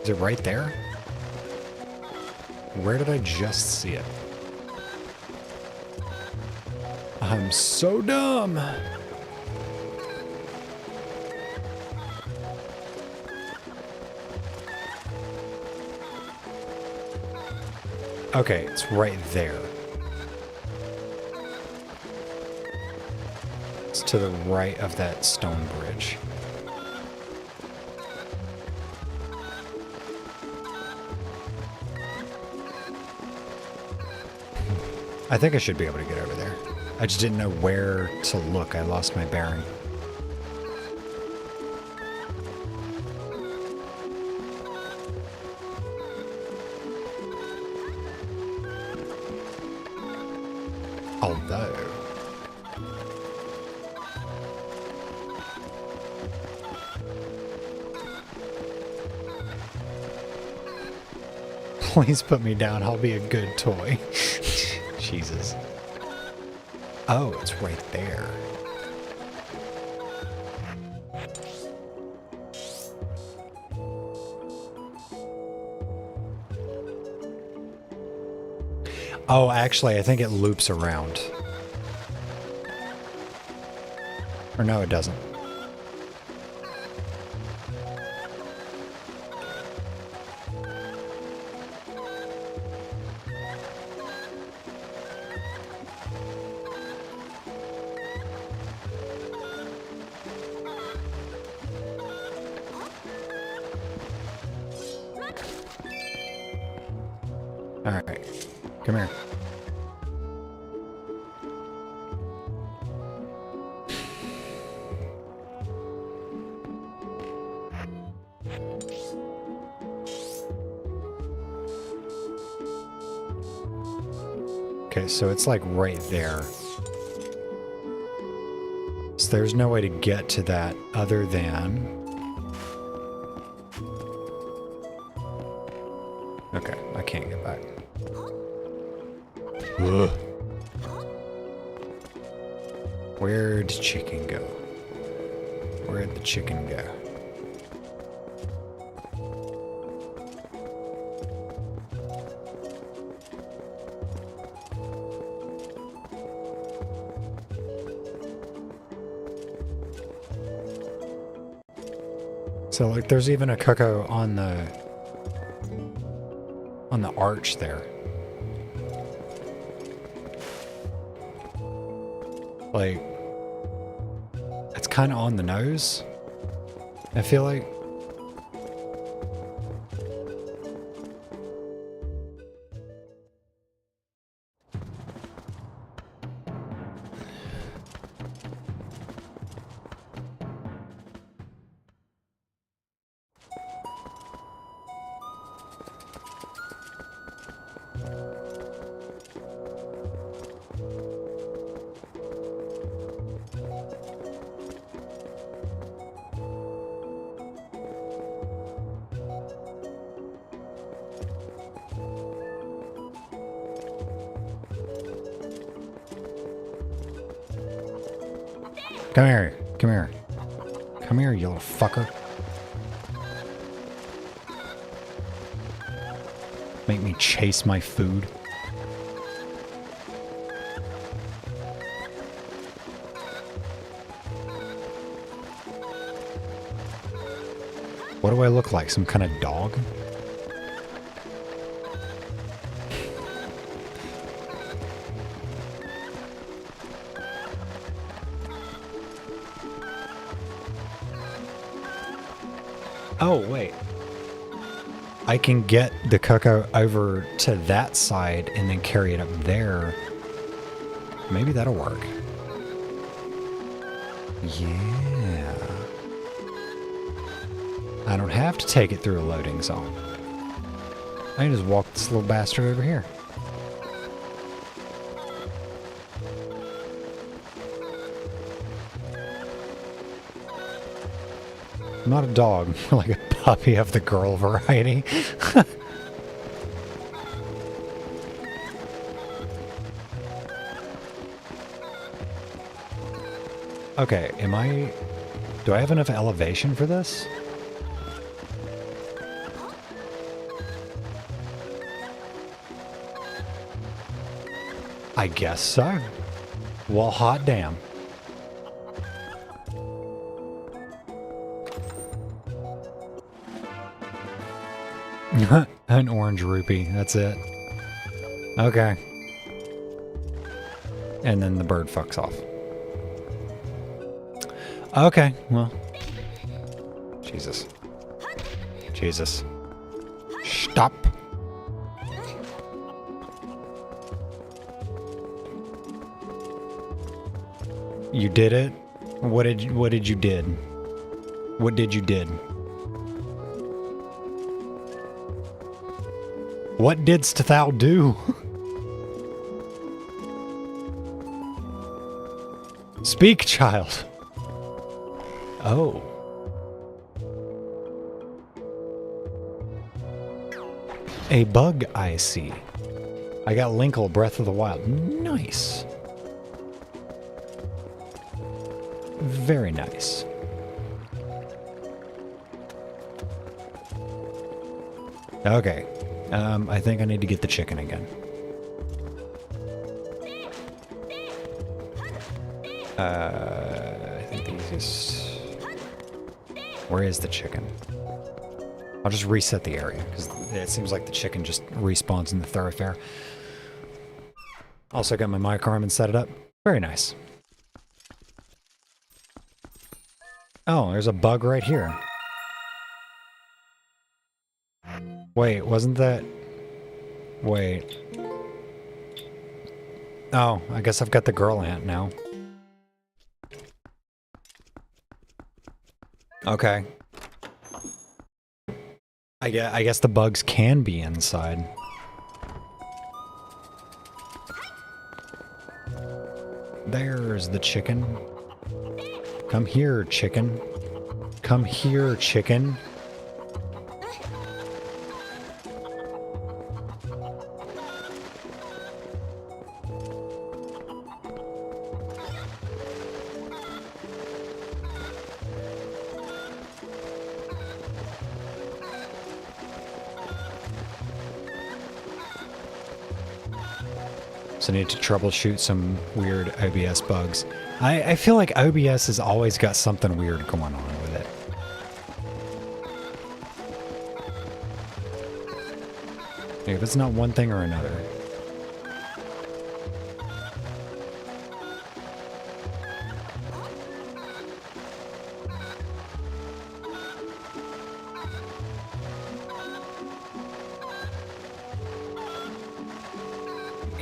Is it right there? Where did I just see it? I'm so dumb. Okay, it's right there. It's to the right of that stone bridge. I think I should be able to get over there. I just didn't know where to look. I lost my bearing. Although... Please put me down. I'll be a good toy. Jesus. Oh, it's right there. Oh, actually, I think it loops around. Or no, it doesn't. Alright, come here. Okay, so it's like right there. So there's no way to get to that other than... Okay, I can't get back. Ugh. Where'd chicken go? Where'd the chicken go? So like there's even a cuckoo on the arch there. Like, it's kind of on the nose, I feel like. Come here. Come here. Come here, you little fucker. Make me chase my food. What do I look like? Some kind of dog? Oh, wait. I can get the cocoa over to that side and then carry it up there. Maybe that'll work. Yeah. I don't have to take it through a loading zone. I can just walk this little bastard over here. I'm not a dog, like a puppy of the girl variety. Okay, do I have enough elevation for this? I guess so. Well, hot damn. An orange rupee, that's it. Okay. And then the bird fucks off. Okay, well. Jesus. Jesus. Stop. You did it? What did you did? What did you did? What didst thou do? Speak, child. Oh. A bug I see. I got Linkle, Breath of the Wild. Nice. Very nice. Okay. I think I need to get the chicken again. I think the easiest... Where is the chicken? I'll just reset the area, because it seems like the chicken just respawns in the thoroughfare. Also got my mic arm and set it up. Very nice. Oh, there's a bug right here. Wait, wasn't that... Wait. Oh, I guess I've got the girl ant now. Okay. I guess the bugs can be inside. There's the chicken. Come here, chicken. Come here, chicken. So I need to troubleshoot some weird OBS bugs. I feel like OBS has always got something weird going on with it. If it's not one thing or another.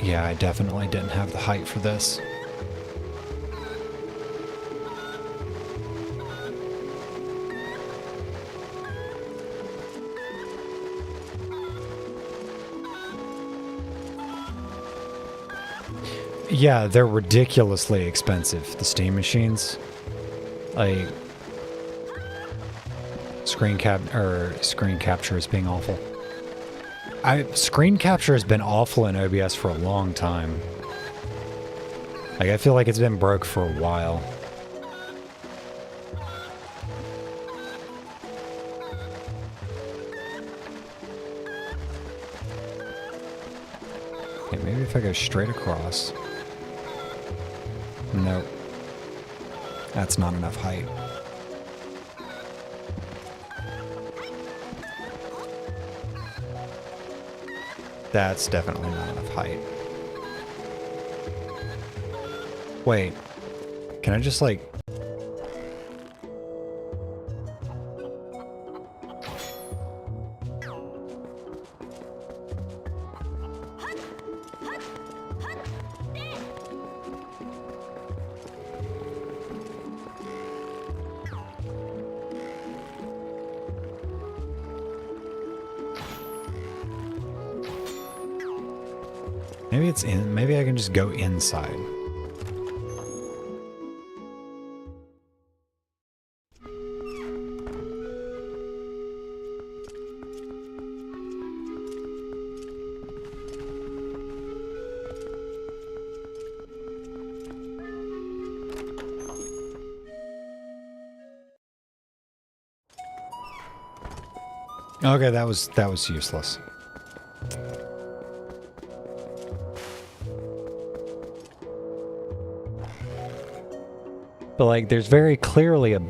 Yeah, I definitely didn't have the height for this. Yeah, they're ridiculously expensive, the Steam machines. Like, screen capture is being awful. Screen capture has been awful in OBS for a long time. Like, I feel like it's been broke for a while. Okay, maybe if I go straight across. Nope. That's not enough height. That's definitely not enough height. Wait. Can I just like... Maybe it's in... Maybe I can just go inside. Okay, that was useless. But like, there's very clearly a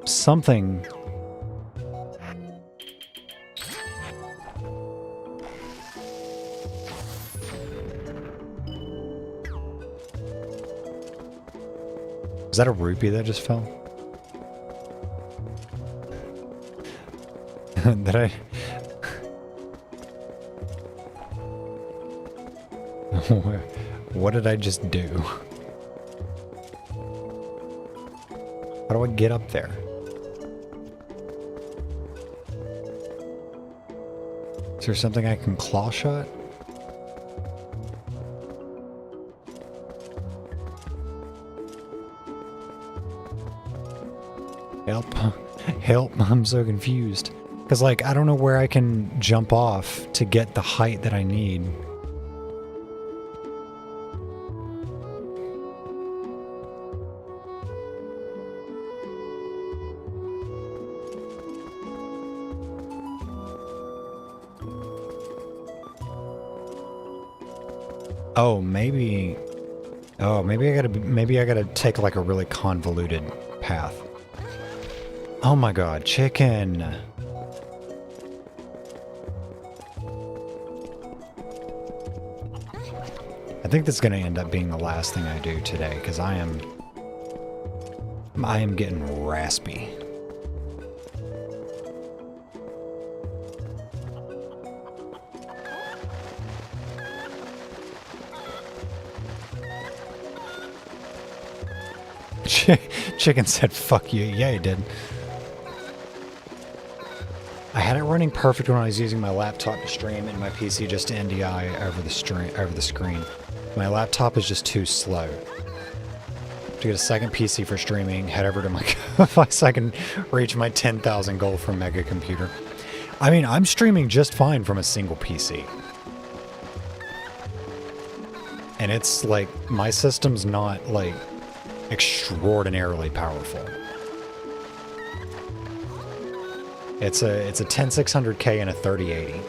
something. Is that a rupee that just fell? Did I? What did I just do? How do I get up there? Is there something I can claw shot? Help. Help, I'm so confused. Because, like, I don't know where I can jump off to get the height that I need. Oh, maybe... Oh, maybe I gotta take, like, a really convoluted path. Oh my god, chicken! I think that's gonna end up being the last thing I do today, because I am getting raspy. Chicken said, fuck you. Yeah, he did. I had it running perfect when I was using my laptop to stream and my PC just to NDI over the screen. My laptop is just too slow. To get a second PC for streaming, head over to my so I can reach my 10,000 goal for mega computer. I mean, I'm streaming just fine from a single PC. And it's like, my system's not like extraordinarily powerful. It's a 10600K and a 3080.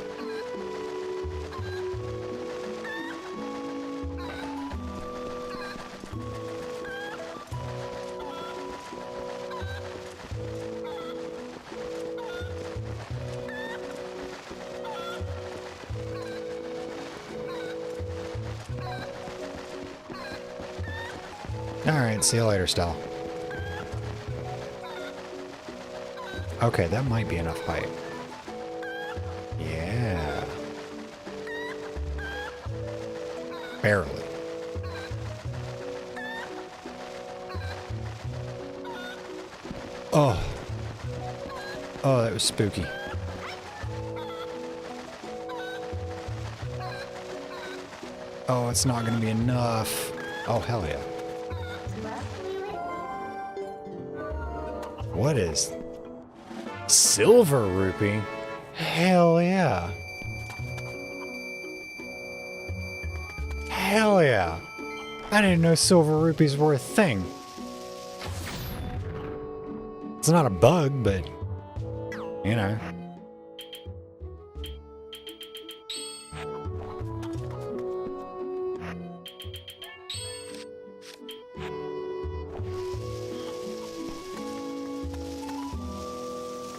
Alright, see you later, Stella. Okay, that might be enough height. Yeah. Barely. Oh. Oh, that was spooky. Oh, it's not gonna be enough. Oh, hell yeah. What is... Silver rupee? Hell yeah. Hell yeah. I didn't know silver rupees were a thing. It's not a bug, but... You know.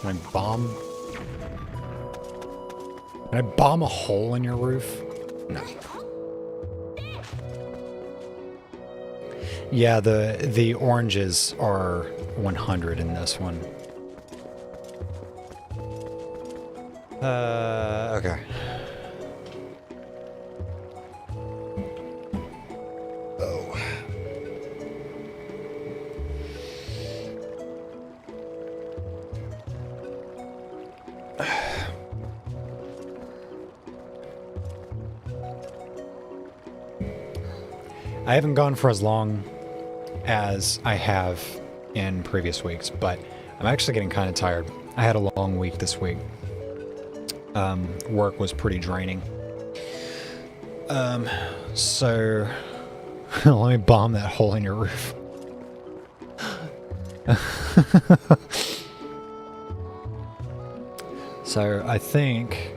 Can I bomb? Can I bomb a hole in your roof? No. Yeah, the oranges are 100 in this one. Okay. Oh. I haven't gone for as long as I have in previous weeks, but I'm actually getting kind of tired. I had a long week this week. Work was pretty draining. So let me bomb that hole in your roof. So I think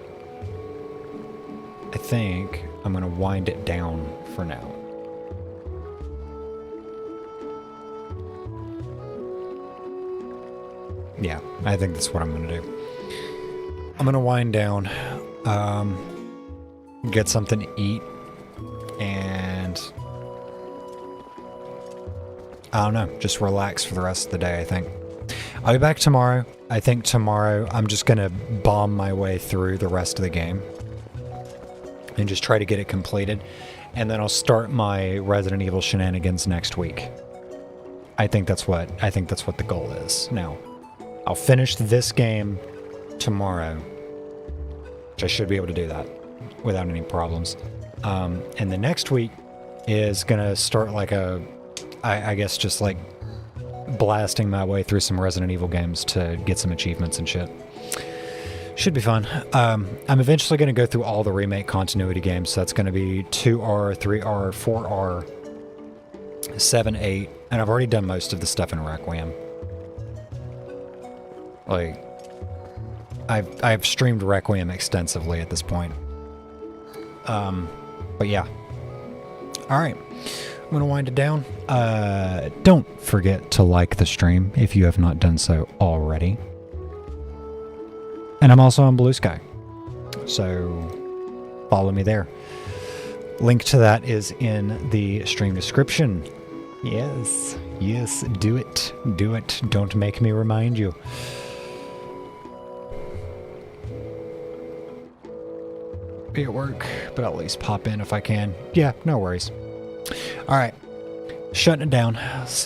I'm gonna wind it down for now. Yeah, I think that's what I'm gonna do. I'm gonna wind down, get something to eat, and I don't know, just relax for the rest of the day, I think. I'll be back tomorrow. I think tomorrow I'm just gonna bomb my way through the rest of the game and just try to get it completed, and then I'll start my Resident Evil shenanigans next week. I think that's what the goal is now. I'll finish this game tomorrow, which I should be able to do that without any problems. And the next week is gonna start like I guess just like blasting my way through some Resident Evil games to get some achievements and shit. Should be fun. I'm eventually gonna go through all the remake continuity games, so that's gonna be 2R, 3R, 4R, 7, 8, and I've already done most of the stuff in Requiem. Like, I've streamed Requiem extensively at this point. But yeah. Alright. I'm going to wind it down. Don't forget to like the stream if you have not done so already. And I'm also on Blue Sky, so follow me there. Link to that is in the stream description. Yes, do it. Do it. Don't make me remind you. Be at work, but I'll at least pop in if I can. Yeah, no worries. All right, shutting it down. See